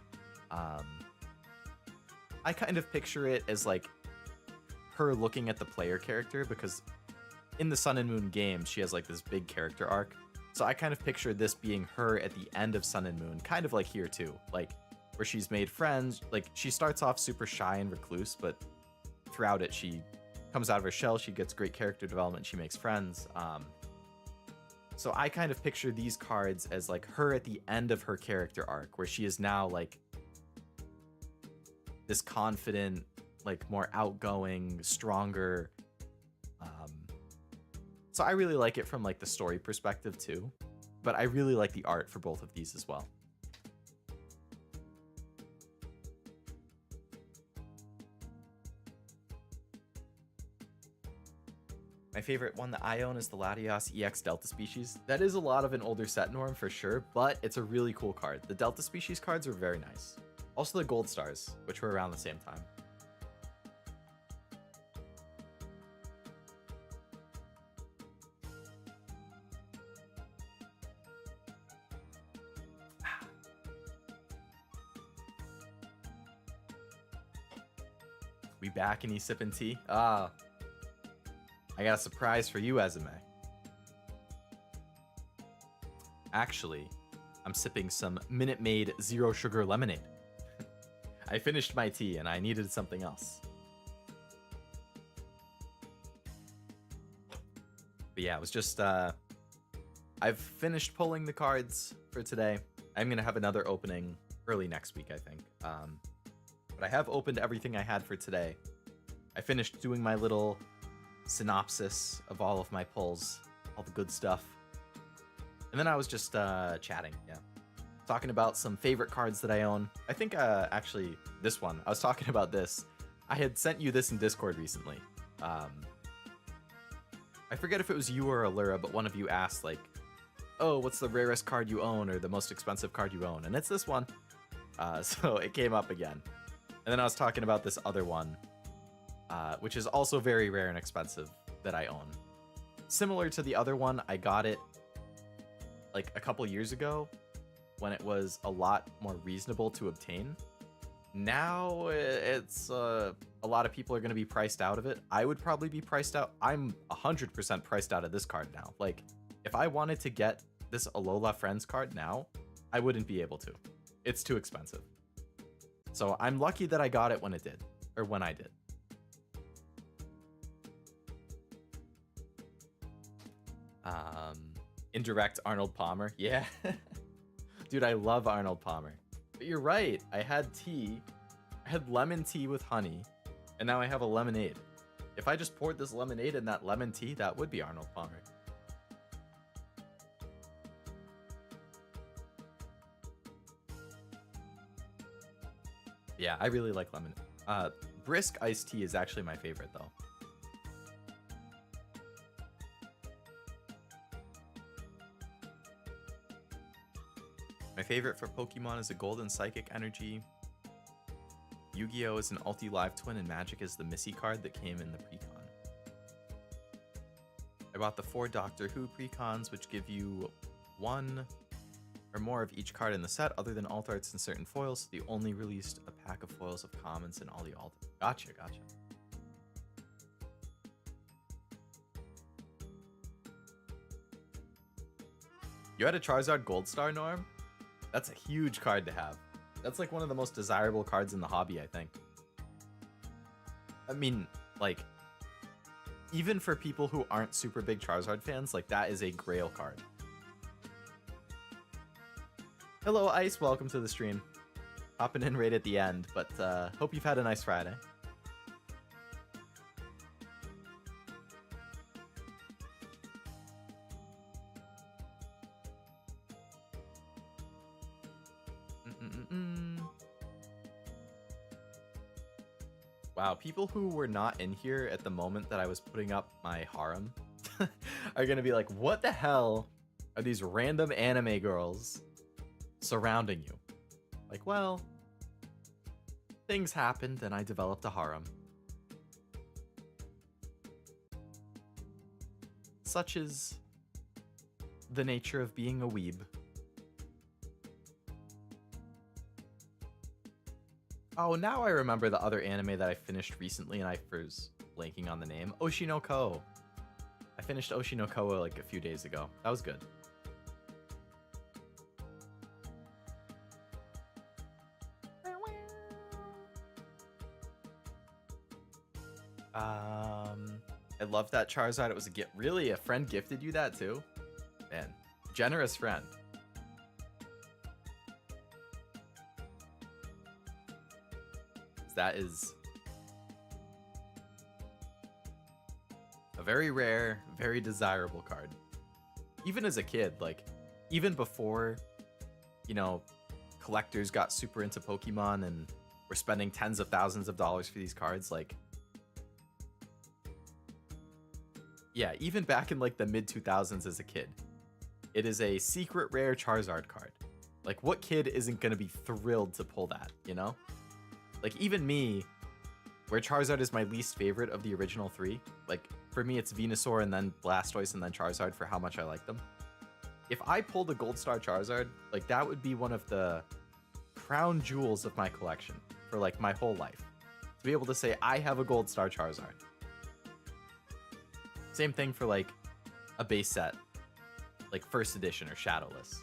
I kind of picture it as like her looking at the player character, because in the Sun and Moon game, she has like this big character arc. So I kind of picture this being her at the end of Sun and Moon, kind of like here too, like where she's made friends. Like, she starts off super shy and recluse, but throughout it, she comes out of her shell. She gets great character development. She makes friends. So I kind of picture these cards as like her at the end of her character arc, where she is now like this confident, like more outgoing, stronger. So I really like it from like the story perspective too, but I really like the art for both of these as well. My favorite one that I own is the Latios EX Delta Species. That is a lot of an older set, Norm, for sure, but it's a really cool card. The Delta Species cards are very nice. Also the Gold Stars, which were around the same time. We back and he's sipping tea? Ah. I got a surprise for you, Ezume. Actually, I'm sipping some Minute Maid Zero Sugar Lemonade. I finished my tea and I needed something else. But yeah, it was just, I've finished pulling the cards for today. I'm going to have another opening early next week, I think. But I have opened everything I had for today. I finished doing my little synopsis of all of my pulls, all the good stuff. And then I was just chatting, yeah. Talking about some favorite cards that I own. I think actually this one, I was talking about this. I had sent you this in Discord recently. I forget if it was you or Allura, but one of you asked like, oh, what's the rarest card you own or the most expensive card you own? And it's this one. So it came up again. And then I was talking about this other one, which is also very rare and expensive that I own. Similar to the other one, I got it like a couple years ago when it was a lot more reasonable to obtain. Now it's a lot of people are going to be priced out of it. I would probably be priced out. I'm 100% priced out of this card now. Like, if I wanted to get this Alola Friends card now, I wouldn't be able to. It's too expensive. So I'm lucky that I got it when it did, or when I did. Indirect Arnold Palmer. Yeah. Dude, I love Arnold Palmer. But you're right. I had tea. I had lemon tea with honey, and now I have a lemonade. If I just poured this lemonade in that lemon tea, that would be Arnold Palmer. Yeah, I really like lemon. Brisk iced tea is actually my favorite, though. My favorite for Pokemon is a Golden Psychic Energy. YuGiOh is an Ulti Live Twin, and Magic is the Missy card that came in the Precon. I bought the 4 Doctor Who Precons, which give you 1 or more of each card in the set, other than alt arts and certain foils. They only released a pack of foils of commons and all the alt. Gotcha. You had a Charizard Gold Star, Norm? That's a huge card to have. That's like one of the most desirable cards in the hobby, I think. I mean, like, even for people who aren't super big Charizard fans, like, that is a grail card. Hello, Ice. Welcome to the stream. Hopping in right at the end, but hope you've had a nice Friday. Wow, people who were not in here at the moment that I was putting up my harem are gonna be like, what the hell are these random anime girls surrounding you? Like, well, things happened and I developed a harem. Such is the nature of being a weeb. Oh, now I remember the other anime that I finished recently and I was blanking on the name. Oshinoko. I finished Oshinoko like a few days ago. That was good. I love that Charizard. It was a gift. Really? A friend gifted you that too? Man, generous friend. That is a very rare, very desirable card. Even as a kid, like, even before, you know, collectors got super into Pokemon and were spending tens of thousands of dollars for these cards, like, yeah, even back in like the mid 2000s as a kid, it is a secret rare Charizard card. Like, what kid isn't going to be thrilled to pull that, you know? Like, even me, where Charizard is my least favorite of the original 3, like, for me it's Venusaur and then Blastoise and then Charizard for how much I like them. If I pulled a Gold Star Charizard, like, that would be one of the crown jewels of my collection for, like, my whole life. To be able to say, I have a Gold Star Charizard. Same thing for, like, a base set, like First Edition or Shadowless.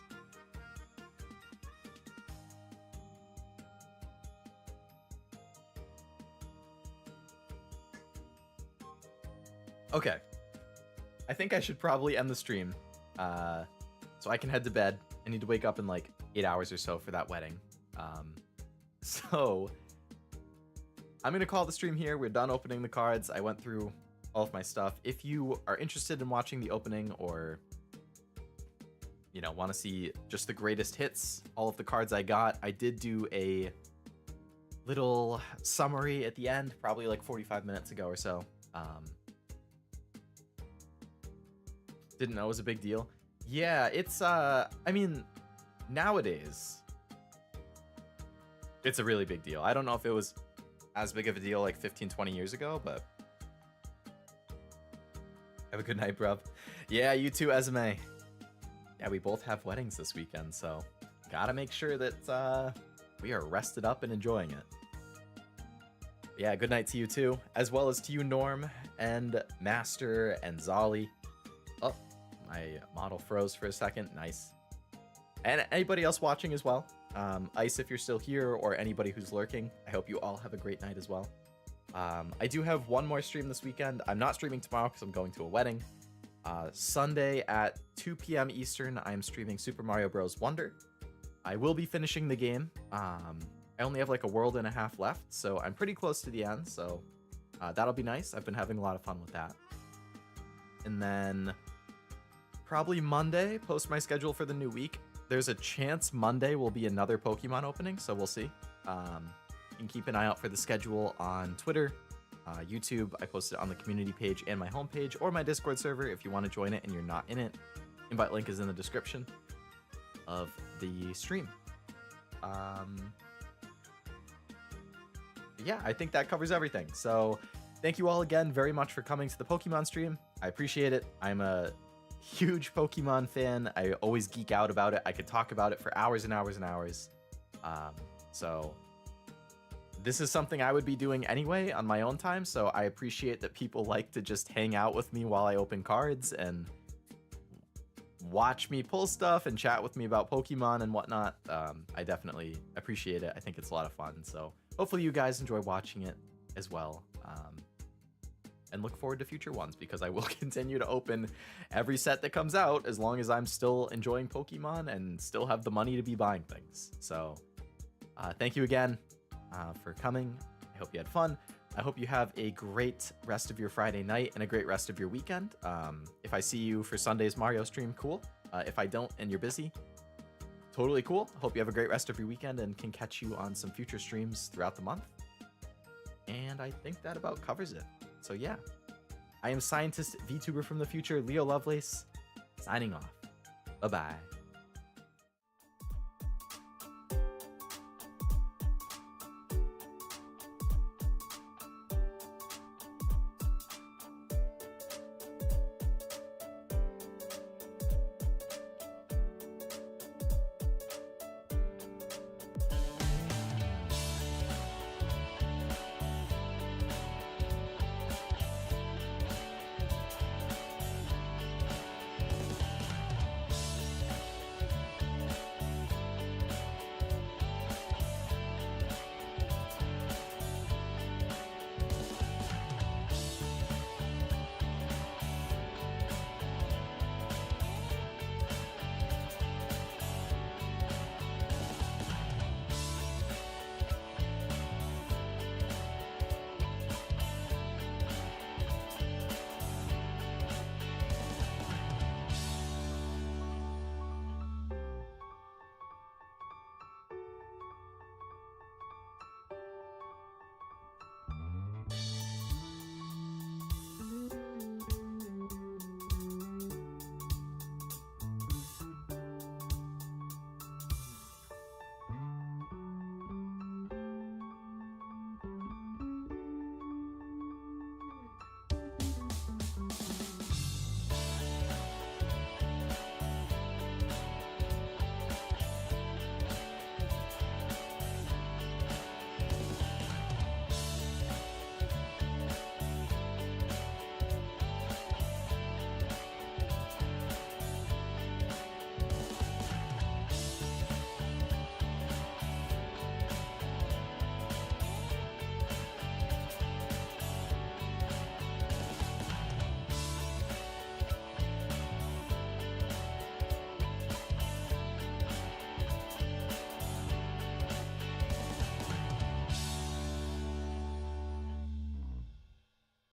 Okay, I think I should probably end the stream, so I can head to bed. I need to wake up in like 8 hours or so for that wedding. So I'm going to call the stream here. We're done opening the cards. I went through all of my stuff. If you are interested in watching the opening or, you know, want to see just the greatest hits, all of the cards I got, I did do a little summary at the end, probably like 45 minutes ago or so. Didn't know it was a big deal. Yeah, it's, I mean, nowadays, it's a really big deal. I don't know if it was as big of a deal like 15, 20 years ago, but have a good night, bruv. Yeah, you too, Esme. Yeah, we both have weddings this weekend, so gotta make sure that we are rested up and enjoying it. Yeah, good night to you too, as well as to you, Norm, and Master, and Zolly. Oh, my model froze for a second. Nice. And anybody else watching as well. Ice, if you're still here, or anybody who's lurking, I hope you all have a great night as well. I do have one more stream this weekend. I'm not streaming tomorrow because I'm going to a wedding. Sunday at 2 p.m. Eastern, I'm streaming Super Mario Bros. Wonder. I will be finishing the game. I only have like a world and a half left, so I'm pretty close to the end, so that'll be nice. I've been having a lot of fun with that. And then probably Monday, post my schedule for the new week. There's a chance Monday will be another Pokemon opening, so we'll see. You can keep an eye out for the schedule on Twitter, YouTube. I post it on the community page and my homepage, or my Discord server if you want to join it and you're not in it. Invite link is in the description of the stream. Yeah, I think that covers everything. So thank you all again very much for coming to the Pokemon stream. I appreciate it. I'm a huge Pokemon fan. I always geek out about it. I could talk about it for hours and hours and hours. So this is something I would be doing anyway on my own time, so I appreciate that people like to just hang out with me while I open cards and watch me pull stuff and chat with me about Pokemon and whatnot. I definitely appreciate it. I think it's a lot of fun, so hopefully you guys enjoy watching it as well. And look forward to future ones, because I will continue to open every set that comes out as long as I'm still enjoying Pokemon and still have the money to be buying things. So thank you again for coming. I hope you had fun. I hope you have a great rest of your Friday night and a great rest of your weekend. If I see you for Sunday's Mario stream, cool. If I don't and you're busy, totally cool. Hope you have a great rest of your weekend and can catch you on some future streams throughout the month. And I think that about covers it. So yeah, I am scientist VTuber from the future, Leo Lovelace, signing off. Bye-bye.